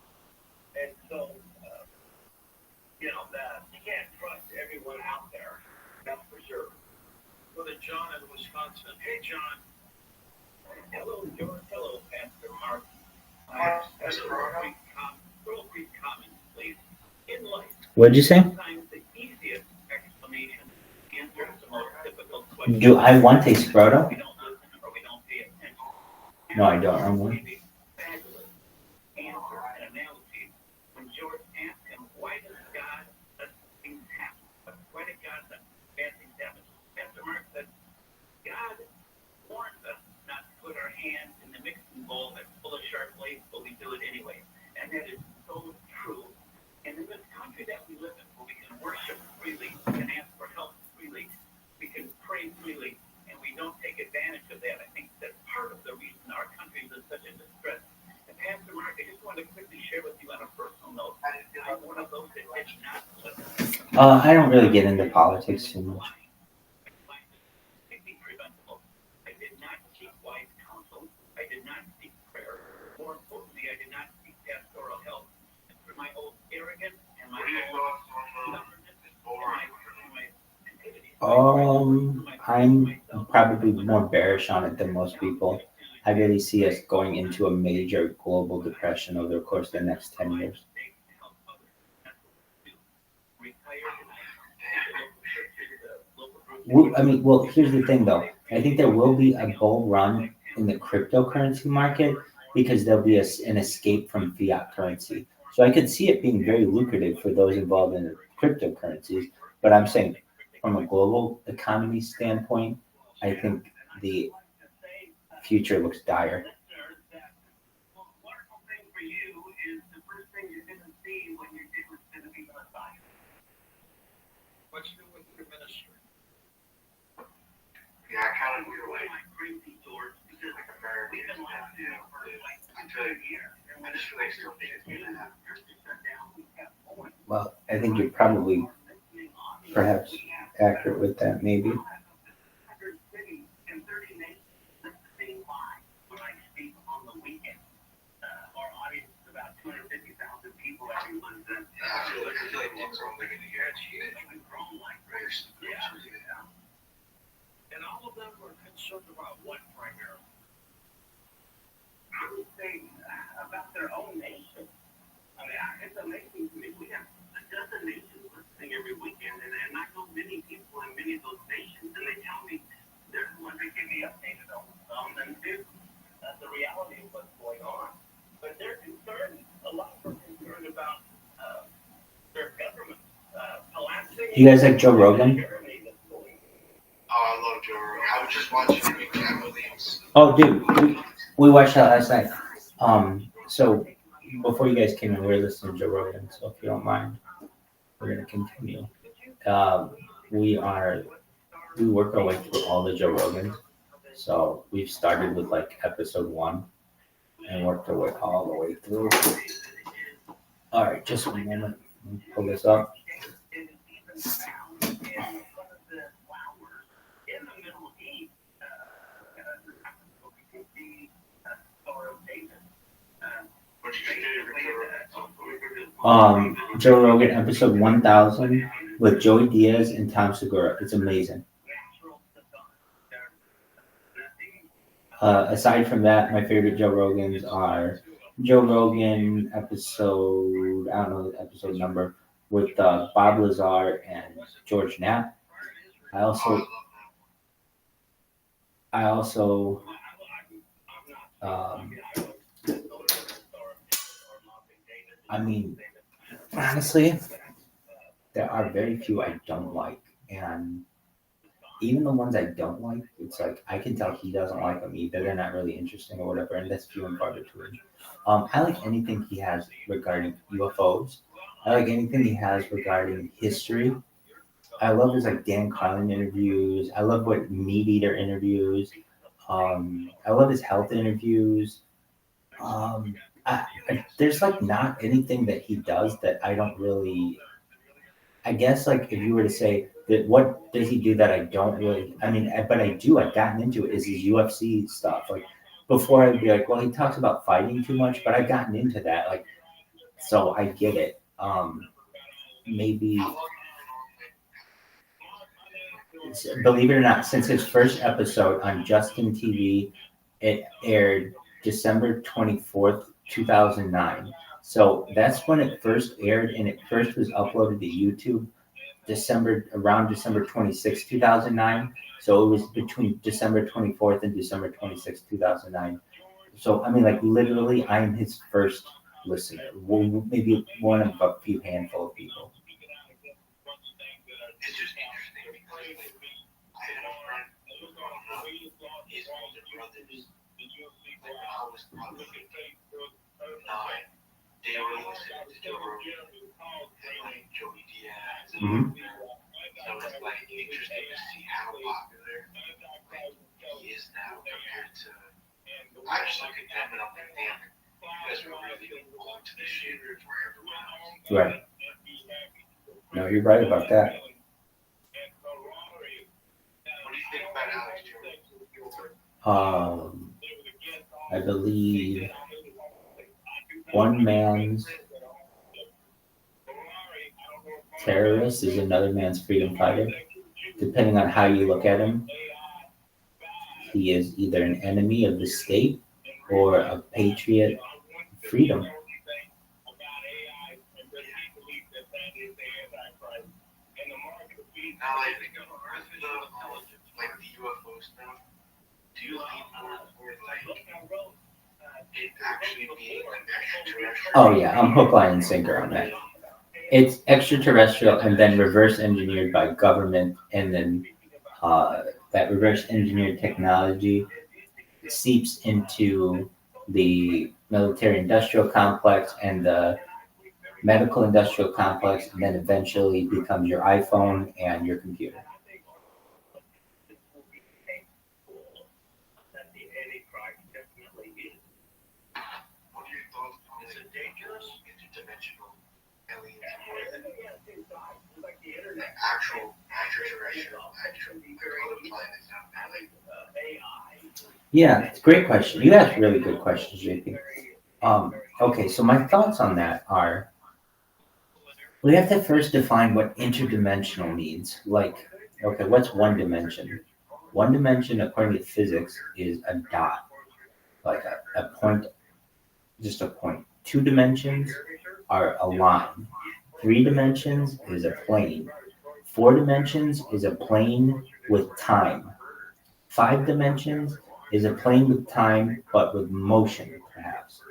And so, that you can't trust everyone out there. That's for sure. Go to John in Wisconsin. Hey, John. Hello, George. Hello, Pastor Mark. Real brief comment, please. In life, What'd you say? sometimes the easiest explanation answers the most difficult question. Do I want a Sproto? We don't listen or we don't pay attention. No, I don't. I want. Fabulous answer and analogy. When George asked him, why does God let things happen? Why did God let bad things happen? Pastor Mark said, God warns us not to put our hand in the mixing bowl that's full of sharp blades, but we do it anyway. And that is so true. And in this country that we live in, where we can worship freely, we can ask for help freely, we can pray freely, and we don't take advantage of that, I think that's part of the reason our country is in such a distress. And Pastor Mark, I just want to quickly share with you on a personal note. I'm one of those that did not listen. I don't really get into politics too much. I did not seek wise counsel. I did not seek prayer. More importantly, I did not seek pastoral help. And through my old arrogance and my old stubbornness and my stupidity. I'm probably more bearish on it than most people. I really see us going into a major global depression over the course of the next 10 years. Well, here's the thing though. I think there will be a bull run in the cryptocurrency market because there'll be an escape from fiat currency. So I could see it being very lucrative for those involved in cryptocurrencies. But I'm saying from a global economy standpoint, I think the future looks dire. What's new with your ministry? Yeah, I kind of weird way. Crazy George, this is like a very weird until I just feel like still think it's gonna happen. Well, I think you're probably perhaps accurate with that, maybe. And all of them were concerned about what primarily? I would say about their own nation. I mean, it's amazing to me. We have a dozen nations listening every weekend, and I know many people in many of those nations, and they tell me they're the ones that give me updated on and do the reality of what's going on. But they're concerned. A lot of them are concerned about their government collapsing. Do you guys like Joe Rogan? Oh, I love Joe Rogan. I was just watching him with Cat Williams. Oh, dude, we watched that last night. So before you guys came in, we were listening to Joe Rogan. So if you don't mind, we're gonna continue. We work our way through all the Joe Rogans. So we've started with like episode 1 and worked our way all the way through. All right, just one moment. Let me pull this up. Joe Rogan episode 1000 with Joey Diaz and Tom Segura. It's amazing. Aside from that, my favorite Joe Rogans are Joe Rogan episode, I don't know the episode number, with Bob Lazar and George Knapp. I also I mean, honestly, there are very few I don't like, and even the ones I don't like, it's like I can tell he doesn't like them either. They're not really interesting or whatever, and that's few and far between. I like anything he has regarding UFOs. I like anything he has regarding history. I love his like Dan Carlin interviews. I love what Meat Eater interviews. I love his health interviews. Um, there's like not anything that he does that I don't really. I guess like if you were to say that, what does he do that I don't really? I mean, but I do. I've gotten into it. Is his UFC stuff like before? I'd be like, well, he talks about fighting too much, but I've gotten into that. Like, so I get it. Maybe believe it or not, since his first episode on Justin TV, it aired December 24th, 2009. So that's when it first aired, and it first was uploaded to YouTube around December 26th, 2009. So it was between December 24th and December 26th, 2009. So, I mean, like, literally, I'm his first listener. Maybe one of a few handful of people. It's just interesting because I had a friend who's growing up. His older brothers, they were always probably 9. They were listening to Joe Rogan and like Joey Diaz. And so it's like interesting to see how popular he is now compared to. I just look at them and I'm like, damn, you guys are really going to the shit for everyone else. Right. No, you're right about that. What do you think about Alex Jones? I believe one man's terrorist is another man's freedom fighter. Depending on how you look at him, he is either an enemy of the state or a patriot of freedom. Now, like the UFO stuff, do you lean more toward like it actually being like extraterrestrial? Oh yeah, I'm hook, line, and sinker on that. It's extraterrestrial and then reverse engineered by government, and then that reverse engineered technology seeps into the military industrial complex and the medical industrial complex, and then eventually becomes your iPhone and your computer. What are your thoughts on is it dangerous interdimensional aliens more than actual extraterrestrial other planets out there? Yeah, it's a great question. You ask really good questions, JP. Okay, so my thoughts on that are, we have to first define what interdimensional means. Like, okay, what's one dimension? One dimension, according to physics, is a dot, like a point, just a point. 2 dimensions are a line. 3 dimensions is a plane. 4 dimensions is a plane with time. 5 dimensions is a plane with time, but with motion, perhaps.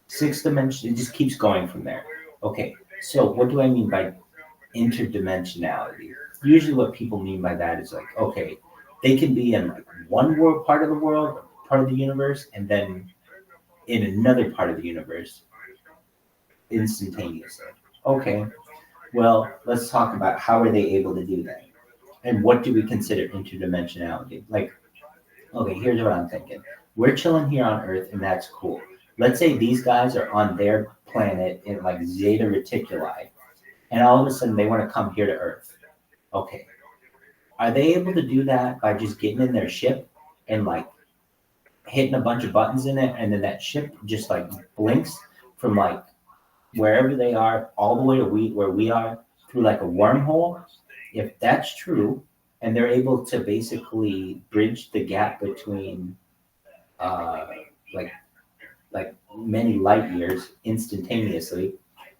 6 dimensions, it just keeps going from there. Okay, so what do I mean by interdimensionality? Usually what people mean by that is like, okay, they can be in like one world, part of the world, part of the universe, and then in another part of the universe instantaneously. Okay, well, let's talk about how are they able to do that? And what do we consider interdimensionality? Like, okay, here's what I'm thinking. We're chilling here on Earth, and that's cool. Let's say these guys are on their planet in like Zeta Reticuli, and all of a sudden they want to come here to Earth. Okay. Are they able to do that by just getting in their ship and like hitting a bunch of buttons in it, and then that ship just like blinks from like wherever they are all the way to where we are through like a wormhole? If that's true, and they're able to basically bridge the gap between like many light years instantaneously,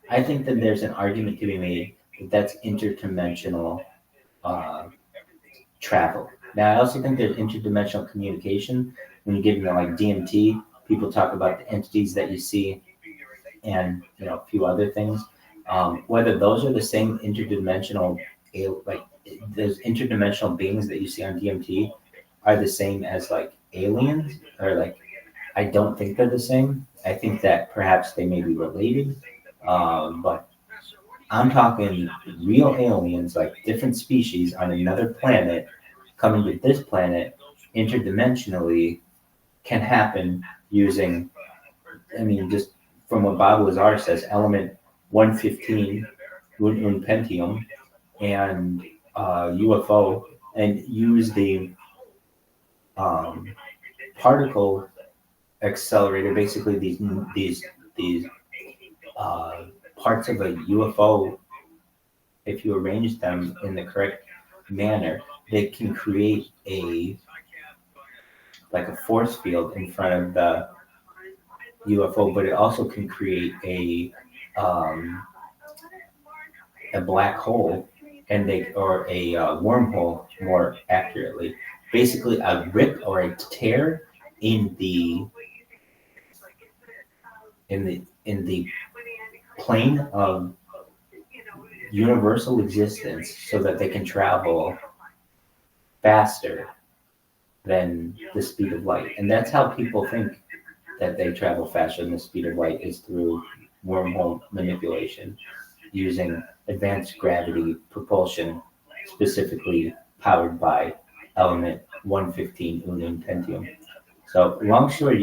I think that there's an argument to be made that that's interdimensional travel. Now, I also think there's interdimensional communication. When you get into like DMT, people talk about the entities that you see, and a few other things. Whether those are the same interdimensional, like those interdimensional beings that you see on DMT, are the same as like aliens, or like, I don't think they're the same. I think that perhaps they may be related, but I'm talking real aliens, like different species on another planet coming to this planet interdimensionally can happen using, I mean, just from what Bob Lazar says, element 115, un pentium, and UFO, and use the particle accelerator, basically these parts of a UFO, if you arrange them in the correct manner, they can create like a force field in front of the UFO, but it also can create a black hole, and or a wormhole, more accurately, basically a rip or a tear in the plane of universal existence, so that they can travel faster than the speed of light. And that's how people think that they travel faster than the speed of light, is through wormhole manipulation using advanced gravity propulsion, specifically powered by element 115 unum pentium. So long story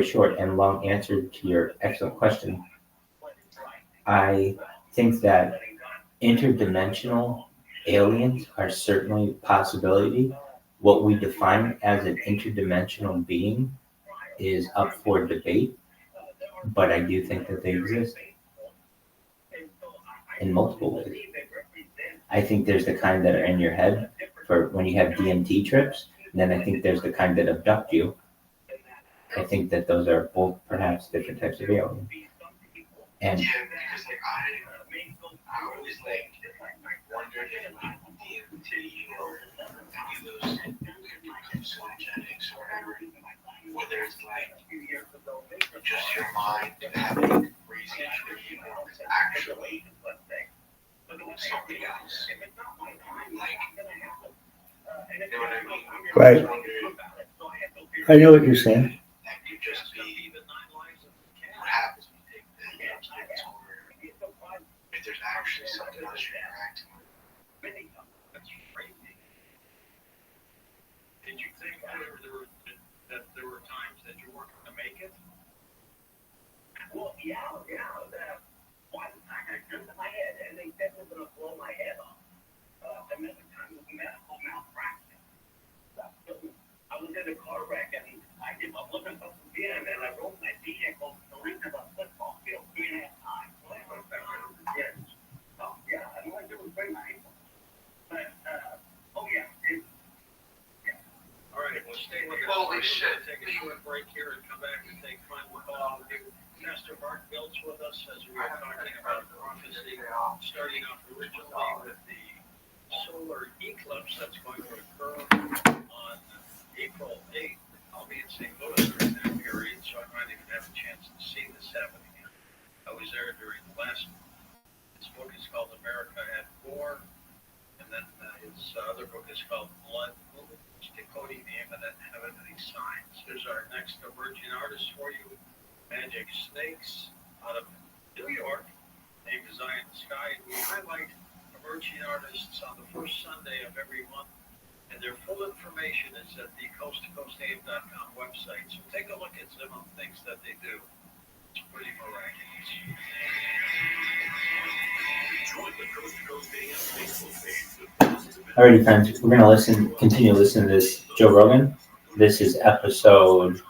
short, and long answer to your excellent question, I think that interdimensional aliens are certainly a possibility. What we define as an interdimensional being is up for debate, but I do think that they exist in multiple ways. I think there's the kind that are in your head for when you have DMT trips, and then I think there's the kind that abduct you. I think that those are both perhaps different types of aliens. And Yeah, because like I always like wondered if DMT or any of those hallucinogenics or whatever, whether it's like just your mind having crazy dream or it's actually something else. Like, you know what I mean? Right. I wonder I know what you're saying. that could just be what happens when you take the instruments, or if there's actually something else you're interacting with. Did you think that there were times that you weren't going to make it? Well, yeah. One time I turned to my head and they said they were going to blow my head off. Another time was medical malpractice. I was in a car wreck and I was looking for some beer, and then I rolled my vehicle to the length of a football field 3.5 times. So, yeah, I mean, it was very nice. But, oh, yeah. All right, well, stay with us. Holy shit. We're going to take a short break here and come back and take final call. Pastor Mark Biltz with us as we are talking about prophecy, starting off originally with the solar eclipse that's going to occur on April 8th. I'll be in St. Louis during that period, so I might even have a chance to see this happening. I was there during the last one. His book is called America at War, and then his other book is called Blood Moon, Decoding the Imminent Heavenly Signs. Here's our next emerging artist for you, Magic Snakes, out of New York, named Zion Sky. We highlight emerging artists on the first Sunday of every month, and their full information is at the coasttocoastame.com website. So take a look at some of the things that they do. It's pretty miraculous. Join the Coast to Coast AM Facebook page. Alrighty, friends, we're gonna continue to listen to this Joe Rogan. This is episode.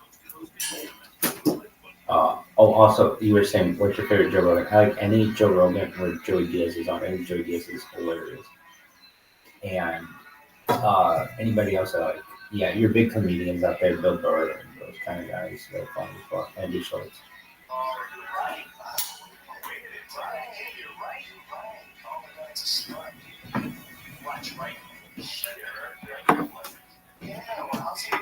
Also, you were saying, what's your favorite Joe Rogan? I like any Joe Rogan where Joey Diaz is on. Any Joey Diaz is hilarious. And anybody else I like? Yeah, your big comedians out there, Bill Burr and those kind of guys. They're fun as well. Andy Schultz. Watch, right? Yeah, well, I'll see you.